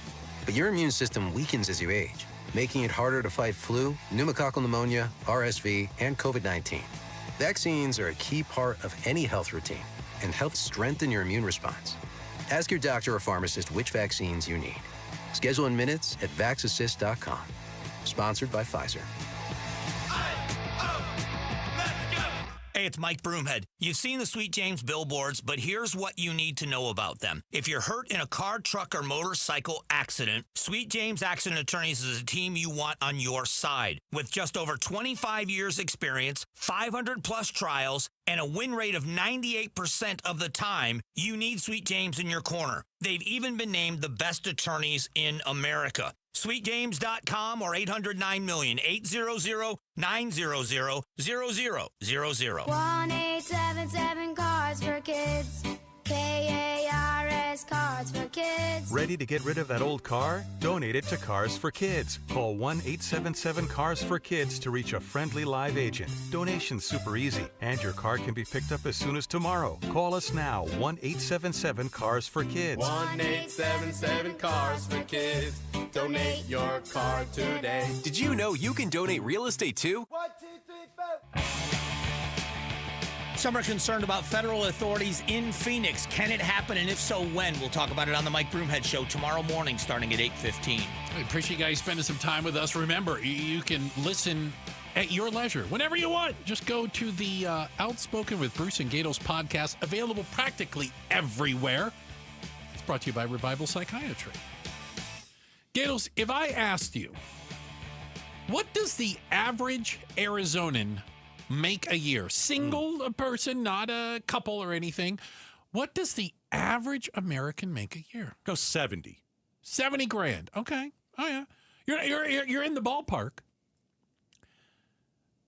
But your immune system weakens as you age, making it harder to fight flu, pneumococcal pneumonia, RSV, and COVID-19. Vaccines are a key part of any health routine and help strengthen your immune response. Ask your doctor or pharmacist which vaccines you need. Schedule in minutes at vaxassist.com. Sponsored by Pfizer. Hey, it's Mike Broomhead. You've seen the Sweet James billboards, but here's what you need to know about them. If you're hurt in a car, truck, or motorcycle accident, Sweet James Accident Attorneys is a team you want on your side. With just over 25 years experience, 500-plus trials, and a win rate of 98% of the time, you need Sweet James in your corner. They've even been named the best attorneys in America. SweetJames.com or 800-9-million, 800-900-0000. 1-877 Cars for Kids. KARS Cars for Kids. Ready to get rid of that old car? Donate it to Cars for Kids. Call 1-877-CARS-FOR-KIDS to reach a friendly live agent. Donation's super easy, and your car can be picked up as soon as tomorrow. Call us now, 1-877-CARS-FOR-KIDS. 1-877-CARS-FOR-KIDS. Donate your car today. Did you know you can donate real estate too? 1, 2, 3, 4. Some are concerned about federal authorities in Phoenix. Can it happen, and if so, when? We'll talk about it on the Mike Broomhead Show tomorrow morning starting at 8:15. I appreciate you guys spending some time with us. Remember, you can listen at your leisure, whenever you want. Just go to the Outspoken with Bruce and Gatos podcast, available practically everywhere. It's brought to you by Revival Psychiatry. Gatos, if I asked you, what does the average Arizonan make a year? Single a person, not a couple or anything. What does the average American make a year? Go 70. 70 grand. Okay. Oh yeah. You're in the ballpark.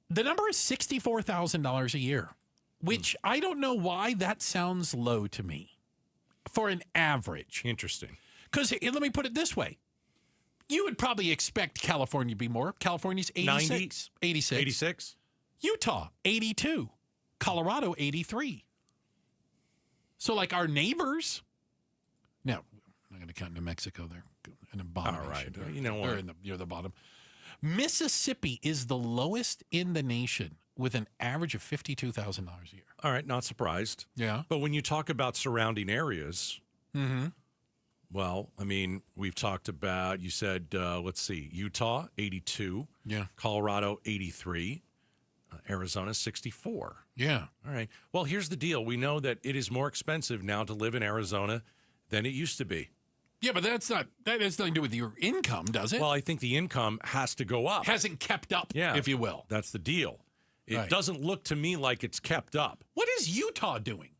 The number is $64,000 a year, which I don't know why that sounds low to me for an average. Interesting. Because let me put it this way. You would probably expect California to be more. California's 86. 90? 86. 86? Utah, 82. Colorado, 83. So, like our neighbors. Now, I'm not going to count New Mexico there. In the bottom. All right. You know what? They're near the bottom. Mississippi is the lowest in the nation with an average of $52,000 a year. All right. Not surprised. Yeah. But when you talk about surrounding areas, well, I mean, we've talked about, you said, let's see, Utah, 82. Yeah. Colorado, 83. Arizona, 64. Yeah. All right. Well, here's the deal. We know that it is more expensive now to live in Arizona than it used to be. Yeah, but that has nothing to do with your income, does it? Well, I think the income has to go up. Hasn't kept up, Yeah. if you will. That's the deal. It Right. doesn't look to me like it's kept up. What is Utah doing?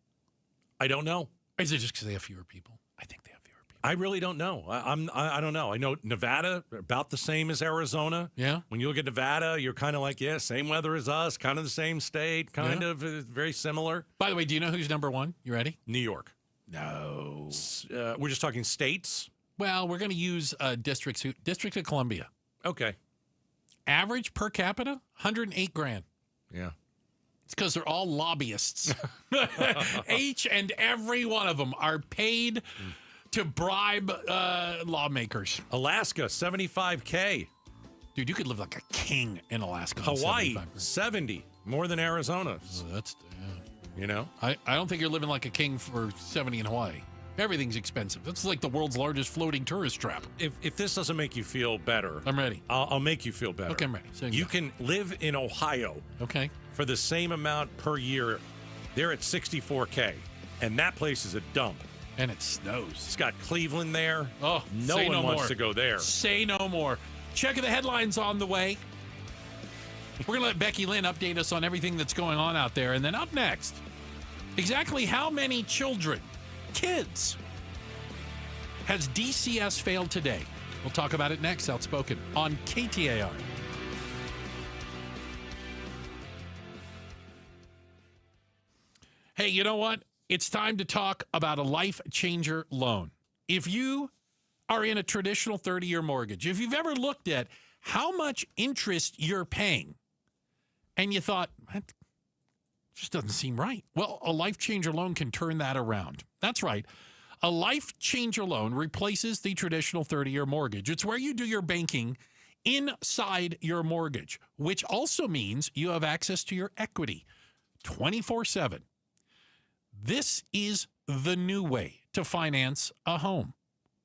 I don't know. Is it just because they have fewer people? I think they have fewer people. I really don't know. I don't know. I know Nevada, about the same as Arizona. Yeah. When you look at Nevada, you're kind of like, yeah, same weather as us, kind of the same state, kind of very similar. By the way, do you know who's number one? You ready? New York. No. We're just talking states? Well, we're going to use districts. District of Columbia. Okay. Average per capita, 108 grand. Yeah. It's because they're all lobbyists. Each and every one of them are paid to bribe lawmakers. Alaska, 75K. Dude, you could live like a king in Alaska. Hawaii, 70. More than Arizona. That's, you know? I don't think you're living like a king for 70 in Hawaii. Everything's expensive. That's like the world's largest floating tourist trap. If this doesn't make you feel better, I'm ready. I'll make you feel better. Okay, I'm ready. You can live in Ohio. Okay. For the same amount per year. They're at 64K. And that place is a dump. And it snows. It's got Cleveland there. Oh, no one wants to go there. Say no more. Checking the headlines on the way. We're going to let Becky Lynn update us on everything that's going on out there. And then up next, exactly how many kids, has DCS failed today? We'll talk about it next, Outspoken, on KTAR. Hey, you know what? It's time to talk about a life changer loan. If you are in a traditional 30-year mortgage, if you've ever looked at how much interest you're paying and you thought, that just doesn't seem right. Well, a life changer loan can turn that around. That's right. A life changer loan replaces the traditional 30-year mortgage. It's where you do your banking inside your mortgage, which also means you have access to your equity 24/7. This is the new way to finance a home,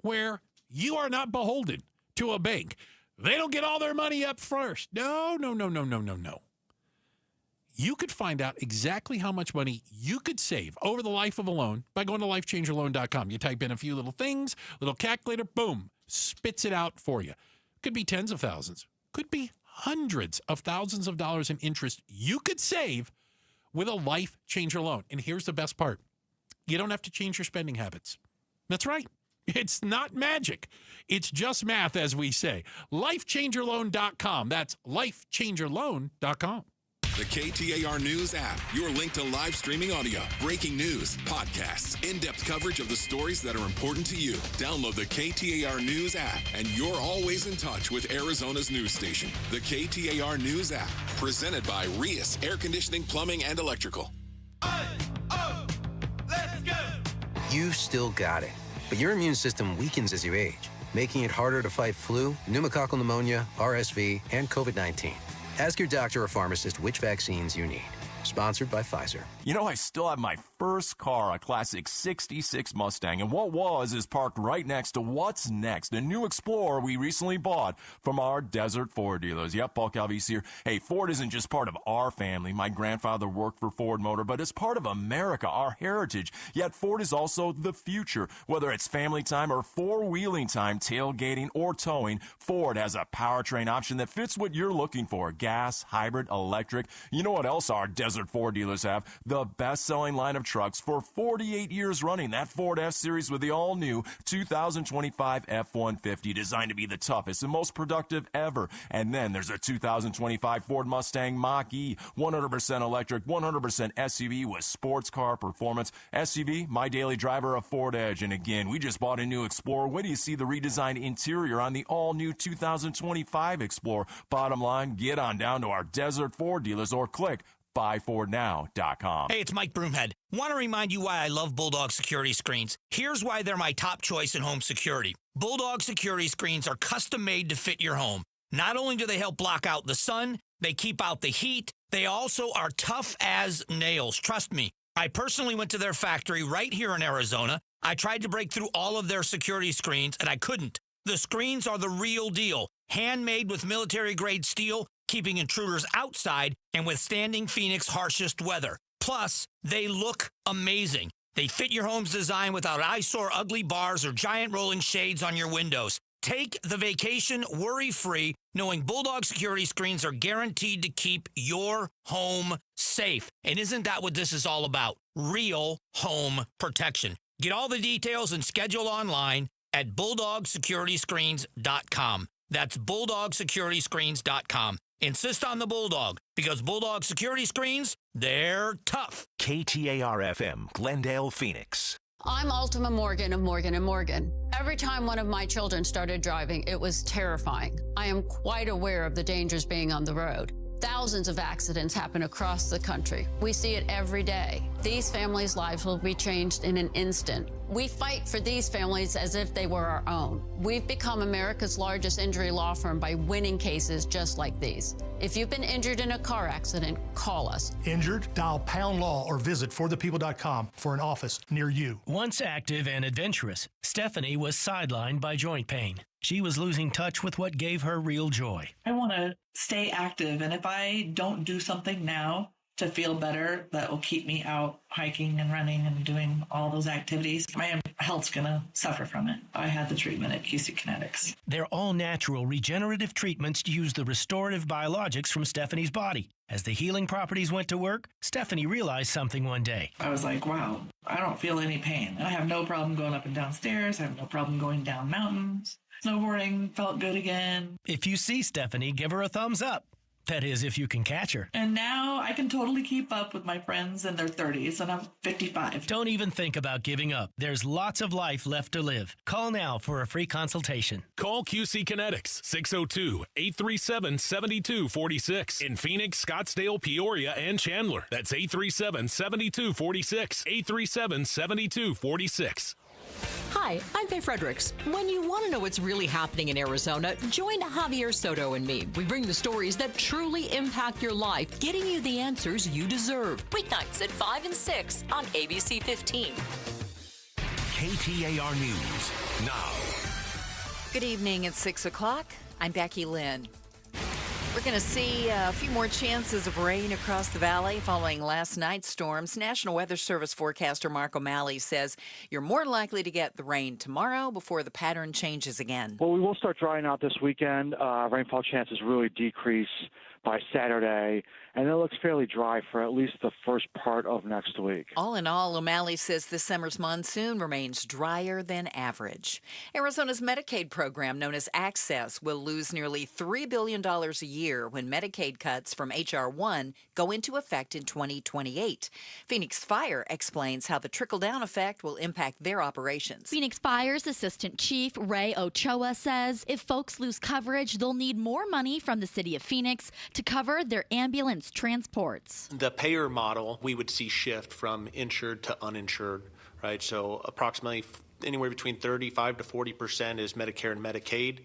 where You are not beholden to a bank. They don't get all their money up first. No. You could find out exactly how much money you could save over the life of a loan by going to lifechangerloan.com. You type in a few little things, little calculator, boom, spits it out for you. Could be tens of thousands, could be hundreds of thousands of dollars in interest you could save with a Life Changer loan. And here's the best part. You don't have to change your spending habits. That's right. It's not magic. It's just math, as we say. Lifechangerloan.com. That's lifechangerloan.com. The KTAR News app, your link to live streaming audio, breaking news, podcasts, in-depth coverage of the stories that are important to you. Download the KTAR News app, and you're always in touch with Arizona's news station. The KTAR News app, presented by Rias Air Conditioning, Plumbing, and Electrical. Let's go! You still got it, but your immune system weakens as you age, making it harder to fight flu, pneumococcal pneumonia, RSV, and COVID-19. Ask your doctor or pharmacist which vaccines you need. Sponsored by Pfizer. You know, I still have my first car, a classic 66 Mustang, and what is parked right next to what's next, a new Explorer we recently bought from our Desert Ford dealers. Yep, Paul Calvise here. Hey, Ford isn't just part of our family. My grandfather worked for Ford Motor, but it's part of America, our heritage. Yet Ford is also the future. Whether it's family time or four-wheeling time, tailgating or towing, Ford has a powertrain option that fits what you're looking for. Gas, hybrid, electric. You know what else our Desert Ford dealers have? The best-selling line of trucks for 48 years running. That Ford F-Series with the all-new 2025 F-150, designed to be the toughest and most productive ever. And then there's a 2025 Ford Mustang Mach-E, 100% electric, 100% SUV with sports car performance. SUV, my daily driver, a Ford Edge. And again, we just bought a new Explorer. Wait till you see the redesigned interior on the all-new 2025 Explorer. Bottom line, get on down to our Desert Ford dealers or click buyfordnow.com. Hey, it's Mike Broomhead. Want to remind you why I love Bulldog security screens. Here's why they're my top choice in home security. Bulldog security screens are custom made to fit your home. Not only do they help block out the sun, they keep out the heat, they also are tough as nails. Trust me, I personally went to their factory right here in Arizona. I tried to break through all of their security screens, and I couldn't. The screens are the real deal. Handmade with military-grade steel, keeping intruders outside and withstanding Phoenix's harshest weather. Plus, they look amazing. They fit your home's design without eyesore ugly bars or giant rolling shades on your windows. Take the vacation worry-free, knowing Bulldog security screens are guaranteed to keep your home safe. And isn't that what this is all about? Real home protection. Get all the details and schedule online at BulldogSecurityScreens.com. That's BulldogSecurityScreens.com. Insist on the Bulldog, because Bulldog security screens, they're tough. KTAR-FM, Glendale, Phoenix. I'm Ultima Morgan of Morgan & Morgan. Every time one of my children started driving, it was terrifying. I am quite aware of the dangers being on the road. Thousands of accidents happen across the country. We see it every day. These families' lives will be changed in an instant. We fight for these families as if they were our own. We've become America's largest injury law firm by winning cases just like these. If you've been injured in a car accident, call us. Injured? Dial Pound Law or visit forthepeople.com for an office near you. Once active and adventurous, Stephanie was sidelined by joint pain. She was losing touch with what gave her real joy. I want to stay active, and if I don't do something now to feel better, that will keep me out hiking and running and doing all those activities, my health's going to suffer from it. I had the treatment at QC Kinetics. Their all-natural regenerative treatments use the restorative biologics from Stephanie's body. As the healing properties went to work, Stephanie realized something one day. I was like, wow, I don't feel any pain. I have no problem going up and down stairs. I have no problem going down mountains. Snowboarding felt good again. If you see Stephanie, give her a thumbs up. That is, if you can catch her. And now I can totally keep up with my friends in their 30s, and I'm 55. Don't even think about giving up. There's lots of life left to live. Call now for a free consultation. Call QC Kinetics, 602-837-7246. In Phoenix, Scottsdale, Peoria, and Chandler. That's 837-7246. 837-7246. Hi, I'm Faye Fredericks. When you want to know what's really happening in Arizona, join Javier Soto and me. We bring the stories that truly impact your life, getting you the answers you deserve. Weeknights at 5 and 6 on ABC 15. KTAR News now. Good evening. It's 6 o'clock. I'm Becky Lynn. We're going to see a few more chances of rain across the valley following last night's storms. National Weather Service forecaster Mark O'Malley says you're more likely to get the rain tomorrow before the pattern changes again. Well, we will start drying out this weekend. Rainfall chances really decrease by Saturday, and it looks fairly dry for at least the first part of next week. All in all, O'Malley says this summer's monsoon remains drier than average. Arizona's Medicaid program, known as Access, will lose nearly $3 billion a year when Medicaid cuts from H.R. 1 go into effect in 2028. Phoenix Fire explains how the trickle-down effect will impact their operations. Phoenix Fire's Assistant Chief Ray Ochoa says if folks lose coverage, they'll need more money from the city of Phoenix to cover their ambulance transports. The payer model, we would see shift from insured to uninsured, right? So approximately anywhere between 35 to 40% is Medicare and Medicaid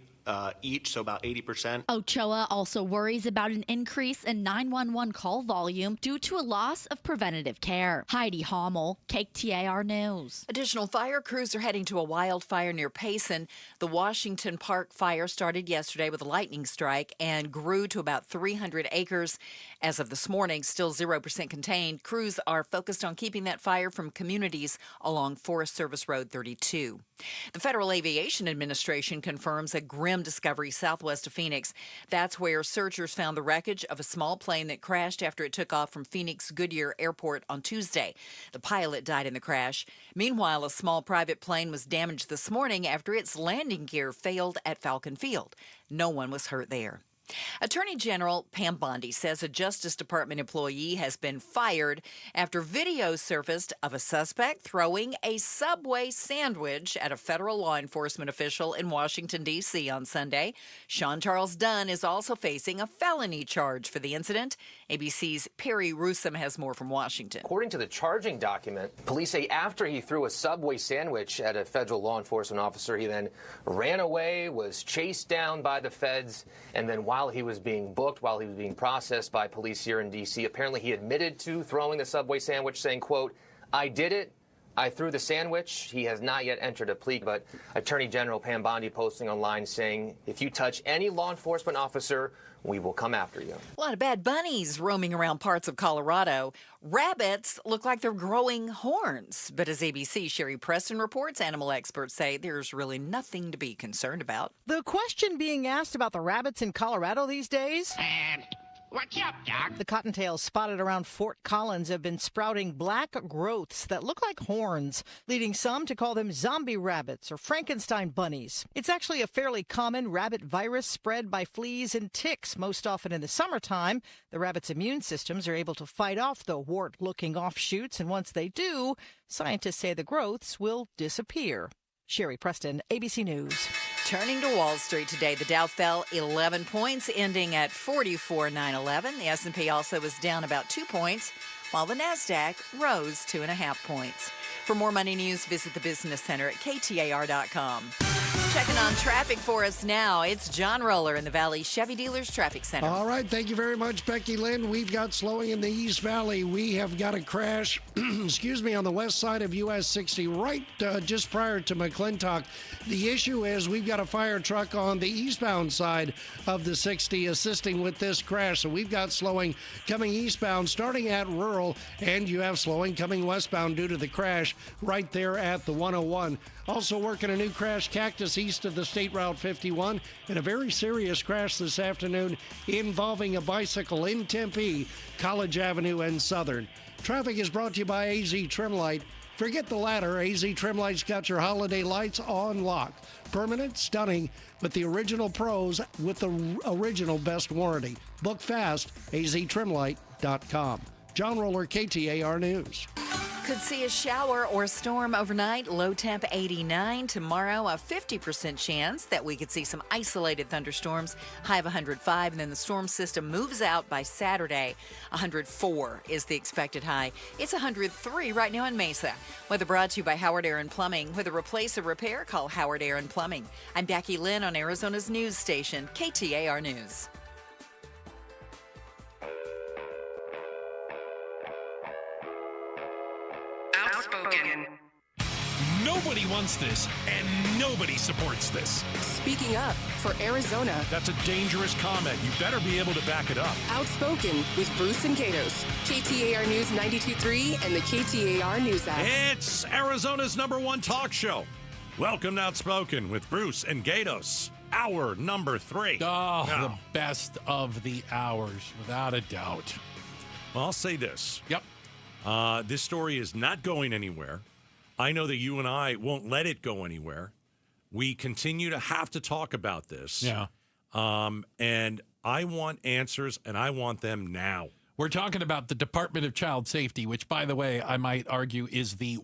each, so about 80%. Ochoa also worries about an increase in 911 call volume due to a loss of preventative care. Heidi Hommel, KTAR News. Additional fire crews are heading to a wildfire near Payson. The Washington Park fire started yesterday with a lightning strike and grew to about 300 acres. As of this morning, still 0% contained. Crews are focused on keeping that fire from communities along Forest Service Road 32. The Federal Aviation Administration confirms a grim discovery southwest of Phoenix. That's where searchers found the wreckage of a small plane that crashed after it took off from Phoenix Goodyear Airport on Tuesday. The pilot died in the crash. Meanwhile, a small private plane was damaged this morning after its landing gear failed at Falcon Field. No one was hurt there. Attorney General Pam Bondi says a Justice Department employee has been fired after videos surfaced of a suspect throwing a Subway sandwich at a federal law enforcement official in Washington, D.C. on Sunday. Sean Charles Dunn is also facing a felony charge for the incident. ABC's Perry Russom has more from Washington. According to the charging document, police say after he threw a Subway sandwich at a federal law enforcement officer, he then ran away, was chased down by the feds, and then while he was being booked, while he was being processed by police here in D.C., apparently he admitted to throwing the Subway sandwich, saying, quote, "I did it. I threw the sandwich." He has not yet entered a plea, but Attorney General Pam Bondi posting online saying, if you touch any law enforcement officer, we will come after you. A lot of bad bunnies roaming around parts of Colorado. Rabbits look like they're growing horns. But as ABC's Sherry Preston reports, animal experts say there's really nothing to be concerned about. The question being asked about the rabbits in Colorado these days? What's up, Doc? The cottontails spotted around Fort Collins have been sprouting black growths that look like horns, leading some to call them zombie rabbits or Frankenstein bunnies. It's actually a fairly common rabbit virus spread by fleas and ticks, most often in the summertime. The rabbits' immune systems are able to fight off the wart-looking offshoots, and once they do, scientists say the growths will disappear. Sherry Preston, ABC News. Turning to Wall Street today, the Dow fell 11 points, ending at 44,911. The S&P also was down about 2 points, while the NASDAQ rose 2.5 points. For more money news, visit the Business Center at KTAR.com. Checking on traffic for us now, it's John Roller in the Valley Chevy Dealers Traffic Center. All right, thank you very much, Becky Lynn. We've got slowing in the East Valley. We have got a crash, on the west side of US 60, right just prior to McClintock. The issue is we've got a fire truck on the eastbound side of the 60 assisting with this crash. So we've got slowing coming eastbound, starting at Rural, and you have slowing coming westbound due to the crash right there at the 101. Also working a new crash, Cactus, east of the State Route 51, and a very serious crash this afternoon involving a bicycle in Tempe, College Avenue and Southern. Traffic is brought to you by AZ Trimlight. Forget the ladder. AZ Trimlight's got your holiday lights on lock. Permanent, stunning, with the original pros with the original best warranty. Book fast, aztrimlight.com. John Roller, KTAR News. Could see a shower or storm overnight. Low temp 89. Tomorrow, a 50% chance that we could see some isolated thunderstorms. High of 105. And then the storm system moves out by Saturday. 104 is the expected high. It's 103 right now in Mesa. Weather brought to you by Howard Aaron Plumbing. With a replace or repair, call Howard Aaron Plumbing. I'm Becky Lynn on Arizona's news station, KTAR News. Outspoken. Nobody wants this, and nobody supports this. Speaking up for Arizona. That's a dangerous comment. You better be able to back it up. Outspoken with Bruce and Gatos. KTAR News 92.3 and the KTAR News app. It's Arizona's #1 talk show. Welcome to Outspoken with Bruce and Gatos. Hour number 3. Oh, the best of the hours, without a doubt. Well, I'll say this. Yep. This story is not going anywhere. I know that you and I won't let it go anywhere. We continue to have to talk about this. Yeah. And I want answers, and I want them now. We're talking about the Department of Child Safety, which, by the way, I might argue is the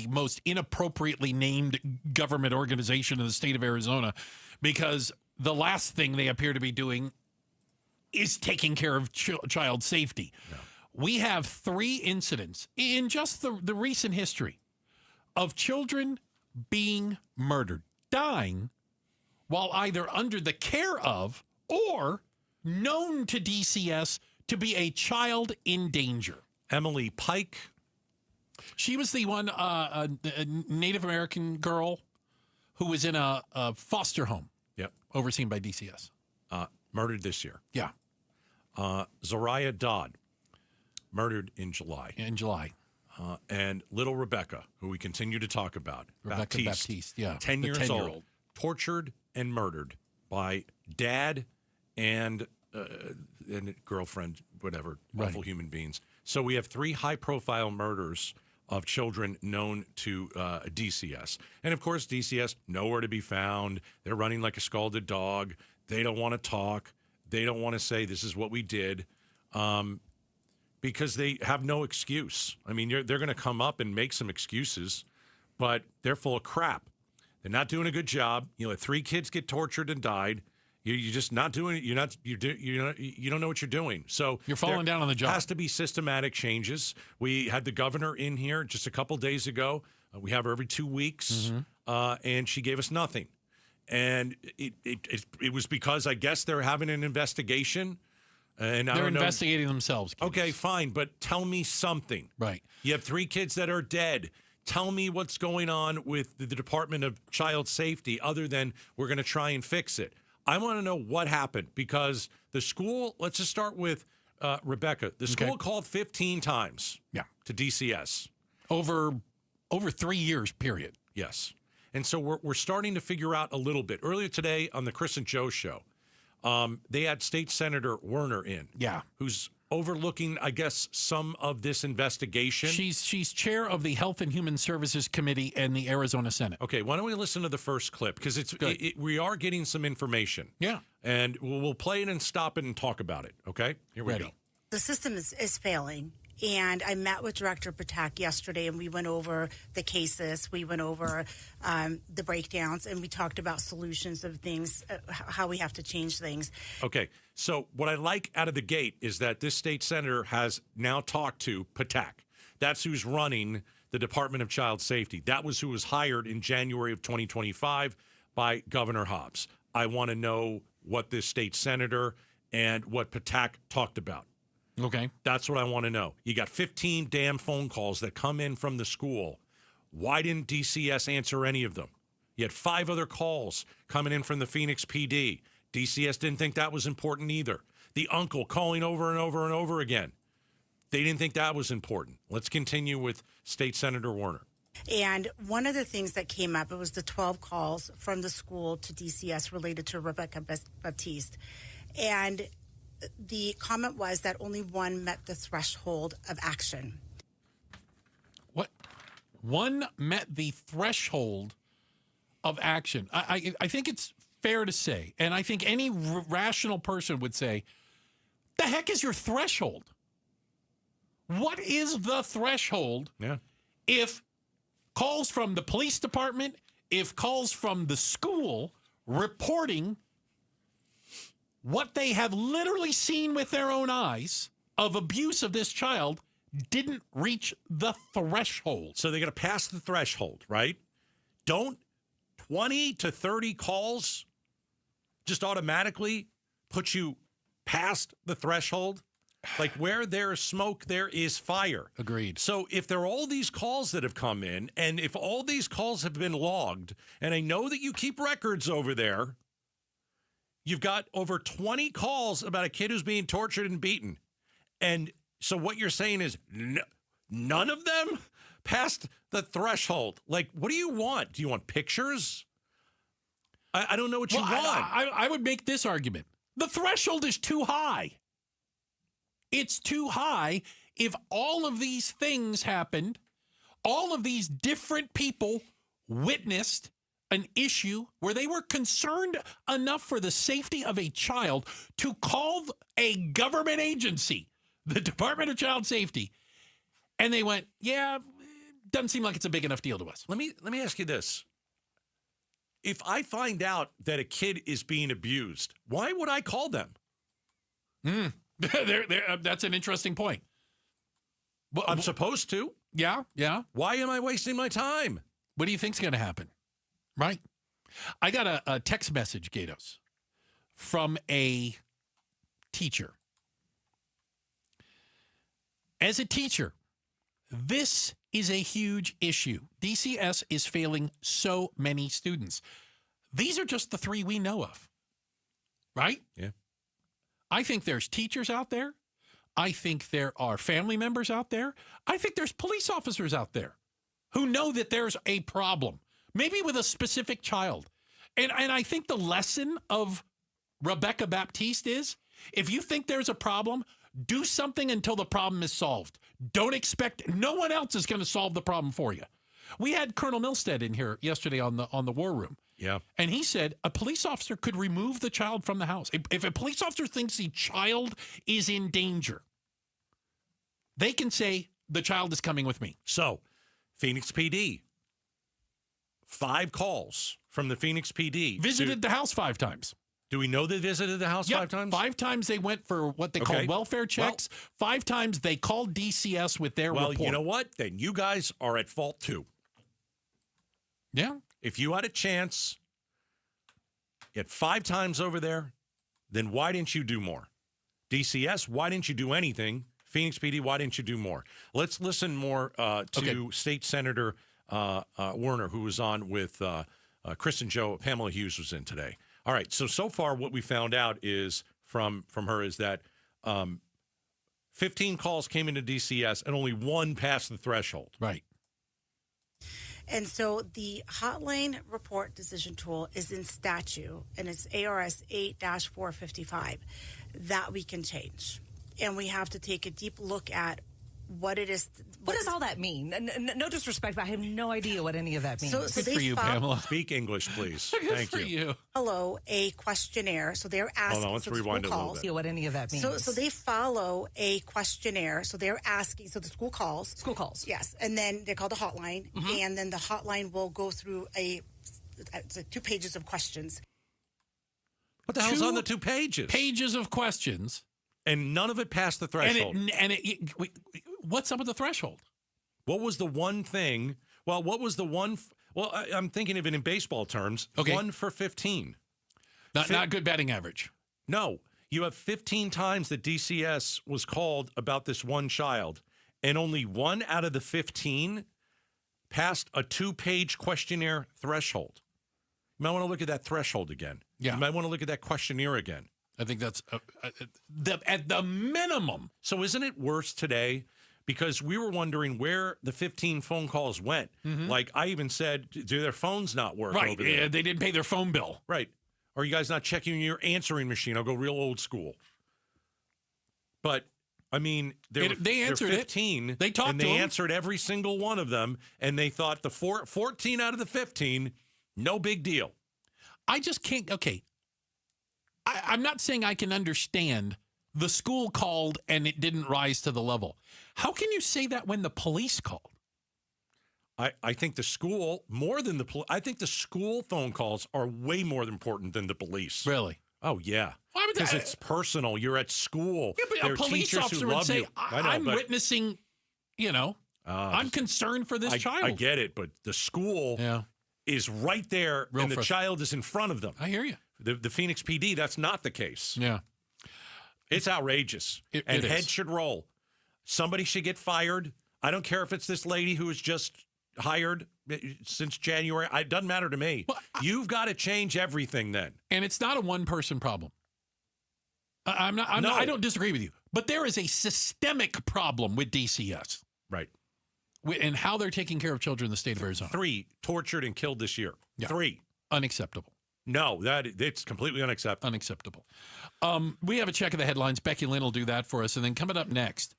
most inappropriately named government organization in the state of Arizona, because the last thing they appear to be doing is taking care of child safety. No. We have 3 incidents in just the recent history of children being murdered, dying, while either under the care of or known to DCS to be a child in danger. Emily Pike. She was the one, a Native American girl who was in a foster home. Yep. Overseen by DCS. Murdered this year. Yeah. Zariah Dodd, murdered in July. And little Rebecca, who we continue to talk about. Rebecca Baptiste, yeah. 10 years old. Tortured and murdered by dad and girlfriend, whatever, awful human beings. So we have 3 high-profile murders of children known to DCS. And, of course, DCS, nowhere to be found. They're running like a scalded dog. They don't want to talk. They don't want to say this is what we did because they have no excuse. I mean, they're going to come up and make some excuses, but they're full of crap. They're not doing a good job. You let 3 kids get tortured and died. You're just not doing it. You don't know what you're doing. So you're falling down on the job. Has to be systematic changes. We had the governor in here just a couple days ago. We have her every 2 weeks, and she gave us nothing. And it was because I guess they're having an investigation. And they're investigating themselves. Okay, fine, but tell me something. Right. You have 3 kids that are dead. Tell me what's going on with the Department of Child Safety other than we're going to try and fix it. I want to know what happened because the school, let's just start with Rebecca. The school called 15 times to DCS. Over 3 years, period. Yes. And so we're starting to figure out a little bit. Earlier today on the Chris and Joe show, they had State Senator Werner in. Yeah. Who's overlooking, I guess, some of this investigation. She's chair of the Health and Human Services Committee in the Arizona Senate. Okay, why don't we listen to the first clip? Because we are getting some information. Yeah. And we'll play it and stop it and talk about it, okay? Here we go. The system is failing. And I met with Director Patak yesterday, and we went over the cases. We went over the breakdowns, and we talked about solutions of things, how we have to change things. Okay. So what I like out of the gate is that this state senator has now talked to Patak. That's who's running the Department of Child Safety. That was who was hired in January of 2025 by Governor Hobbs. I want to know what this state senator and what Patak talked about. Okay. That's what I want to know. You got 15 damn phone calls that come in from the school. Why didn't DCS answer any of them? You had 5 other calls coming in from the Phoenix PD. DCS didn't think that was important either. The uncle calling over and over and over again. They didn't think that was important. Let's continue with State Senator Werner. And one of the things that came up, it was the 12 calls from the school to DCS related to Rebecca Baptiste. And the comment was that only one met the threshold of action. What? One met the threshold of action. I think it's fair to say, and I think any rational person would say, the heck is your threshold? What is the threshold if calls from the police department, if calls from the school reporting what they have literally seen with their own eyes of abuse of this child didn't reach the threshold? So they're going to pass the threshold, right? Don't 20 to 30 calls just automatically put you past the threshold? Like, where there is smoke, there is fire. Agreed. So if there are all these calls that have come in, and if all these calls have been logged, and I know that you keep records over there, you've got over 20 calls about a kid who's being tortured and beaten. And so what you're saying is none of them passed the threshold. Like, what do you want? Do you want pictures? I don't know what you want. I would make this argument. The threshold is too high. It's too high if all of these things happened, all of these different people witnessed an issue where they were concerned enough for the safety of a child to call a government agency, the Department of Child Safety, and they went, yeah, doesn't seem like it's a big enough deal to us. Let me ask you this. If I find out that a kid is being abused, why would I call them? That's an interesting point. Well, I'm supposed to. Yeah. Why am I wasting my time? What do you think's going to happen? Right? I got a text message, Gatos, from a teacher. As a teacher, this is a huge issue. DCS is failing so many students. These are just the 3 we know of. Right? Yeah. I think there's teachers out there. I think there are family members out there. I think there's police officers out there who know that there's a problem, maybe with a specific child. And I think the lesson of Rebecca Baptiste is, if you think there's a problem, do something until the problem is solved. Don't expect, no one else is going to solve the problem for you. We had Colonel Milstead in here yesterday on the War Room. Yeah. And he said a police officer could remove the child from the house. If a police officer thinks the child is in danger, they can say, the child is coming with me. So, Phoenix PD, 5 calls from the Phoenix PD. Visited the house 5 times. Do we know they visited the house 5 times? 5 times they went for what they call welfare checks. 5 times they called DCS with their report. Well, you know what? Then you guys are at fault too. Yeah. If you had a chance, get 5 times over there, then why didn't you do more? DCS, why didn't you do anything? Phoenix PD, why didn't you do more? Let's listen more to State Senator Werner, who was on with Chris and Joe. Pamela Hughes was in today. All right, so far what we found out is from her is that 15 calls came into DCS and only 1 passed the threshold. Right. And so the hotline report decision tool is in statute, and it's ARS 8-455 that we can change. And we have to take a deep look at what it is. What does all that mean? No disrespect, but I have no idea what any of that means. So Good for you, Pamela. Speak English, please. Thank you. Follow a questionnaire. So they're asking. Hold on, let's rewind a little bit. What any of that means. So they follow a questionnaire. So they're asking. So the school calls. School calls. Yes, and then they're called a hotline, and then the hotline will go through it's like 2 pages of questions. What the hell's on the 2 pages? Pages of questions. And none of it passed the threshold. What's up with the threshold? What was the one thing? Well, what was the one? Well, I'm thinking of it in baseball terms. Okay. 1 for 15. Not good batting average. No. You have 15 times that DCS was called about this one child, and only 1 out of the 15 passed a 2-page questionnaire threshold. You might want to look at that threshold again. Yeah. You might want to look at that questionnaire again. I think that's at the minimum. So isn't it worse today? Because we were wondering where the 15 phone calls went. Mm-hmm. Like I even said, do their phones not work right. over there? They didn't pay their phone bill. Right. Are you guys not checking your answering machine? I'll go real old school. But, I mean, they answered 15. They talked and to they them. answered every single one of them. And they thought the 14 out of the 15, no big deal. I just can't. Okay. I'm not saying I can understand the school called and it didn't rise to the level. How can you say that when the police called? I think the school, more than the police, I think the school phone calls are way more important than the police. Really? Oh, yeah. Because it's personal. You're at school. Yeah, but there a police officer would say, I'm witnessing, I'm concerned for this child. I get it, but the school is right there and the child is in front of them. I hear you. The Phoenix PD, that's not the case. Yeah. It's outrageous. And heads should roll. Somebody should get fired. I don't care if it's this lady who was just hired since January. It doesn't matter to me. Well, you've got to change everything then. And it's not a one-person problem. I don't disagree with you. But there is a systemic problem with DCS. Right. And how they're taking care of children in the state of Arizona. 3 tortured and killed this year. Yeah. 3. Unacceptable. No, it's completely unacceptable. Unacceptable. We have a check of the headlines. Becky Lynn will do that for us. And then coming up next,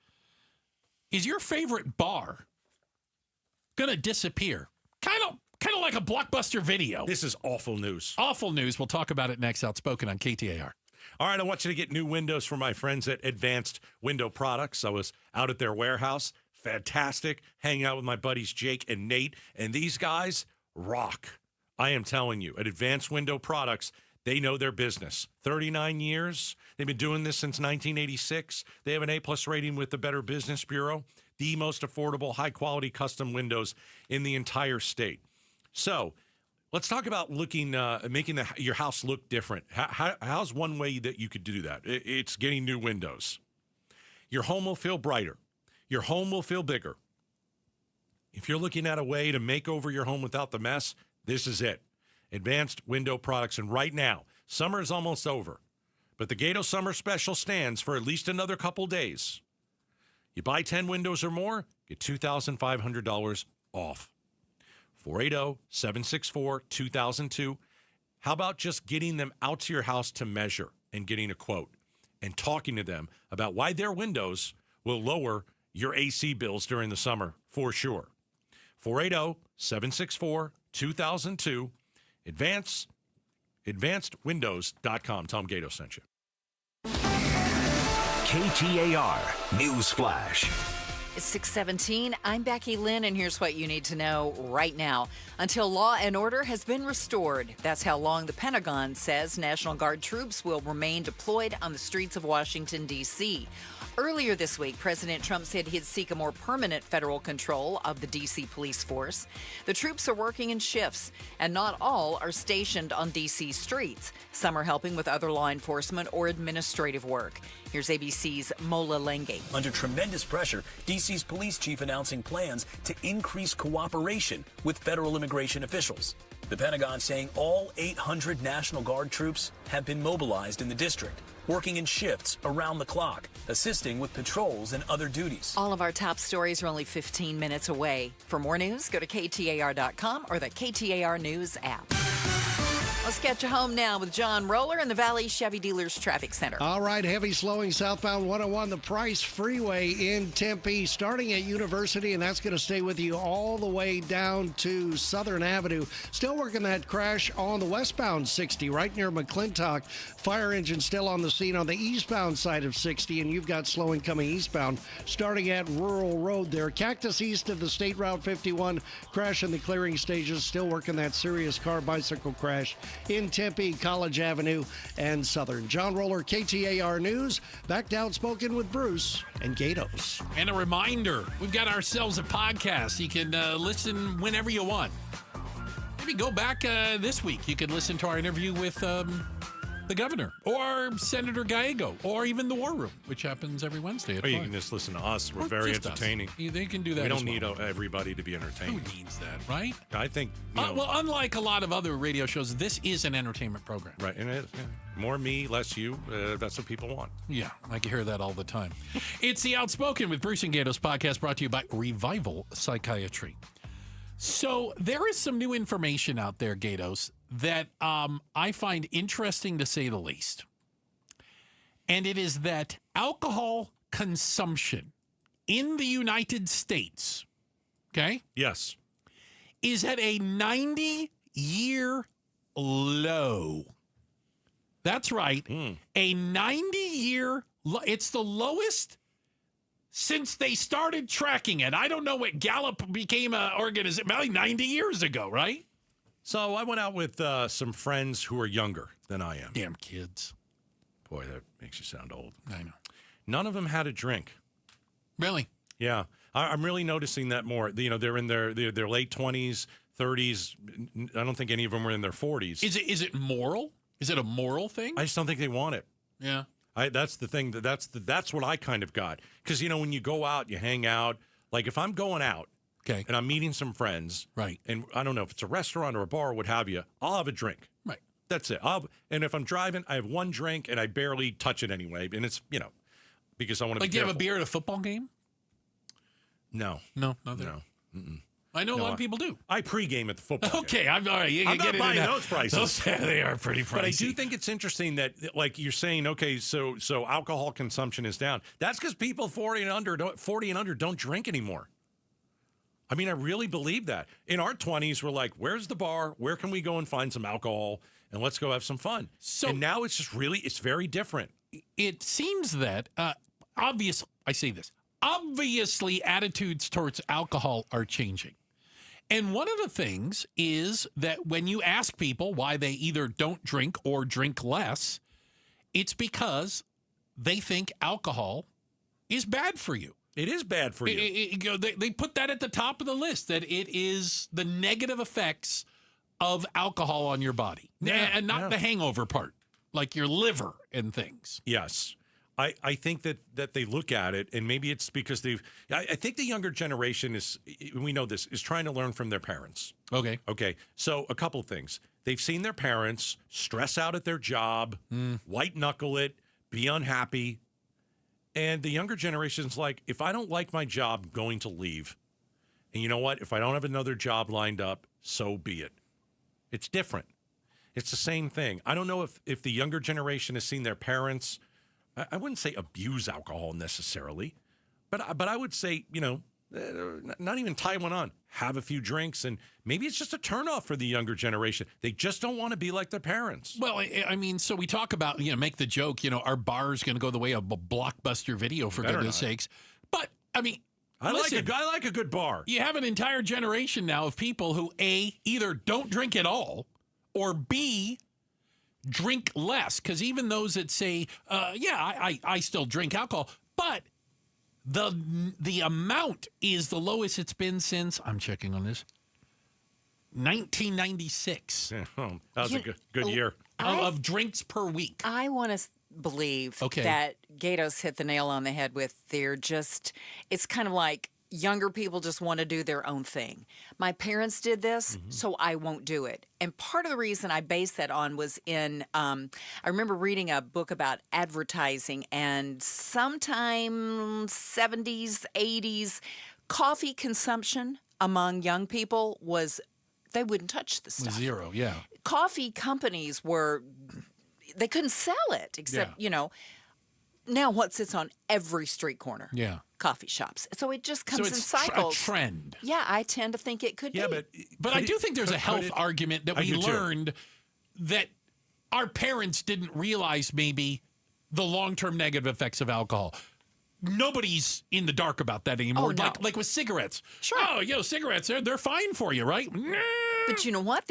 is your favorite bar going to disappear? Kind of like a Blockbuster Video. This is awful news. Awful news. We'll talk about it next. Outspoken on KTAR. All right, I want you to get new windows from my friends at Advanced Window Products. I was out at their warehouse. Fantastic. Hanging out with my buddies Jake and Nate. And these guys rock. I am telling you, at Advanced Window Products, they know their business. 39 years. They've been doing this since 1986. They have an A+ rating with the Better Business Bureau. The most affordable, high-quality custom windows in the entire state. So let's talk about making your house look different. How's one way that you could do that? It's getting new windows. Your home will feel brighter. Your home will feel bigger. If you're looking at a way to make over your home without the mess, this is it. Advanced Window Products. And right now, summer is almost over, but the Gato Summer Special stands for at least another couple days. You buy 10 windows or more, get $2,500 off. 480-764-2002. How about just getting them out to your house to measure and getting a quote and talking to them about why their windows will lower your AC bills during the summer for sure. 480-764-2002. AdvancedWindows.com. Tom Gato sent you. KTAR News Flash. It's 6:17. I'm Becky Lynn, and here's what you need to know right now. Until law and order has been restored, that's how long the Pentagon says National Guard troops will remain deployed on the streets of Washington, D.C. Earlier this week, President Trump said he'd seek a more permanent federal control of the D.C. police force. The troops are working in shifts, and not all are stationed on D.C. streets. Some are helping with other law enforcement or administrative work. Here's ABC's Mola Lenge. Under tremendous pressure, D.C.'s police chief announcing plans to increase cooperation with federal immigration officials. The Pentagon saying all 800 National Guard troops have been mobilized in the district, working in shifts around the clock, assisting with patrols and other duties. All of our top stories are only 15 minutes away. For more news, go to KTAR.com or the KTAR News app. Let's get you home now with John Roller in the Valley Chevy Dealers Traffic Center. All right, heavy slowing southbound 101, the Price Freeway in Tempe, starting at University, and that's going to stay with you all the way down to Southern Avenue. Still working that crash on the westbound 60, right near McClintock. Fire engine still on the scene on the eastbound side of 60, and you've got slowing coming eastbound, starting at Rural Road there. Cactus east of the State Route 51, crash in the clearing stages, still working that serious car-bicycle crash in Tempe, College Avenue, and Southern. John Roller, KTAR News, back to Outspoken with Bruce and Gatos. And a reminder, we've got ourselves a podcast. You can listen whenever you want. Maybe go back this week. You could listen to our interview with the governor or Senator Gallego or even the War Room, which happens every Wednesday at 5. Or you can just listen to us. We're very entertaining. They can do that. We don't need everybody to be entertained. Who needs that, right? I think. Well, unlike a lot of other radio shows, this is an entertainment program. Right, and it is. Yeah. More me, less you. That's what people want. Yeah, I can hear that all the time. It's the Outspoken with Bruce and Gatos podcast, brought to you by Revival Psychiatry. So there is some new information out there, Gatos, that I find interesting to say the least. And it is that alcohol consumption in the United States, okay? Yes. Is at a 90-year low. That's right. A 90-year low. It's the lowest since they started tracking it. I don't know what Gallup became an organization, probably 90 years ago, right? So I went out with some friends who are younger than I am. Damn kids. Boy, that makes you sound old. I know. None of them had a drink. Really? Yeah. I'm really noticing that more. You know, they're in their late 20s, 30s. I don't think any of them were in their 40s. Is it moral? Is it a moral thing? I just don't think they want it. Yeah. That's the thing. That's what I kind of got. Because, when you go out, you hang out. Like, if I'm going out and I'm meeting some friends, right? And I don't know if it's a restaurant or a bar or what have you, I'll have a drink. Right. That's it. And if I'm driving, I have one drink and I barely touch it anyway. And it's, because I want to be Like, do you have careful. a beer at a football game? No. No. Mm-mm. I know a lot of people do. I pregame at the football Okay, game. I'm all right. I'm not buying those prices. They are pretty pricey. But I do think it's interesting that, like you're saying, okay, so alcohol consumption is down. That's because people 40 and under don't drink anymore. I mean, I really believe that. In our 20s, we're like, where's the bar? Where can we go and find some alcohol? And let's go have some fun. And now it's just it's very different. It seems that, obviously attitudes towards alcohol are changing. And one of the things is that when you ask people why they either don't drink or drink less, it's because they think alcohol is bad for you. It is bad for you. They put that at the top of the list, that it is the negative effects of alcohol on your body. And not the hangover part, like your liver and things. Yes. I think that they look at it, and maybe it's because I think the younger generation is trying to learn from their parents. Okay. So a couple things. They've seen their parents stress out at their job, white knuckle it, be unhappy. And the younger generation's like, if I don't like my job, I'm going to leave. And you know what? If I don't have another job lined up, so be it. It's different. It's the same thing. I don't know if the younger generation has seen their parents, I wouldn't say abuse alcohol necessarily, but I would say, not even tie one on. Have a few drinks, and maybe it's just a turnoff for the younger generation. They just don't want to be like their parents. Well, I mean, so we talk about, make the joke, our bar's going to go the way of a Blockbuster Video, for goodness sakes. But, I mean, I like a good bar. You have an entire generation now of people who, A, either don't drink at all, or B, drink less. Because even those that say, I still drink alcohol, but the amount is the lowest it's been since, I'm checking on this, 1996. That was a good year. Of drinks per week. I want to believe that Gatos hit the nail on the head with it's kind of like younger people just want to do their own thing. My parents did this, so I won't do it. And part of the reason I based that on was I remember reading a book about advertising, and sometime 70s, 80s, coffee consumption among young people they wouldn't touch the stuff. Zero, yeah. Coffee companies they couldn't sell it, except, now what sits on every street corner? Yeah. Coffee shops. So it just comes in cycles. A trend. Yeah, I tend to think it could be. But I do think there's a health argument that we learned that our parents didn't realize maybe the long-term negative effects of alcohol. Nobody's in the dark about that anymore. Oh, no. Like with cigarettes. Sure. Oh, cigarettes, they're fine for you, right? But you know what?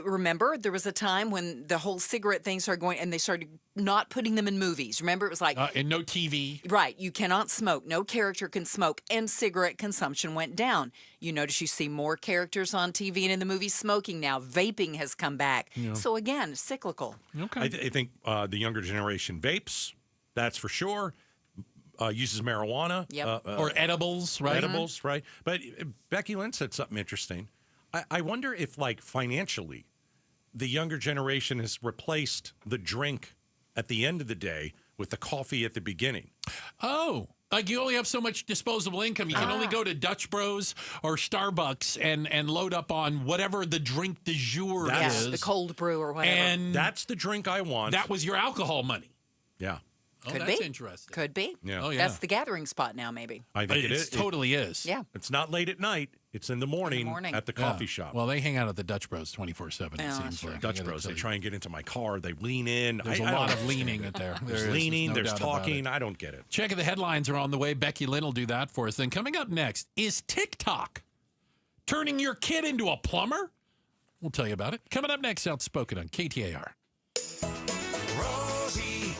Remember, there was a time when the whole cigarette thing started going, and they started not putting them in movies. Remember, it was like... and no TV. Right. You cannot smoke. No character can smoke. And cigarette consumption went down. You notice you see more characters on TV and in the movies smoking now. Vaping has come back. Yeah. So again, cyclical. Okay. I think the younger generation vapes, that's for sure. Uses marijuana. Yep. Or edibles, right? Edibles, right. But Becky Lynn said something interesting. I wonder if, financially, the younger generation has replaced the drink at the end of the day with the coffee at the beginning. Oh, like you only have so much disposable income. You can only go to Dutch Bros or Starbucks and load up on whatever the drink du jour is. The cold brew or whatever. And that's the drink I want. That was your alcohol money. Yeah. Oh, Could that's be. interesting. Could be. Yeah. Oh, yeah. That's the gathering spot now, maybe. I think it is. Totally is. Yeah. It's not late at night. It's in the morning, at the coffee shop. Well, they hang out at the Dutch Bros 24/7. It seems like Dutch Bros. They try and get into my car. They lean in. There's a lot of leaning at there. There's leaning. There's talking. I don't get it. Checking the headlines are on the way. Becky Lynn will do that for us. Then coming up next, is TikTok turning your kid into a plumber? We'll tell you about it. Coming up next, Outspoken on KTAR.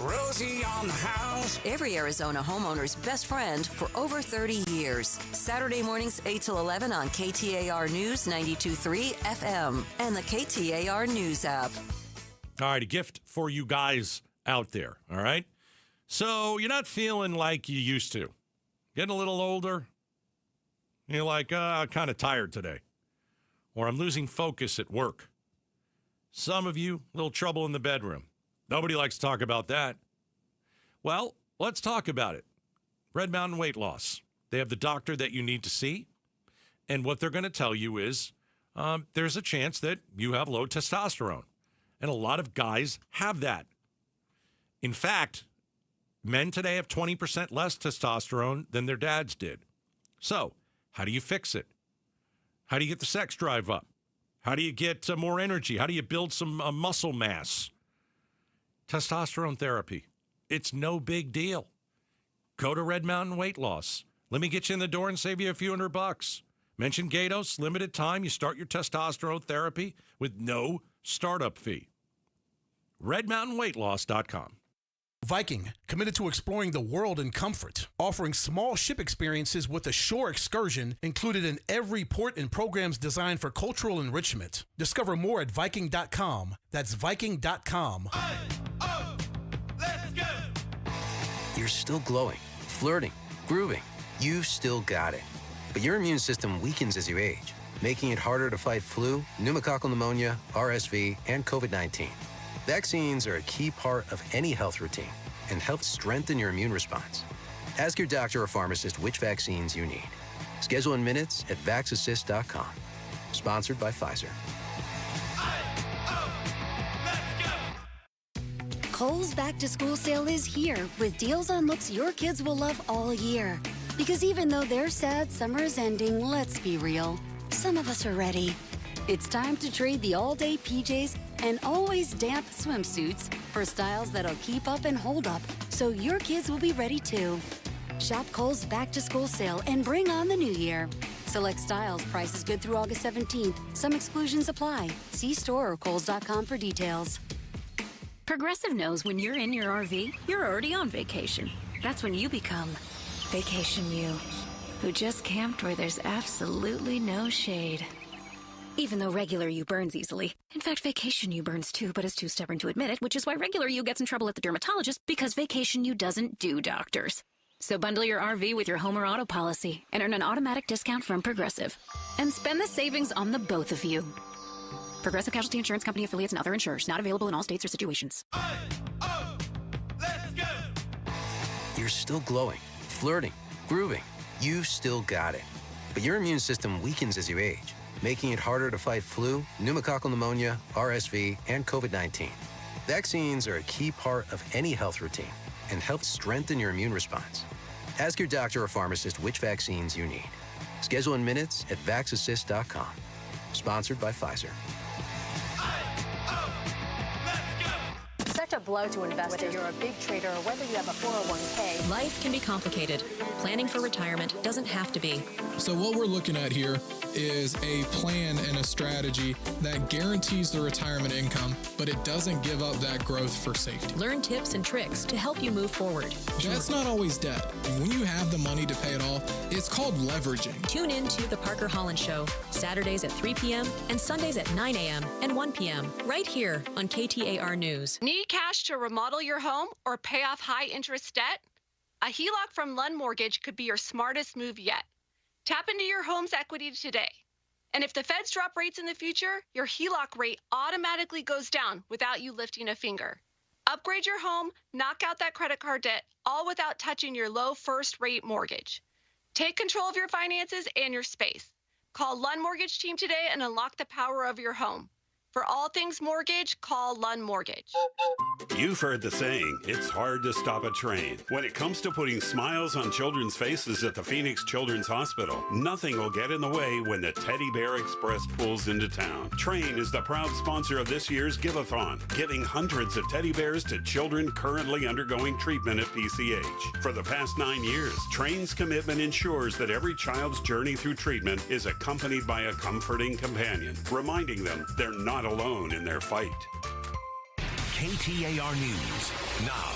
Rosie on the house. Every Arizona homeowner's best friend for over 30 years. Saturday mornings 8 till 11 on KTAR News 92.3 FM and the KTAR News app. All right, a gift for you guys out there, all right? So you're not feeling like you used to. Getting a little older, you're like, I'm kind of tired today. Or I'm losing focus at work. Some of you, a little trouble in the bedroom. Nobody likes to talk about that. Well, let's talk about it. Red Mountain Weight Loss. They have the doctor that you need to see. And what they're going to tell you is there's a chance that you have low testosterone. And a lot of guys have that. In fact, men today have 20% less testosterone than their dads did. So, how do you fix it? How do you get the sex drive up? How do you get more energy? How do you build some muscle mass? Testosterone therapy. It's no big deal. Go to Red Mountain Weight Loss. Let me get you in the door and save you a few $100. Mention Gatos, limited time. You start your testosterone therapy with no startup fee. RedMountainWeightLoss.com. Viking, committed to exploring the world in comfort, offering small ship experiences with a shore excursion included in every port and programs designed for cultural enrichment. Discover more at Viking.com. That's Viking.com. You're still glowing, flirting, grooving. You've still got it. But your immune system weakens as you age, making it harder to fight flu, pneumococcal pneumonia, RSV, and COVID-19. Vaccines are a key part of any health routine and help strengthen your immune response. Ask your doctor or pharmacist which vaccines you need. Schedule in minutes at VaxAssist.com. Sponsored by Pfizer. Kohl's back-to-school sale is here with deals on looks your kids will love all year. Because even though they're sad summer is ending, let's be real, some of us are ready. It's time to trade the all-day PJs and always damp swimsuits for styles that'll keep up and hold up, so your kids will be ready too. Shop Kohl's back-to-school sale and bring on the new year. Select styles, prices good through August 17th. Some exclusions apply. See store or Kohls.com for details. Progressive knows when you're in your RV, you're already on vacation. That's when you become Vacation You, who just camped where there's absolutely no shade. Even though regular you burns easily. In fact, Vacation You burns too, but is too stubborn to admit it, which is why regular you gets in trouble at the dermatologist, because Vacation You doesn't do doctors. So bundle your RV with your home or auto policy and earn an automatic discount from Progressive. And spend the savings on the both of you. Progressive Casualty Insurance Company affiliates and other insurers. Not available in all states or situations. You're still glowing, flirting, grooving. You've still got it. But your immune system weakens as you age, making it harder to fight flu, pneumococcal pneumonia, RSV, and COVID-19. Vaccines are a key part of any health routine and help strengthen your immune response. Ask your doctor or pharmacist which vaccines you need. Schedule in minutes at VaxAssist.com. Sponsored by Pfizer. Such a blow to investors. Whether you're a big trader or whether you have a 401k. Life can be complicated. Planning for retirement doesn't have to be. So what we're looking at here is a plan and a strategy that guarantees the retirement income, but it doesn't give up that growth for safety. Learn tips and tricks to help you move forward. That's not always debt. And when you have the money to pay it off, it's called leveraging. Tune in to The Parker Holland Show, Saturdays at 3 p.m. and Sundays at 9 a.m. and 1 p.m. right here on KTAR News. Need cash to remodel your home or pay off high-interest debt? A HELOC from Lund Mortgage could be your smartest move yet. Tap into your home's equity today. And if the feds drop rates in the future, your HELOC rate automatically goes down without you lifting a finger. Upgrade your home, knock out that credit card debt, all without touching your low first-rate mortgage. Take control of your finances and your space. Call Lund Mortgage Team today and unlock the power of your home. For all things mortgage, call Lund Mortgage. You've heard the saying, it's hard to stop a train. When it comes to putting smiles on children's faces at the Phoenix Children's Hospital, nothing will get in the way when the Teddy Bear Express pulls into town. Train is the proud sponsor of this year's Give-a-thon, giving hundreds of teddy bears to children currently undergoing treatment at PCH. For the past 9 years, Train's commitment ensures that every child's journey through treatment is accompanied by a comforting companion, reminding them they're not alone in their fight. KTAR News now.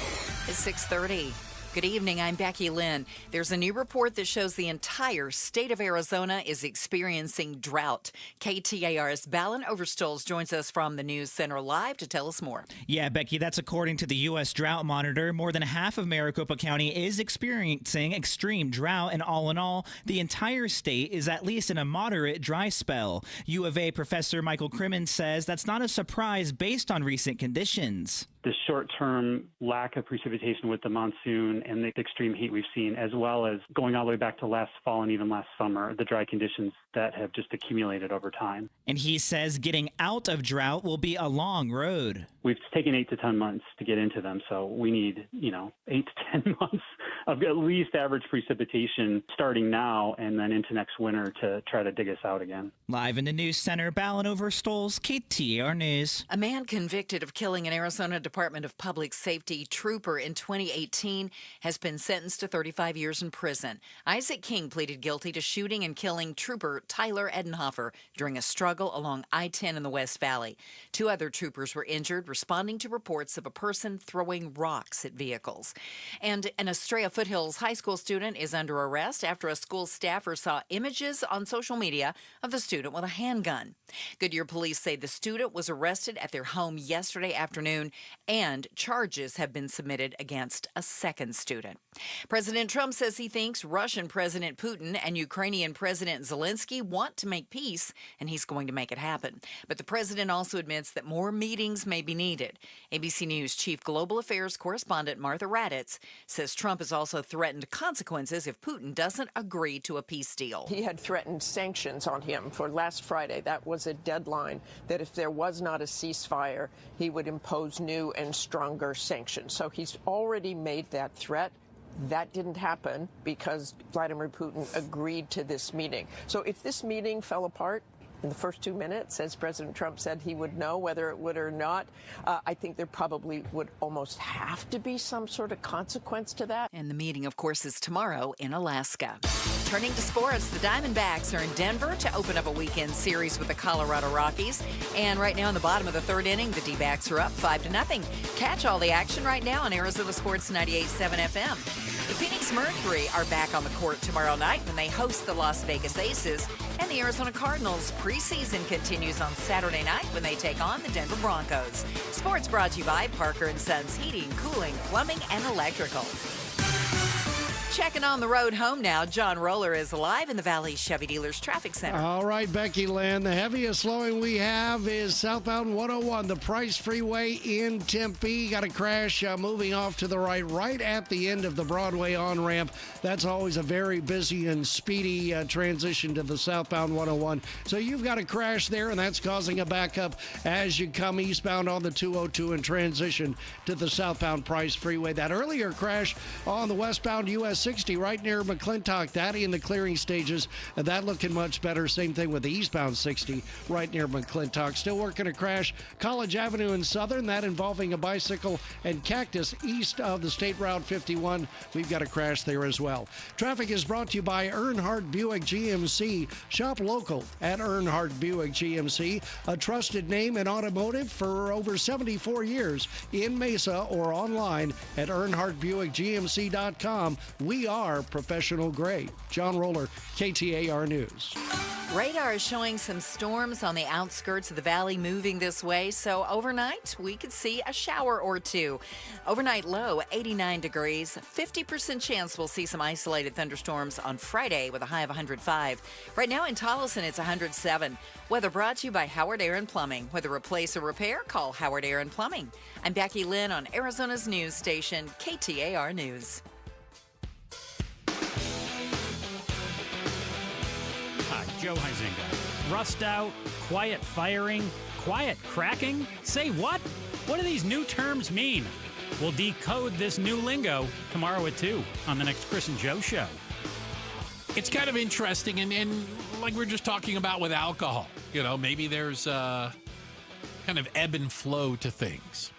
It's 6:30. Good evening. I'm Becky Lynn. There's a new report that shows the entire state of Arizona is experiencing drought. KTAR's Balin Overstolz joins us from the News Center live to tell us more. Yeah, Becky, that's according to the U.S. Drought Monitor. More than half of Maricopa County is experiencing extreme drought, and all in all, the entire state is at least in a moderate dry spell. U of A professor Michael Crimmins says that's not a surprise based on recent conditions. The short-term lack of precipitation with the monsoon and the extreme heat we've seen, as well as going all the way back to last fall and even last summer, the dry conditions that have just accumulated over time. And he says getting out of drought will be a long road. We've taken 8 to 10 months to get into them, so we need, 8 to 10 months of at least average precipitation starting now and then into next winter to try to dig us out again. Live in the News Center, Balin Overstolz, KTAR News. A man convicted of killing an Arizona Department of Public Safety trooper in 2018 has been sentenced to 35 years in prison. Isaac King pleaded guilty to shooting and killing trooper Tyler Edenhofer during a struggle along I-10 in the West Valley. 2 other troopers were injured, responding to reports of a person throwing rocks at vehicles. And an Estrella Foothills high school student is under arrest after a school staffer saw images on social media of the student with a handgun. Goodyear police say the student was arrested at their home yesterday afternoon, and charges have been submitted against a second student. President Trump says he thinks Russian President Putin and Ukrainian President Zelensky want to make peace, and he's going to make it happen. But the president also admits that more meetings may be needed. ABC News Chief Global Affairs Correspondent Martha Raddatz says Trump has also threatened consequences if Putin doesn't agree to a peace deal. He had threatened sanctions on him for last Friday. That was a deadline that if there was not a ceasefire, he would impose new and stronger sanctions. So he's already made that threat. That didn't happen because Vladimir Putin agreed to this meeting. So if this meeting fell apart in the first 2 minutes, as President Trump said he would know whether it would or not, I think there probably would almost have to be some sort of consequence to that. And the meeting, of course, is tomorrow in Alaska. Turning to sports, the Diamondbacks are in Denver to open up a weekend series with the Colorado Rockies. And right now in the bottom of the 3rd inning, the D-backs are up 5-0. Catch all the action right now on Arizona Sports 98.7 FM. The Phoenix Mercury are back on the court tomorrow night when they host the Las Vegas Aces. And the Arizona Cardinals preseason continues on Saturday night when they take on the Denver Broncos. Sports brought to you by Parker & Sons Heating, Cooling, Plumbing, and Electrical. Checking on the road home now, John Roller is live in the Valley Chevy Dealers Traffic Center. All right, Becky Lynn, the heaviest slowing we have is southbound 101, the Price Freeway in Tempe. Got a crash moving off to the right at the end of the Broadway on-ramp. That's always a very busy and speedy transition to the southbound 101. So you've got a crash there, and that's causing a backup as you come eastbound on the 202 and transition to the southbound Price Freeway. That earlier crash on the westbound US 60 right near McClintock, that in the clearing stages, that looking much better. Same thing with the eastbound 60 right near McClintock. Still working a crash College Avenue in Southern, that involving a bicycle and cactus east of the State Route 51. We've got a crash there as well. Traffic is brought to you by Earnhardt Buick GMC. Shop local at Earnhardt Buick GMC, a trusted name in automotive for over 74 years in Mesa or online at EarnhardtBuickGMC.com. We are professional grade. John Roller, KTAR News. Radar is showing some storms on the outskirts of the valley moving this way, so overnight we could see a shower or two. Overnight low 89 degrees, 50% chance we'll see some isolated thunderstorms on Friday with a high of 105. Right now in Tolleson it's 107. Weather brought to you by Howard Air and Plumbing. Whether replace or repair, call Howard Air and Plumbing. I'm Becky Lynn on Arizona's news station, KTAR News. Joe Huizinga. Rust out, quiet firing, quiet cracking? Say what? What do these new terms mean? We'll decode this new lingo tomorrow at 2 on the next Chris and Joe show. It's kind of interesting, and like we're just talking about with alcohol, maybe there's a kind of ebb and flow to things.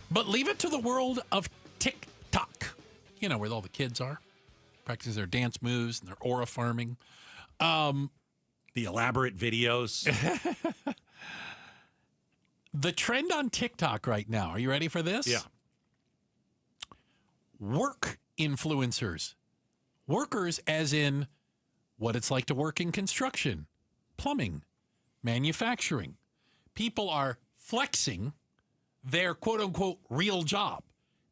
But leave it to the world of TikTok, where all the kids are, practicing their dance moves and their aura farming. The elaborate videos. The trend on TikTok right now, are you ready for this? Yeah. Work influencers. Workers as in what it's like to work in construction, plumbing, manufacturing. People are flexing their quote-unquote real job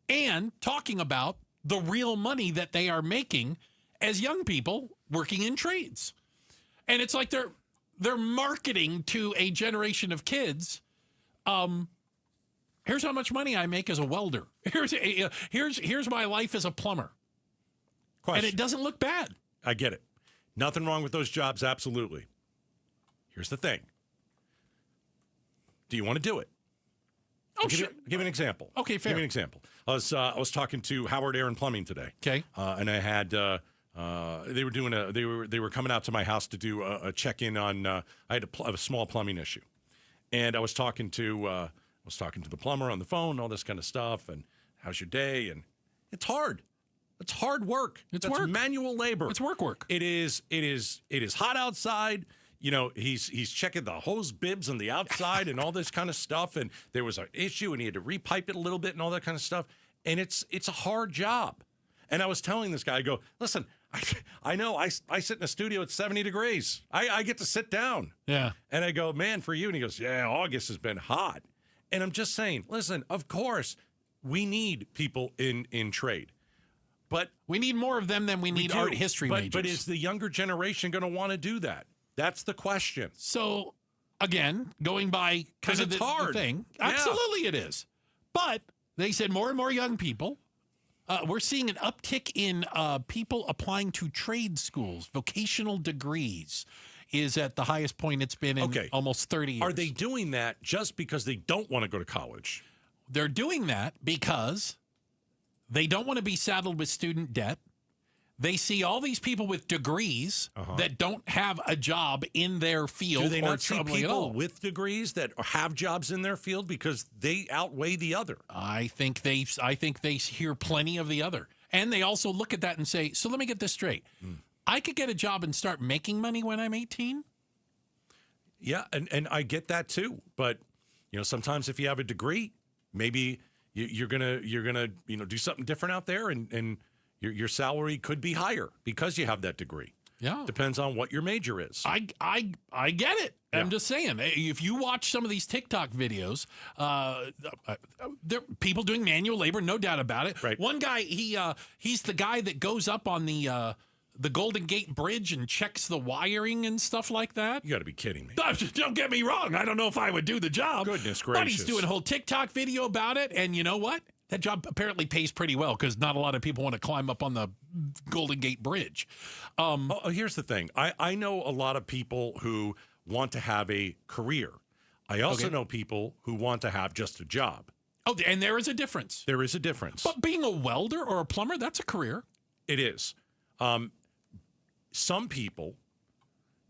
and talking about the real money that they are making as young people working in trades. And it's like they're marketing to a generation of kids, here's how much money I make as a welder. Here's my life as a plumber. Question. And it doesn't look bad. I get it. Nothing wrong with those jobs, absolutely. Here's the thing. Do you want to do it? Oh, sure. Give an example. Okay, fair. Give me an example. I was talking to Howard Air and Plumbing today. Okay. And I had they were coming out to my house to do a check-in on I had a small plumbing issue. And I was talking to the plumber on the phone, all this kind of stuff, and how's your day? And it's hard. It's hard work. It's That's work. manual labor. It's work. It is hot outside. You know, he's checking the hose bibs on the outside and all this kind of stuff. And there was an issue, and he had to repipe it a little bit and all that kind of stuff. And it's a hard job. And I was telling this guy, I go, listen, I know I sit in a studio at 70 degrees. I get to sit down. Yeah. And I go, man, for you. And he goes, yeah, August has been hot. And I'm just saying, listen, of course, we need people in trade. But we need more of them than we need art history majors. But is the younger generation going to want to do that? That's the question. So, again, going by kind of the thing, absolutely it is. But they said more and more young people. We're seeing an uptick in people applying to trade schools. Vocational degrees is at the highest point it's been in almost 30 years. Are they doing that just because they don't want to go to college? They're doing that because they don't want to be saddled with student debt. They see all these people with degrees that don't have a job in their field. Do they not see at all. people with degrees that have jobs in their field because they outweigh the other? I think they hear plenty of the other. And they also look at that and say, so let me get this straight. I could get a job and start making money when I'm 18? Yeah, and I get that too. But, sometimes if you have a degree, maybe you're gonna do something different out there, and your salary could be higher because you have that degree. Yeah, depends on what your major is. I get it. Yeah. I'm just saying, if you watch some of these TikTok videos, there are people doing manual labor, no doubt about it. Right. One guy, he's the guy that goes up on the Golden Gate Bridge and checks the wiring and stuff like that. You got to be kidding me. Don't get me wrong. I don't know if I would do the job. Goodness gracious. But he's doing a whole TikTok video about it. And you know what? That job apparently pays pretty well because not a lot of people want to climb up on the Golden Gate Bridge. Here's the thing. I know a lot of people who want to have a career. I also know people who want to have just a job. Oh, and there is a difference. There is a difference. But being a welder or a plumber, that's a career. It is. Some people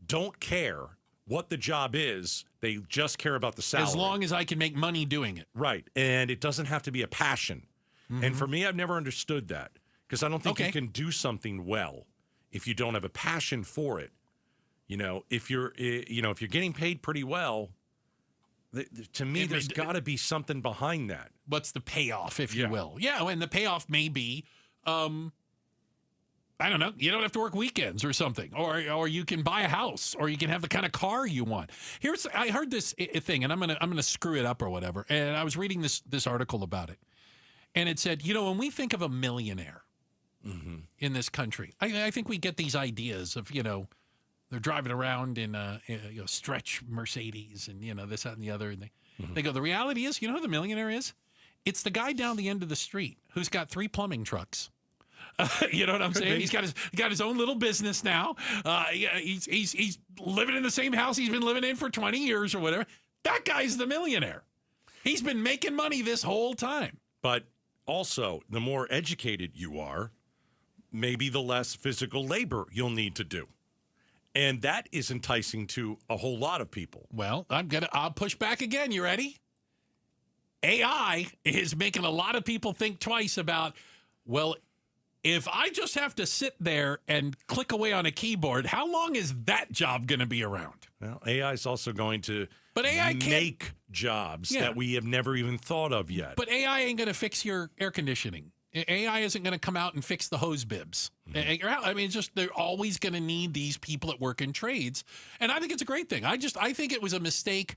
don't care what the job is. They just care about the salary. As long as I can make money doing it. Right. And it doesn't have to be a passion. Mm-hmm. And for me, I've never understood that because I don't think you can do something well if you don't have a passion for it. If you're getting paid pretty well, to me, there's got to be something behind that. What's the payoff, if you will? Yeah, and the payoff may be, I don't know, you don't have to work weekends or something, or you can buy a house, or you can have the kind of car you want. I heard this thing, and I'm gonna screw it up or whatever. And I was reading this article about it, and it said, when we think of a millionaire in this country, I think we get these ideas of they're driving around in stretch Mercedes and this, that, and the other, and they go, the reality is, who the millionaire is? It's the guy down the end of the street who's got 3 plumbing trucks. You know what I'm saying? He's got his own little business now. He's living in the same house he's been living in for 20 years or whatever. That guy's the millionaire. He's been making money this whole time. But also, the more educated you are, maybe the less physical labor you'll need to do. And that is enticing to a whole lot of people. Well, I'll push back again. You ready? AI is making a lot of people think twice about, if I just have to sit there and click away on a keyboard, how long is that job going to be around? Well, AI is also going to make jobs that we have never even thought of yet. But AI ain't going to fix your air conditioning. AI isn't going to come out and fix the hose bibs. I mean, it's just they're always going to need these people that work in trades. And I think it's a great thing. I think it was a mistake.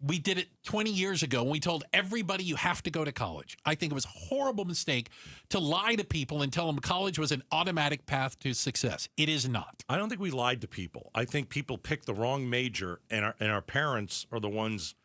We did it 20 years ago when we told everybody you have to go to college. I think it was a horrible mistake to lie to people and tell them college was an automatic path to success. It is not. I don't think we lied to people. I think people picked the wrong major, and our parents are the ones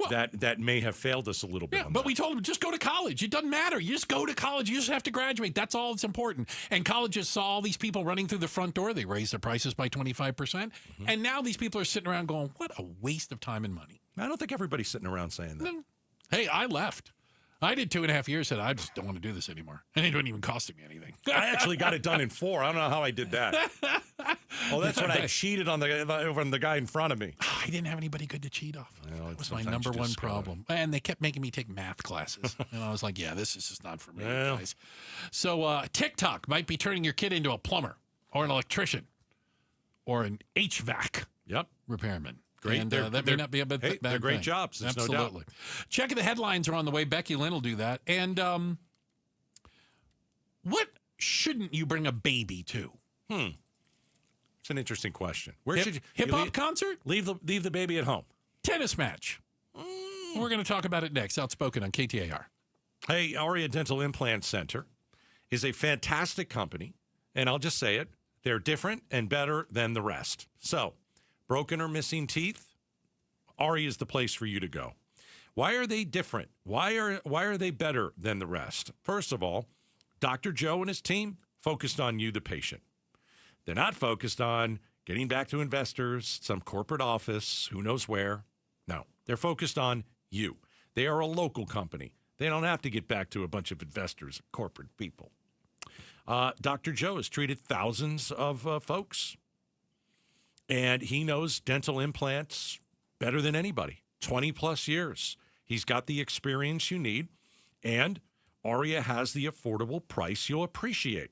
that may have failed us a little bit. Yeah, but we told them, just go to college. It doesn't matter. You just go to college. You just have to graduate. That's all that's important. And colleges saw all these people running through the front door. They raised their prices by 25%. And now these people are sitting around going, what a waste of time and money. I don't think everybody's sitting around saying that. Hey, I left. I did 2.5 years, said I just don't want to do this anymore. And it didn't even cost me anything. I actually got it done in 4. I don't know how I did that. Oh, that's when I cheated on the guy in front of me. I didn't have anybody good to cheat off. That was my number one problem. And they kept making me take math classes. And I was like, yeah, this is just not for me, guys. So TikTok might be turning your kid into a plumber or an electrician or an HVAC repairman. Great. And that may not be a bad thing. They're great jobs. There's no doubt. Absolutely. Checking the headlines are on the way. Becky Lynn will do that. And what shouldn't you bring a baby to? It's an interesting question. Where should you hip-hop concert? Leave the baby at home. Tennis match. We're going to talk about it next. Outspoken on KTAR. Hey, Aria Dental Implant Center is a fantastic company, and I'll just say it. They're different and better than the rest. So, broken or missing teeth, Aria is the place for you to go. Why are they different? Why are they better than the rest? First of all, Dr. Joe and his team focused on you, the patient. They're not focused on getting back to investors, some corporate office, who knows where. No, they're focused on you. They are a local company. They don't have to get back to a bunch of investors, corporate people. Dr. Joe has treated thousands of folks. And he knows dental implants better than anybody. 20 plus years. He's got the experience you need. And Aria has the affordable price you'll appreciate.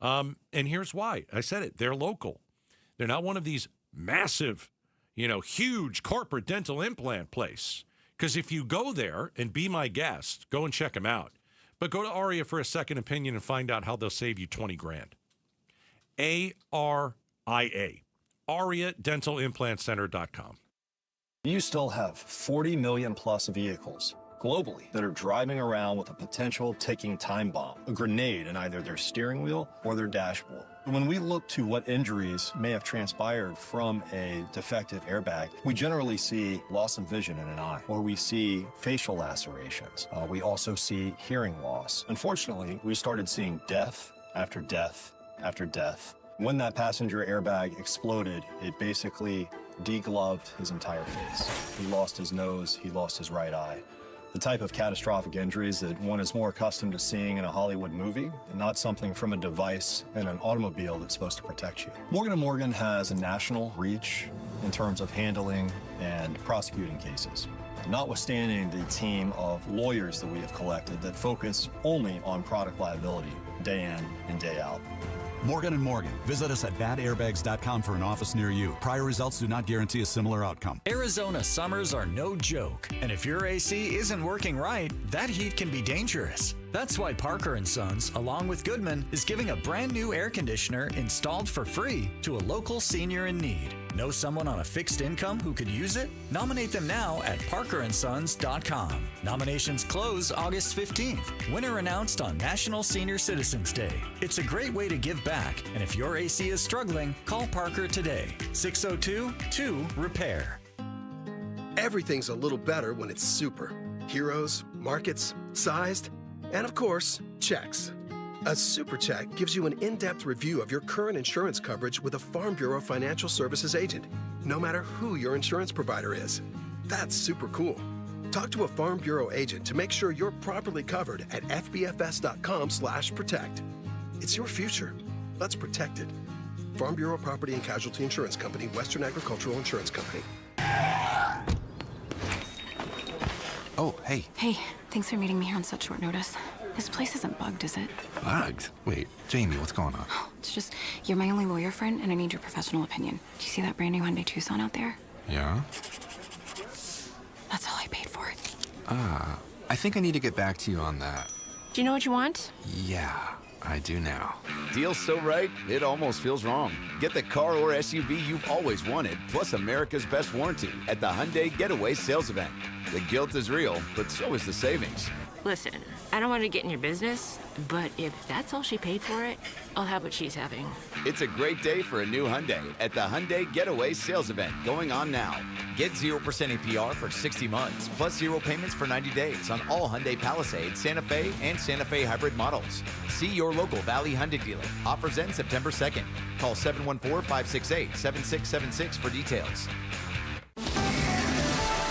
And here's why. I said it. They're local. They're not one of these massive, huge corporate dental implant place. Because if you go there and be my guest, go and check them out. But go to Aria for a second opinion and find out how they'll save you $20,000. ARIA. AriaDentalImplantCenter.com. You still have 40 million plus vehicles globally that are driving around with a potential ticking time bomb, a grenade in either their steering wheel or their dashboard. When we look to what injuries may have transpired from a defective airbag, we generally see loss of vision in an eye, or we see facial lacerations. We also see hearing loss. Unfortunately, we started seeing death after death after death. When that passenger airbag exploded, it basically degloved his entire face. He lost his nose, he lost his right eye. The type of catastrophic injuries that one is more accustomed to seeing in a Hollywood movie, and not something from a device in an automobile that's supposed to protect you. Morgan & Morgan has a national reach in terms of handling and prosecuting cases. Notwithstanding the team of lawyers that we have collected that focus only on product liability day in and day out. Morgan & Morgan. Visit us at badairbags.com for an office near you. Prior results do not guarantee a similar outcome. Arizona summers are no joke. And if your AC isn't working right, that heat can be dangerous. That's why Parker & Sons, along with Goodman, is giving a brand new air conditioner installed for free to a local senior in need. Know someone on a fixed income who could use it? Nominate them now at parkerandsons.com. Nominations close August 15th. Winner announced on National Senior Citizens Day. It's a great way to give back, and if your AC is struggling, call Parker today. 602-2-REPAIR. Everything's a little better when it's super. Heroes, markets, sized, and of course, checks. A super check gives you an in-depth review of your current insurance coverage with a Farm Bureau Financial Services agent, no matter who your insurance provider is. That's super cool. Talk to a Farm Bureau agent to make sure you're properly covered at fbfs.com/protect. It's your future. Let's protect it. Farm Bureau Property and Casualty Insurance Company, Western Agricultural Insurance Company. Oh, hey. Hey, thanks for meeting me here on such short notice. This place isn't bugged, is it? Bugged? Wait, Jamie, what's going on? It's just, you're my only lawyer friend, and I need your professional opinion. Do you see that brand new Hyundai Tucson out there? Yeah? That's all I paid for it. I think I need to get back to you on that. Do you know what you want? Yeah, I do now. Deal's so right, it almost feels wrong. Get the car or SUV you've always wanted, plus America's best warranty at the Hyundai Getaway Sales Event. The guilt is real, but so is the savings. Listen, I don't want to get in your business, but if that's all she paid for it, I'll have what she's having. It's a great day for a new Hyundai at the Hyundai Getaway Sales Event going on now. Get 0% APR for 60 months, plus 0 payments for 90 days on all Hyundai Palisade, Santa Fe, and Santa Fe hybrid models. See your local Valley Hyundai dealer. Offers end September 2nd. Call 714-568-7676 for details.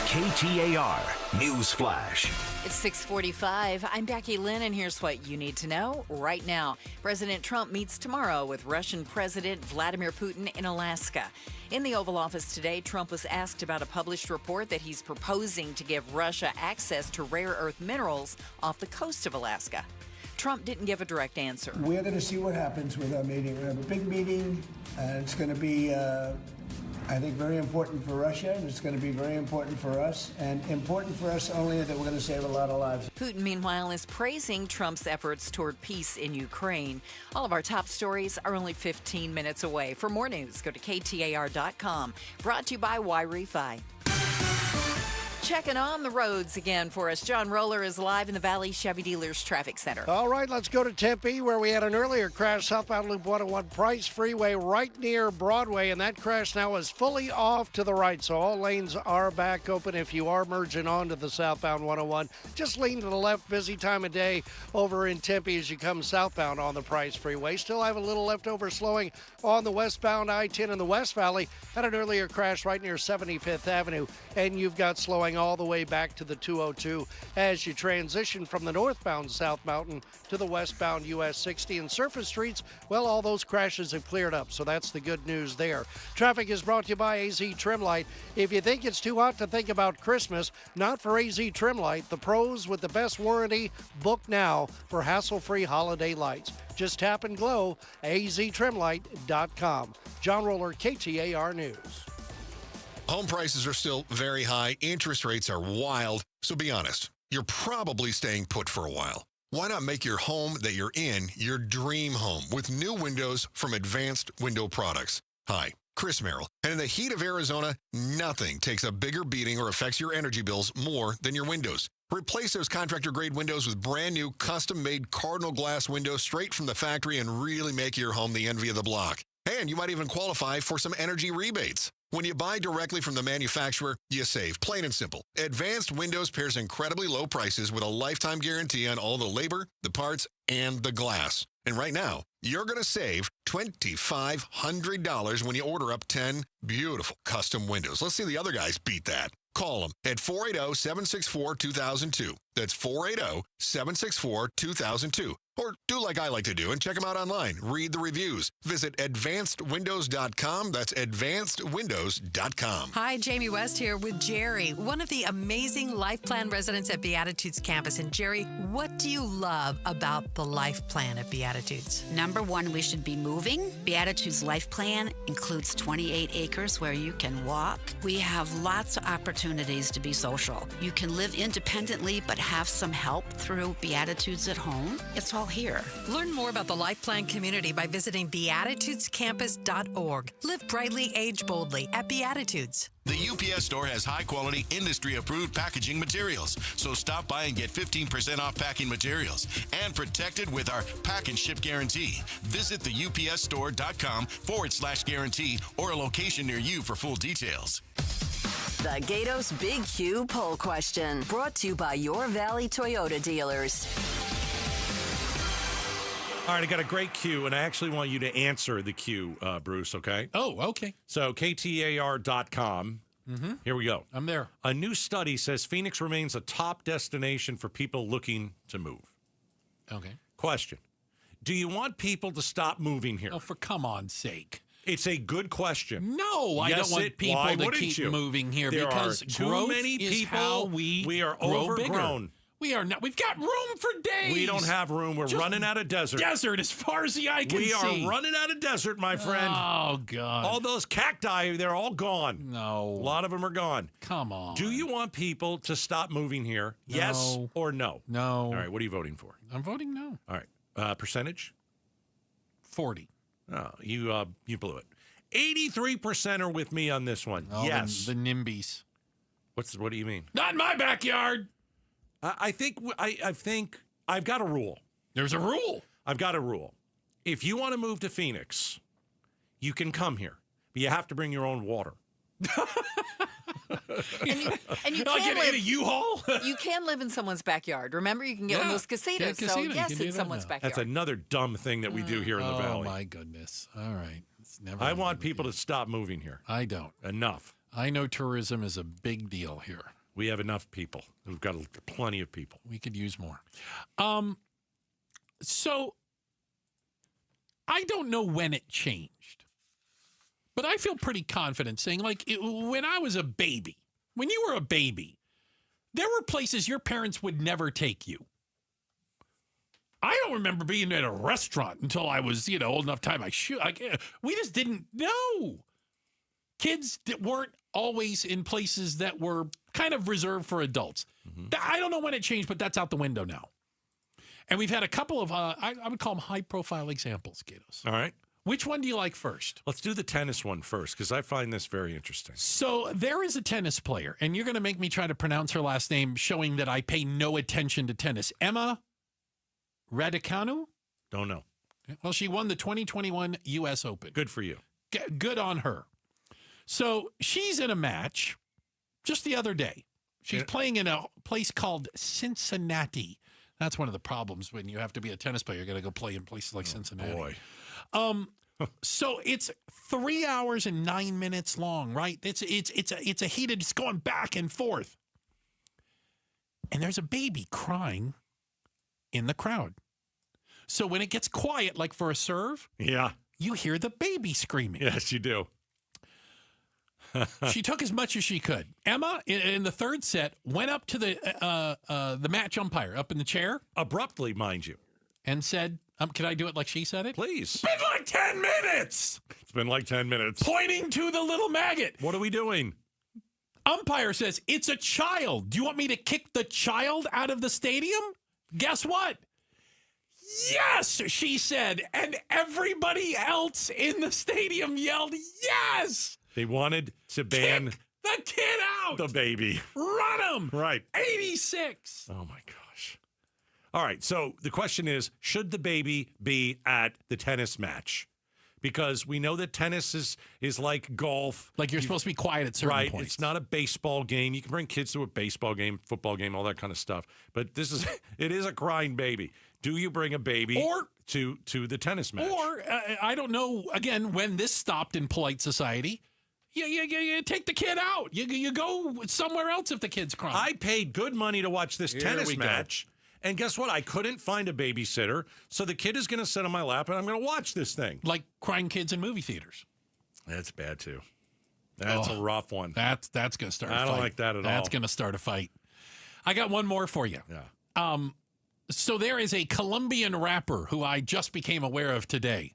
KTAR News Flash. It's 6:45. I'm Becky Lynn, and here's what you need to know right now. President Trump meets tomorrow with Russian President Vladimir Putin in Alaska. In the Oval Office today, Trump was asked about a published report that he's proposing to give Russia access to rare earth minerals off the coast of Alaska. Trump didn't give a direct answer. We're going to see what happens with our meeting. We have a big meeting, and it's going to be I think very important for Russia, and it's going to be very important for us, and important for us only that we're going to save a lot of lives. Putin, meanwhile, is praising Trump's efforts toward peace in Ukraine. All of our top stories are only 15 minutes away. For more news, go to KTAR.com. Brought to you by Y-Refi. Checking on the roads again for us. John Roller is live in the Valley Chevy Dealers Traffic Center. All right, let's go to Tempe, where we had an earlier crash, southbound Loop 101 Price Freeway right near Broadway, and that crash now is fully off to the right, so all lanes are back open. If you are merging onto the southbound 101, just lean to the left. Busy time of day over in Tempe as you come southbound on the Price Freeway. Still have a little leftover slowing on the westbound I-10 in the West Valley. Had an earlier crash right near 75th Avenue, and you've got slowing all the way back to the 202 as you transition from the northbound South Mountain to the westbound US 60. And surface streets, well, all those crashes have cleared up, so that's the good news there. Traffic is brought to you by AZ Trimlight. If you think it's too hot to think about Christmas, not for AZ Trimlight. The pros with the best warranty. Book now for hassle-free holiday lights. Just tap and glow, aztrimlight.com. John Roller, KTAR News. Home prices are still very high. Interest rates are wild. So be honest, you're probably staying put for a while. Why not make your home that you're in your dream home with new windows from Advanced Window Products? Hi, Chris Merrill. And in the heat of Arizona, nothing takes a bigger beating or affects your energy bills more than your windows. Replace those contractor-grade windows with brand-new, custom-made Cardinal glass windows straight from the factory and really make your home the envy of the block. And you might even qualify for some energy rebates. When you buy directly from the manufacturer, you save, plain and simple. Advanced Windows pairs incredibly low prices with a lifetime guarantee on all the labor, the parts, and the glass. And right now, you're going to save $2,500 when you order up 10 beautiful custom windows. Let's see the other guys beat that. Call them at 480-764-2002. That's 480-764-2002. Or do like I like to do and check them out online. Read the reviews. Visit advancedwindows.com. That's advancedwindows.com. Hi, Jamie West here with Jerry, one of the amazing Life Plan residents at Beatitudes campus. And Jerry, what do you love about the Life Plan at Beatitudes? Number one, we should be moving. Beatitudes Life Plan includes 28 acres where you can walk. We have lots of opportunities to be social. You can live independently but have some help through Beatitudes at home. It's all here. Learn more about the Life Plan community by visiting beatitudescampus.org. Live brightly, age boldly at Beatitudes. The UPS store has high-quality, industry-approved packaging materials, so stop by and get 15% off packing materials and protect it with our Pack and Ship Guarantee. Visit theupsstore.com/guarantee or a location near you for full details. The Gatos Big Q poll question, brought to you by your Valley Toyota dealers. All right, I got a great Q, and I actually want you to answer the Q, Bruce, okay? Oh, okay. So, KTAR.com. Mm-hmm. Here we go. I'm there. A new study says Phoenix remains a top destination for people looking to move. Okay. Question. Do you want people to stop moving here? Oh, for come on sake. It's a good question. No, I don't want people to keep moving here there because are too growth many is people. How we are grow overgrown. Bigger. We are not. We've got room for days. We don't have room. We're Just running out of desert. Desert as far as the eye can see. We are running out of desert, my friend. Oh, God. All those cacti, they're all gone. No. A lot of them are gone. Come on. Do you want people to stop moving here? No. Yes or no? No. All right, what are you voting for? I'm voting no. All right. Percentage? 40. Oh, you blew it. 83% are with me on this one. Oh, yes. The NIMBYs. What do you mean? Not in my backyard. I think I've got a rule. There's a rule. I've got a rule. If you want to move to Phoenix, you can come here, but you have to bring your own water. And you I'll can get live in a U-Haul. You can live in someone's backyard. Remember, you can get one of those casitas. Get a So casita. You yes, can do it's that someone's now. backyard. That's another dumb thing that we do here in the Valley. Oh, my goodness. All right. It's never. I want people to stop moving here. I don't. Enough. I know tourism is a big deal here. We have enough people. We've got plenty of people. We could use more. So I don't know when it changed, but I feel pretty confident saying, when I was a baby, when you were a baby, there were places your parents would never take you. I don't remember being at a restaurant until I was, old enough time. We just didn't know. Kids that weren't always in places that were kind of reserved for adults. Mm-hmm. I don't know when it changed, but that's out the window now. And we've had a couple of, I would call them high-profile examples, Gatos. All right. Which one do you like first? Let's do the tennis one first, because I find this very interesting. So there is a tennis player, and you're going to make me try to pronounce her last name, showing that I pay no attention to tennis. Emma Raducanu? Don't know. Well, she won the 2021 U.S. Open. Good for you. Good on her. So she's in a match just the other day. She's playing in a place called Cincinnati. That's one of the problems when you have to be a tennis player. You got to go play in places like Cincinnati. Boy. So it's 3 hours and 9 minutes long, right? It's a heated. It's going back and forth, and there's a baby crying in the crowd. So when it gets quiet, like for a serve, you hear the baby screaming. Yes, you do. She took as much as she could. Emma, in the third set, went up to the match umpire up in the chair. Abruptly, mind you. And said, can I do it like she said it? Please. It's been like 10 minutes. It's been like 10 minutes. Pointing to the little maggot. What are we doing? Umpire says, it's a child. Do you want me to kick the child out of the stadium? Guess what? Yes, she said. And everybody else in the stadium yelled, yes. They wanted to ban Kick the kid out. the baby. Run him. Right. 86. Oh, my gosh. All right. So the question is, should the baby be at the tennis match? Because we know that tennis is like golf. Like you're supposed to be quiet at certain points. It's not a baseball game. You can bring kids to a baseball game, football game, all that kind of stuff. But it is a crying baby. Do you bring a baby to the tennis match? Or, I don't know, again, when this stopped in polite society, you take the kid out. You go somewhere else if the kid's crying. I paid good money to watch this tennis match. And guess what? I couldn't find a babysitter. So the kid is going to sit on my lap and I'm going to watch this thing. Like crying kids in movie theaters. That's bad, too. That's a rough one. That's going to start a fight. I don't like that at all. That's going to start a fight. I got one more for you. Yeah. So there is a Colombian rapper who I just became aware of today.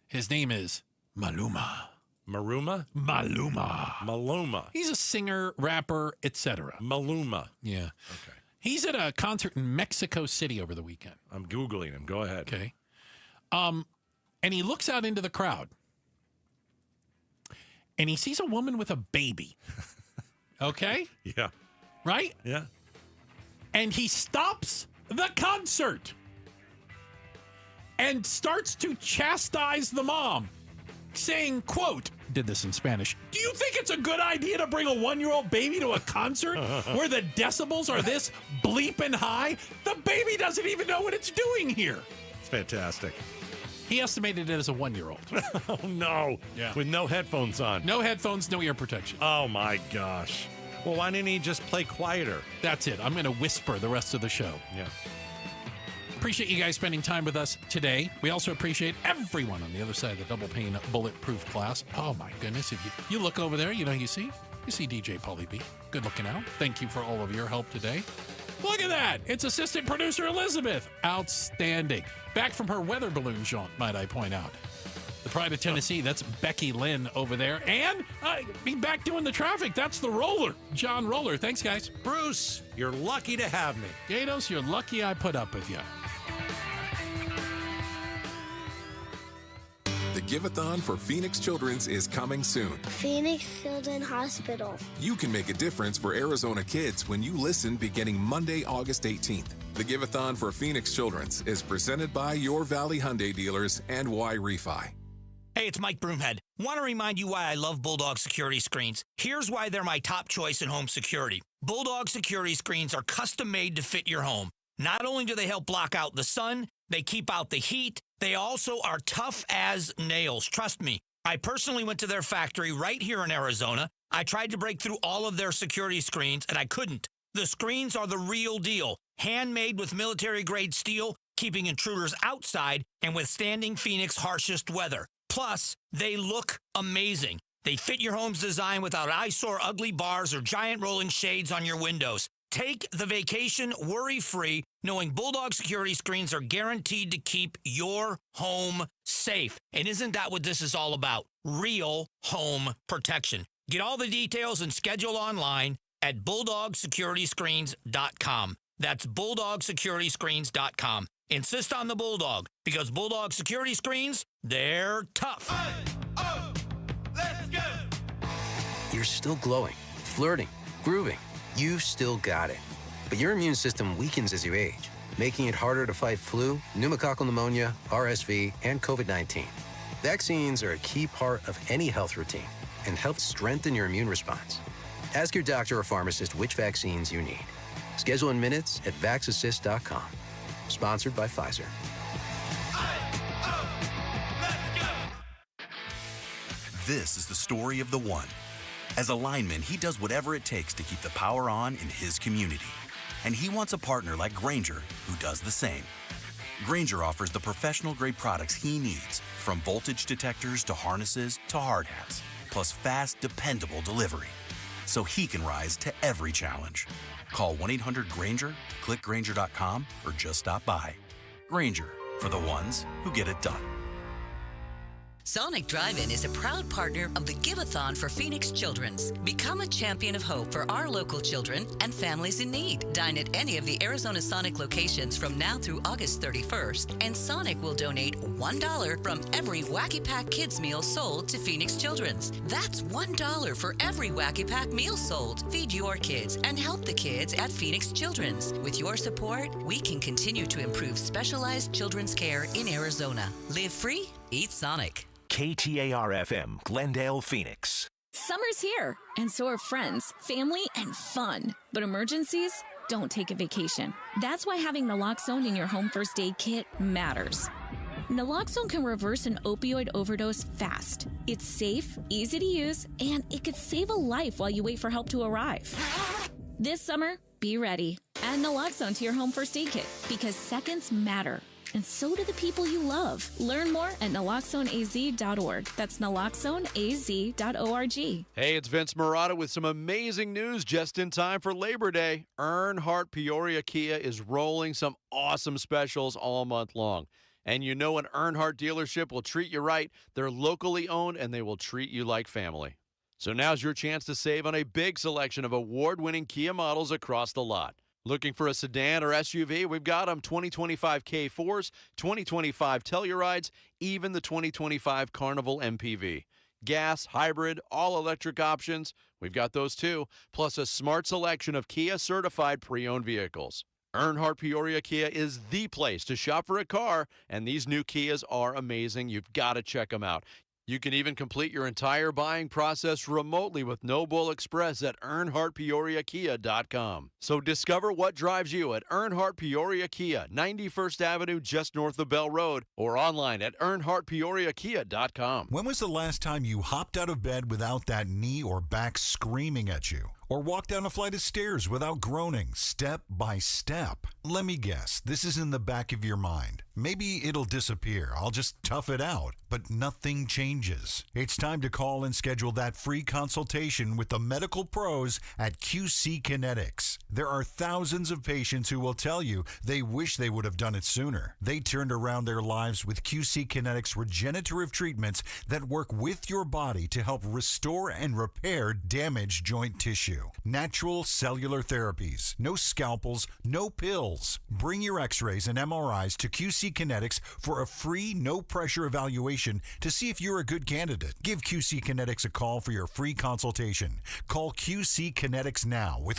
His name is Maluma. Maluma? Maluma. He's a singer, rapper, etc. Maluma. Yeah. Okay. He's at a concert in Mexico City over the weekend. I'm Googling him. Go ahead. Okay. And he looks out into the crowd. And he sees a woman with a baby. Okay? Yeah. Right? Yeah. And he stops the concert and starts to chastise the mom, saying, quote, did this in Spanish, do you think it's a good idea to bring a 1-year-old baby to a concert where the decibels are this bleeping high? The baby doesn't even know what it's doing here. It's fantastic. He estimated it as a 1-year-old. Oh, no. Yeah. With no headphones on. No headphones, no ear protection. Oh, my gosh. Well, why didn't he just play quieter? That's it. I'm going to whisper the rest of the show. Yeah. Appreciate you guys spending time with us today. We also appreciate everyone on the other side of the double pane bulletproof glass. Oh, my goodness. If you look over there, you see DJ Pauly B. Good looking out. Thank you for all of your help today. Look at that. It's assistant producer Elizabeth. Outstanding. Back from her weather balloon jaunt, might I point out. The pride of Tennessee, that's Becky Lynn over there. And be back doing the traffic. That's the Roller, John Roller. Thanks, guys. Bruce, you're lucky to have me. Gatos, you're lucky I put up with you. The Give-a-thon for Phoenix Children's is coming soon. Phoenix Children's Hospital. You can make a difference for Arizona kids when you listen beginning Monday, August 18th. The Give-a-thon for Phoenix Children's is presented by your Valley Hyundai dealers and Y Refi. Hey, it's Mike Broomhead. Want to remind you why I love Bulldog security screens. Here's why they're my top choice in home security. Bulldog security screens are custom made to fit your home. Not only do they help block out the sun, they keep out the heat, they also are tough as nails. Trust me. I personally went to their factory right here in Arizona. I tried to break through all of their security screens, and I couldn't. The screens are the real deal. Handmade with military-grade steel, keeping intruders outside and withstanding Phoenix's harshest weather. Plus, they look amazing. They fit your home's design without eyesore, ugly bars, or giant rolling shades on your windows. Take the vacation worry-free, knowing Bulldog security screens are guaranteed to keep your home safe. And isn't that what this is all about? Real home protection. Get all the details and schedule online at BulldogSecurityScreens.com. That's BulldogSecurityScreens.com. Insist on the Bulldog, because Bulldog security screens, they're tough. Let's go! You're still glowing, flirting, grooving. You've still got it. But your immune system weakens as you age, making it harder to fight flu, pneumococcal pneumonia, RSV, and COVID-19. Vaccines are a key part of any health routine and help strengthen your immune response. Ask your doctor or pharmacist which vaccines you need. Schedule in minutes at VaxAssist.com. Sponsored by Pfizer. This is the story of the one. As a lineman, he does whatever it takes to keep the power on in his community. And he wants a partner like Grainger who does the same. Grainger offers the professional-grade products he needs, from voltage detectors to harnesses to hard hats, plus fast, dependable delivery, so he can rise to every challenge. Call 1-800-GRAINGER, click Grainger.com, or just stop by. Grainger, for the ones who get it done. Sonic Drive-In is a proud partner of the Give-a-thon for Phoenix Children's. Become a champion of hope for our local children and families in need. Dine at any of the Arizona Sonic locations from now through August 31st, and Sonic will donate $1 from every Wacky Pack Kids meal sold to Phoenix Children's. That's $1 for every Wacky Pack meal sold. Feed your kids and help the kids at Phoenix Children's. With your support, we can continue to improve specialized children's care in Arizona. Live free, eat Sonic. KTAR-FM, Glendale, Phoenix. Summer's here, and so are friends, family, and fun. But emergencies don't take a vacation. That's why having naloxone in your home first aid kit matters. Naloxone can reverse an opioid overdose fast. It's safe, easy to use, and it could save a life while you wait for help to arrive. This summer, be ready. Add naloxone to your home first aid kit, because seconds matter. And so do the people you love. Learn more at naloxoneaz.org. That's naloxoneaz.org. Hey, it's Vince Marotta with some amazing news just in time for Labor Day. Earnhardt Peoria Kia is rolling some awesome specials all month long. And you know an Earnhardt dealership will treat you right. They're locally owned, and they will treat you like family. So now's your chance to save on a big selection of award-winning Kia models across the lot. Looking for a sedan or SUV? We've got them. 2025 K4s, 2025 Tellurides, even the 2025 Carnival MPV. Gas, hybrid, all-electric options, we've got those too, plus a smart selection of Kia-certified pre-owned vehicles. Earnhardt Peoria Kia is the place to shop for a car, and these new Kias are amazing. You've got to check them out. You can even complete your entire buying process remotely with No Bull Express at EarnhardtPeoriaKia.com. So discover what drives you at Earnhardt Peoria Kia, 91st Avenue, just north of Bell Road, or online at EarnhardtPeoriaKia.com. When was the last time you hopped out of bed without that knee or back screaming at you? Or walk down a flight of stairs without groaning, step by step? Let me guess, this is in the back of your mind. Maybe it'll disappear. I'll just tough it out. But nothing changes. It's time to call and schedule that free consultation with the medical pros at QC Kinetics. There are thousands of patients who will tell you they wish they would have done it sooner. They turned around their lives with QC Kinetics regenerative treatments that work with your body to help restore and repair damaged joint tissue. Natural cellular therapies. No scalpels, no pills. Bring your x-rays and MRIs to QC Kinetics for a free, no-pressure evaluation to see if you're a good candidate. Give QC Kinetics a call for your free consultation. Call QC Kinetics now with